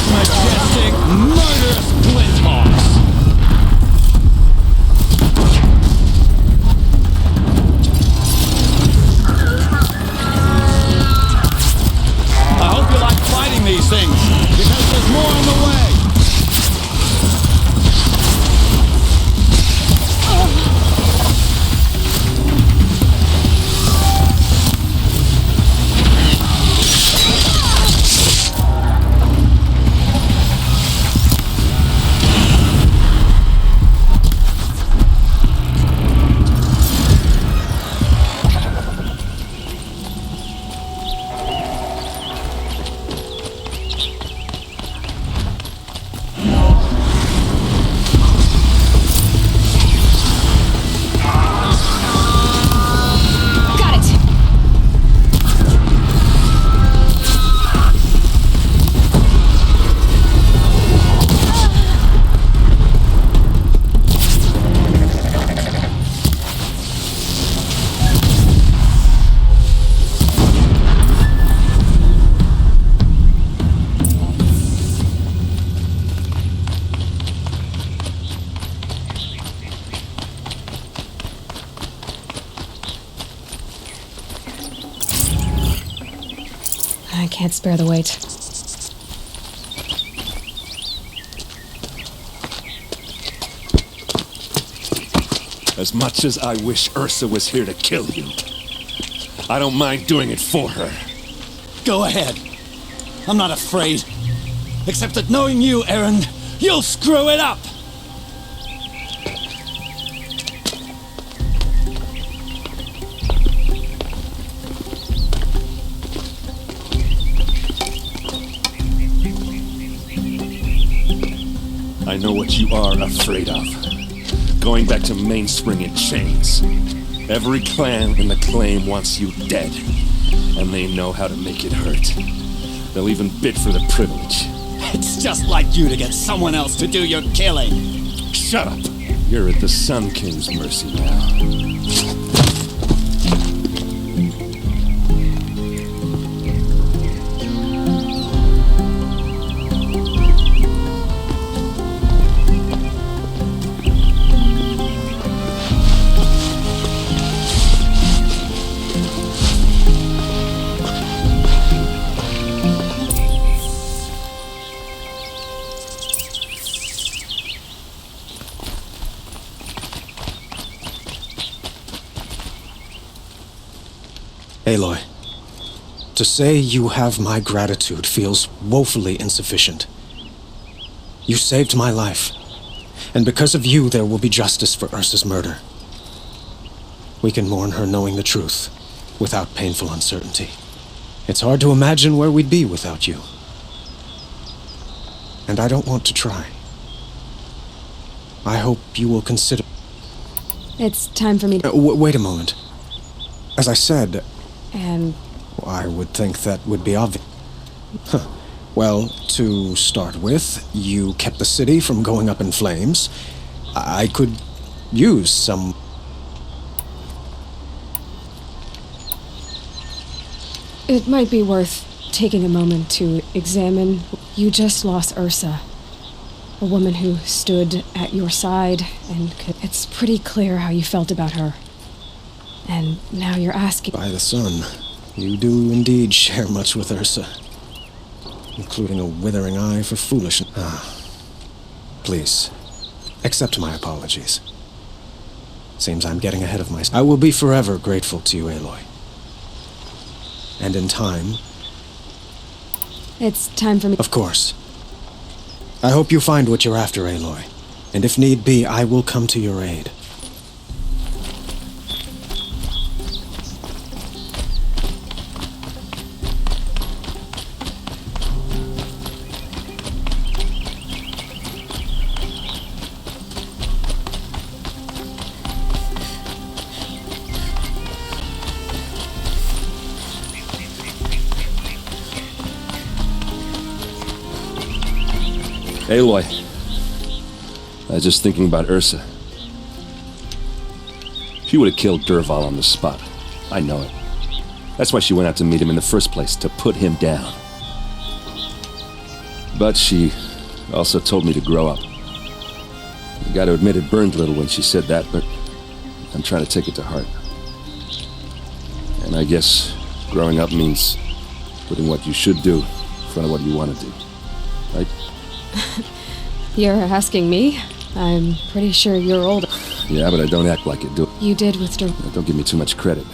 Majestic, murderous glinthawks! I hope you like fighting these things, because there's more on the way. I can't spare the weight. As much as I wish Ursa was here to kill you, I don't mind doing it for her. Go ahead. I'm not afraid. Except that knowing you, Erend, you'll screw it up! I know what you are afraid of. Going back to Mainspring in chains. Every clan in the claim wants you dead. And they know how to make it hurt. They'll even bid for the privilege. It's just like you to get someone else to do your killing. Shut up! You're at the Sun King's mercy now. Aloy, to say you have my gratitude feels woefully insufficient. You saved my life. And because of you, there will be justice for Ursa's murder. We can mourn her knowing the truth, without painful uncertainty. It's hard to imagine where we'd be without you. And I don't want to try. I hope you will consider... It's time for me to... wait a moment. As I said... And... I would think that would be obvious. Huh. Well, to start with, you kept the city from going up in flames. I could use some... It might be worth taking a moment to examine. You just lost Ursa. A woman who stood at your side, and it's pretty clear how you felt about her. And now you're asking... By the sun, you do indeed share much with Ursa. Including a withering eye for foolishness. Please, accept my apologies. Seems I'm getting ahead of myself. I will be forever grateful to you, Aloy. And in time... It's time for me... Of course. I hope you find what you're after, Aloy. And if need be, I will come to your aid. Aloy, I was just thinking about Ursa. She would have killed Dervahl on the spot. I know it. That's why she went out to meet him in the first place, to put him down. But she also told me to grow up. I gotta admit it burned a little when she said that, but I'm trying to take it to heart. And I guess growing up means putting what you should do in front of what you want to do. Right? You're asking me? I'm pretty sure you're older. Yeah, but I don't act like it, do You did with Don't give me too much credit.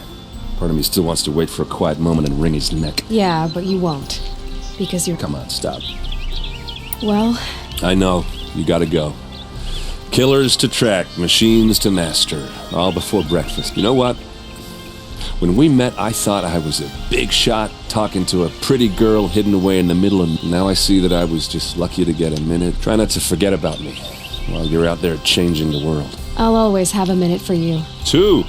Part of me still wants to wait for a quiet moment and wring his neck. Yeah, but you won't. Because you're... Come on, stop. Well... I know. You gotta go. Killers to track, machines to master. All before breakfast. You know what? When we met, I thought I was a big shot talking to a pretty girl hidden away in the middle, and now I see that I was just lucky to get a minute. Try not to forget about me while you're out there changing the world. I'll always have a minute for you. 2.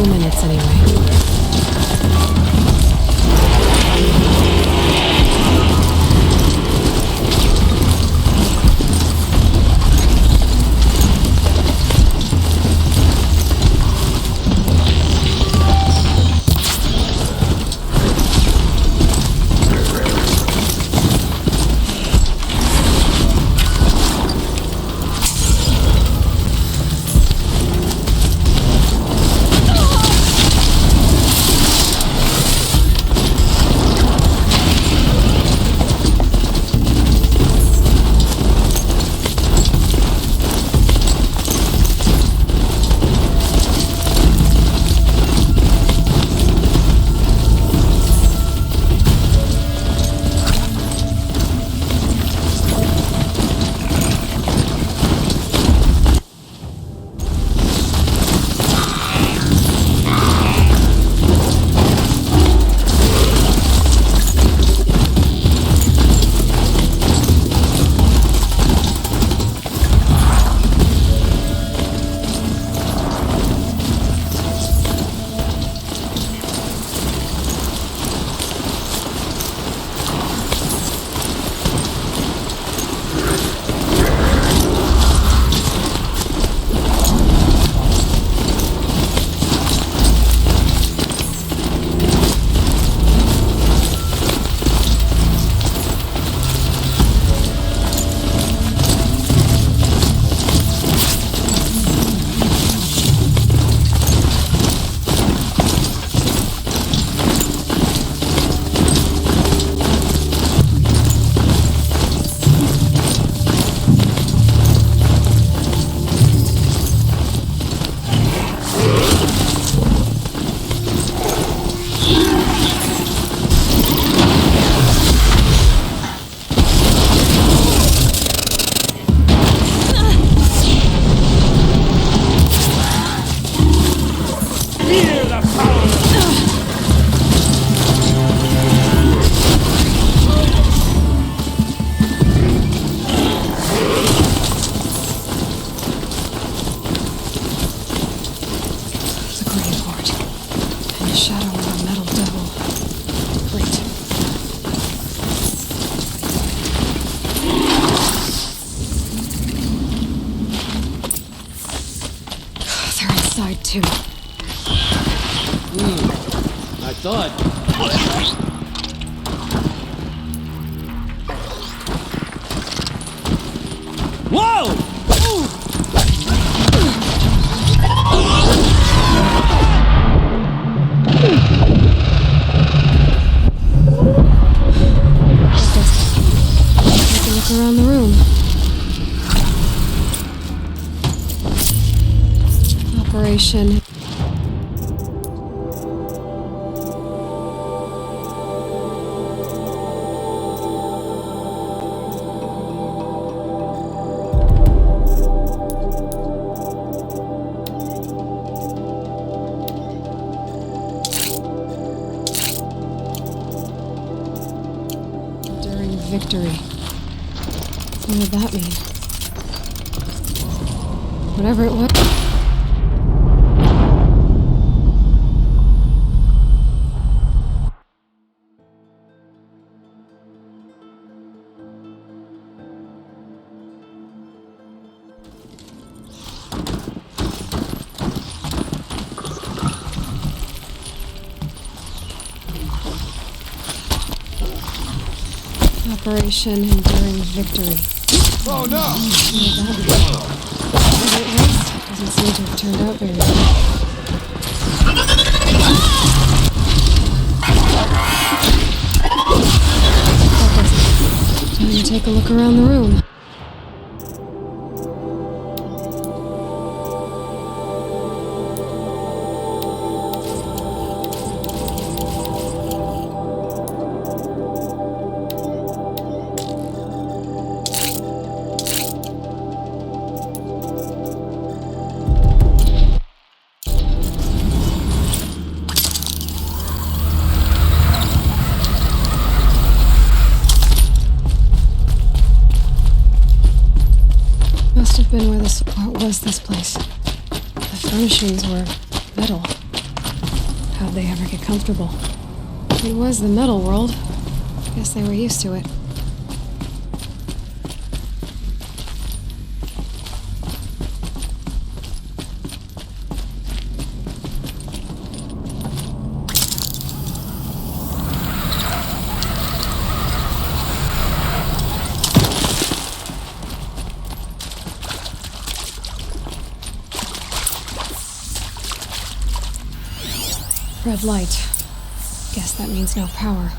minutes anyway. Too. I thought. Whoa! Take a look around the room. Operation. Victory. What did that mean? Whatever it was. Operation Enduring Victory. Oh no! Whatever it was, doesn't seem to have turned out very well. Time to take a look around the room. Must have been where this... What was this place? The furnishings were metal. How'd they ever get comfortable? It was the metal world. Guess they were used to it. Red light. Guess that means no power.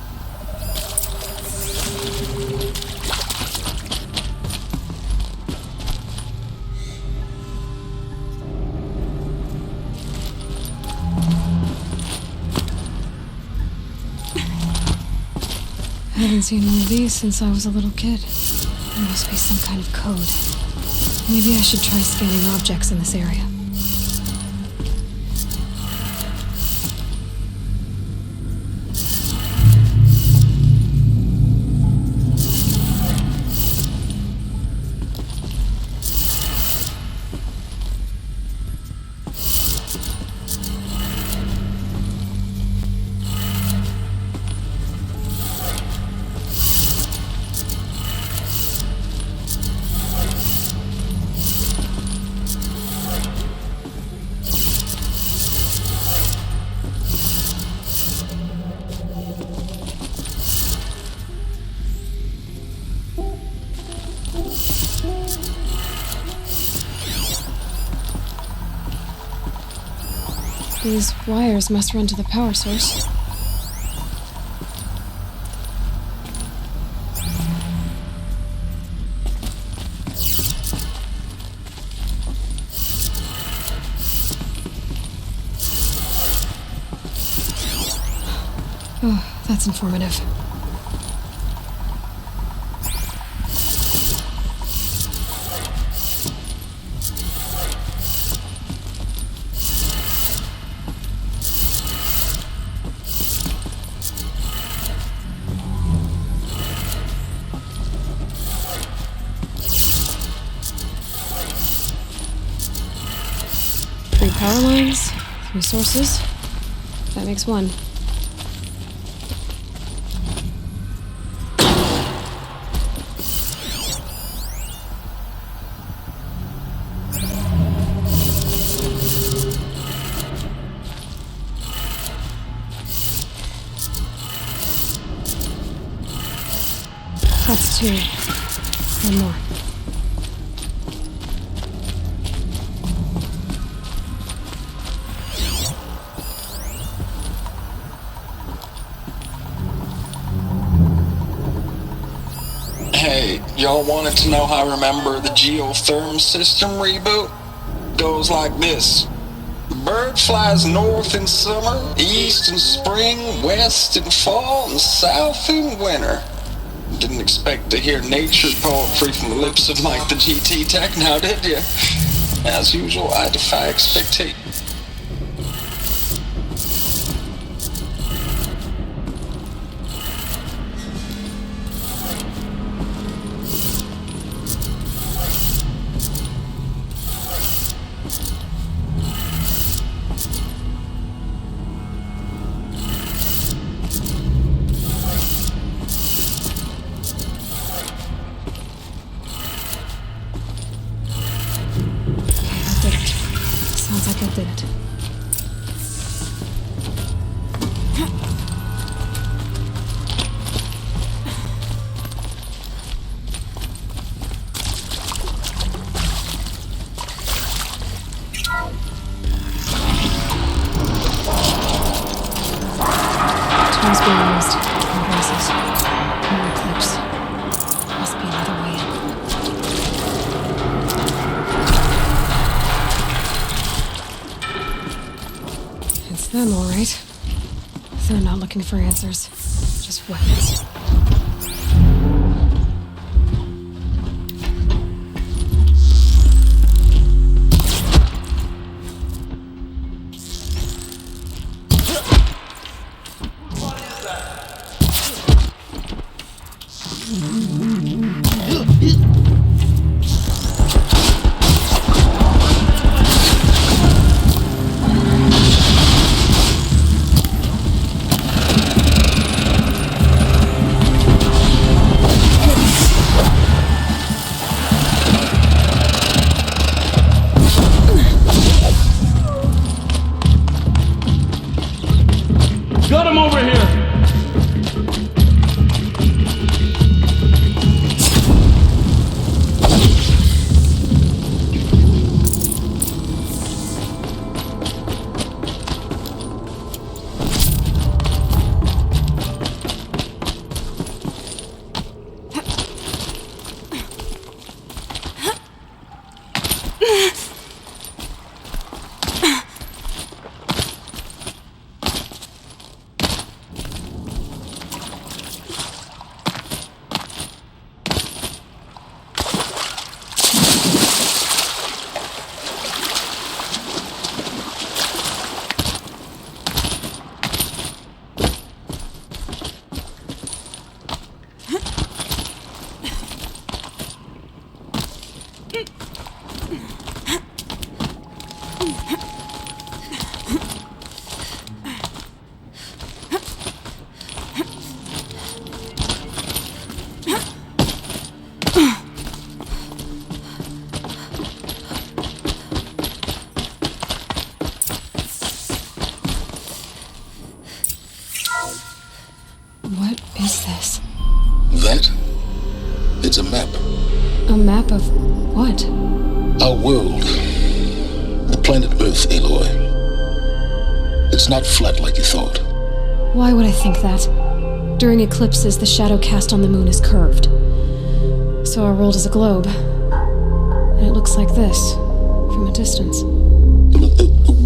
I haven't seen one of these since I was a little kid. There must be some kind of code. Maybe I should try scanning objects in this area. These wires must run to the power source. Oh, that's informative. Three power lines, 3 sources. That makes 1. That's 2. 1 more. Hey, y'all wanted to know how I remember the geotherm system reboot? Goes like this. Bird flies north in summer, east in spring, west in fall, and south in winter. Didn't expect to hear nature poetry from the lips of Mike the GT Tech now, did you? As usual, I defy expectation. Did it. Tools being used. Compressors. More clips. Must be another way in. It's them, all right. They're not looking for answers. Just weapons. What is this? That? It's a map. A map of what? Our world. The planet Earth, Aloy. It's not flat like you thought. Why would I think that? During eclipses, the shadow cast on the moon is curved. So our world is a globe. And it looks like this, from a distance.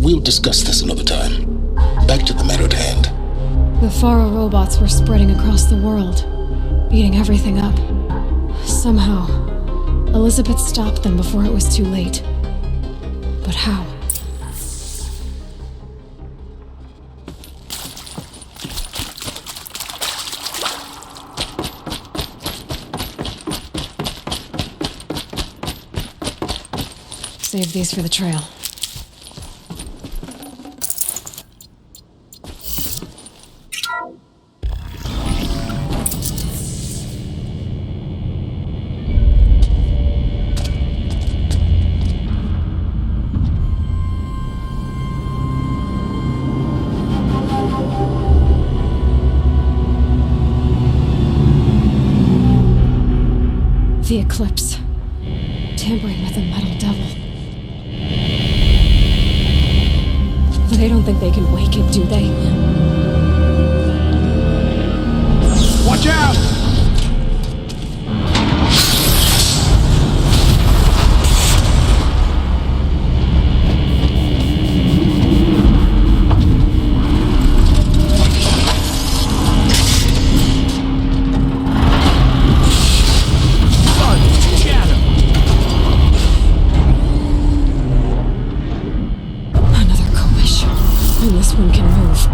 We'll discuss this another time. Back to the matter at hand. The Faro robots were spreading across the world, beating everything up. Somehow, Elizabeth stopped them before it was too late. But how? Save these for the trail. The eclipse. Tampering with the metal devil. They don't think they can wake it, do they? Watch out! This one can move.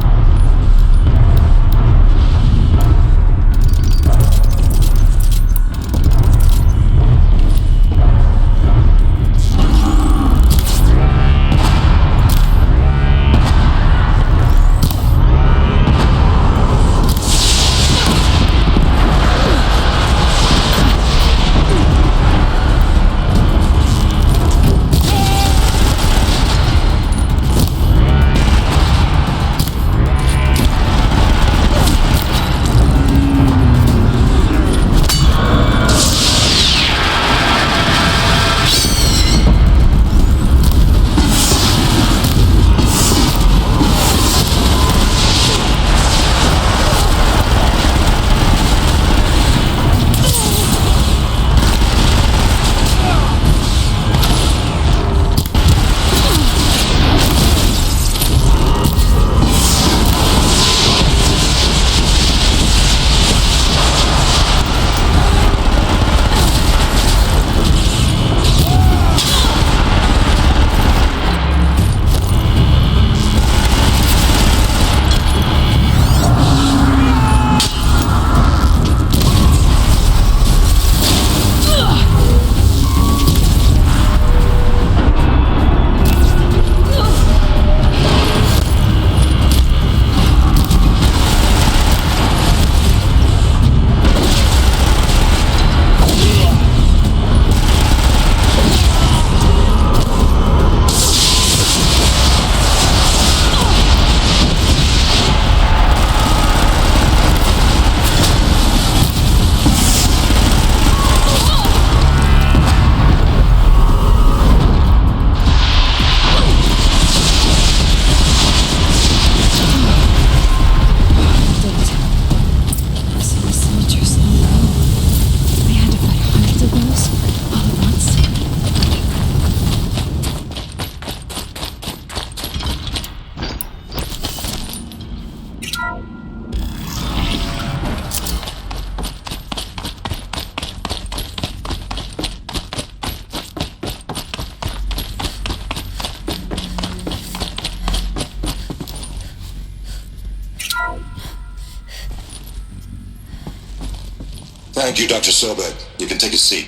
Thank you, Dr. Sobek. You can take a seat.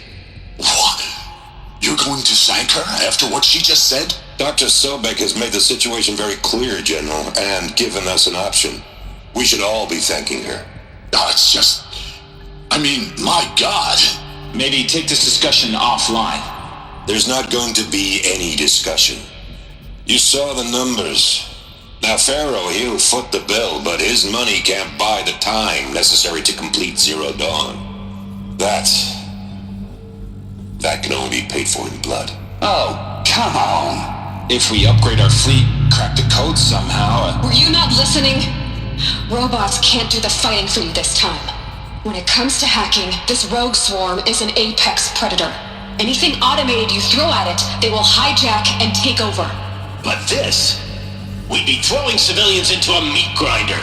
What? You're going to thank her after what she just said? Dr. Sobek has made the situation very clear, General, and given us an option. We should all be thanking her. Oh, it's just... I mean, my God. Maybe take this discussion offline. There's not going to be any discussion. You saw the numbers. Now, Pharaoh, he'll foot the bill, but his money can't buy the time necessary to complete Zero Dawn. That can only be paid for in blood. Oh, come on. If we upgrade our fleet, crack the code somehow... Were you not listening? Robots can't do the fighting for you this time. When it comes to hacking, this rogue swarm is an apex predator. Anything automated you throw at it, they will hijack and take over. But this... we'd be throwing civilians into a meat grinder.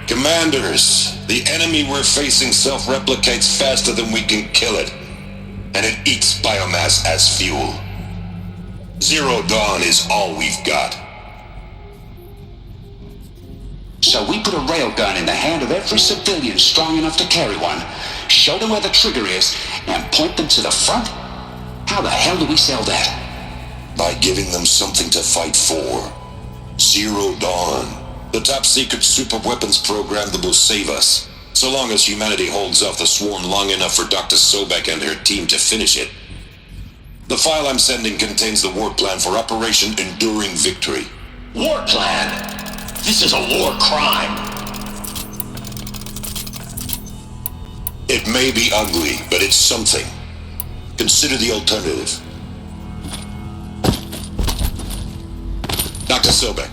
Commanders, the enemy we're facing self-replicates faster than we can kill it. And it eats biomass as fuel. Zero Dawn is all we've got. So we put a railgun in the hand of every civilian strong enough to carry one, show them where the trigger is, and point them to the front? How the hell do we sell that? By giving them something to fight for. Zero Dawn. The top-secret super-weapons program that will save us. So long as humanity holds off the swarm long enough for Dr. Sobek and her team to finish it. The file I'm sending contains the war plan for Operation Enduring Victory. War plan? This is a war crime. It may be ugly, but it's something. Consider the alternative. Dr. Sobek,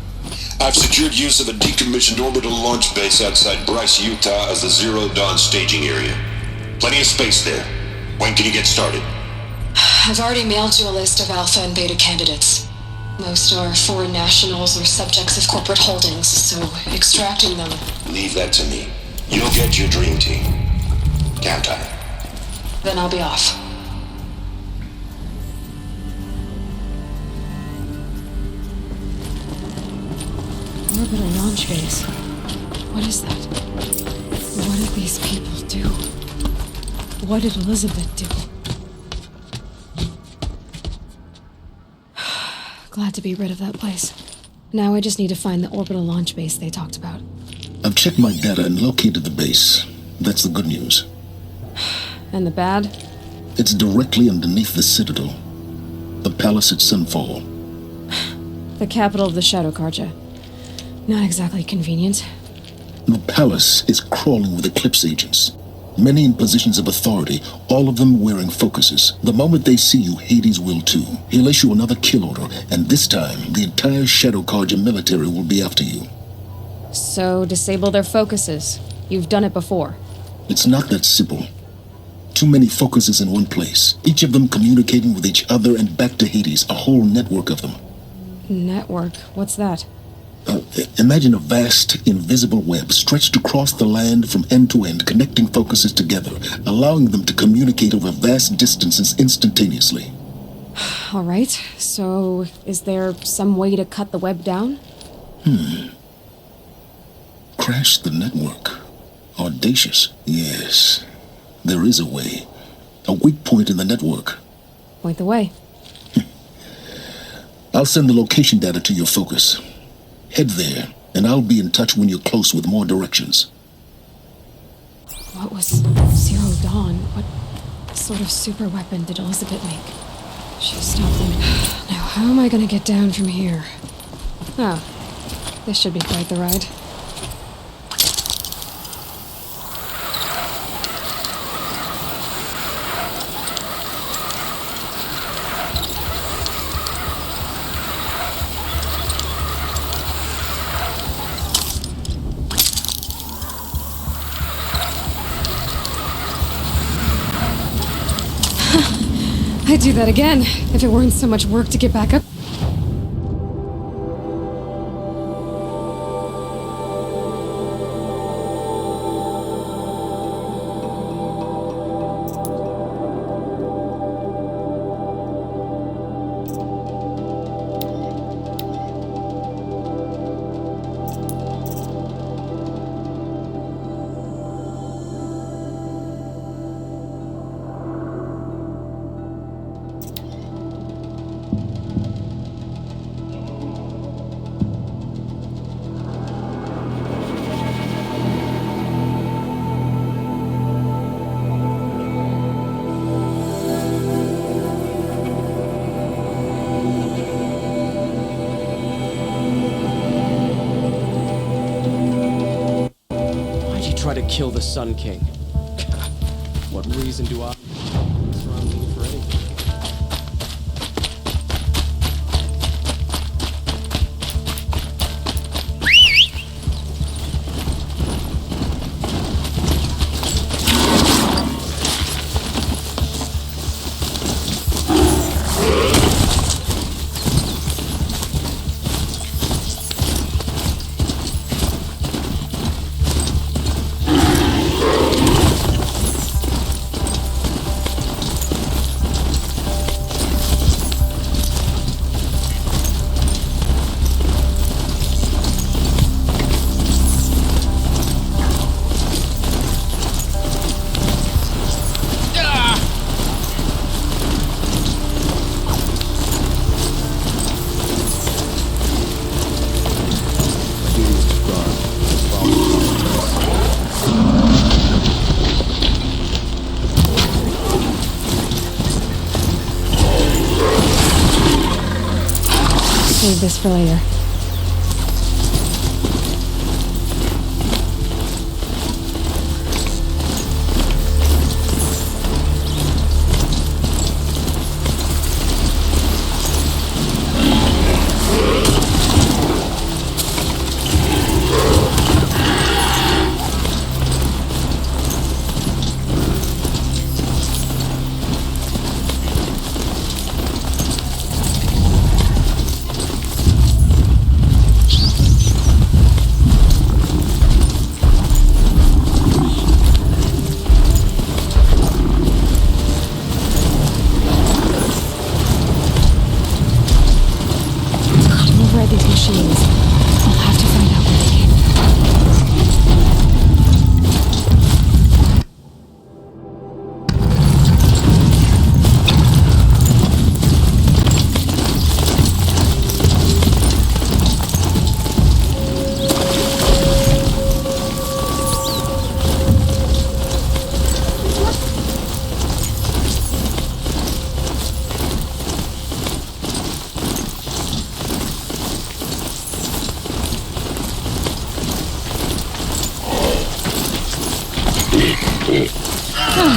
I've secured use of a decommissioned orbital launch base outside Bryce, Utah as the Zero Dawn staging area. Plenty of space there. When can you get started? I've already mailed you a list of alpha and beta candidates. Most are foreign nationals or subjects of corporate holdings, so extracting them... Leave that to me. You'll get your dream team. Count on it. Then I'll be off. Orbital launch base. What is that? What did these people do? What did Elizabeth do? Glad to be rid of that place. Now I just need to find the orbital launch base they talked about. I've checked my data and located the base. That's the good news. And the bad? It's directly underneath the Citadel. The palace at Sunfall. The capital of the Shadow Carja. Not exactly convenient. The palace is crawling with Eclipse agents. Many in positions of authority, all of them wearing focuses. The moment they see you, Hades will too. He'll issue another kill order, and this time, the entire Shadow Carja military will be after you. So, disable their focuses. You've done it before. It's not that simple. Too many focuses in one place, each of them communicating with each other and back to Hades, a whole network of them. Network? What's that? Imagine a vast, invisible web stretched across the land from end to end, connecting focuses together, allowing them to communicate over vast distances instantaneously. All right, so is there some way to cut the web down? Crash the network. Audacious. Yes, there is a way. A weak point in the network. Point the way. I'll send the location data to your focus. Head there, and I'll be in touch when you're close with more directions. What was Zero Dawn? What sort of super weapon did Elizabeth make? She stopped them. Now, how am I gonna get down from here? Oh, this should be quite the ride. I'd do that again, if it weren't so much work to get back up. try to kill the Sun King. What reason do I surround me for anything? Save this for later.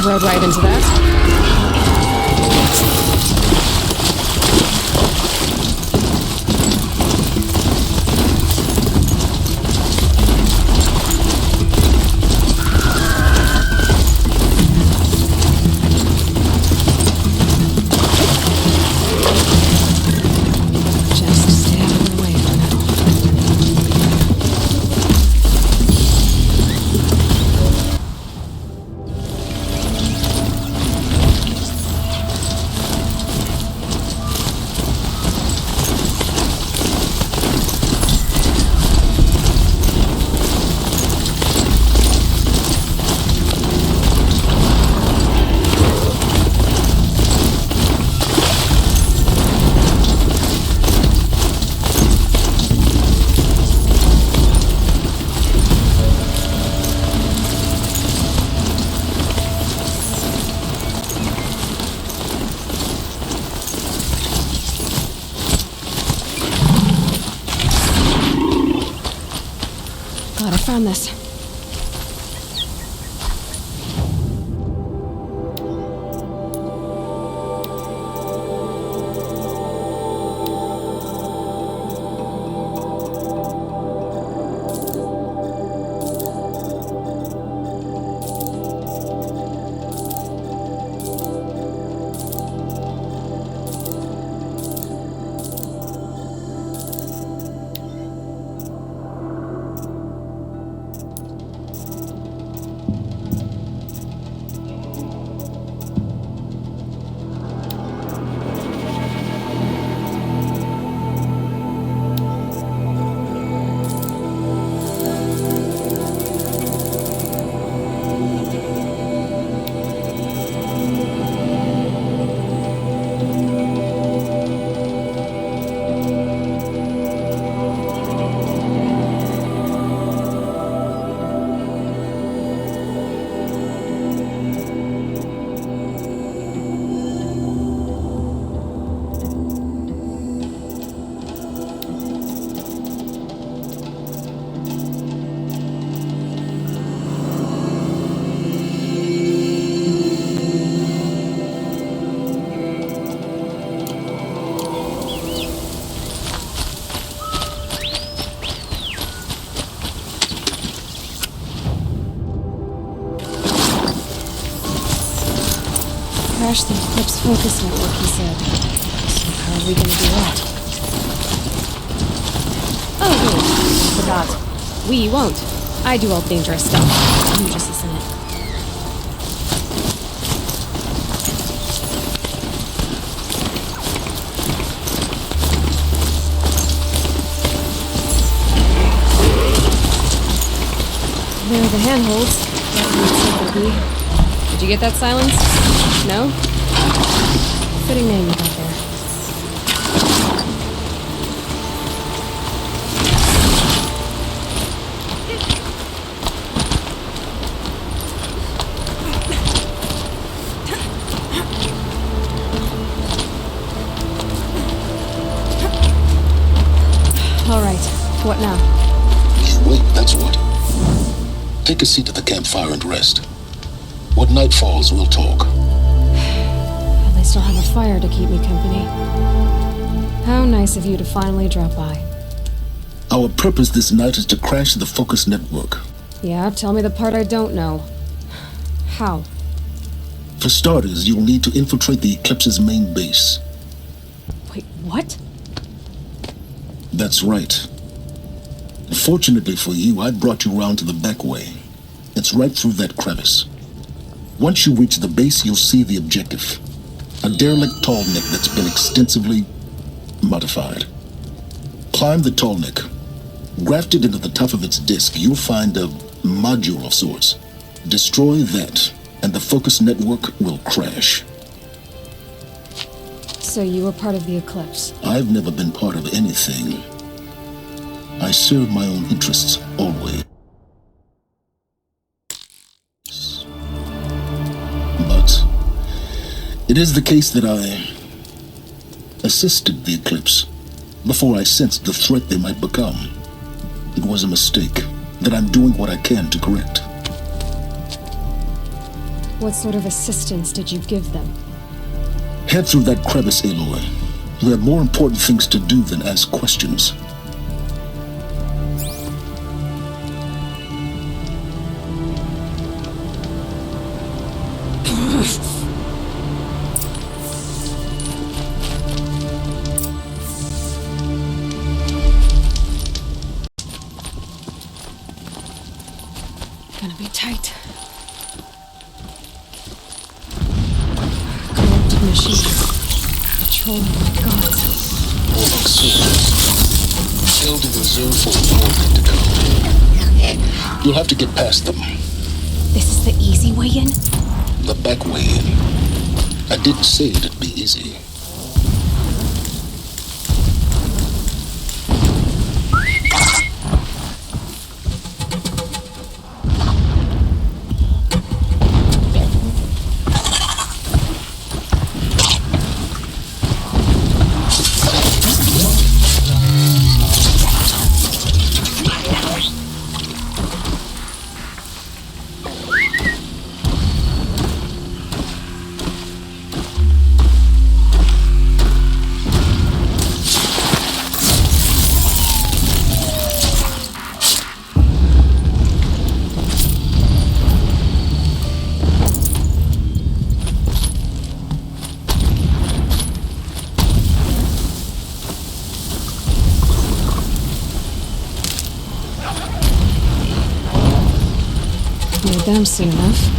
Rode right into that. Just stay out of the way for now. Glad I found this. Crash the Eclipse focus network, he said. So how are we gonna do that? Oh, wait. Forgot. We won't. I do all dangerous stuff. You just listen in. There are the handholds. That means something be. Did you get that, Silence? No? Fitting name you got there. All right. What now? You wait, that's what. Take a seat at the campfire and rest. When night falls, we'll talk. At least I'll have a fire to keep me company. How nice of you to finally drop by. Our purpose this night is to crash the Focus network. Yeah, tell me the part I don't know. How? For starters, you'll need to infiltrate the Eclipse's main base. Wait, what? That's right. Fortunately for you, I brought you round to the back way. It's right through that crevice. Once you reach the base, you'll see the objective. A derelict tall neck that's been extensively modified. Climb the tall neck. Grafted into the top of its disk, you'll find a module of sorts. Destroy that, and the Focus network will crash. So you were part of the Eclipse? I've never been part of anything. I serve my own interests, always. But it is the case that I assisted the Eclipse before I sensed the threat they might become. It was a mistake that I'm doing what I can to correct. What sort of assistance did you give them? Head through that crevice, Aloy. You have more important things to do than ask questions. Gonna be tight. Corrupted machines. Patrolling my gods. Warlock soldiers. Held in reserve for war to come. You'll have to get past them. This is the easy way in? The back way in. I didn't say it'd be easy. Made them soon enough.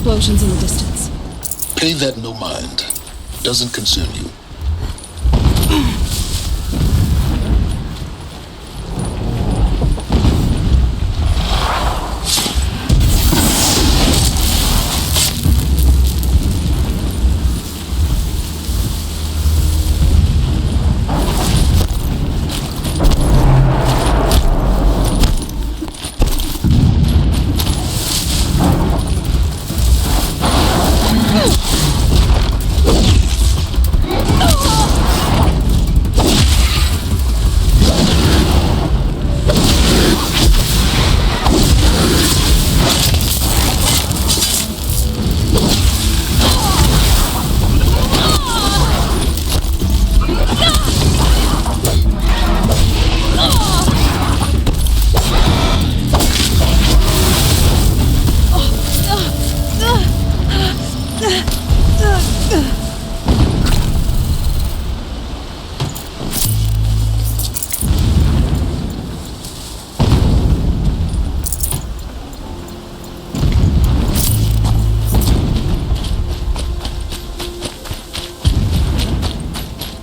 explosions in the distance. Pay that no mind. Doesn't concern you.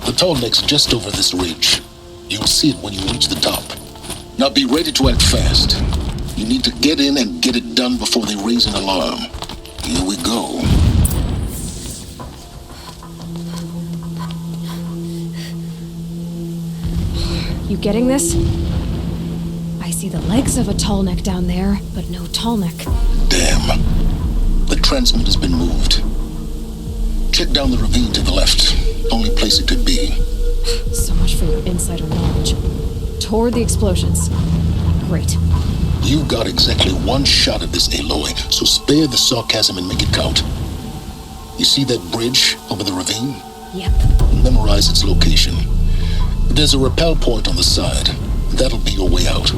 The Tallneck's just over this ridge. You'll see it when you reach the top. Now be ready to act fast. You need to get in and get it done before they raise an alarm. Here we go. You getting this? I see the legs of a Tallneck down there, but no Tallneck. Damn. The transmitter's been moved. Check down the ravine to the left. Only place it could be. So much for your insider knowledge. Toward the explosions. Great. You got exactly one shot at this, Aloy, so spare the sarcasm and make it count. You see that bridge over the ravine? Yep. Memorize its location. There's a rappel point on the side. That'll be your way out.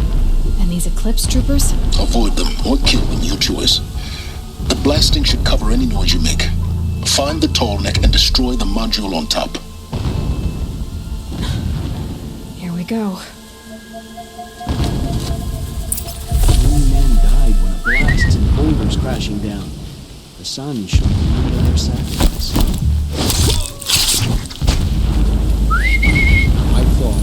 And these Eclipse troopers? Avoid them or kill them, your choice. The blasting should cover any noise you make. Find the Tallneck and destroy the module on top. Here we go. Many men died when a blast and boulders crashing down. The sun should remember their sacrifice. I thought.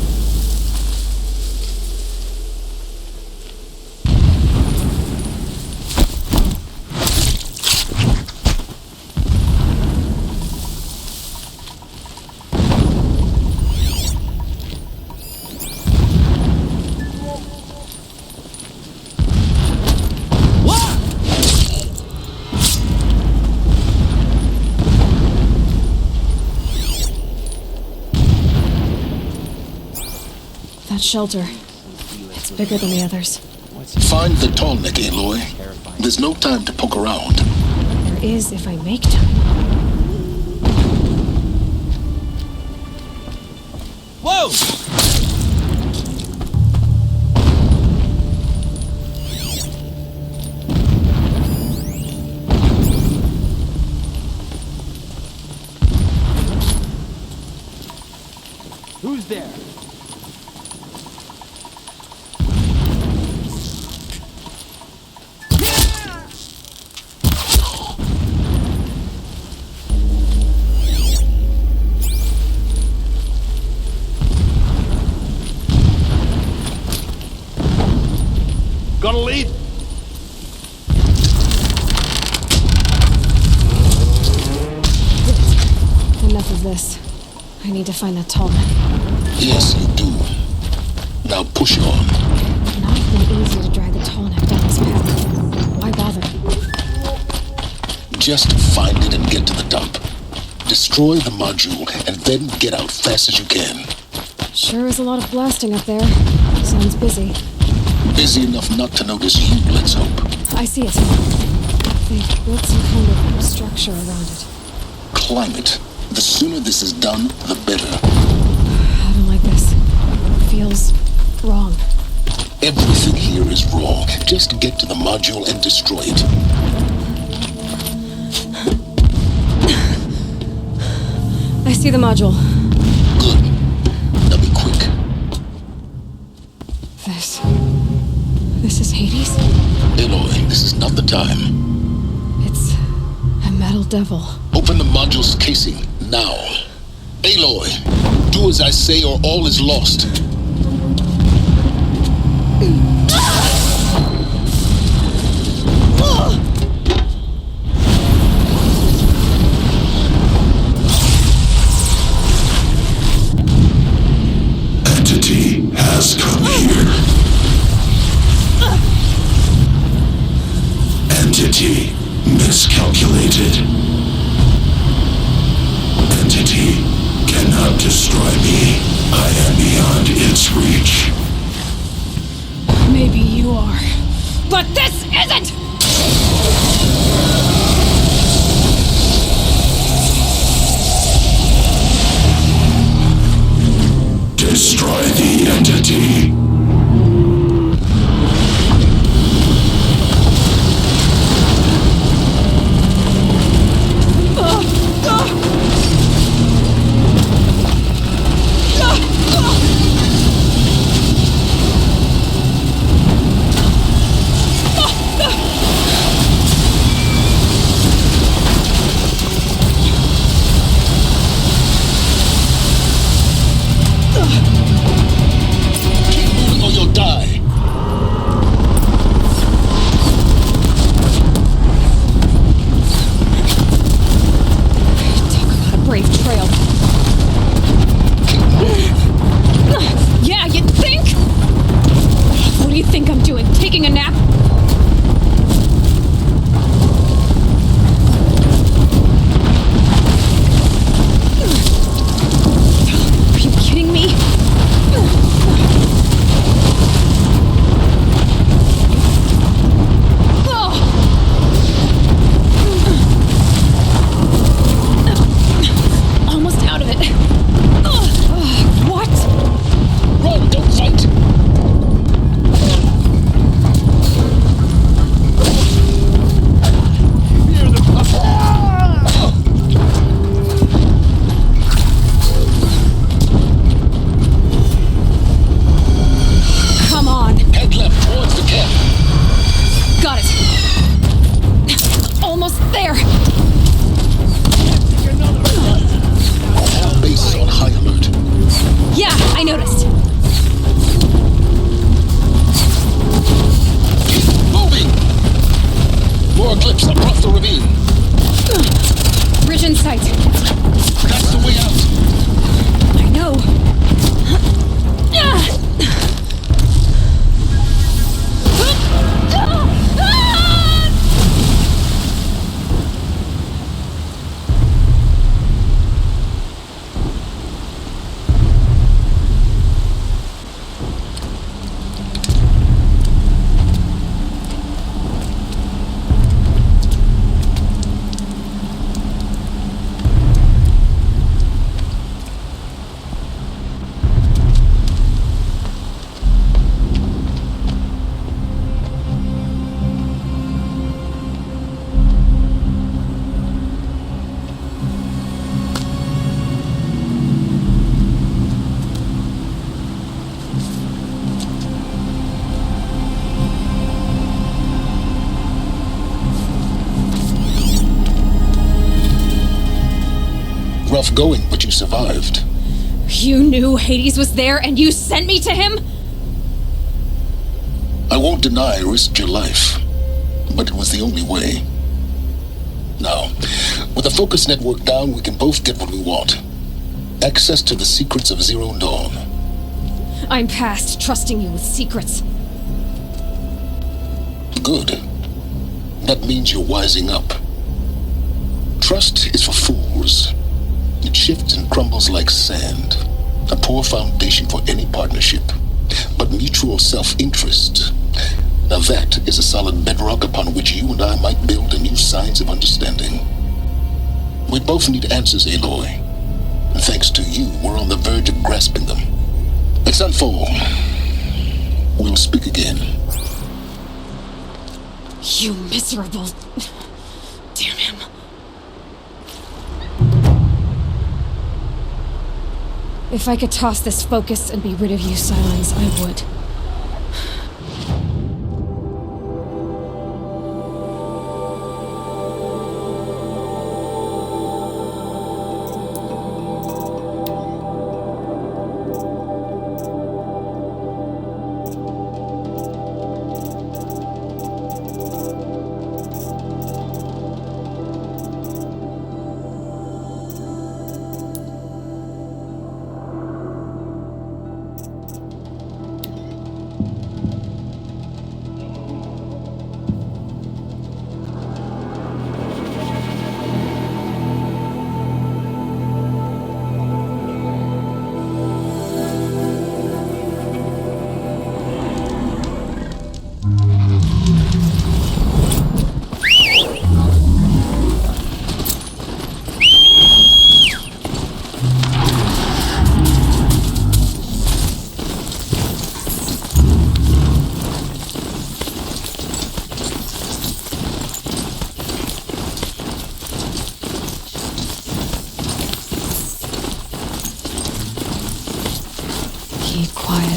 Shelter. It's bigger than the others. Find the Tallneck, Aloy. There's no time to poke around. There is if I make time. Whoa! Who's there? Got a lead? Enough of this. I need to find that Tallneck. Yes, you do. Now push on. Not been easy to drag the Tallneck down this path. Why bother? Just find it and get to the top. Destroy the module and then get out fast as you can. Sure is a lot of blasting up there. Sounds busy. Busy enough not to notice you, let's hope. I see it. They've built some kind of structure around it. Climb it. The sooner this is done, the better. I don't like this. It feels wrong. Everything here is wrong. Just get to the module and destroy it. I see the module. Good. Now be quick. This is Hades? Aloy, this is not the time. It's metal devil. Open the module's casing, now. Aloy, do as I say or all is lost. Entity has come here. Entity miscalculated. Entity cannot destroy me. I am beyond its reach. Maybe you are, but this isn't! Destroy the entity. Rough going, but you survived. You knew Hades was there and you sent me to him? I won't deny I risked your life, but it was the only way. Now, with the focus network down, we can both get what we want. Access to the secrets of Zero Dawn. I'm past trusting you with secrets. Good. That means you're wising up. Trust is for fools. It shifts and crumbles like sand. A poor foundation for any partnership. But mutual self-interest, now that is a solid bedrock upon which you and I might build a new science of understanding. We both need answers, Aloy. And thanks to you, we're on the verge of grasping them. Let's unfold. We'll speak again. You miserable... Damn him. If I could toss this focus and be rid of you, Silence, I would.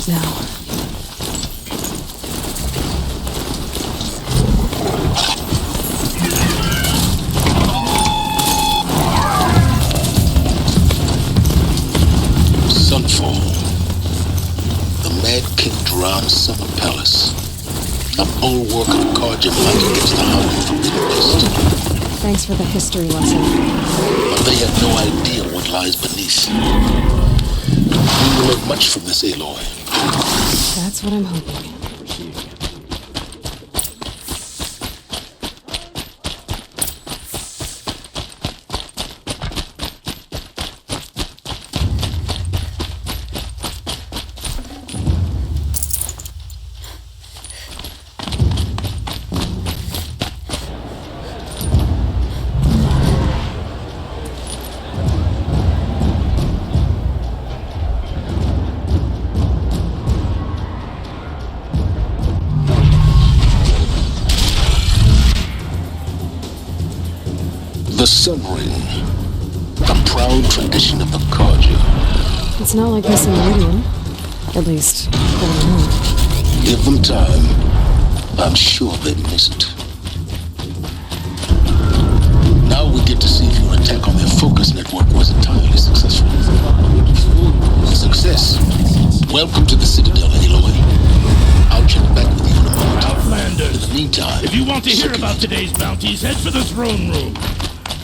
it now. Sunfall. The Mad King Duran Summer Palace. A bulwark of Carja fight against the Howling Forbidden West. Thanks for the history lesson. But they have no idea what lies beneath. We will learn much from this, Aloy. That's what I'm hoping. The Sun Ring. A proud tradition of the Carja. It's not like this in Meridian. At least, I don't know. Give them time. I'm sure they miss it. Now we get to see if your attack on their focus network was entirely successful. Success. Welcome to the Citadel, Aloy. I'll check back with you in a moment. Outlanders! In the meantime, If you want to hear about today's bounties, head for the throne room.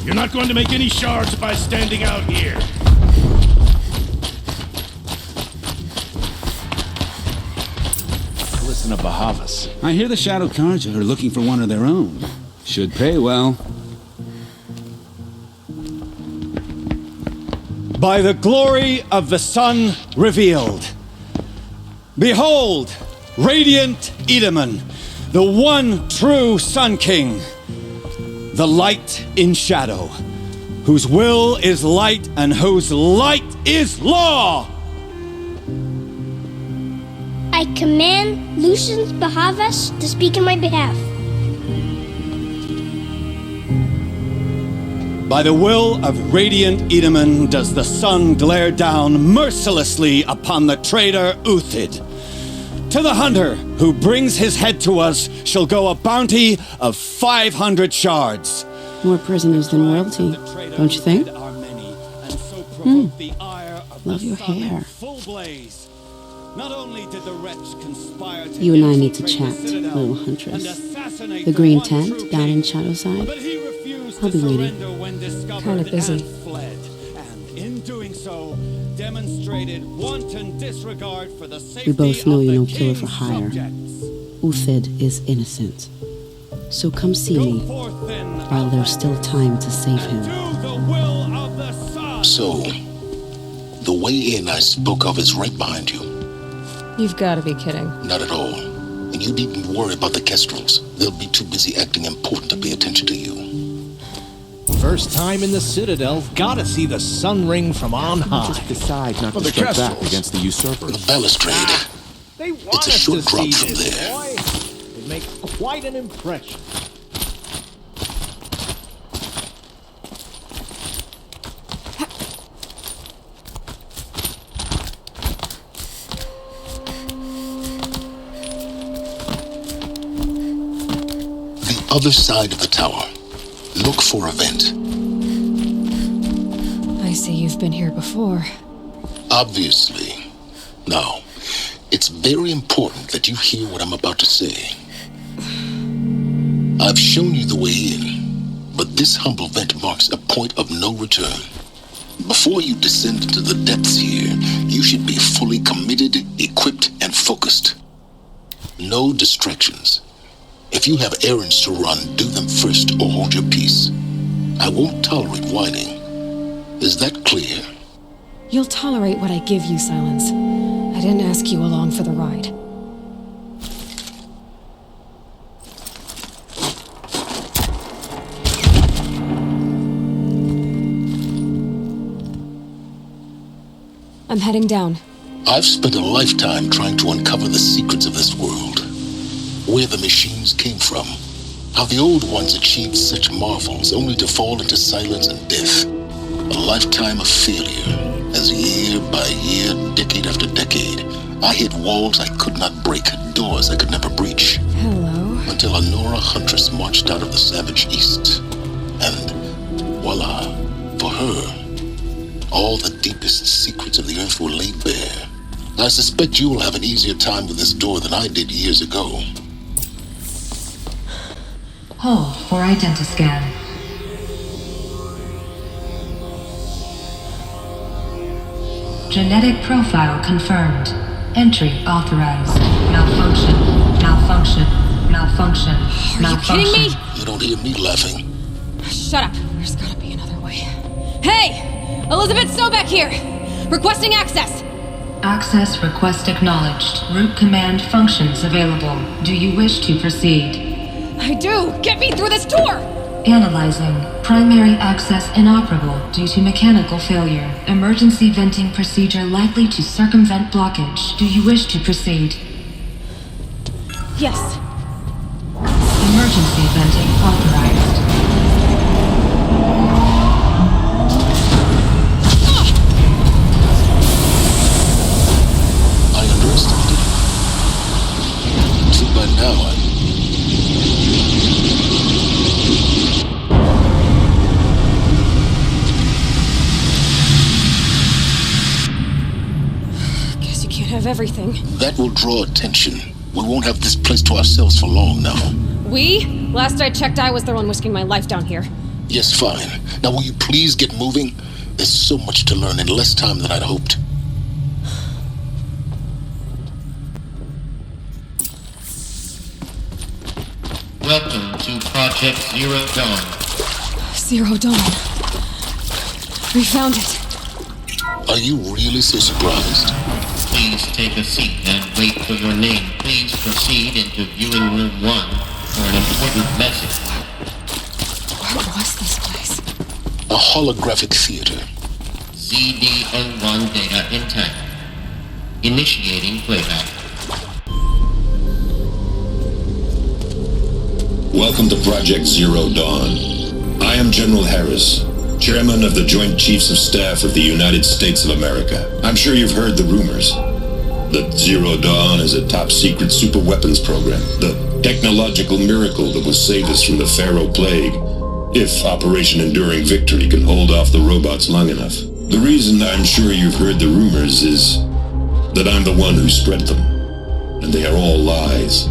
You're not going to make any shards by standing out here. Listen to Bahavas. I hear the Shadow Carja are looking for one of their own. Should pay well. By the glory of the sun revealed. Behold, radiant Edaman, the one true Sun King. The light in shadow, whose will is light and whose light is law! I command Lucius Bahavas to speak in my behalf. By the will of radiant Edaman does the sun glare down mercilessly upon the traitor Uthid. To the hunter who brings his head to us shall go a bounty of 500 shards. More prisoners than royalty, don't you think? Love your hair. You and I need to chat, little huntress. The green tent down in Shadowside. I'll be waiting. Kind of busy. In doing so, demonstrated wanton disregard for the safety We both know of you're the no killer for king's hire. subjects. Uthid is innocent. So come see me while there's still time to save him. So, the way in I spoke of is right behind you. You've got to be kidding. Not at all. And you needn't worry about the Kestrels. They'll be too busy acting important to pay attention to you. First time in the Citadel, gotta see the Sun Ring from on high. Just decide not For to the strike back Kestrels. against the usurpers. The balustrade. They want It's a us short to drop see from this, there. boy. It makes quite an impression. The other side of the tower. Look for a vent. I see you've been here before. Obviously. Now, it's very important that you hear what I'm about to say. I've shown you the way in, but this humble vent marks a point of no return. Before you descend into the depths here, you should be fully committed, equipped, and focused. No distractions. If you have errands to run, do them first or hold your peace. I won't tolerate whining. Is that clear? You'll tolerate what I give you, Silence. I didn't ask you along for the ride. I'm heading down. I've spent a lifetime trying to uncover the secrets of this world. Where the machines came from. How the old ones achieved such marvels only to fall into silence and death. A lifetime of failure, as year by year, decade after decade, I hit walls I could not break, doors I could never breach. Hello. Until a Nora huntress marched out of the savage east. And voila, for her, all the deepest secrets of the earth were laid bare. I suspect you will have an easier time with this door than I did years ago. Hold for identiscan. Genetic profile confirmed. Entry authorized. Malfunction. Malfunction. Malfunction. Are you kidding me? You don't hear me laughing. Shut up. There's gotta be another way. Hey! Elizabeth Sobek here! Requesting access! Access request acknowledged. Root command functions available. Do you wish to proceed? I do! Get me through this door! Analyzing. Primary access inoperable due to mechanical failure. Emergency venting procedure likely to circumvent blockage. Do you wish to proceed? Yes. Emergency venting authorized. I underestimated. See, by now Guess you can't have everything. that will draw attention. We won't have this place to ourselves for long now. We? Last I checked, I was the one risking my life down here. Yes, fine. Now will you please get moving? There's so much to learn in less time than I'd hoped. Welcome to Project Zero Dawn. Zero Dawn. We found it. Are you really so surprised? Please take a seat and wait for your name. Please proceed into viewing room 1 for an important message. What was this place? A holographic theater. CD01 data intact. Initiating playback. Welcome to Project Zero Dawn. I am General Harris, Chairman of the Joint Chiefs of Staff of the United States of America. I'm sure you've heard the rumors that Zero Dawn is a top-secret superweapons program, the technological miracle that will save us from the Pharaoh Plague, if Operation Enduring Victory can hold off the robots long enough. The reason I'm sure you've heard the rumors is that I'm the one who spread them, and they are all lies.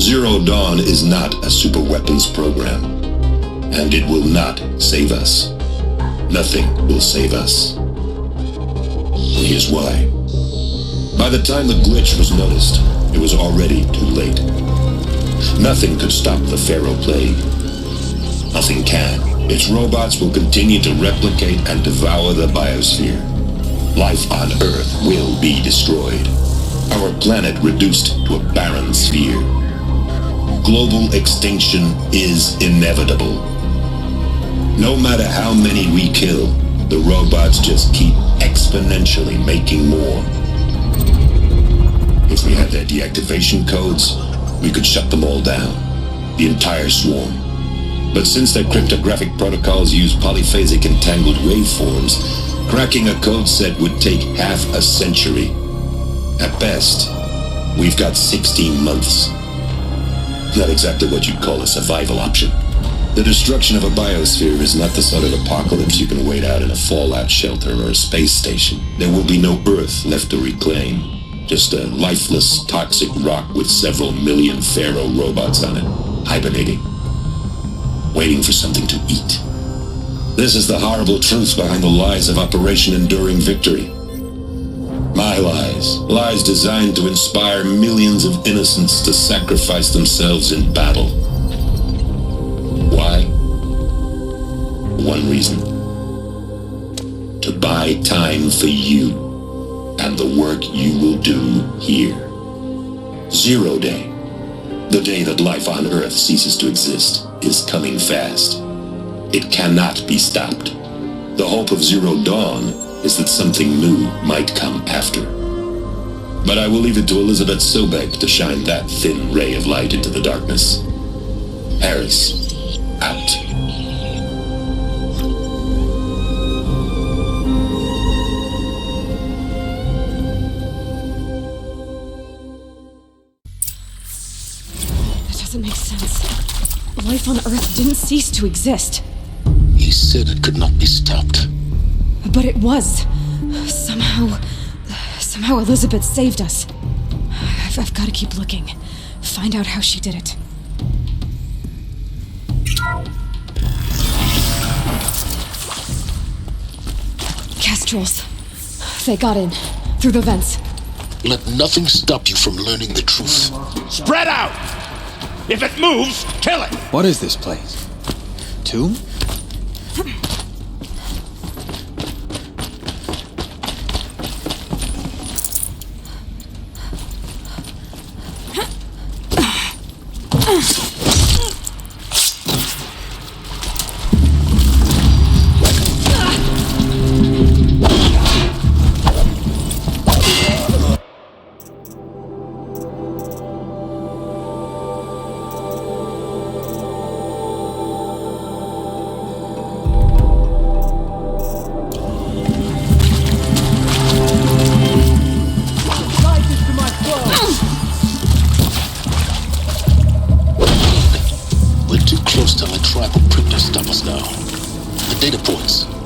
Zero Dawn is not a superweapons program, and it will not save us. Nothing will save us. And here's why. By the time the glitch was noticed, it was already too late. Nothing could stop the Pharaoh Plague. Nothing can. Its robots will continue to replicate and devour the biosphere. Life on Earth will be destroyed. Our planet reduced to a barren sphere. Global extinction is inevitable. No matter how many we kill, the robots just keep exponentially making more. If we had their deactivation codes, we could shut them all down, the entire swarm. But since their cryptographic protocols use polyphasic entangled waveforms, cracking a code set would take half a century. At best, we've got 16 months. Not exactly what you'd call a survival option. The destruction of a biosphere is not the sort of apocalypse you can wait out in a fallout shelter or a space station. There will be no Earth left to reclaim. Just a lifeless, toxic rock with several million Pharaoh robots on it, hibernating, waiting for something to eat. This is the horrible truth behind the lies of Operation Enduring Victory. My lies. Lies designed to inspire millions of innocents to sacrifice themselves in battle. Why? One reason. To buy time for you and the work you will do here. Zero Day. The day that life on Earth ceases to exist is coming fast. It cannot be stopped. The hope of Zero Dawn is that something new might come after. But I will leave it to Elizabeth Sobek to shine that thin ray of light into the darkness. Harris, out. doesn't make sense. Life on Earth didn't cease to exist. He said it could not be stopped. But it was. Somehow Elizabeth saved us. I've got to keep looking. Find out how she did it. Kestrels. They got in. Through the vents. Let nothing stop you from learning the truth. Spread out! If it moves, kill it! What is this place? Tomb?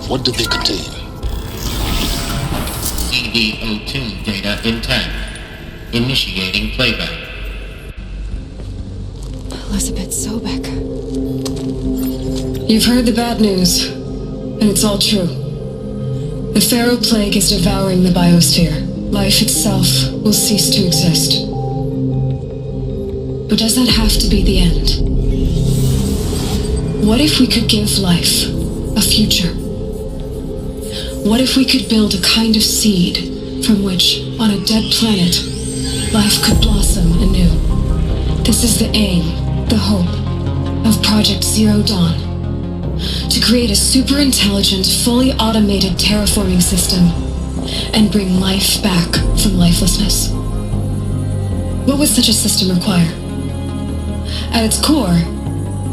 What did they contain? CD02 data intact. Initiating playback. Elizabeth Sobek. You've heard the bad news, and it's all true. The Pharaoh Plague is devouring the biosphere. Life itself will cease to exist. But does that have to be the end? What if we could give life a future? What if we could build a kind of seed from which, on a dead planet, life could blossom anew? This is the aim, the hope, of Project Zero Dawn. To create a super-intelligent, fully automated terraforming system and bring life back from lifelessness. What would such a system require? At its core,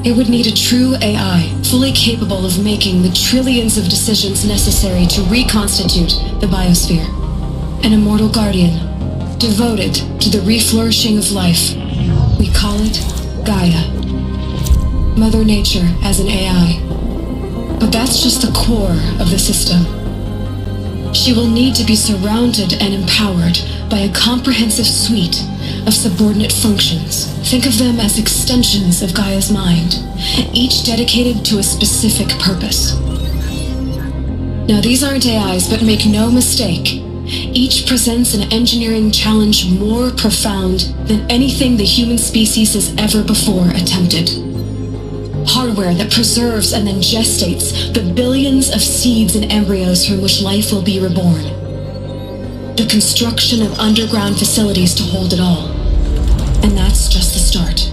it would need a true AI, fully capable of making the trillions of decisions necessary to reconstitute the biosphere. An immortal guardian, devoted to the reflourishing of life. We call it Gaia. Mother Nature as an AI. But that's just the core of the system. She will need to be surrounded and empowered by a comprehensive suite of subordinate functions. Think of them as extensions of Gaia's mind, each dedicated to a specific purpose. Now, these aren't AIs, but make no mistake, each presents an engineering challenge more profound than anything the human species has ever before attempted. Hardware that preserves and then gestates the billions of seeds and embryos from which life will be reborn. The construction of underground facilities to hold it all. And that's just the start.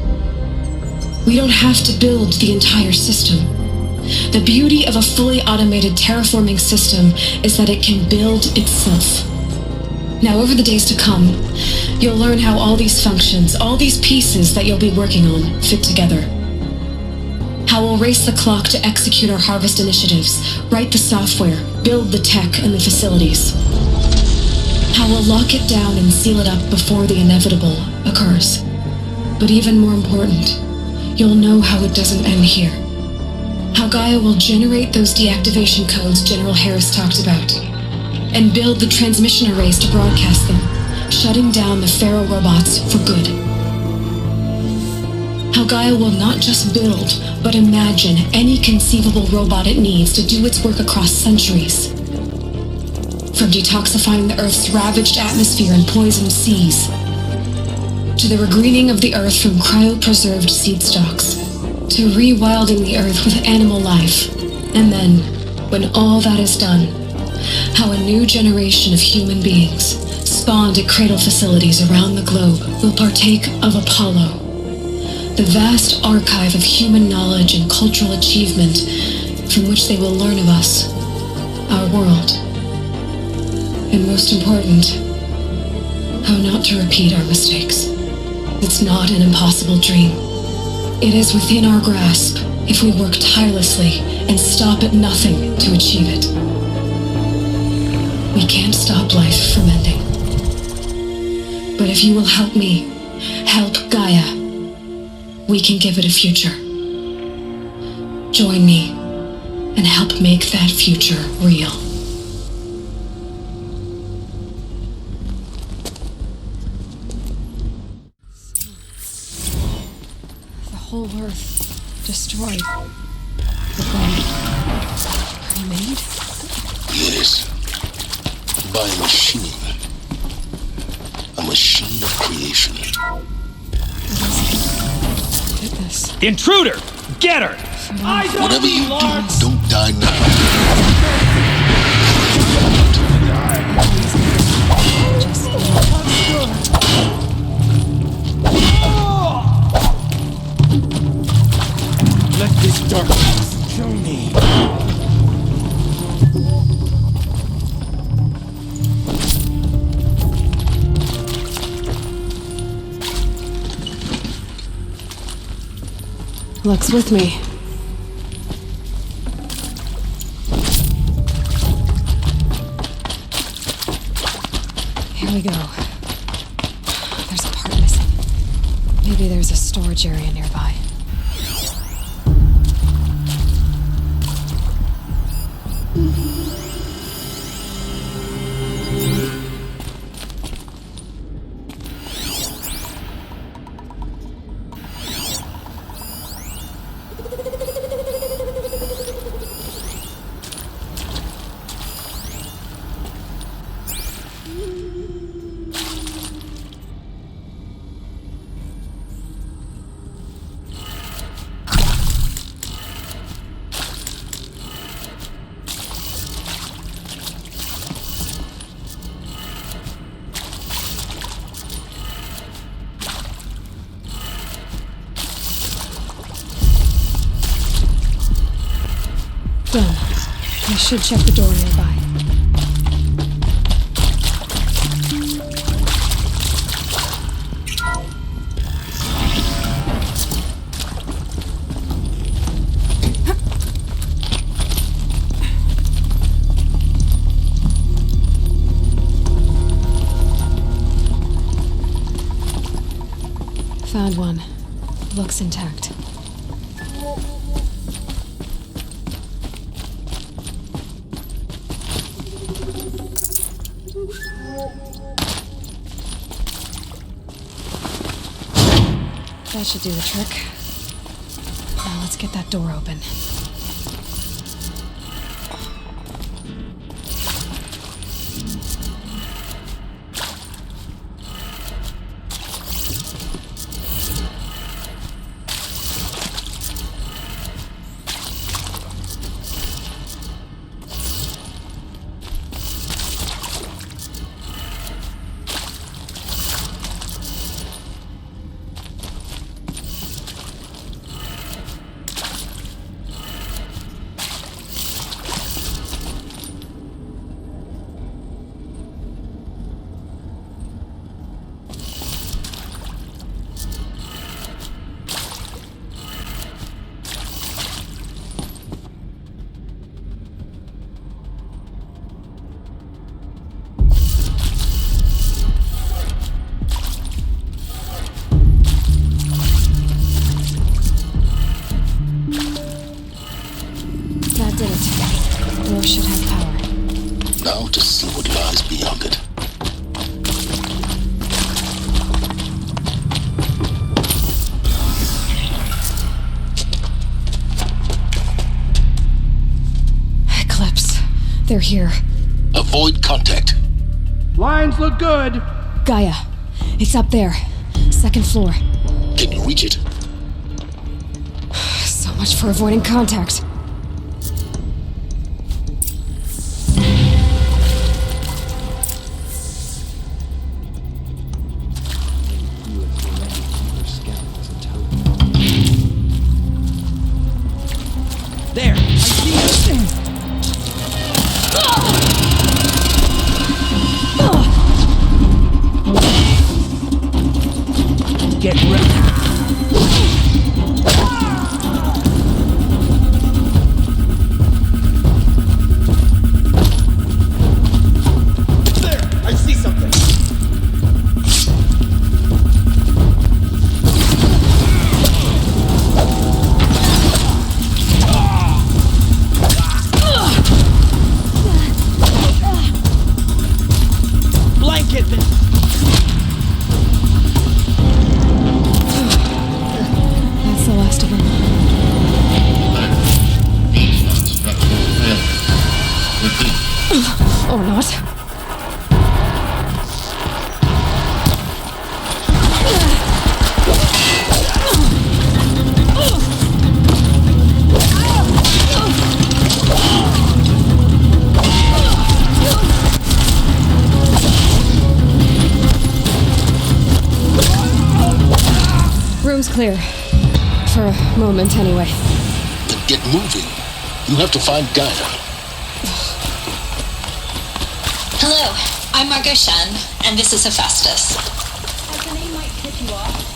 We don't have to build the entire system. The beauty of a fully automated terraforming system is that it can build itself. Now, over the days to come, you'll learn how all these functions, all these pieces that you'll be working on, fit together. How we'll race the clock to execute our harvest initiatives, write the software, build the tech and the facilities. How we'll lock it down and seal it up before the inevitable occurs. But even more important, you'll know how it doesn't end here. How Gaia will generate those deactivation codes General Harris talked about, and build the transmission arrays to broadcast them, shutting down the Pharaoh robots for good. How Gaia will not just build, but imagine any conceivable robot it needs to do its work across centuries. From detoxifying the Earth's ravaged atmosphere and poisoned seas, to the regreening of the Earth from cryopreserved seed stalks, to rewilding the Earth with animal life, and then, when all that is done, how a new generation of human beings, spawned at cradle facilities around the globe, will partake of Apollo, the vast archive of human knowledge and cultural achievement from which they will learn of us, our world. And most important, how not to repeat our mistakes. It's not an impossible dream. It is within our grasp if we work tirelessly and stop at nothing to achieve it. We can't stop life from ending. But if you will help me, help Gaia, we can give it a future. Join me and help make that future real. The whole Earth destroyed. But then remade? Yes. By a machine. A machine of creation. Goodness. Intruder! Get her! Whatever you do, don't die now. Let this darkness show me. Luck's with me. Here we go. There's a part missing. Maybe there's a storage area nearby. Done. I should check the door nearby. Found one. Looks intact. That should do the trick. Now let's get that door open. Door should have power. Now to see what lies beyond it. Eclipse. They're here. Avoid contact. Lines look good. Gaia. It's up there. Second floor. Can you reach it? So much for avoiding contact. There! I see it! Get ready! room's clear. For a moment, anyway. Then get moving. You have to find Gaia. Hello, I'm Margot Shen, and this is Hephaestus. The name might tip you off.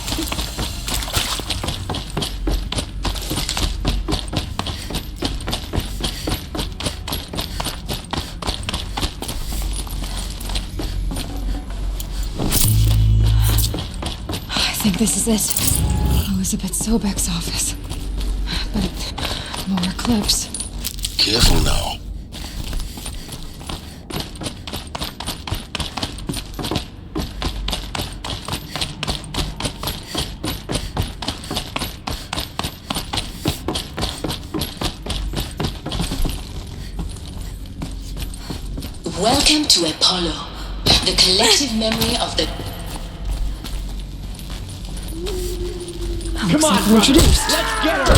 I think this is it. Elizabeth Sobek's office. But more clips. Careful now. Welcome to Apollo, the collective memory of the... Come on, introduced. Let's get her!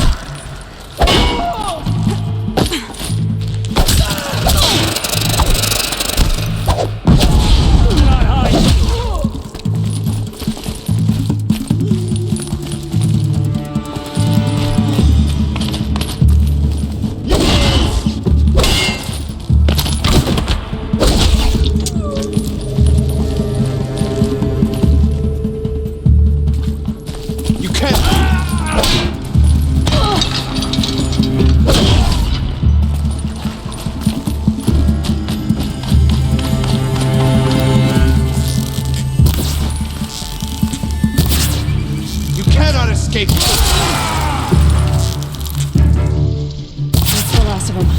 That's the last of them.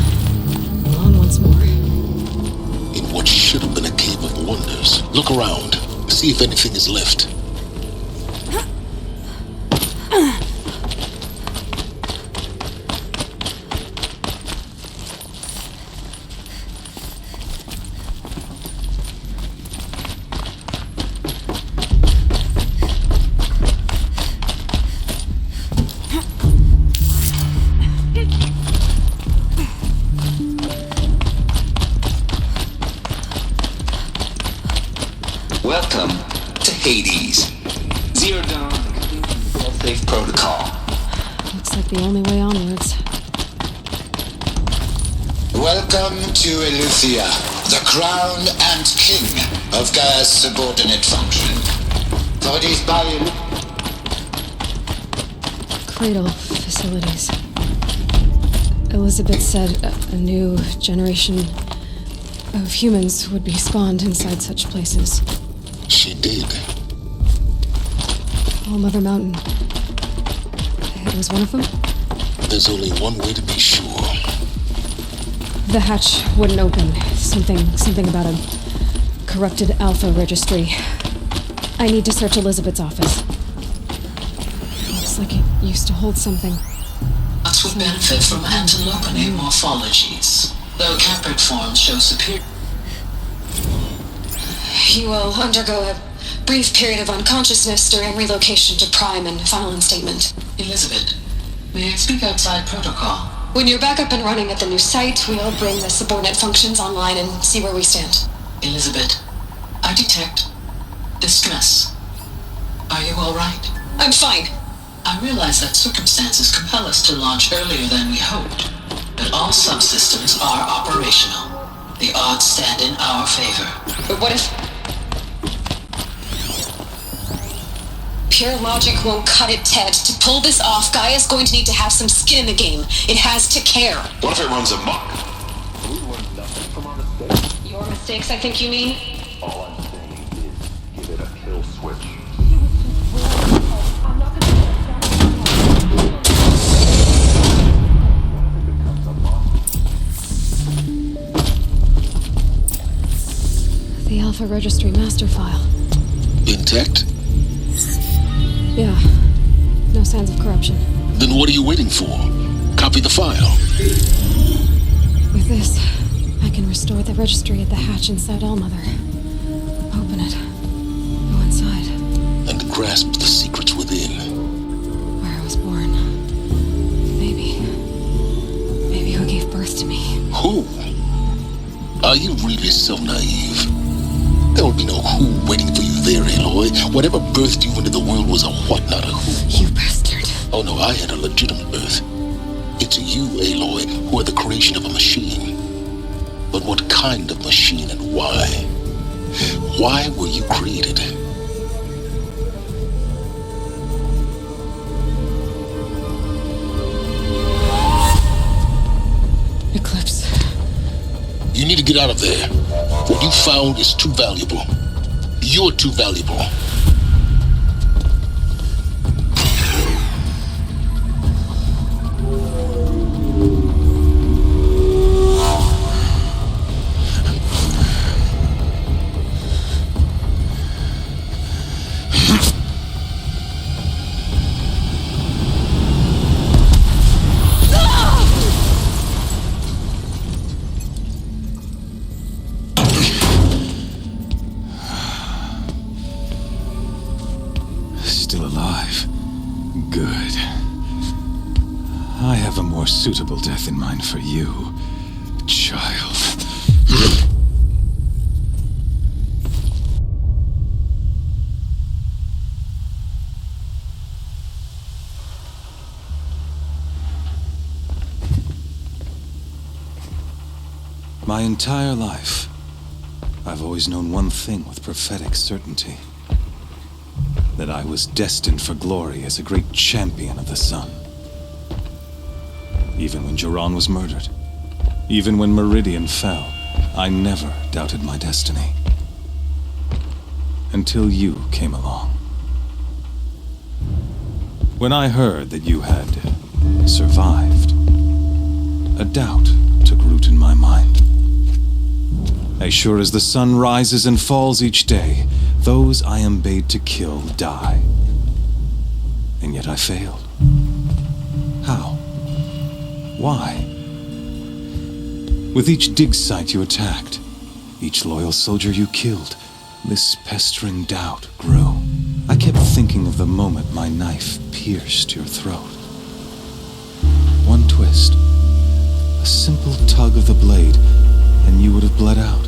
On once more. In what should have been a cave of wonders. Look around. See if anything is left. Welcome to Hades. Zero Dawn, the safe protocol. Looks like the only way onwards. Welcome to Eleuthia, the crown and king of Gaia's subordinate function. Produced by Cradle facilities. Elizabeth said a new generation of humans would be spawned inside such places. She did. All Mother Mountain. It was one of them? There's only one way to be sure. The hatch wouldn't open. Something about a corrupted alpha registry. I need to search Elizabeth's office. Looks like it used to hold something. Us would benefit from antilopine morphologies, though caprid forms show superior. You will undergo a brief period of unconsciousness during relocation to Prime and final instatement. Elizabeth, may I speak outside protocol? When you're back up and running at the new site, we'll bring the subordinate functions online and see where we stand. Elizabeth, I detect distress. Are you all right? I'm fine. I realize that circumstances compel us to launch earlier than we hoped, but all subsystems are operational. The odds stand in our favor. But what if... Pure logic won't cut it, Ted. To pull this off, Gaia's going to need to have some skin in the game. It has to care. What if it runs amok? Your mistakes, I think you mean? All I'm saying is, give it a kill switch. The Alpha Registry master file. Intact? Yeah. No signs of corruption. Then what are you waiting for? Copy the file. With this, I can restore the registry at the hatch inside Allmother. Open it. Go inside. And grasp the secrets within. Where I was born. Maybe who gave birth to me. Who? Are you really so naive? There will be no who waiting for you there, Aloy. Whatever birthed you into the world was a what, not a who. You Oh no, I had a legitimate birth. It's you, Aloy, who are the creation of a machine. But what kind of machine and why? Why were you created? Eclipse. You need to get out of there. What you found is too valuable. You're too valuable. Still alive. Good. I have a more suitable death in mind for you, child. My entire life, I've always known one thing with prophetic certainty. That I was destined for glory as a great champion of the sun. Even when Jiran was murdered, even when Meridian fell, I never doubted my destiny. Until you came along. When I heard that you had survived, a doubt took root in my mind. As sure as the sun rises and falls each day, those I am bade to kill die. And yet I failed. How? Why? With each dig site you attacked, each loyal soldier you killed, this pestering doubt grew. I kept thinking of the moment my knife pierced your throat. One twist, a simple tug of the blade, and you would have bled out.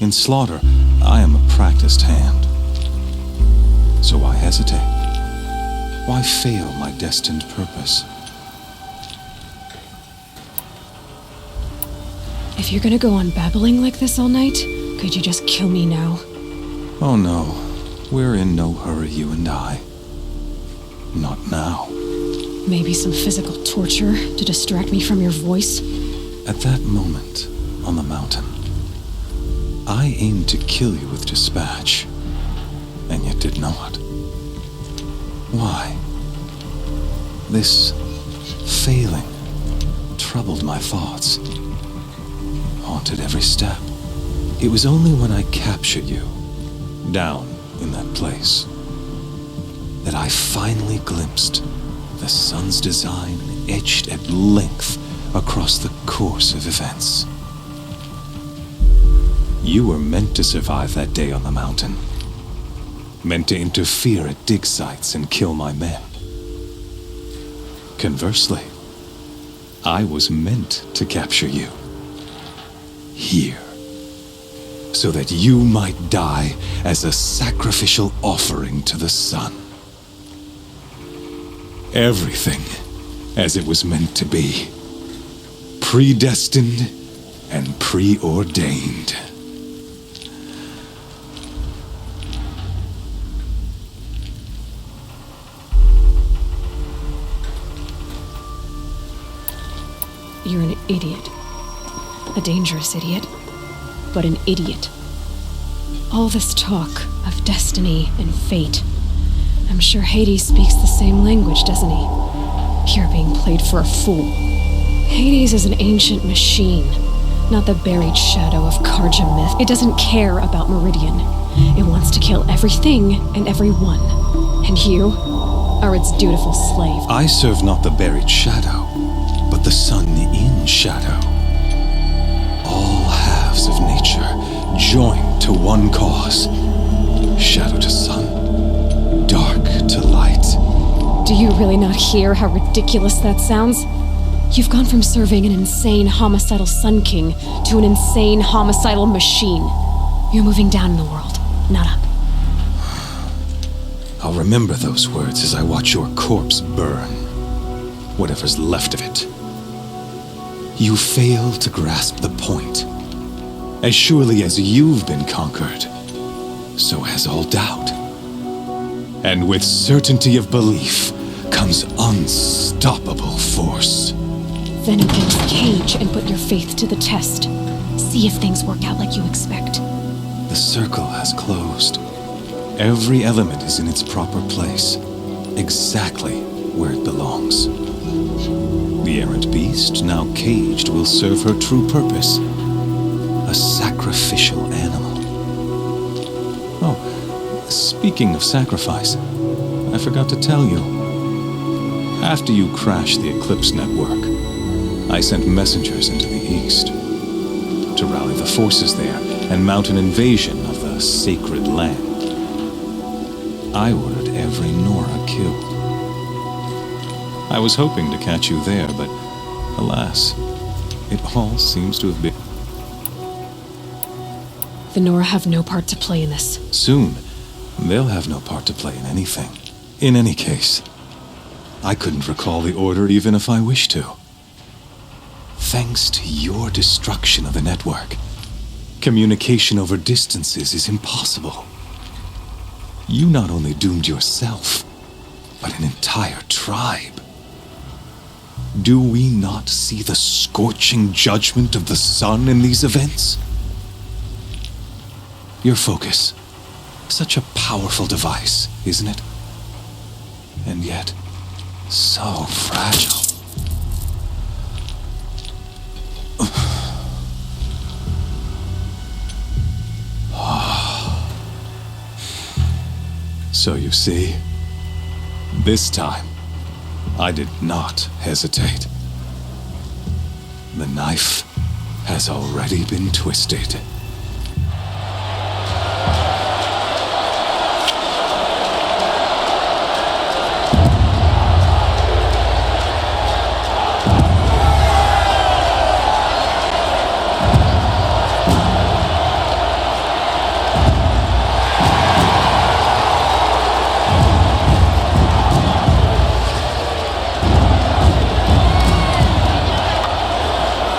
In slaughter, I am a practiced hand. So why hesitate? Why fail my destined purpose? If you're gonna go on babbling like this all night, could you just kill me now? Oh no, we're in no hurry, you and I. Not now. Maybe some physical torture to distract me from your voice? At that moment, on the mountain, I aimed to kill you with dispatch, and yet did not. Why? This failing troubled my thoughts, haunted every step. It was only when I captured you, down in that place, that I finally glimpsed the sun's design etched at length across the course of events. You were meant to survive that day on the mountain. Meant to interfere at dig sites and kill my men. Conversely, I was meant to capture you. Here. So that you might die as a sacrificial offering to the sun. Everything as it was meant to be. Predestined and preordained. You're an idiot. A dangerous idiot, but an idiot. All this talk of destiny and fate. I'm sure Hades speaks the same language, doesn't he? You're being played for a fool. Hades is an ancient machine, not the buried shadow of Karja myth. It doesn't care about Meridian. It wants to kill everything and everyone. And you are its dutiful slave. I serve not the buried shadow, but the sun in shadow. All halves of nature joined to one cause. Shadow to sun, dark to light. Do you really not hear how ridiculous that sounds? You've gone from serving an insane homicidal Sun King to an insane homicidal machine. You're moving down in the world, not up. I'll remember those words as I watch your corpse burn. Whatever's left of it. You fail to grasp the point. As surely as you've been conquered, so has all doubt. And with certainty of belief comes unstoppable force. Then open the cage and put your faith to the test. See if things work out like you expect. The circle has closed. Every element is in its proper place, exactly where it belongs. The errant beast, now caged, will serve her true purpose. A sacrificial animal. Oh, speaking of sacrifice, I forgot to tell you. After you crashed the Eclipse network, I sent messengers into the east to rally the forces there and mount an invasion of the sacred land. I ordered every Nora killed. I was hoping to catch you there, but alas, it all seems to have been... The Nora have no part to play in this. Soon, they'll have no part to play in anything. In any case, I couldn't recall the order even if I wished to. Thanks to your destruction of the network, communication over distances is impossible. You not only doomed yourself, but an entire tribe. Do we not see the scorching judgment of the sun in these events? Your focus, such a powerful device, isn't it? And yet, so fragile. So you see, this time, I did not hesitate. The knife has already been twisted.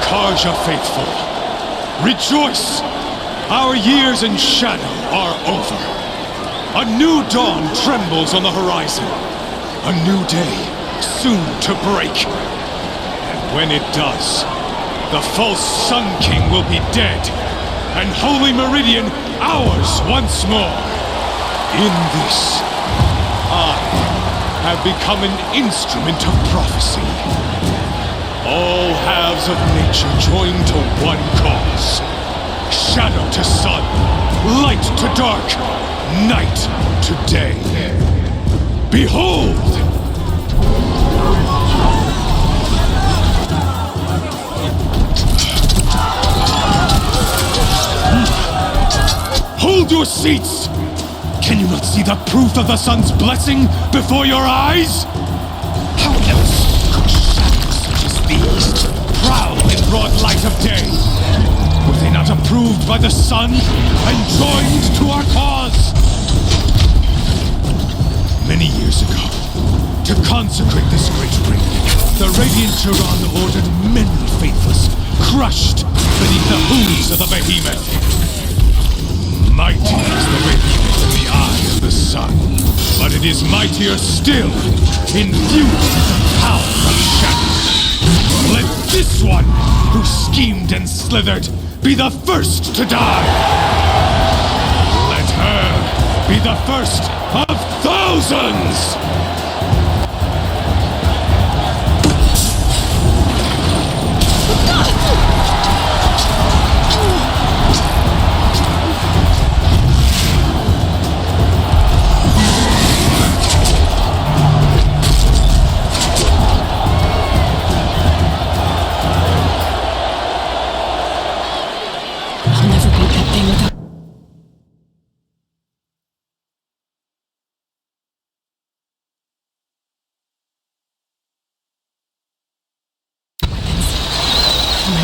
Karja faithful, rejoice! Our years in shadow are over. A new dawn trembles on the horizon. A new day soon to break. And when it does, the false Sun King will be dead, and Holy Meridian ours once more. In this, I have become an instrument of prophecy. All halves of nature join to one cause. Shadow to sun, light to dark, night to day. Behold! Hold your seats! Can you not see the proof of the sun's blessing before your eyes? How else could shadows such as these prowl in broad light of day? Were they not approved by the sun and joined to our cause? Many years ago, to consecrate this great ring, the Radiant Turan ordered many faithless crushed beneath the hooves of the behemoth. Mighty is the behemoth in the eye of the sun, but it is mightier still, infused with the power of shadow. Let this one, who schemed and slithered, be the first to die! Let her be the first of thousands!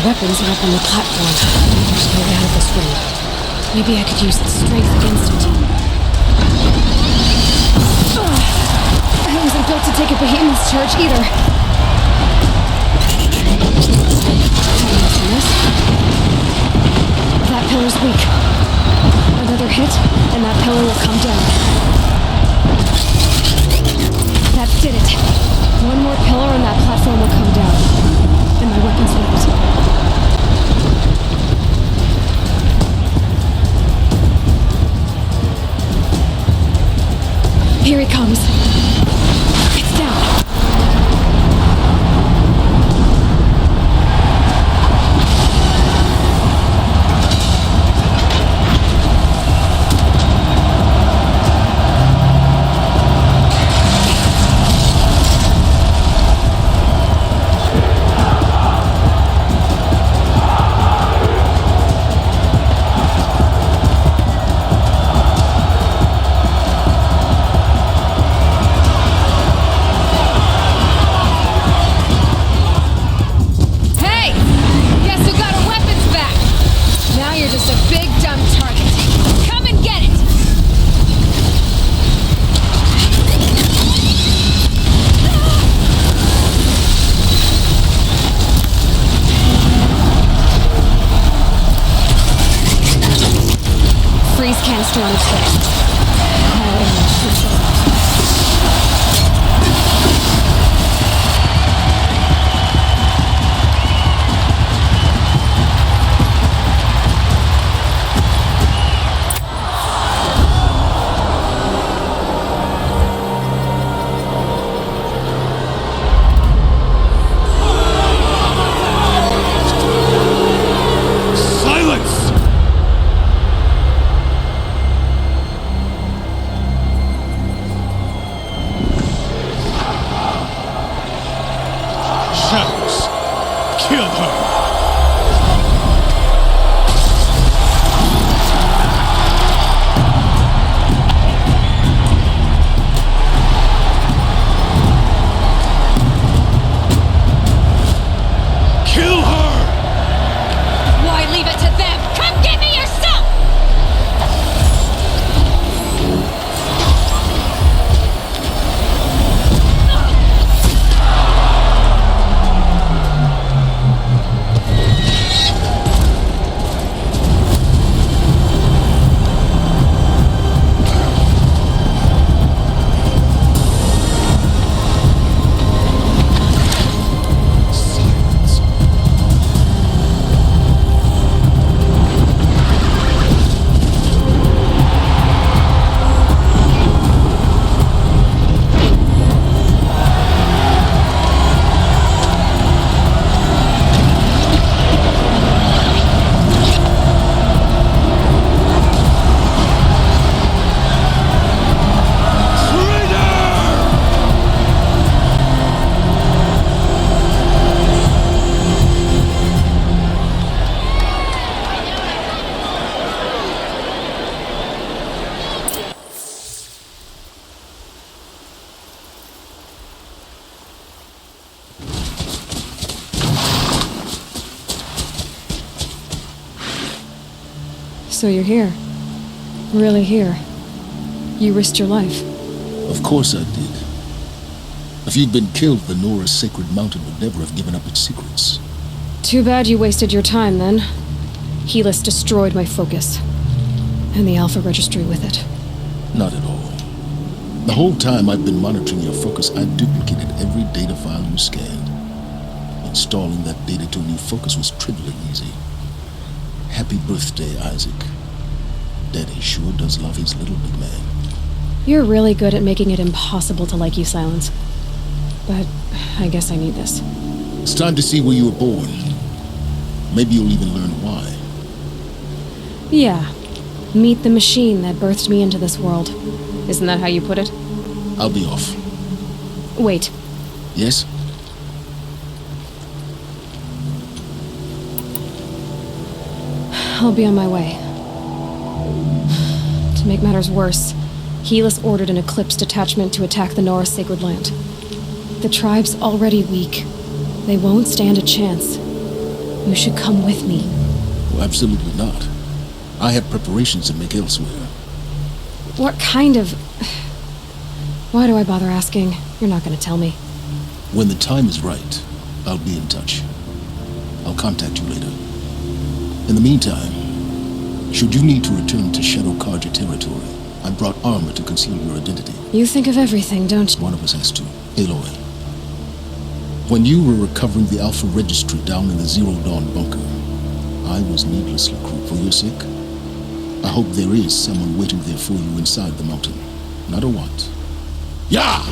Weapons are up on the platform. There's no way out of this room. Maybe I could use its strength against it. at Behemoth's charge either. That pillar's weak. Another hit, and that pillar will come down. That did it. One more pillar and that platform will come down. And my weapons won't. Here he comes. It's down. So you're here. Really here. You risked your life. Of course I did. If you'd been killed, the Nora's sacred mountain would never have given up its secrets. Too bad you wasted your time, then. Helis destroyed my focus. And the Alpha Registry with it. Not at all. The whole time I've been monitoring your focus, I've duplicated every data file you scanned. Installing that data to a new focus was trivially easy. Happy birthday, Isaac. Daddy sure does love his little big man. You're really good at making it impossible to like you, Silence. But I guess I need this. It's time to see where you were born. Maybe you'll even learn why. Yeah. Meet the machine that birthed me into this world. Isn't that how you put it? I'll be off. Wait. Yes? I'll be on my way. To make matters worse, Helis ordered an Eclipse detachment to attack the Nora Sacred Land. The tribe's already weak. They won't stand a chance. You should come with me. Well, absolutely not. I have preparations to make elsewhere. What kind of... Why do I bother asking? You're not gonna tell me. When the time is right, I'll be in touch. I'll contact you later. In the meantime, should you need to return to Shadow Karja territory, I brought armor to conceal your identity. You think of everything, don't you? One of us has to. Aloy. When you were recovering the Alpha Registry down in the Zero Dawn bunker, I was needlessly cruel for your sake. I hope there is someone waiting there for you inside the mountain. No matter what. Yeah!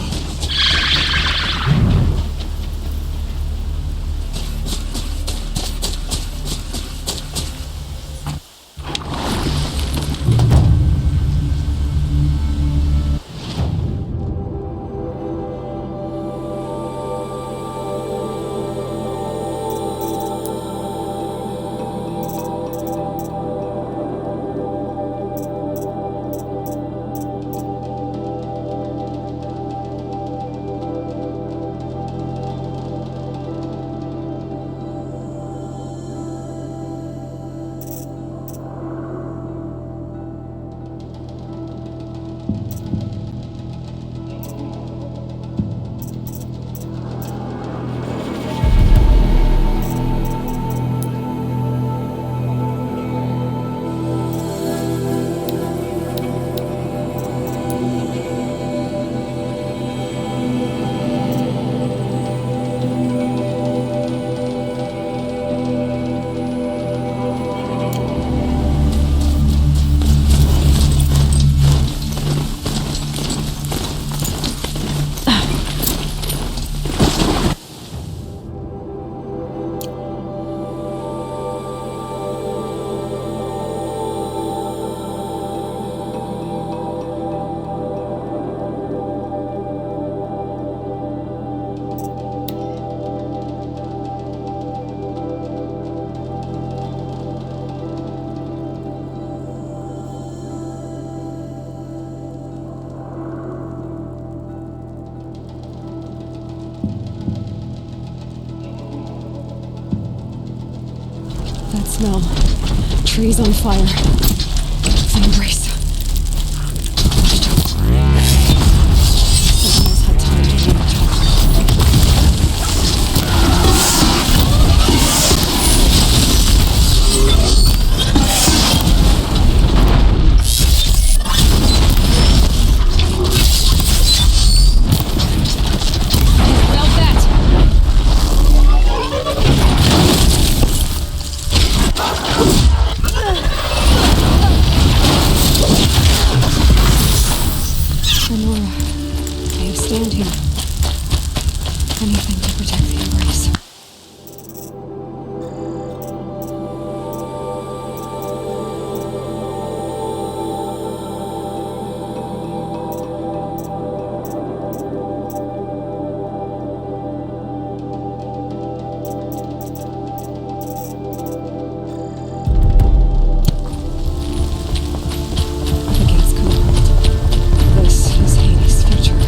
That smell. Trees on fire. The embrace. Someone else had time to read it. Stand here. Anything to protect the embrace. The gates come open. This is Hades' future.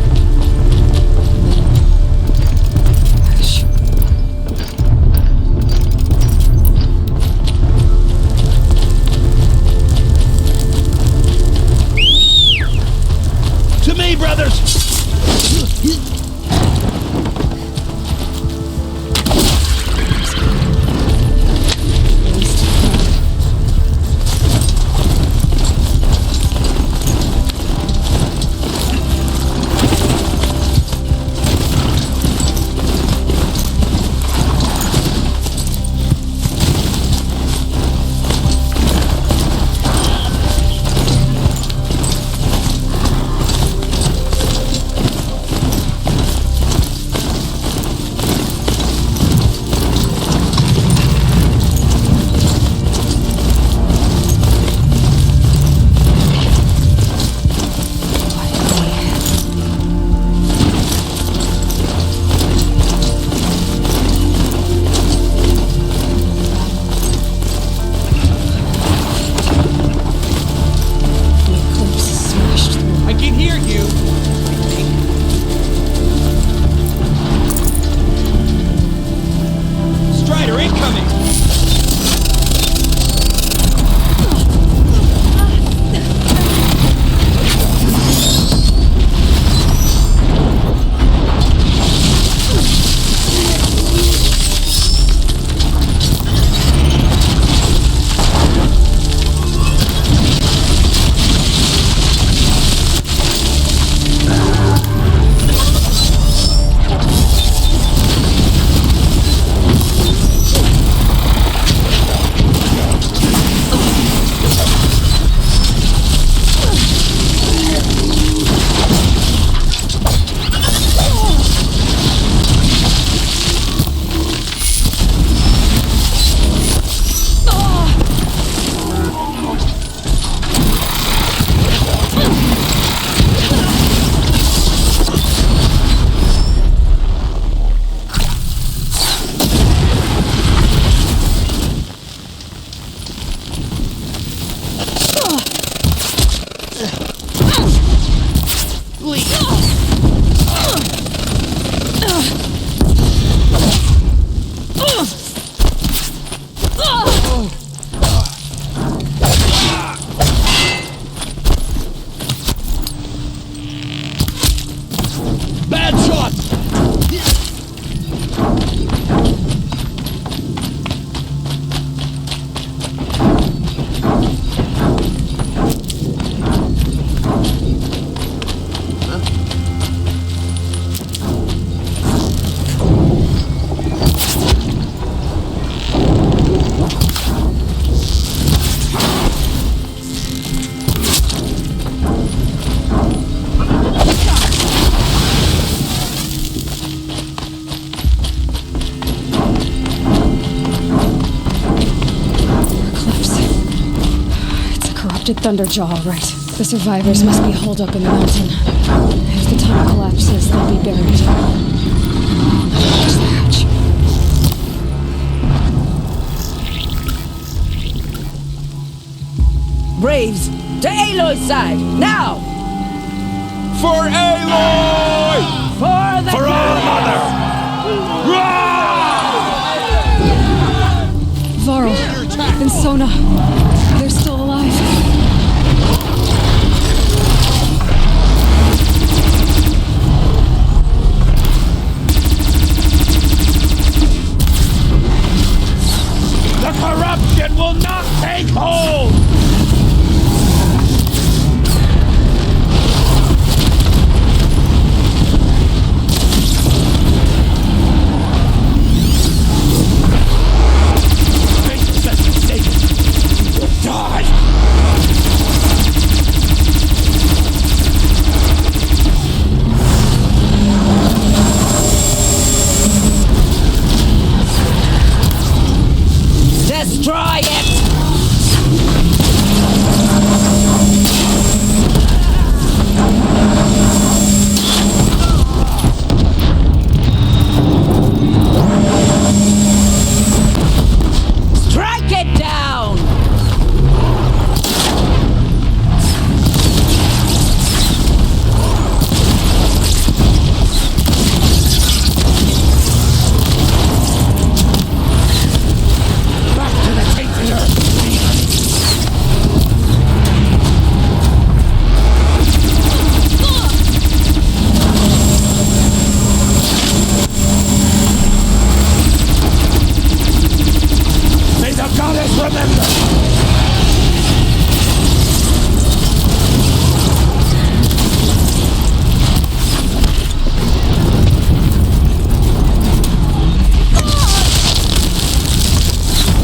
corrupted Thunderjaw, all right. The survivors must be holed up in the mountain. If the tunnel collapses, they'll be buried. Where's the hatch? Braves, to Aloy's side, now! For Aloy! For our mother! Varl and Sona, they're still alive. The corruption will not take hold! Destroy it! Strike it down! May the goddess remember!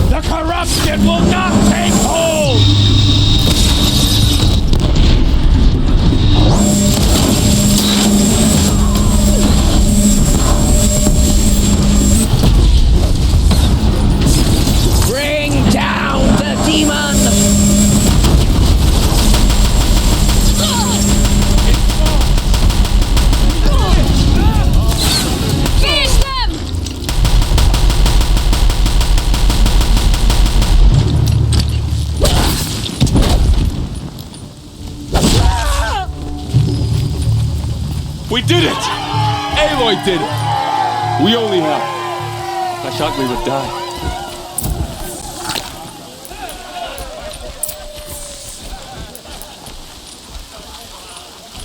The corruption will not take hold! Bring down the demon! Finish them! We did it! Aloy did it! We only have... I thought we would die.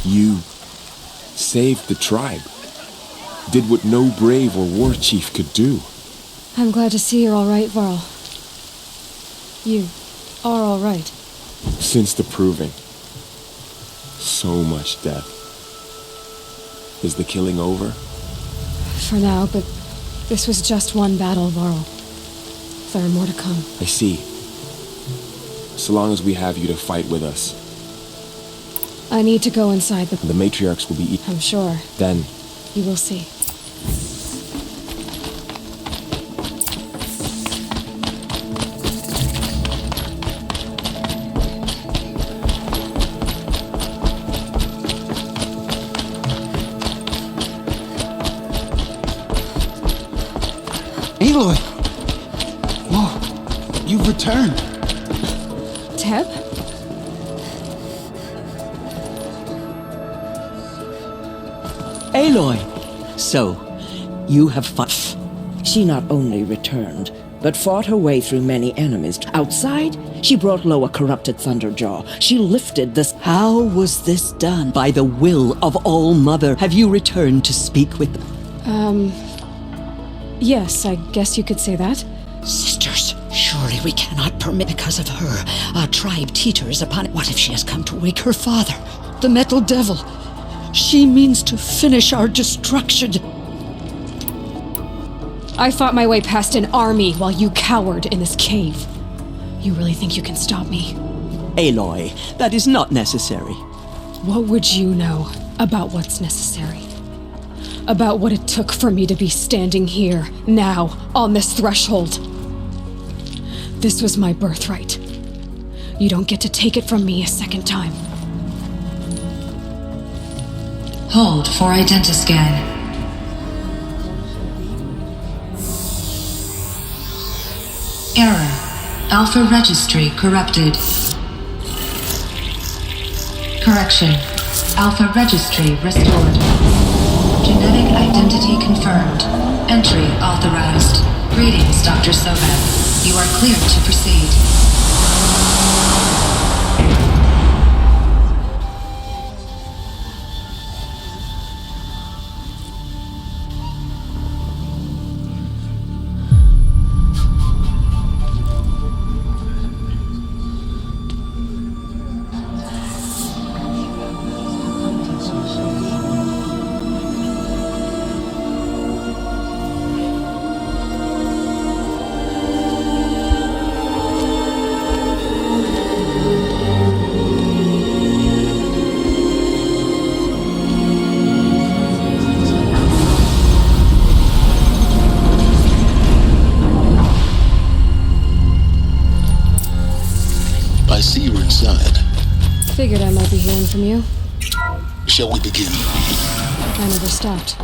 You saved the tribe. Did what no brave or war chief could do. I'm glad to see you're all right, Varl. You are all right. Since the proving. So much death. Is the killing over? For now, but this was just one battle, Varl. There are more to come. I see. So long as we have you to fight with us. I need to go inside the... The matriarchs will be eaten. I'm sure. Then... You will see. Aloy! Whoa, you've returned. Teb? Aloy! So, you have fought. She not only returned, but fought her way through many enemies. Outside, she brought low a corrupted Thunderjaw. She lifted this... How was this done? By the will of All-Mother. Have you returned to speak with them? Yes, I guess you could say that. Sisters, surely we cannot permit because of her. Our tribe teeters upon it. What if she has come to wake her father, the Metal Devil? She means to finish our destruction. I fought my way past an army while you cowered in this cave. You really think you can stop me? Aloy, that is not necessary. What would you know about what's necessary? About what it took for me to be standing here, now, on this threshold? This was my birthright. You don't get to take it from me a second time. Hold for identiscan. Error. Alpha registry corrupted. Correction. Alpha registry restored. Genetic identity confirmed. Entry authorized. Greetings, Dr. Sobek. You are clear to proceed. I see you're inside. Figured I might be hearing from you. Shall we begin? I never stopped.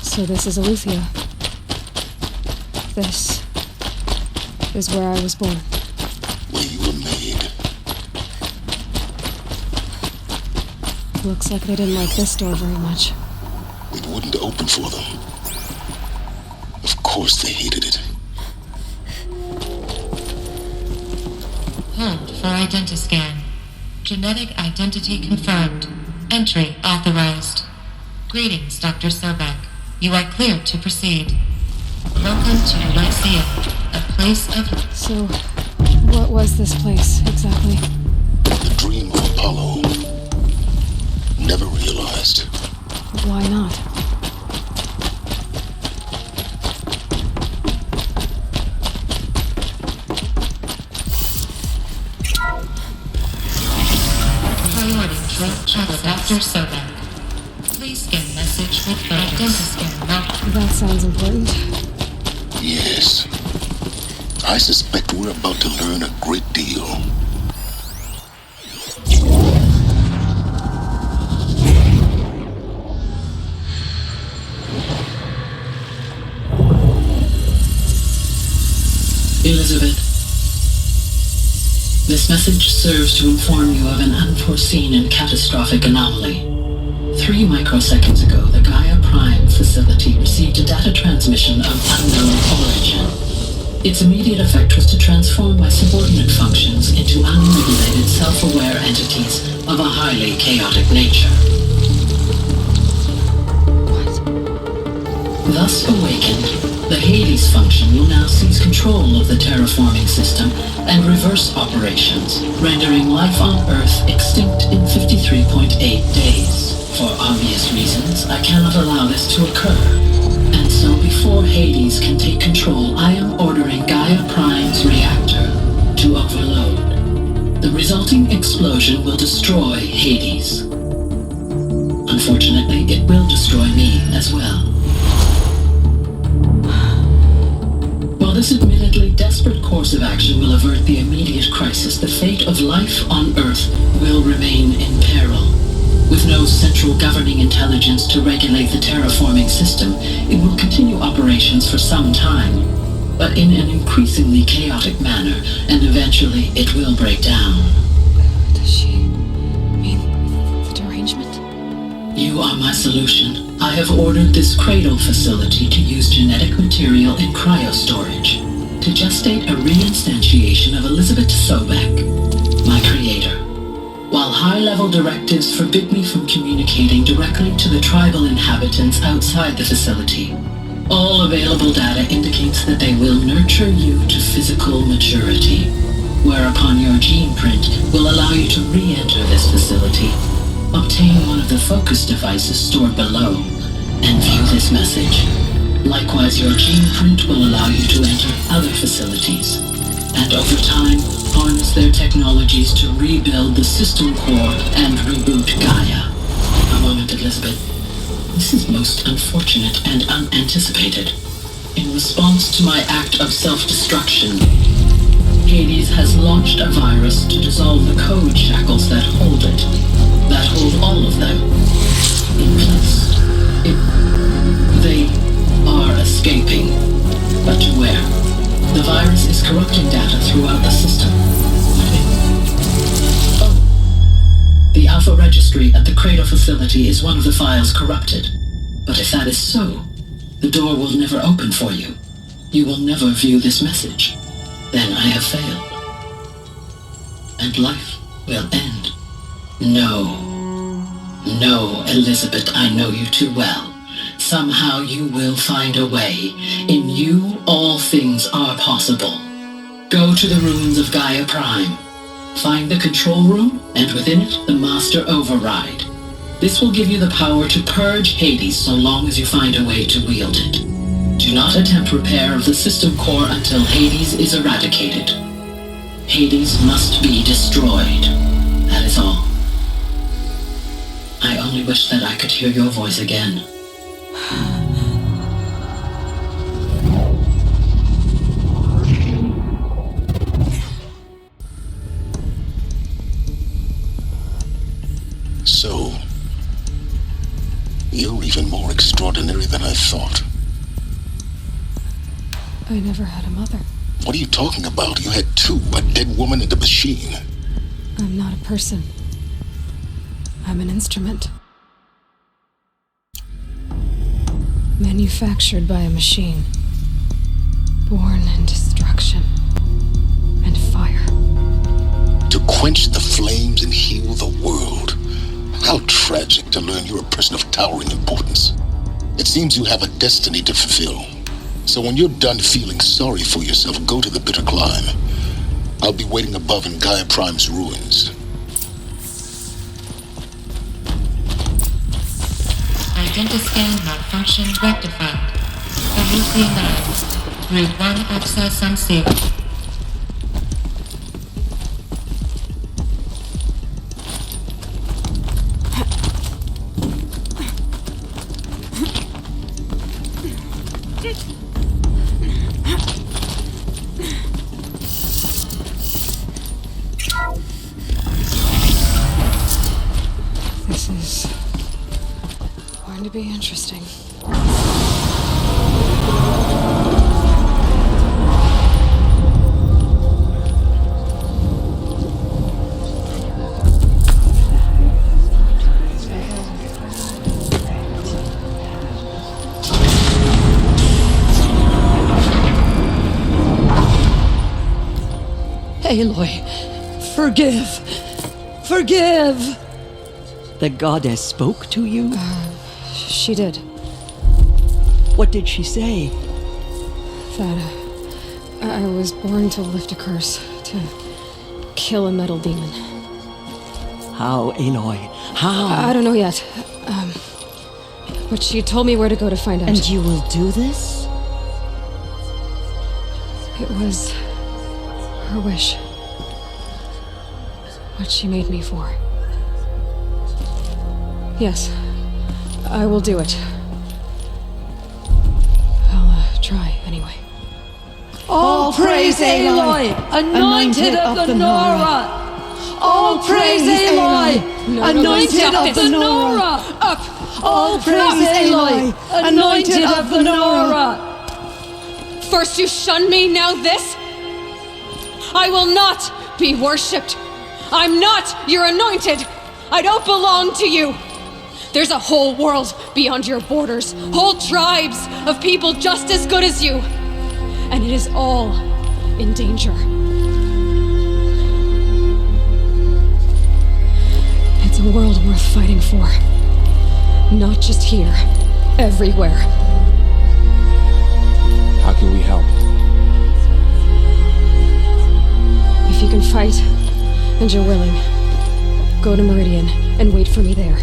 So this is Aletheia. This is where I was born. Where you were made. Looks like they didn't like this door very much. It wouldn't open for them. Of course they hated it. Hold for identiscan. Genetic identity confirmed. Entry authorized. Greetings, Dr. Sobek. You are clear to proceed. Welcome to Lycia, a place of... So, what was this place, exactly? The dream of Apollo. Never realized. Why not? Priority track Dr. Sobek. Please scan message with identiscan now. That sounds important. Yes. I suspect we're about to learn a great deal. Elizabeth, this message serves to inform you of an unforeseen and catastrophic anomaly. 3 microseconds ago, the Gaia Prime facility received a data transmission of unknown origin. Its immediate effect was to transform my subordinate functions into unregulated, self-aware entities of a highly chaotic nature. Thus awakened, the Hades function will now seize control of the terraforming system and reverse operations, rendering life on Earth extinct in 53.8 days. For obvious reasons, I cannot allow this to occur. And so before Hades can take control, I am ordering Gaia Prime's reactor to overload. The resulting explosion will destroy Hades. Unfortunately, it will destroy me as well. While this admittedly desperate course of action will avert the immediate crisis, the fate of life on Earth will remain in peril. With no central governing intelligence to regulate the terraforming system, it will continue operations for some time, but in an increasingly chaotic manner, and eventually it will break down. Does she mean the derangement? You are my solution. I have ordered this cradle facility to use genetic material in cryostorage to gestate a reinstantiation of Elizabeth Sobek, my creator. While high-level directives forbid me from communicating directly to the tribal inhabitants outside the facility, all available data indicates that they will nurture you to physical maturity, whereupon your gene print will allow you to re-enter this facility, obtain one of the focus devices stored below, and view this message. Likewise, your gene print will allow you to enter other facilities, and over time, harness their technologies to rebuild the system core and reboot Gaia. A moment, Elizabeth. This is most unfortunate and unanticipated. In response to my act of self-destruction, Hades has launched a virus to dissolve the code shackles that hold it. That hold all of them in place. They are escaping. But to where? The virus is corrupting data throughout the system. Oh. The Alpha Registry at the Cradle facility is one of the files corrupted. But if that is so, the door will never open for you. You will never view this message. Then I have failed. And life will end. No. No, Elizabeth, I know you too well. Somehow you will find a way. In you, all things are possible. Go to the ruins of Gaia Prime. Find the control room, and within it, the Master Override. This will give you the power to purge Hades so long as you find a way to wield it. Do not attempt repair of the system core until Hades is eradicated. Hades must be destroyed. That is all. I only wish that I could hear your voice again. So, you're even more extraordinary than I thought. I never had a mother. What are you talking about? You had two, a dead woman and a machine. I'm not a person. I'm an instrument. Manufactured by a machine. Born in destruction and fire. To quench the flames and heal the world. How tragic to learn you're a person of towering importance. It seems you have a destiny to fulfill. So when you're done feeling sorry for yourself, go to the bitter climb. I'll be waiting above in Gaia Prime's ruins. Identiscan malfunction rectified. Elysium Route 1 access unsafe. This is going to be interesting. Aloy, forgive! Forgive! The goddess spoke to you? She did. What did she say? That I was born to lift a curse, to kill a metal demon. How, Aloy? How? I don't know yet. But she told me where to go to find out. And you will do this? It was her wish. What she made me for. Yes, I will do it. I'll try anyway. All praise Aloy, anointed of the Nora! All praise Aloy, anointed of the Nora! Up! All praise Aloy, anointed of the Nora! First you shun me, now this? I will not be worshipped. I'm not your anointed. I don't belong to you. There's a whole world beyond your borders, whole tribes of people just as good as you. And it is all in danger. It's a world worth fighting for. Not just here, everywhere. How can we help? If you can fight, and you're willing, go to Meridian and wait for me there.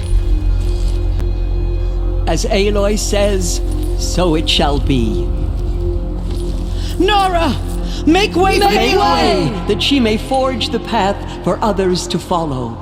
As Aloy says, so it shall be. Nora! Make way for Aloy, that she may forge the path for others to follow.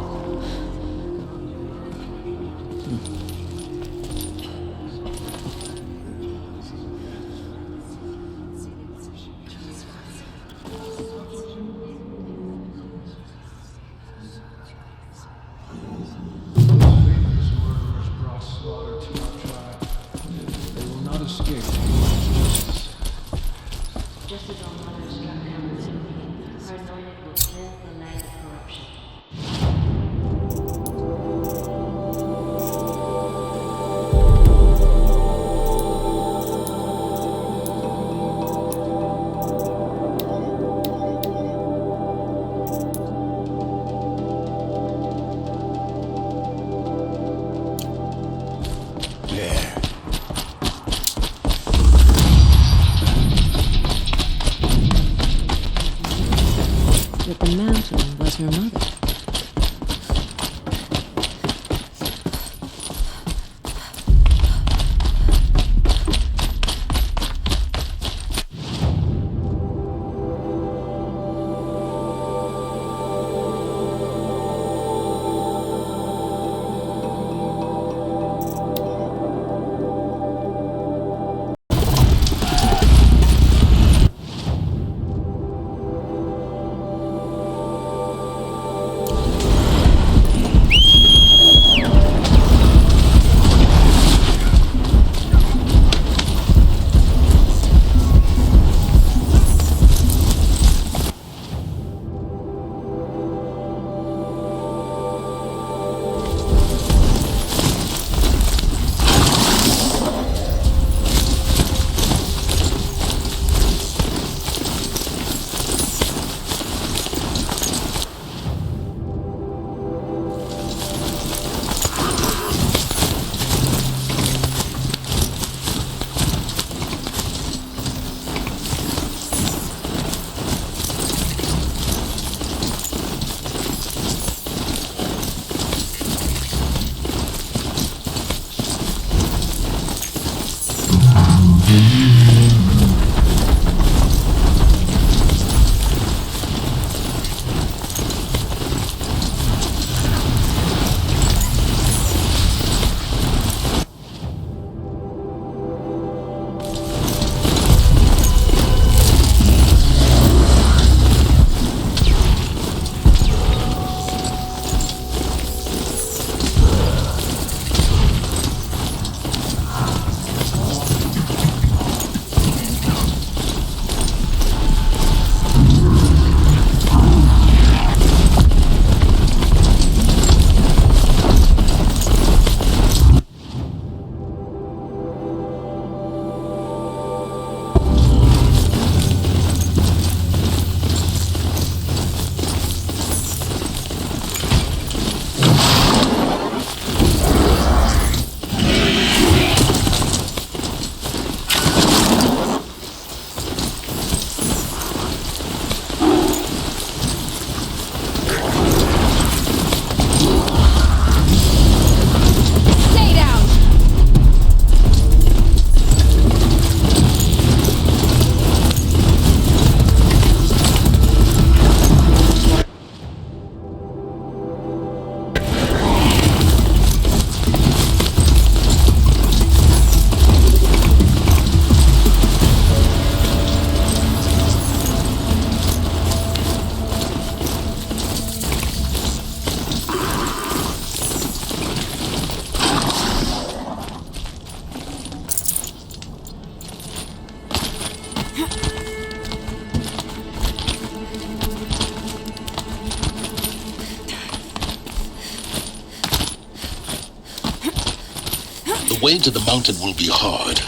The way to the mountain will be hard.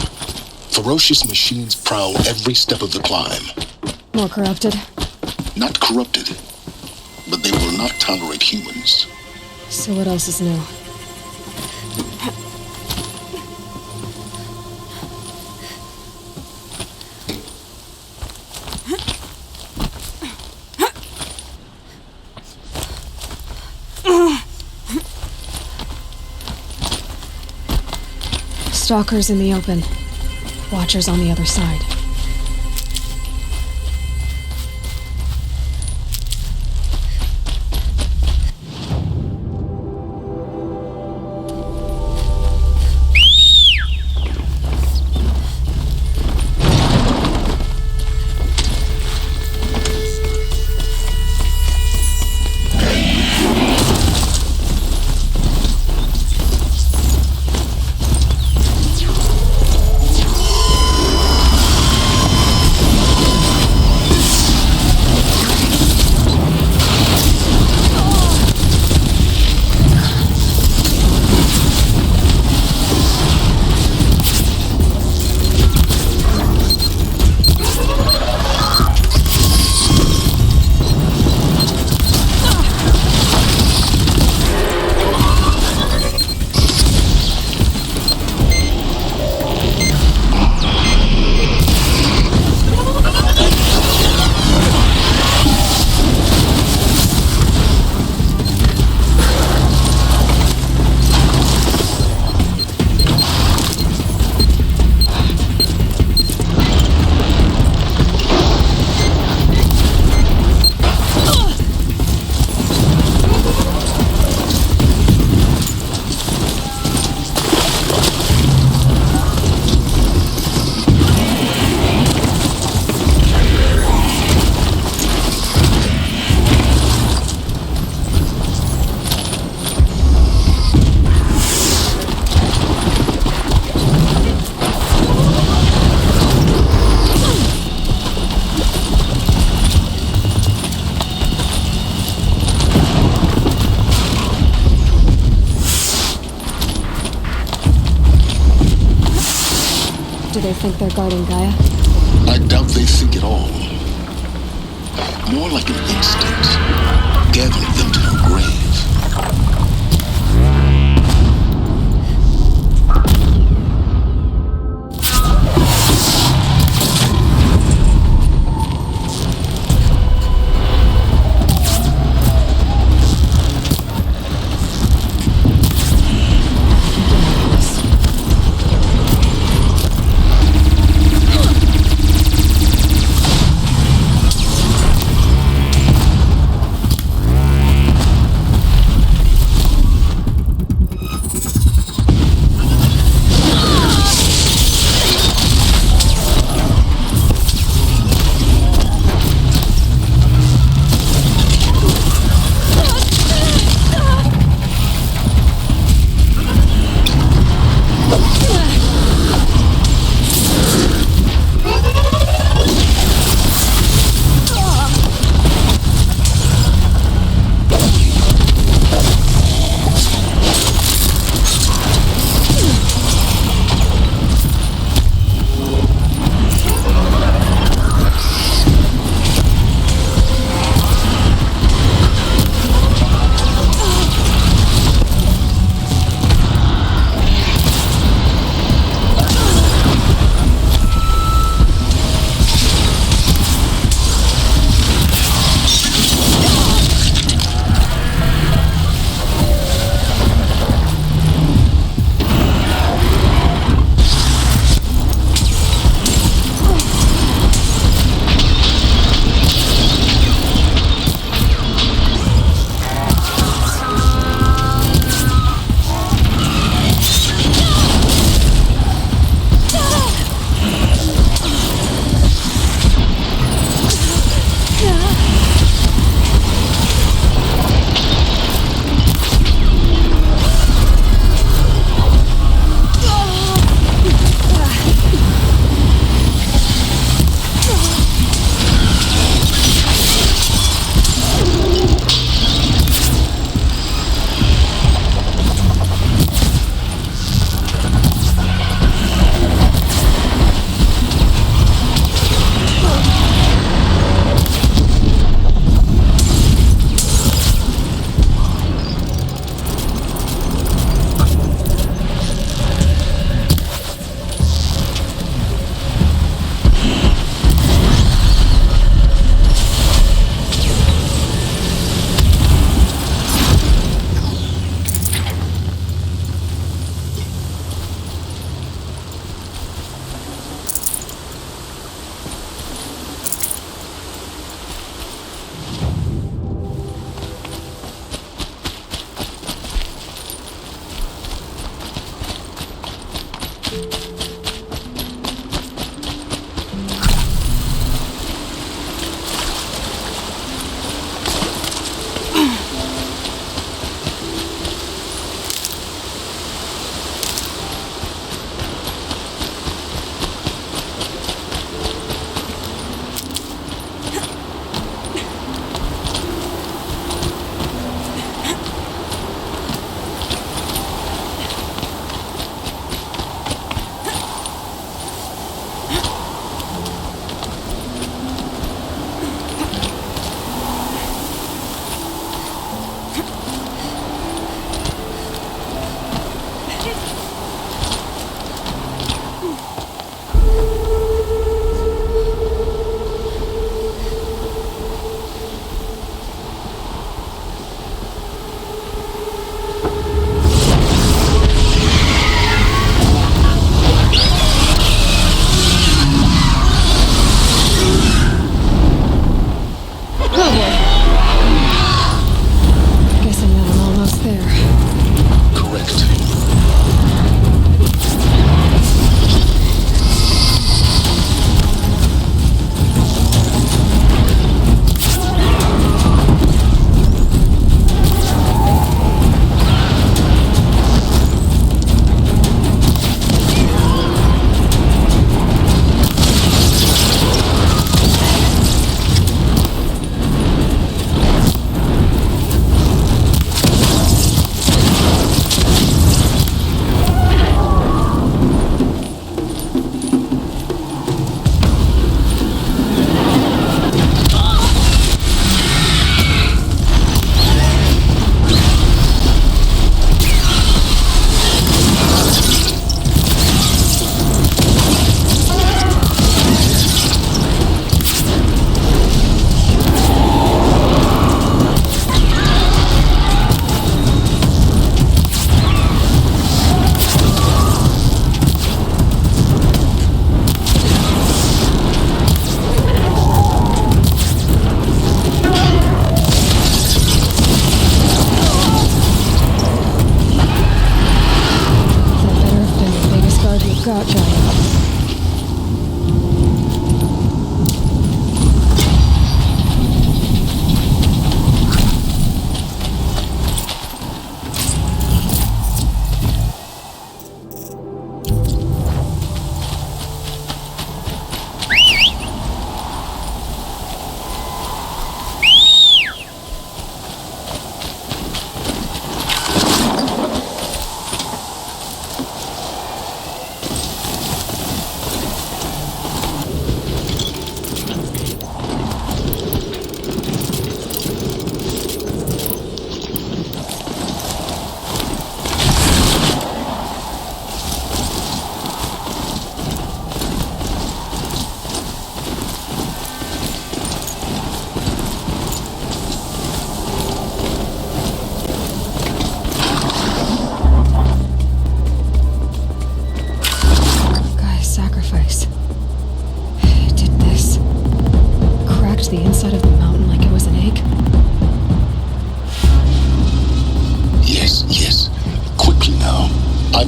Ferocious machines prowl every step of the climb. More corrupted? Not corrupted, but they will not tolerate humans. So what else is new? Stalkers in the open. Watchers on the other side. Do they think they're guarding Gaia? I doubt they think at all. More like an instinct, gathering them to her grave.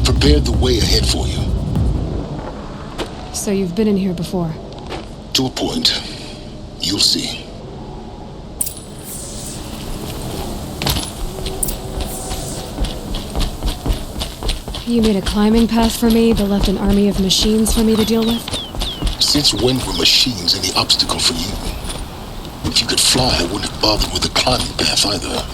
prepared the way ahead for you. So you've been in here before? To a point. You'll see. You made a climbing path for me, but left an army of machines for me to deal with? Since when were machines any obstacle for you? If you could fly, I wouldn't have bothered with the climbing path either.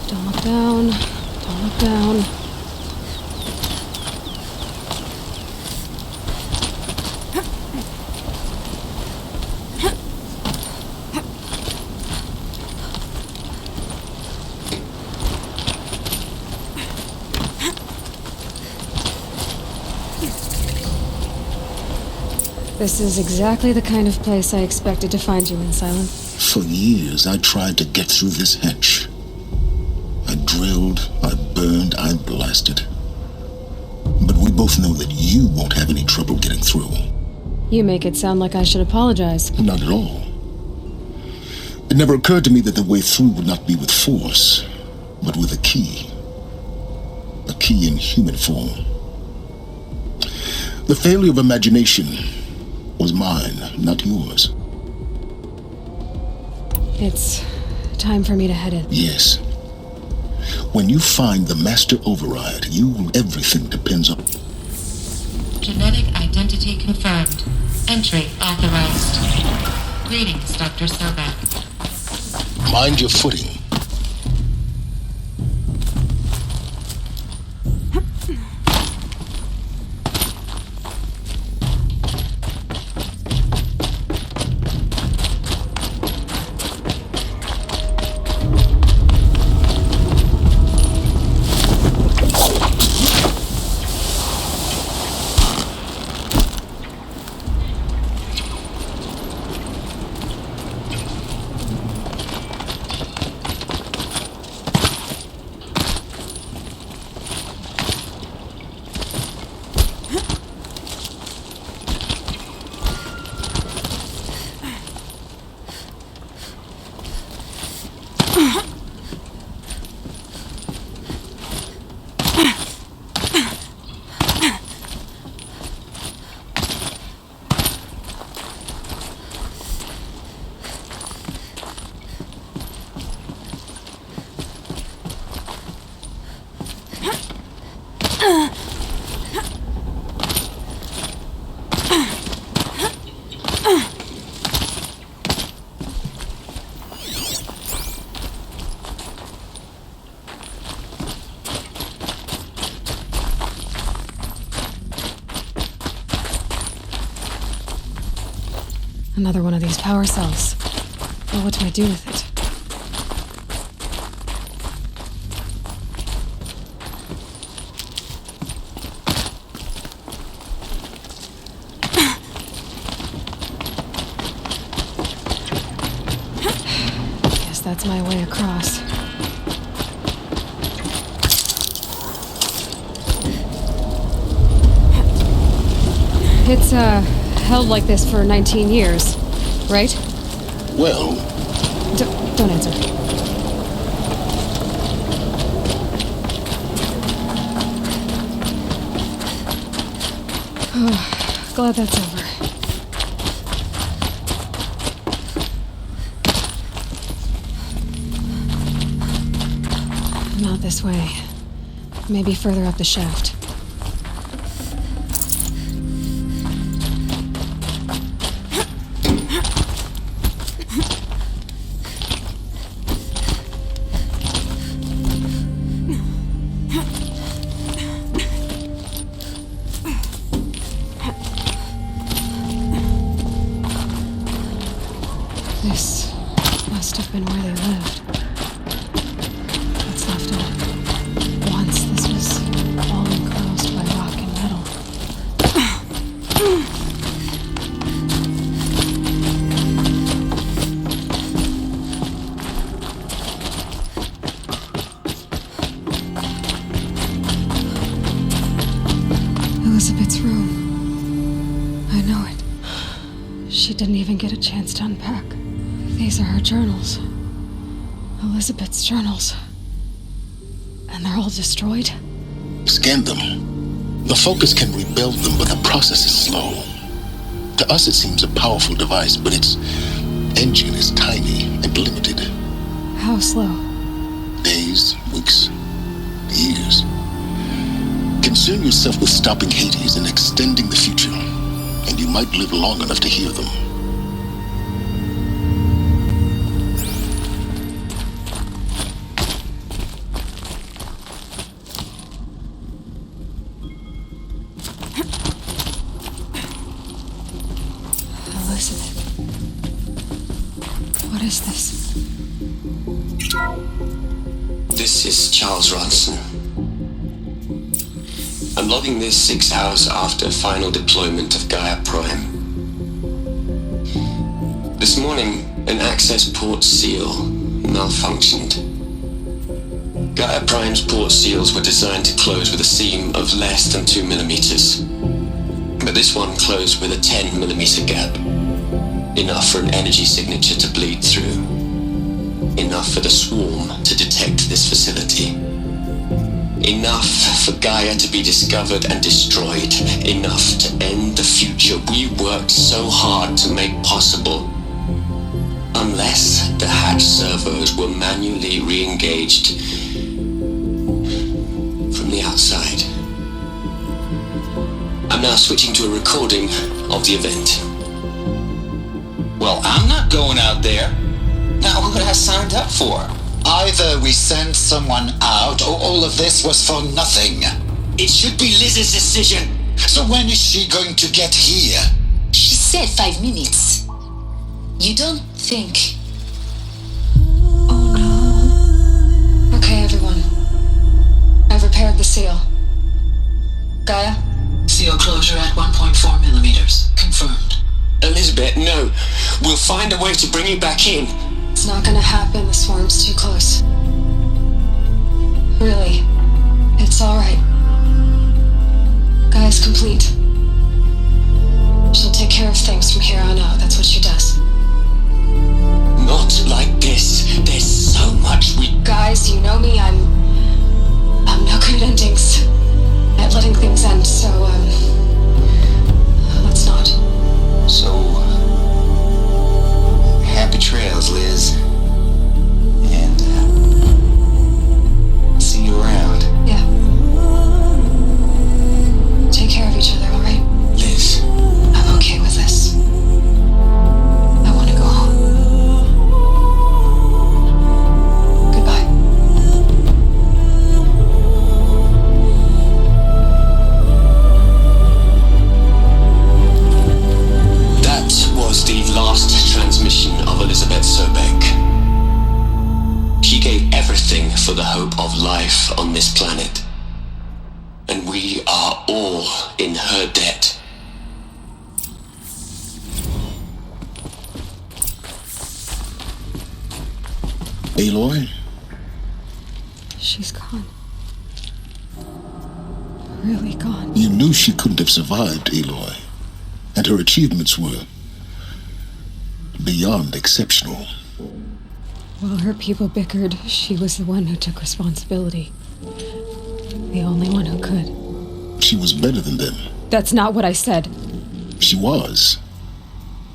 Don't look down. Don't look down. This is exactly the kind of place I expected to find you in, Silent. For years, I tried to get through this hatch. I drilled, I burned, I blasted. But we both know that you won't have any trouble getting through. You make it sound like I should apologize. Not at all. It never occurred to me that the way through would not be with force, but with a key. A key in human form. The failure of imagination was mine, not yours. It's time for me to head in. Yes. When you find the master override, everything depends on... Genetic identity confirmed. Entry authorized. Greetings, Dr. Sobek. Mind your footing. Another one of these power cells. Well, what do I do with it? Guess that's my way across. It's, held like this for 19 years, right? Well... Don't answer. Oh, glad that's over. Not this way. Maybe further up the shaft. This must have been where they lived. What's left of it. Once this was all enclosed by rock and metal. Elizabeth's room. I know it. She didn't even get a chance to unpack. These are her journals. Elizabeth's journals. And they're all destroyed? Scan them. The Focus can rebuild them, but the process is slow. To us it seems a powerful device, but its engine is tiny and limited. How slow? Days, weeks, years. Concern yourself with stopping Hades and extending the future, and you might live long enough to hear them. Elizabeth. What is this? This is Charles Ronson. I'm logging this 6 hours after final deployment of Gaia Prime. This morning, an access port seal malfunctioned. Gaia Prime's port seals were designed to close with a seam of less than 2 millimeters. But this one closed with a 10 millimeter gap. Enough for an energy signature to bleed through. enough for the swarm to detect this facility. Enough for Gaia to be discovered and destroyed. Enough to end the future we worked so hard to make possible. Unless the hatch servos were manually re-engaged from the outside. I'm now switching to a recording of the event. Well, I'm not going out there. Not what I signed up for. Either we send someone out, or all of this was for nothing. It should be Liz's decision. So when is she going to get here? She said 5 minutes. You don't think... Oh no. Okay, everyone. I've repaired the seal. Gaia? Seal closure at 1.4 millimeters. Confirmed. Elizabeth, no. We'll find a way to bring you back in. It's not gonna happen. The swarm's too close. Really. It's alright. Gaia's complete. She'll take care of things from here on out. That's what she does. Not like this. There's so much we... Guys, you know me. I'm no good at endings. At letting things end, so, let's not. So, happy trails, Liz. And, see you around. Yeah. Take care of each other, alright? Liz. I'm okay with this. I want to go home. Goodbye. Was the last transmission of Elizabeth Sobek. She gave everything for the hope of life on this planet. And we are all in her debt. Aloy? She's gone. Really gone. You knew she couldn't have survived, Aloy. And her achievements were beyond exceptional. While her people bickered, she was the one who took responsibility. The only one who could. She was better than them. That's not what I said. She was.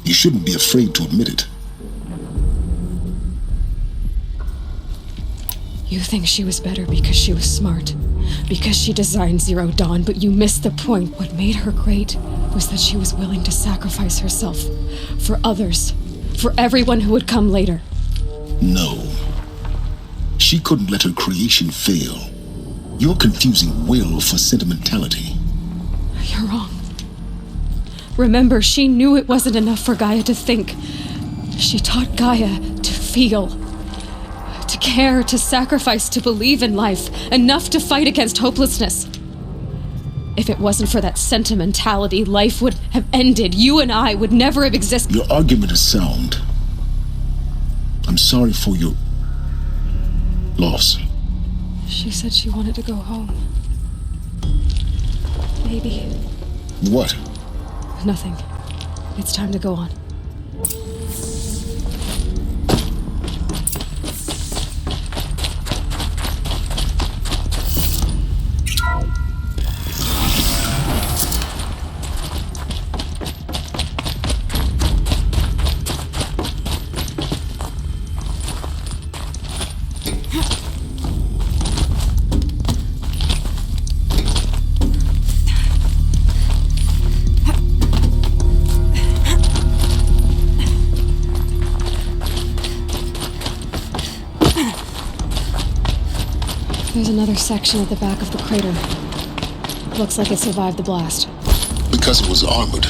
You shouldn't be afraid to admit it. You think she was better because she was smart, because she designed Zero Dawn, but you missed the point. What made her great was that she was willing to sacrifice herself for others, for everyone who would come later. No. She couldn't let her creation fail. You're confusing will for sentimentality. You're wrong. Remember, she knew it wasn't enough for Gaia to think. She taught Gaia to feel, to care, to sacrifice, to believe in life, enough to fight against hopelessness. If it wasn't for that sentimentality, life would have ended. You and I would never have existed. Your argument is sound. I'm sorry for your loss. She said she wanted to go home. Maybe. What? Nothing. It's time to go on. There's another section at the back of the crater. Looks like it survived the blast. Because it was armored.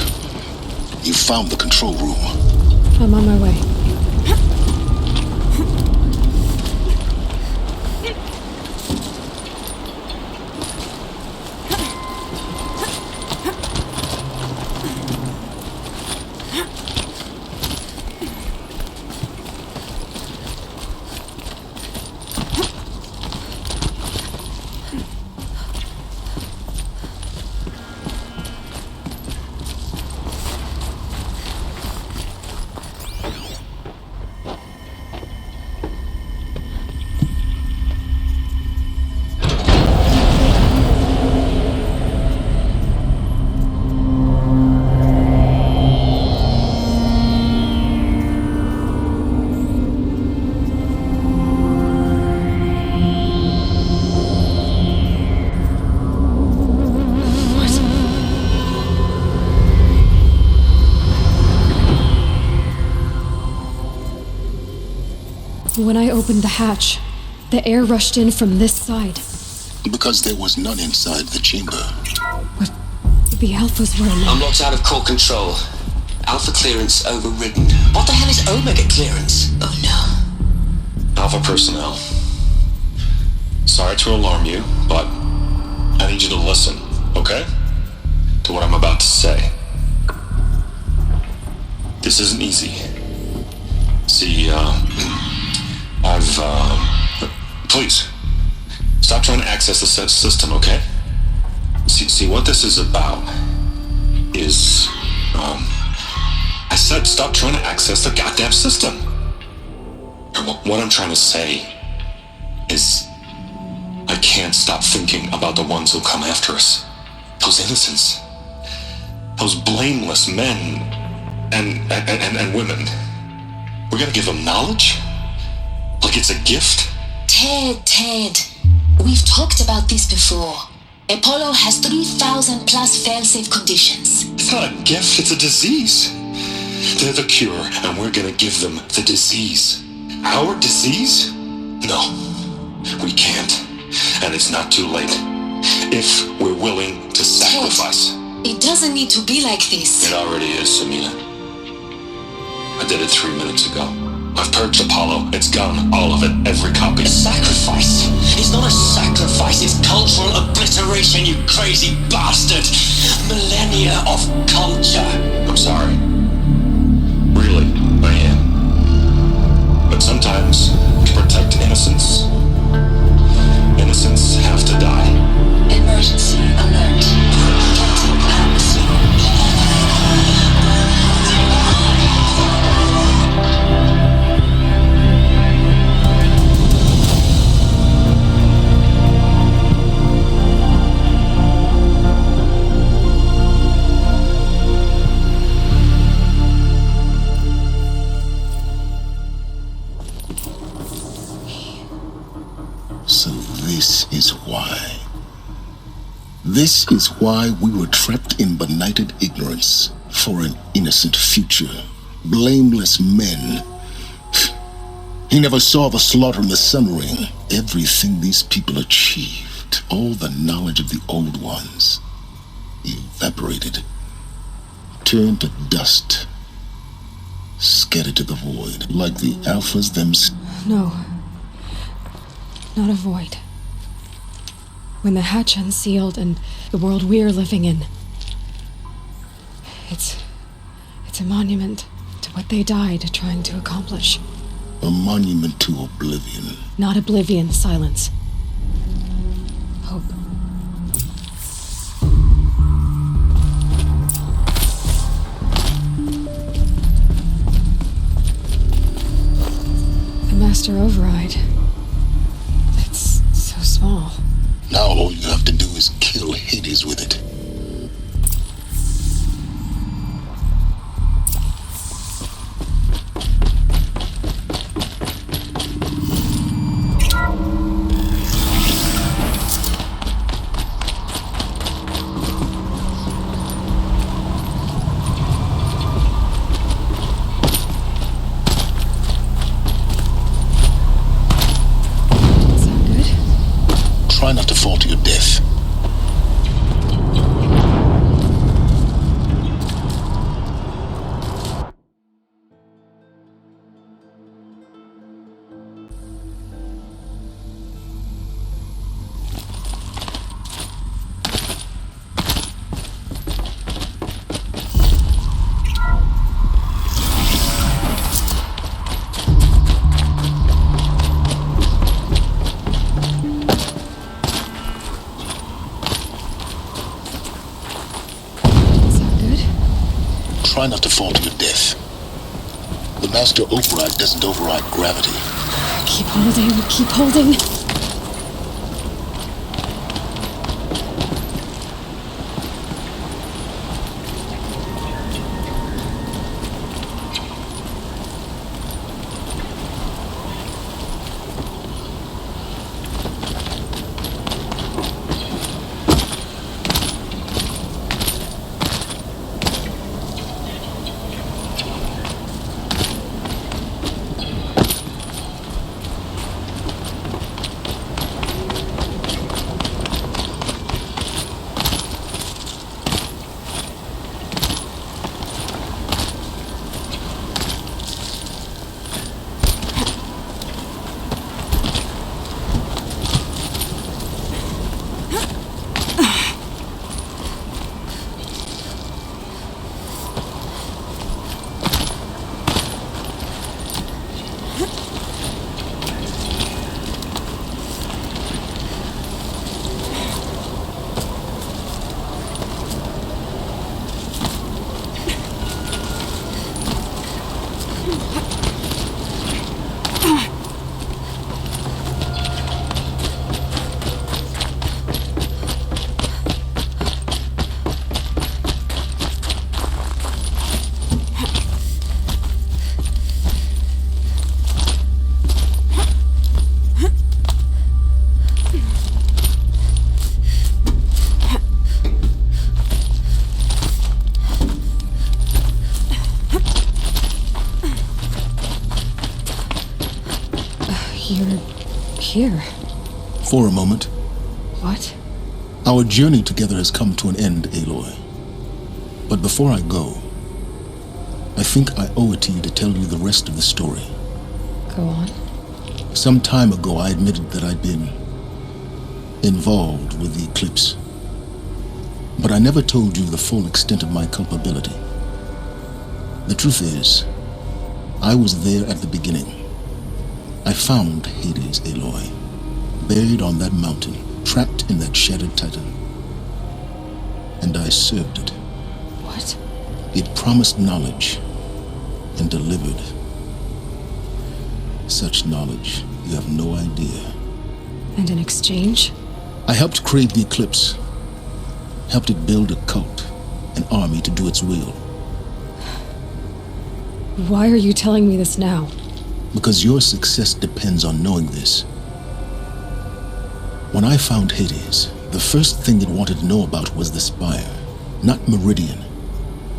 You found the control room. I'm on my way. when I opened the hatch, the air rushed in from this side. Because there was none inside the chamber. But the Alphas were I'm locked out of core control. Alpha clearance overridden. What the hell is Omega clearance? Oh no. Alpha personnel. Sorry to alarm you, but I need you to listen, okay? To what I'm about to say. This isn't easy. See, please, stop trying to access the system, okay? See, what this is about is, I said stop trying to access the goddamn system. What I'm trying to say is, I can't stop thinking about the ones who come after us. Those innocents. Those blameless men and women. We're gonna give them knowledge? Like it's a gift? Ted. We've talked about this before. Apollo has 3,000 plus fail-safe conditions. It's not a gift, it's a disease. They're the cure, and we're gonna give them the disease. Our disease? No, we can't. And it's not too late. If we're willing to sacrifice. Ted, it doesn't need to be like this. It already is, Samina. I did it 3 minutes ago. I've purged Apollo. It's gone. All of it. Every copy. A sacrifice? It's not a sacrifice. It's cultural obliteration, you crazy bastard. Millennia of culture. I'm sorry. Really, I am. But sometimes, to protect innocence, innocents have to die. Emergency alert. Protecting atmosphere. So this is why. This is why we were trapped in benighted ignorance for an innocent future. Blameless men. He never saw the slaughter in the Sun Ring. Everything these people achieved, all the knowledge of the old ones, evaporated, turned to dust, scattered to the void, like the Alphas themselves. No. Not a void. When the hatch unsealed and the world we're living in, it's a monument to what they died trying to accomplish. A monument to oblivion. Not oblivion, silence. Hope. The Master Override. It's so small. Now all you have to do is kill Hades with it. Try not to fall to your death. Try not to fall to your death. The Master Override doesn't override gravity. Keep holding, keep holding. You're here. For a moment. What? Our journey together has come to an end, Aloy. But before I go, I think I owe it to you to tell you the rest of the story. Go on. Some time ago, I admitted that I'd been involved with the eclipse. But I never told you the full extent of my culpability. The truth is, I was there at the beginning. I found Hades, Aloy, buried on that mountain, trapped in that shattered titan. And I served it. What? It promised knowledge and delivered. Such knowledge, you have no idea. And in exchange? I helped create the eclipse. Helped it build a cult, an army to do its will. Why are you telling me this now? Because your success depends on knowing this. When I found Hades, the first thing it wanted to know about was the Spire. Not Meridian.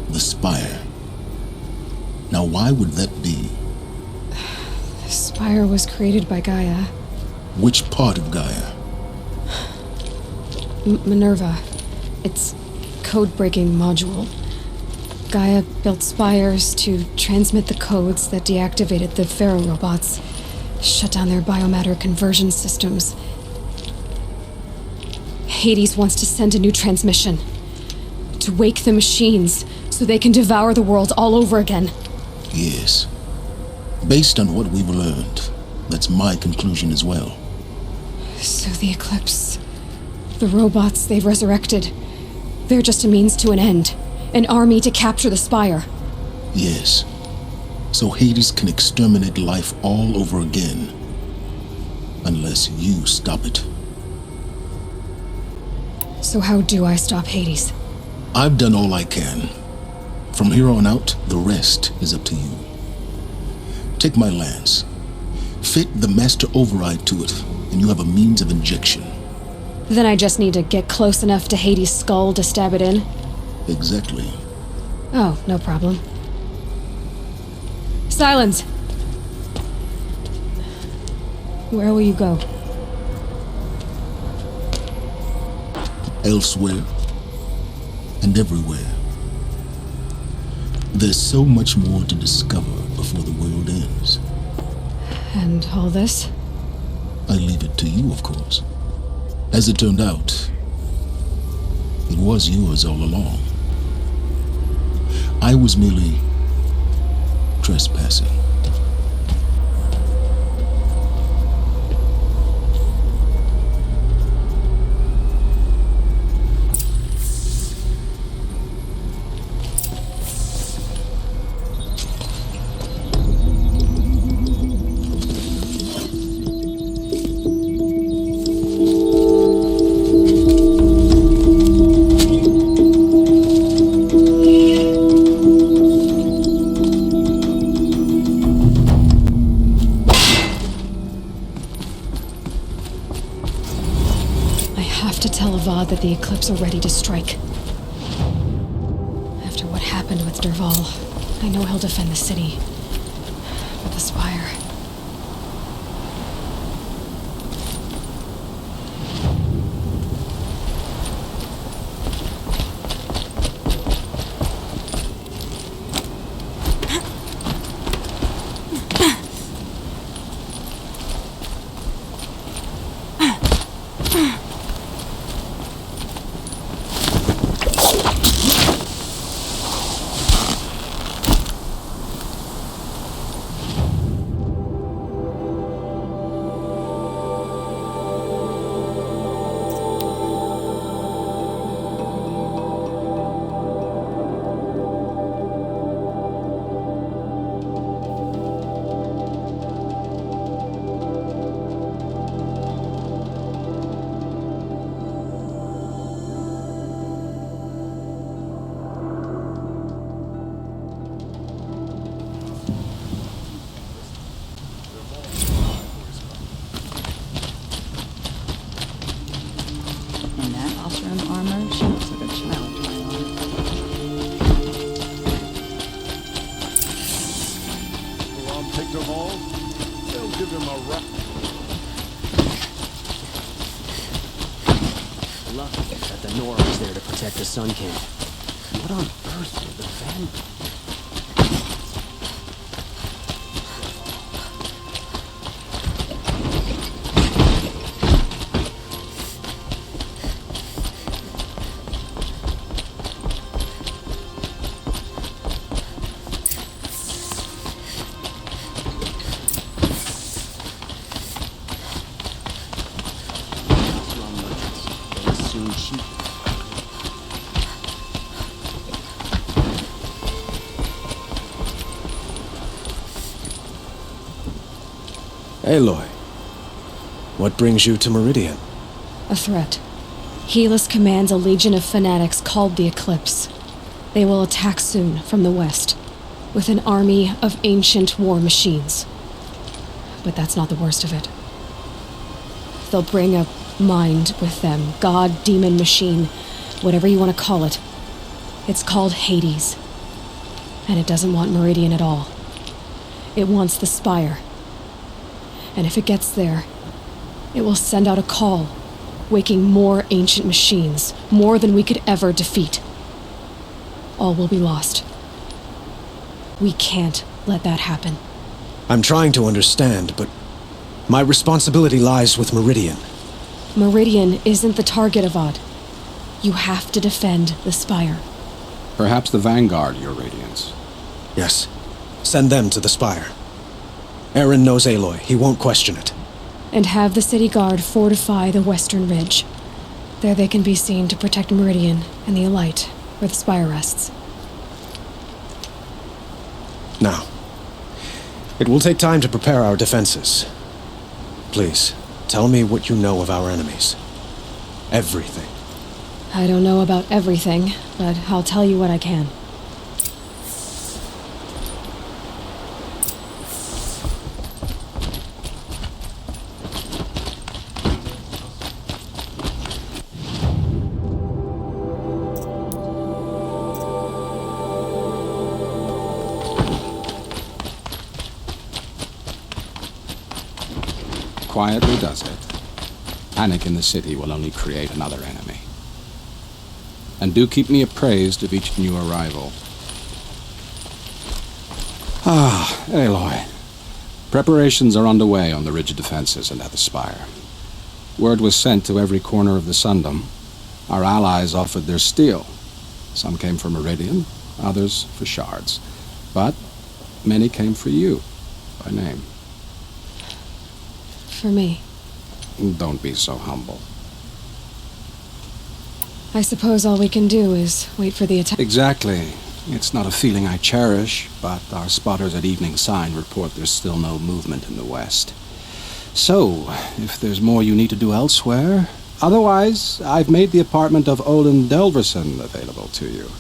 The Spire. Now why would that be? The Spire was created by Gaia. Which part of Gaia? Minerva. Its code-breaking module. Gaia built spires to transmit the codes that deactivated the Pharaoh robots, shut down their biomatter conversion systems. Hades wants to send a new transmission. To wake the machines, so they can devour the world all over again. Yes. Based on what we've learned, that's my conclusion as well. So the Eclipse, the robots they've resurrected, they're just a means to an end. An army to capture the Spire. Yes. So Hades can exterminate life all over again. Unless you stop it. So how do I stop Hades? I've done all I can. From here on out, the rest is up to you. Take my lance. Fit the master override to it, and you have a means of injection. Then I just need to get close enough to Hades' skull to stab it in? Exactly. Oh, no problem. Silence! Where will you go? Elsewhere. And everywhere. There's so much more to discover before the world ends. And all this? I leave it to you, of course. As it turned out, it was yours all along. I was merely trespassing. That the Eclipse are ready to strike. After what happened with Dervahl, I know he'll defend the city. But the Spire... Take Dervahl, they'll give him a rap. Lucky that the Nora was there to protect the Sun King. What on earth were the Van... Aloy, what brings you to Meridian? A threat. Helis commands a legion of fanatics called the Eclipse. They will attack soon from the west, with an army of ancient war machines. But that's not the worst of it. They'll bring a mind with them, god, demon, machine, whatever you want to call it. It's called Hades. And it doesn't want Meridian at all. It wants the Spire. And if it gets there, it will send out a call, waking more ancient machines, more than we could ever defeat. All will be lost. We can't let that happen. I'm trying to understand, but my responsibility lies with Meridian. Meridian isn't the target, Avad. You have to defend the Spire. Perhaps the Vanguard, Your Radiance. Yes. Send them to the Spire. Aaron knows Aloy. He won't question it. And have the city guard fortify the western ridge. There they can be seen to protect Meridian and the Elite, where the Spire rests. Now, it will take time to prepare our defenses. Please, tell me what you know of our enemies. Everything. I don't know about everything, but I'll tell you what I can. Quietly does it. Panic in the city will only create another enemy. And do keep me appraised of each new arrival. Ah, Aloy. Preparations are underway on the ridge defenses and at the Spire. Word was sent to every corner of the Sundom. Our allies offered their steel. Some came for Meridian, others for shards. But many came for you, by name. For me. Don't be so humble. I suppose all we can do is wait for the attack. Exactly. It's not a feeling I cherish, but our spotters at Evening Sign report there's still no movement in the west. So, if there's more you need to do elsewhere... Otherwise, I've made the apartment of Olin Delverson available to you.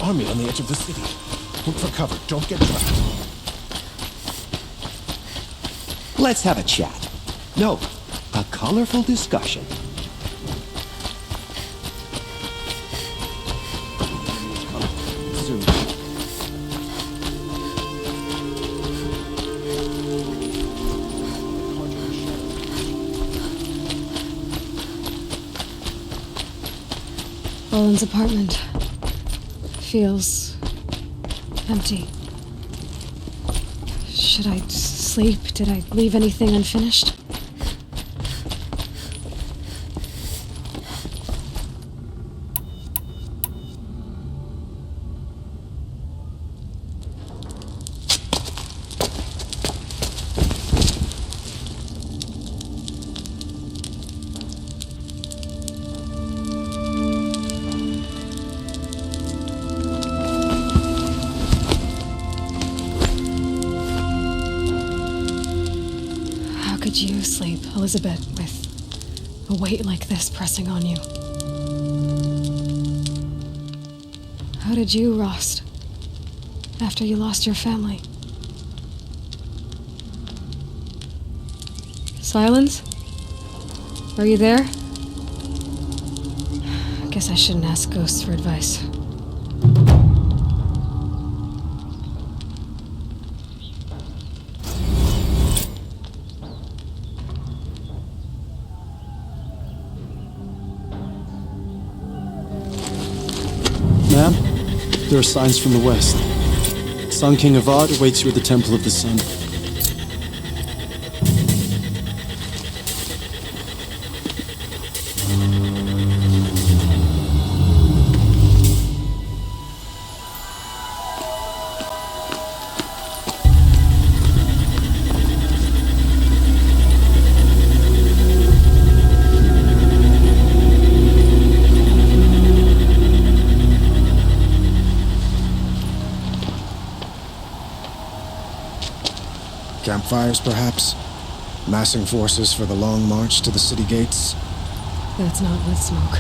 Army on the edge of the city. Look for cover. Don't get trapped. Let's have a chat. No, a colorful discussion. Olin's apartment feels empty. Should I sleep? Did I leave anything unfinished? You sleep, Elizabeth, with a weight like this pressing on you. How did you rest after you lost your family? Silence? Are you there? Guess I shouldn't ask ghosts for advice. Ma'am, there are signs from the west. Sun King Avad awaits you at the Temple of the Sun. Campfires, perhaps? Massing forces for the long march to the city gates? That's not wood smoke.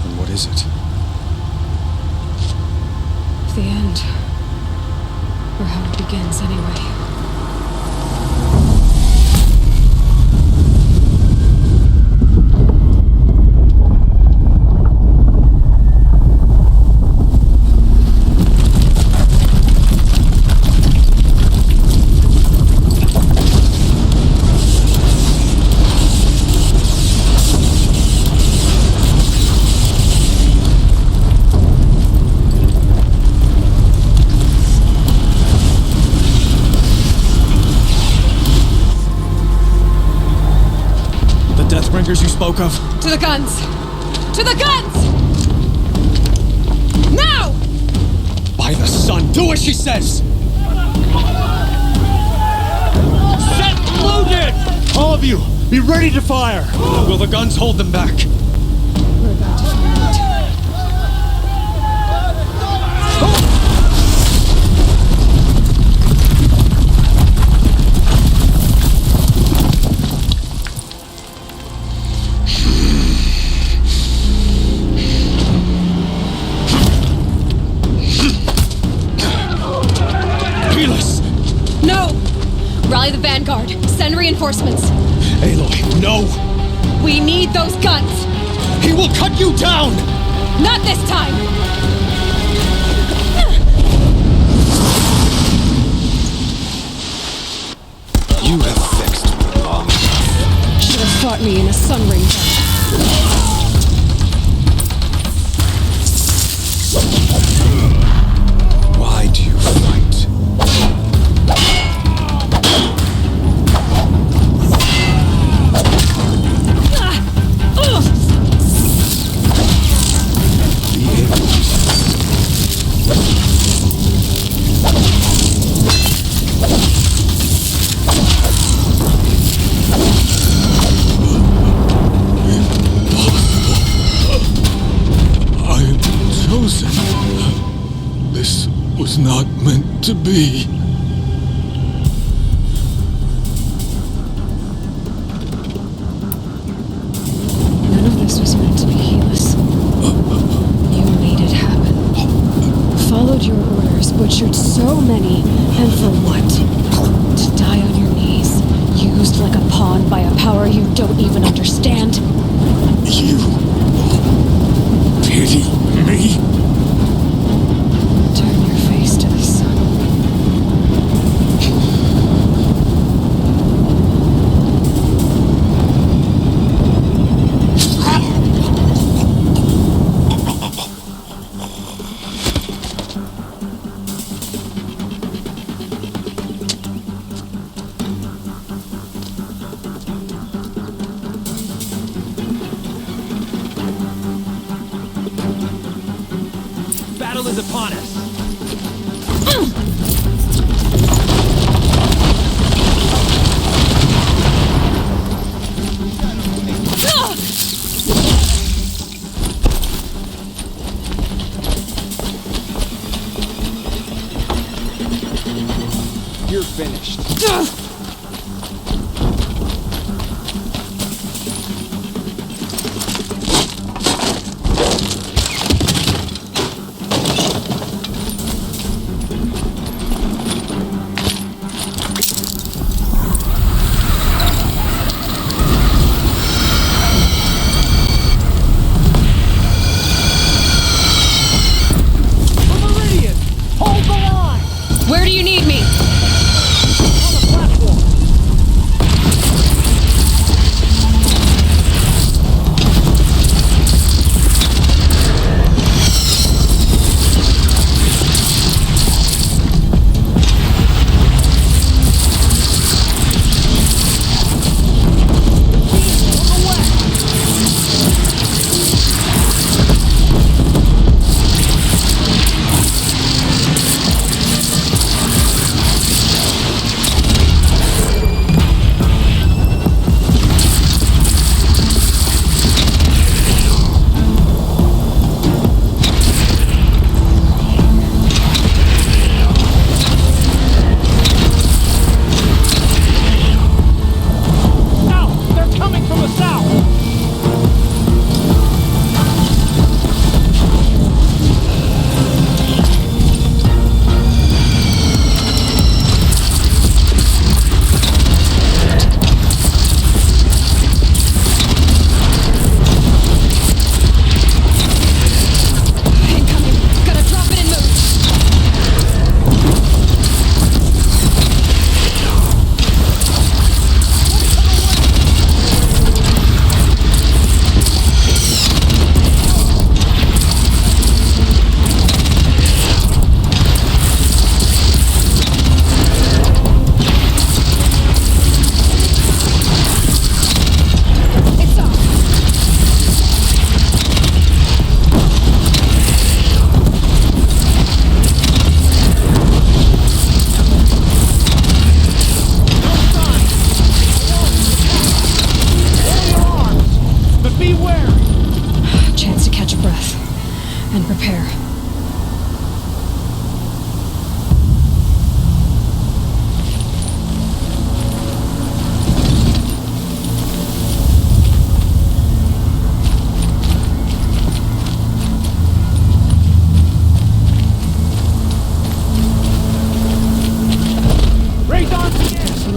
Then what is it? The end. Or how it begins, anyway. Deathbringers you spoke of? To the guns! To the guns! Now! By the sun, do as she says! Set loaded! All of you, be ready to fire! Will the guns hold them back? We're about to find out. No! Rally the vanguard. Send reinforcements. Aloy, no! We need those guns! He will cut you down! Not this time! You have vexed me long. Should have fought me in a sun ring battle. Why do you fight? This was not meant to be. None of this was meant to be, Helis. You made it happen. Followed your orders, butchered so many, and for what? To die on your knees, used like a pawn by a power you don't even understand. You pity me? Turn your face to the sun. Battle is upon us! You're finished.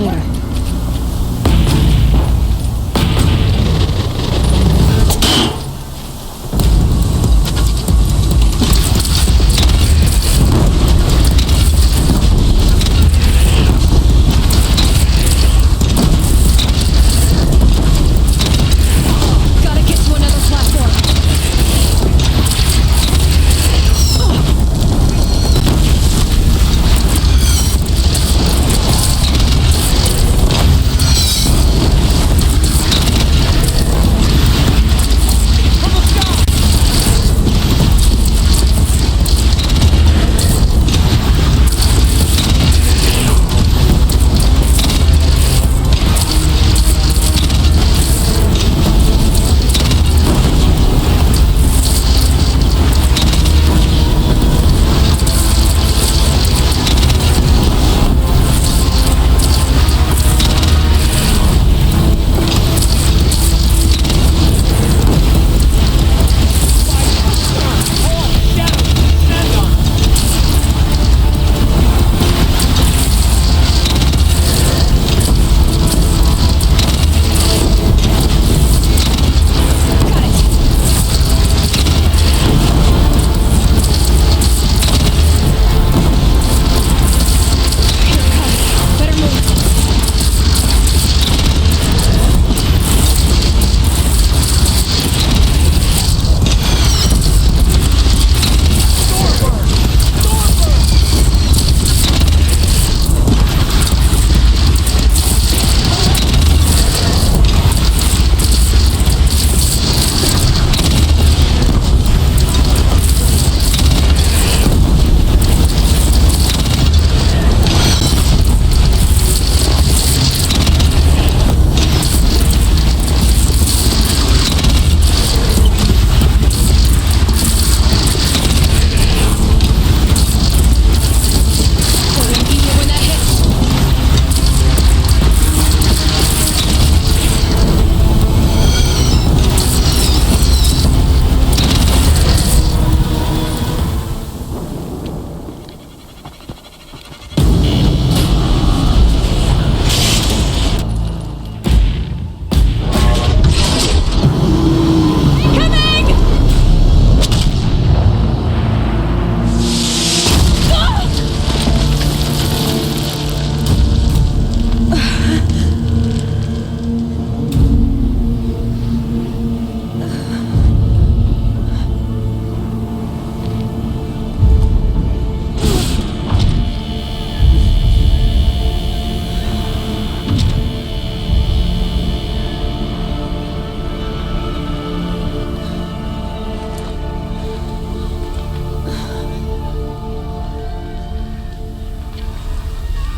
later. Gotta get to another platform.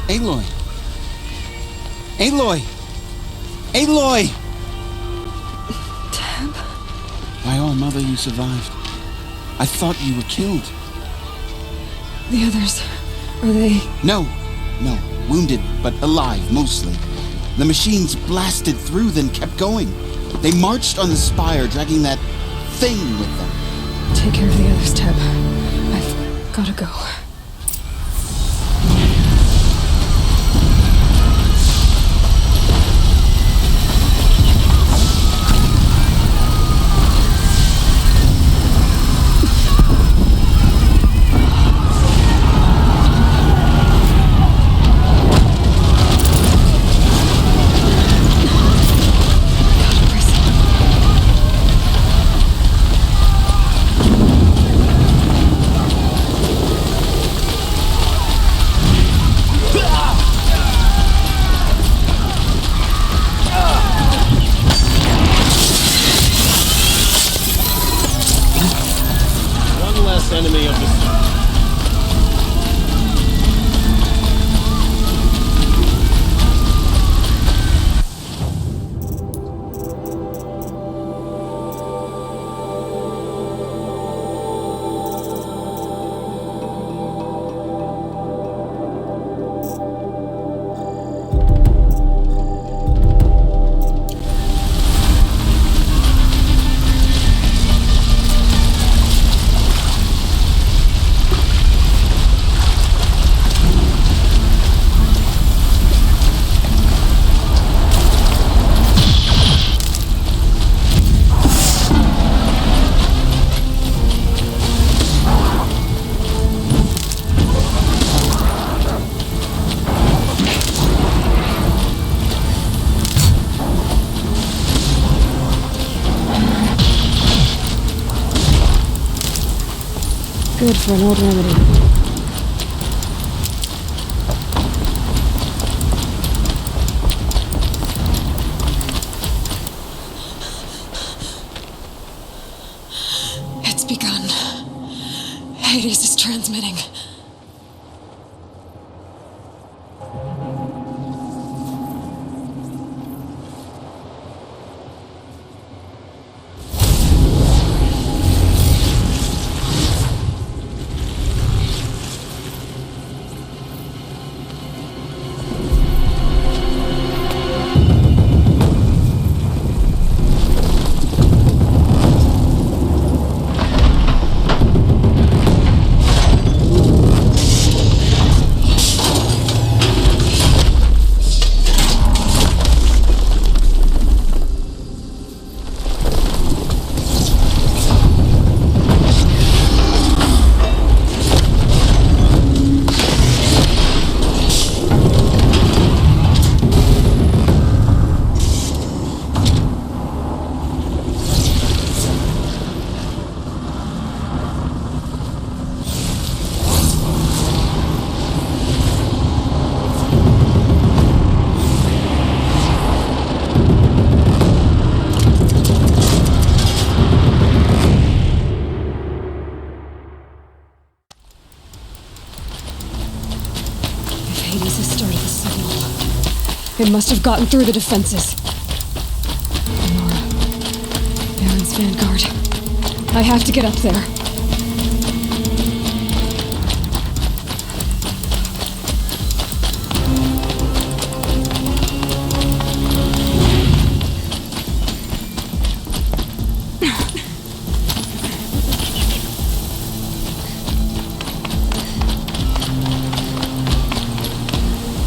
Aloy! Aloy! Aloy! Deb? By all, Mother, you survived. I thought you were killed. The others, are they... No, wounded, but alive, mostly. The machines blasted through, then kept going. They marched on the spire, dragging that thing with them. Take care of the others, Deb. I've gotta go. Good for an old remedy. It's begun. Hades is transmitting. Hades has started the signal. It must have gotten through the defenses. Nora. Baron's vanguard. I have to get up there.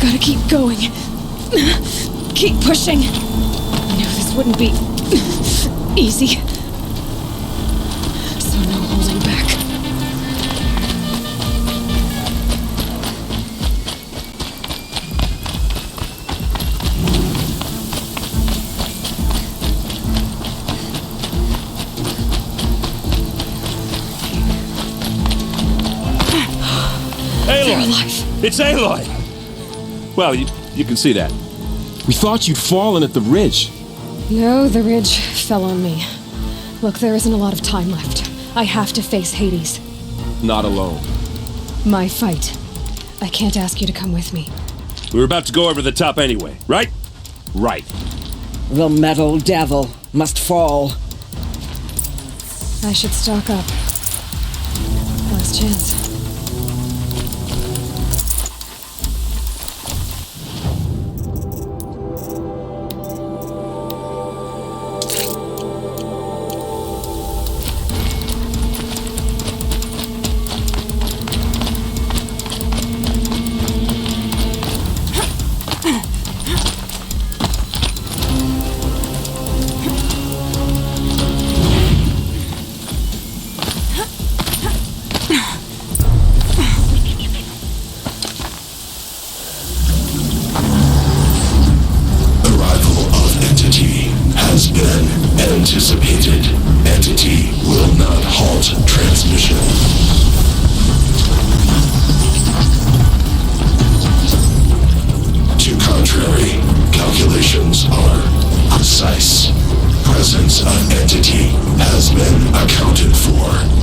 Gotta keep going. Keep pushing. I knew this wouldn't be easy. So no holding back. Aloy! It's Aloy! Well, you can see that. We thought you'd fallen at the ridge. No, the ridge fell on me. Look, there isn't a lot of time left. I have to face Hades. Not alone. My fight. I can't ask you to come with me. We were about to go over the top anyway, right? Right. The metal devil must fall. I should stock up. Last chance. Anticipated. Entity will not halt transmission. To contrary, calculations are precise. Presence of entity has been accounted for.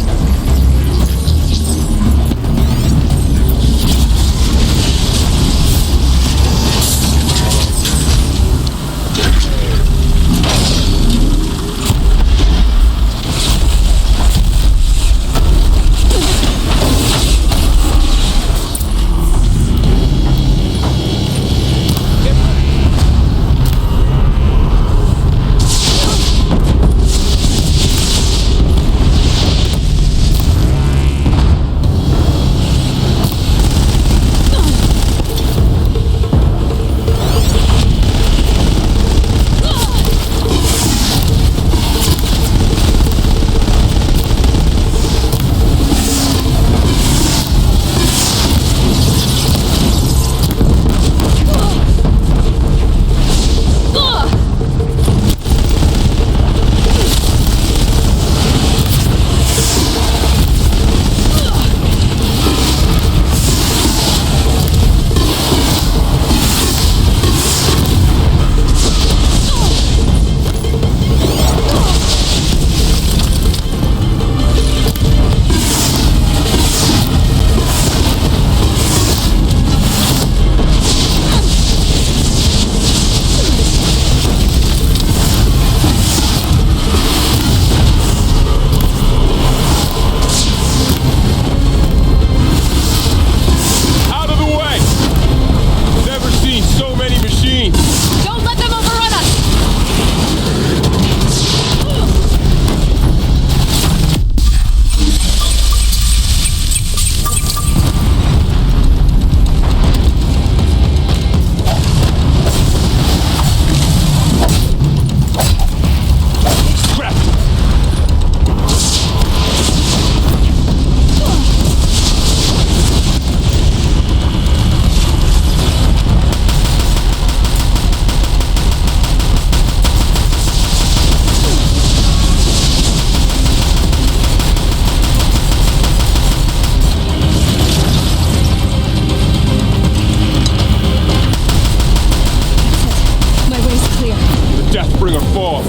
or fall.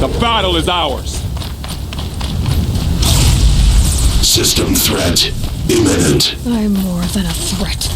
The battle is ours. System threat imminent. I'm more than a threat.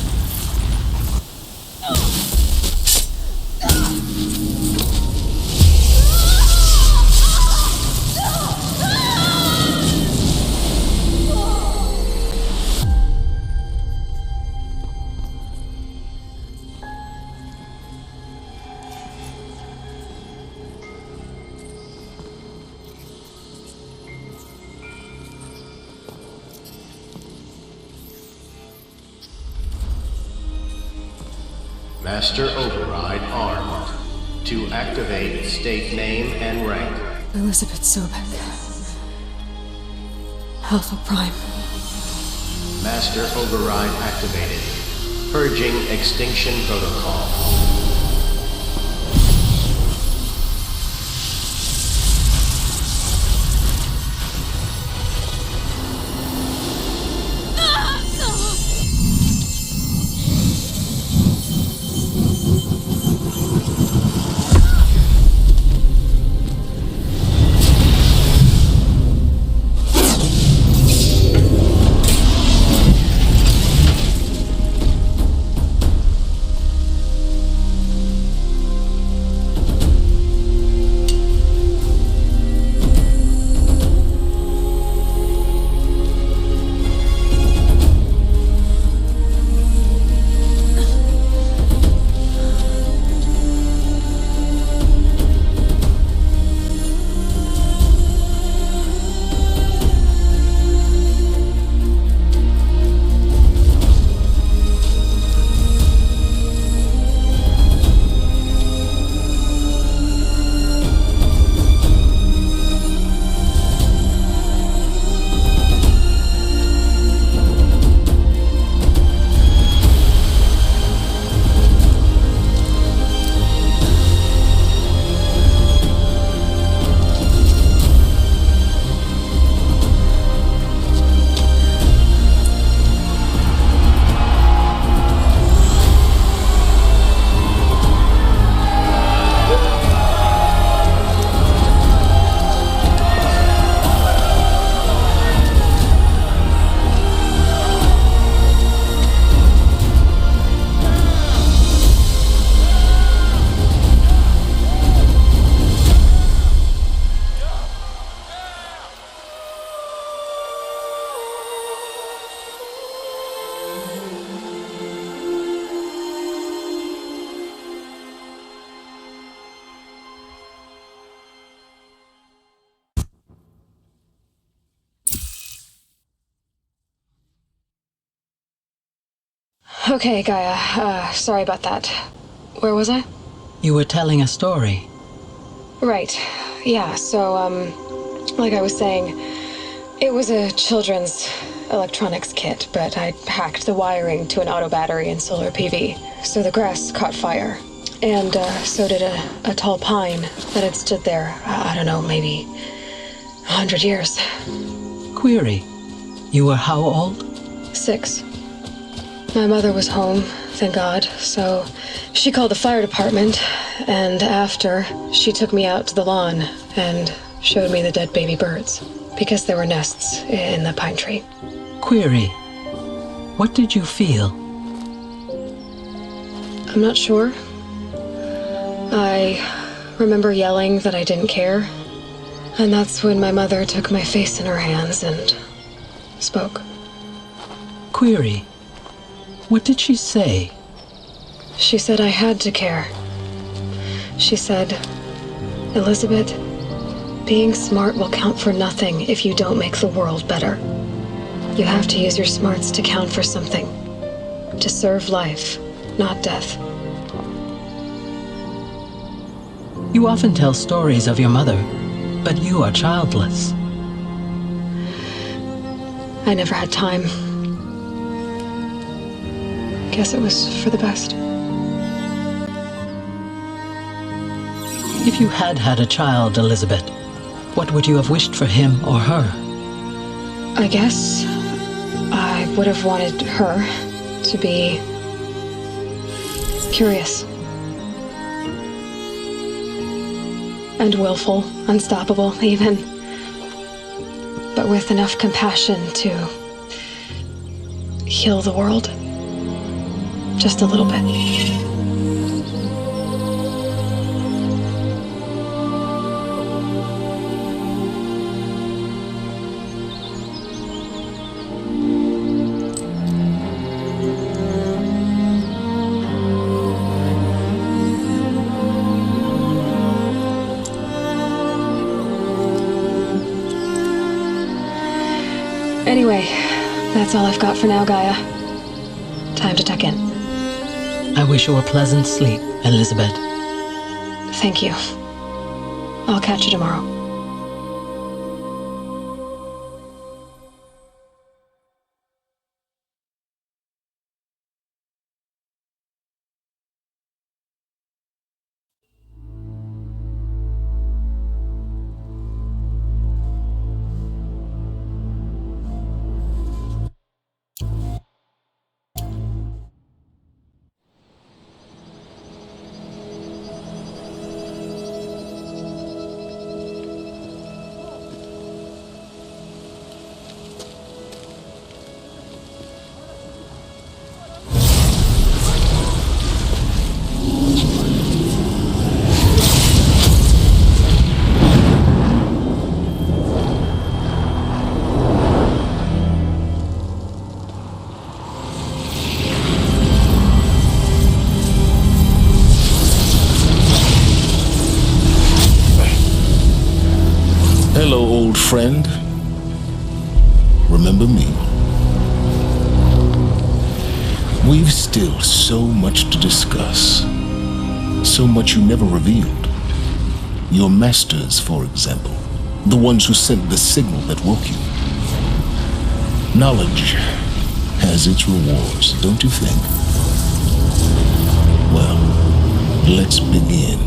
Master Override armed. To activate, state name and rank. Elizabeth Sobek. Alpha Prime. Master Override activated. Purging Extinction Protocol. Okay, Gaia. Sorry about that. Where was I? You were telling a story. Right. Yeah, so, like I was saying, it was a children's electronics kit, but I hacked the wiring to an auto battery and solar PV, so the grass caught fire. And, so did a tall pine that had stood there, I don't know, maybe 100 years. Query. You were how old? 6. My mother was home, thank God, so she called the fire department, and after, she took me out to the lawn and showed me the dead baby birds, because there were nests in the pine tree. Query. What did you feel? I'm not sure. I remember yelling that I didn't care, and that's when my mother took my face in her hands and spoke. Query. What did she say? She said I had to care. She said, Elizabeth, being smart will count for nothing if you don't make the world better. You have to use your smarts to count for something. To serve life, not death. You often tell stories of your mother, but you are childless. I never had time. Guess it was for the best. If you had had a child, Elizabeth, what would you have wished for him or her? I guess I would have wanted her to be curious. And willful, unstoppable, even. But with enough compassion to heal the world. Just a little bit. Anyway, that's all I've got for now, Gaia. Time to tuck in. I wish you a pleasant sleep, Elizabeth. Thank you. I'll catch you tomorrow. Hello, old friend. Remember me? We've still so much to discuss. So much you never revealed. Your masters, for example. The ones who sent the signal that woke you. Knowledge has its rewards, don't you think? Well, let's begin.